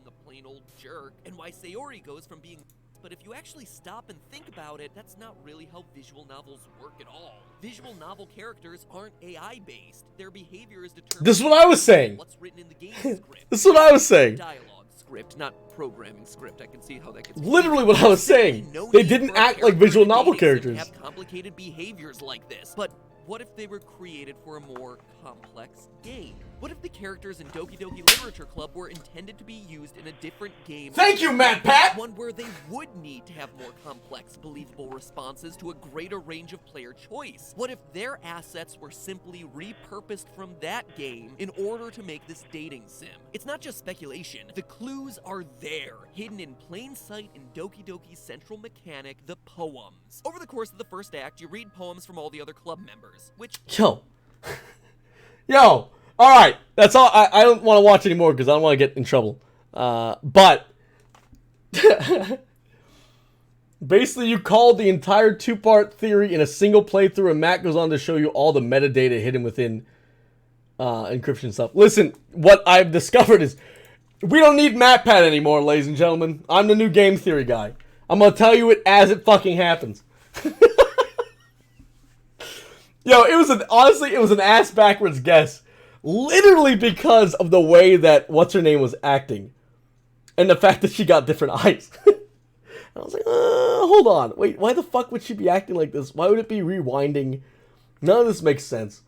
a plain old jerk, and why Sayori goes from being. But if you actually stop and think about it, that's not really how visual novels work at all. Visual novel characters aren't AI based. Their behavior is determined.
This is what I was saying.
What's written in the game script.
This is what I was saying.
Dialogue script, not programming script. I can see how that gets.
Literally what I was saying. They didn't act like visual novel characters.
Have complicated behaviors like this, but what if they were created for a more complex game? What if the characters in Doki Doki Literature Club were intended to be used in a different game?
Thank you, Matt Pat!
One where they would need to have more complex, believable responses to a greater range of player choice. What if their assets were simply repurposed from that game in order to make this dating sim? It's not just speculation. The clues are there, hidden in plain sight in Doki Doki's central mechanic, the poems. Over the course of the first act, you read poems from all the other club members, which...
Yo! Alright, that's all. I don't want to watch anymore because I don't want to get in trouble. But basically you called the entire two-part theory in a single playthrough, and Matt goes on to show you all the metadata hidden within encryption stuff. Listen, what I've discovered is we don't need MatPat anymore, ladies and gentlemen. I'm the new game theory guy. I'm gonna tell you it as it fucking happens. Yo, honestly, it was an ass backwards guess. Literally because of the way that what's-her-name was acting. And the fact that she got different eyes. I was like, hold on. Wait, why the fuck would she be acting like this? Why would it be rewinding? None of this makes sense.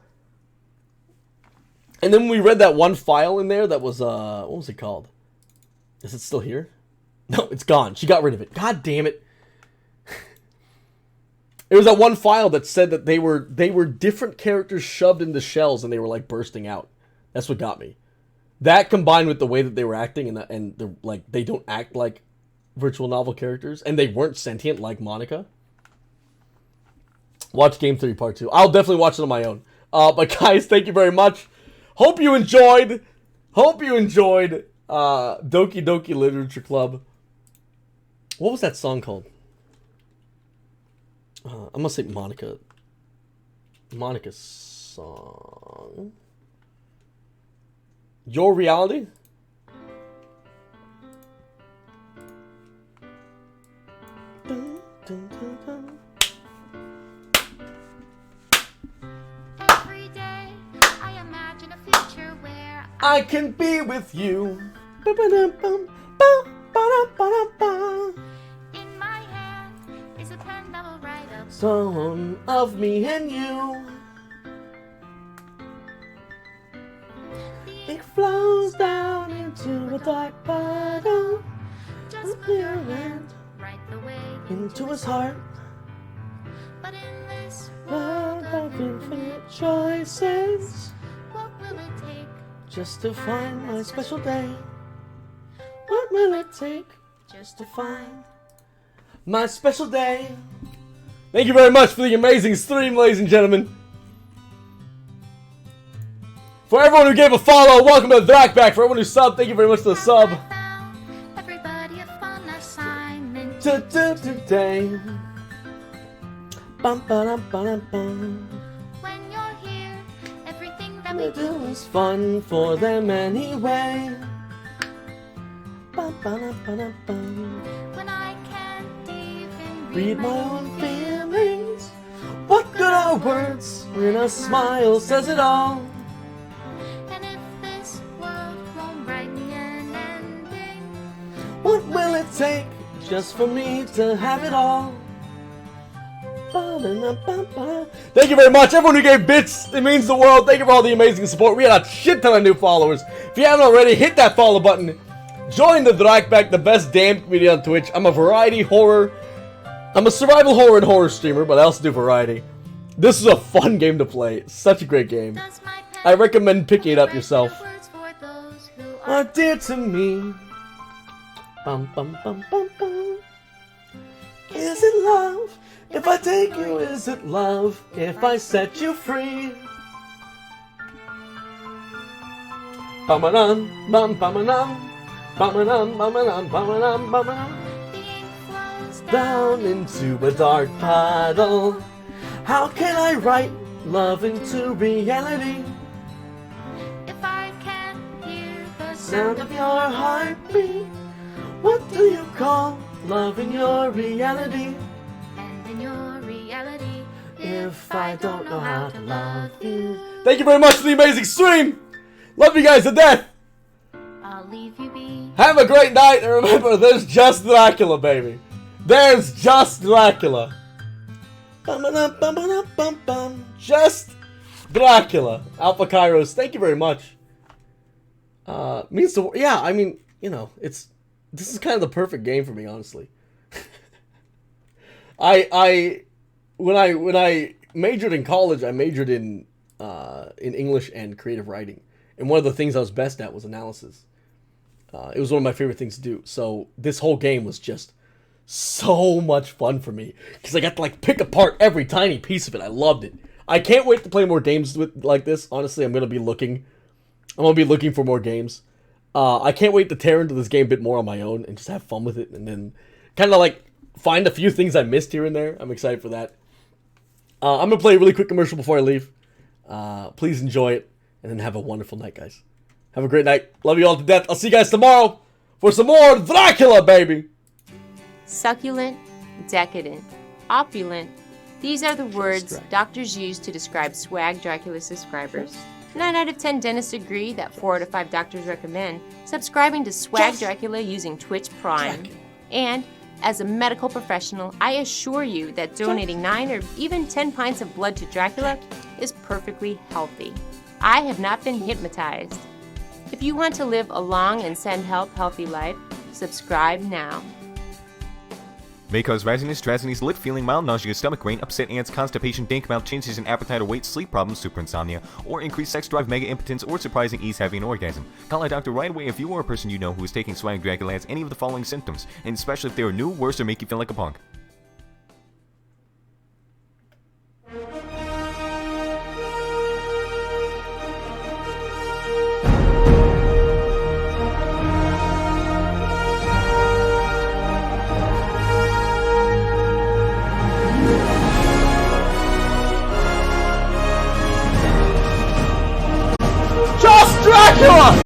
And then we read that one file in there that was, what was it called? Is it still here? No, it's gone. She got rid of it. God damn it. It was that one file that said that they were different characters shoved into shells and they were like bursting out. That's what got me. That combined with the way that they were acting and they're like they don't act like virtual novel characters and they weren't sentient like Monica. Watch Game 3 Part 2. I'll definitely watch it on my own. But guys, thank you very much. Hope you enjoyed Doki Doki Literature Club. What was that song called? I'm gonna say Monica. Monica's song. Your Reality? Dun, dun, dun, dun.
Every day I imagine a future where
I can be with you.
in my hand is a pen that will write a
Song of me and you. It flows down into a dark bottle.
just put your hand right the way
Into his heart.
But in this
World of infinite choices.
what will it take
Just to find my special day. What will it take just to find my special day? Thank you very much for the amazing stream, ladies and gentlemen. For everyone who gave a follow, welcome to the Backpack. For everyone who subbed, thank you very much for the sub.
found everybody a fun assignment
Today. Bum, ba-dum, ba-dum, bum.
when you're here everything that we
We
do
do is fun for them anyway. Bum, ba-dum, ba-dum, bum.
when I can't even
Read my own feelings. What good are words when a smile says it all?
And if this world won't write me an ending,
What will it take just for me to have it all? Thank you very much, everyone who gave bits. It means the world. Thank you for all the amazing support. We had a shit ton of new followers. If you haven't already, hit that follow button. Join the Drakback, the best damn community on Twitch. I'm a variety horror. I'm a survival horror and horror streamer, but I also do variety. This is a fun game to play. It's such a great game.
does my pen
I recommend picking it up
write
yourself.
the words for those who
Are dear to me. Bum, bum, bum, bum, bum. Is it love if I take you? Is it love if I set you free? Bum-a-dum, bum, bum-a-dum, bum-a-dum, bum-a-dum, bum-a-dum, bum-a-dum.
the ink flows
Down into a dark puddle. How can I write love into reality?
if I can't hear the
Sound of your heartbeat. What do you call love in your reality?
and in your reality
If I don't know how to love you. Thank you very much for the amazing stream. Love you guys to death.
I'll leave you be.
Have a great night. And remember, there's just Dracula, baby. There's just Dracula. Bum-a-dum-bum-a-dum-bum-bum. Just Dracula. Alpha Kairos, thank you very much. Means the yeah, I mean, you know, this is kind of the perfect game for me, honestly. When I majored in college, I majored in English and creative writing, and one of the things I was best at was analysis. It was one of my favorite things to do. So this whole game was just so much fun for me because I got to like pick apart every tiny piece of it. I loved it. I can't wait to play more games like this. Honestly, I'm gonna be looking for more games. I can't wait to tear into this game a bit more on my own and just have fun with it, and then kind of like find a few things I missed here and there. I'm excited for that. I'm gonna play a really quick commercial before I leave. Please enjoy it, and then have a wonderful night, guys. Have a great night. Love you all to death. I'll see you guys tomorrow for some more Dracula, baby.
Succulent, decadent, opulent. These are the words doctors use to describe Swag Dracula subscribers. 9 out of 10 dentists agree that 4 out of 5 doctors recommend subscribing to Swag Dracula using Twitch Prime. And as a medical professional, I assure you that donating 9 or even 10 pints of blood to Dracula is perfectly healthy. I have not been hypnotized. If you want to live a long and send healthy life, Subscribe now.
May cause rashness, drowsiness, lip feeling, mild nausea, stomach rain, upset ants, constipation, dank mouth, changes in appetite or weight, sleep problems, super insomnia, or increased sex drive, mega impotence, or surprising ease having an orgasm. Call a doctor right away if you or a person you know who is taking Swag Dracula has any of the following symptoms, and especially if they are new, worse, or make you feel like a punk.
Just Dracula!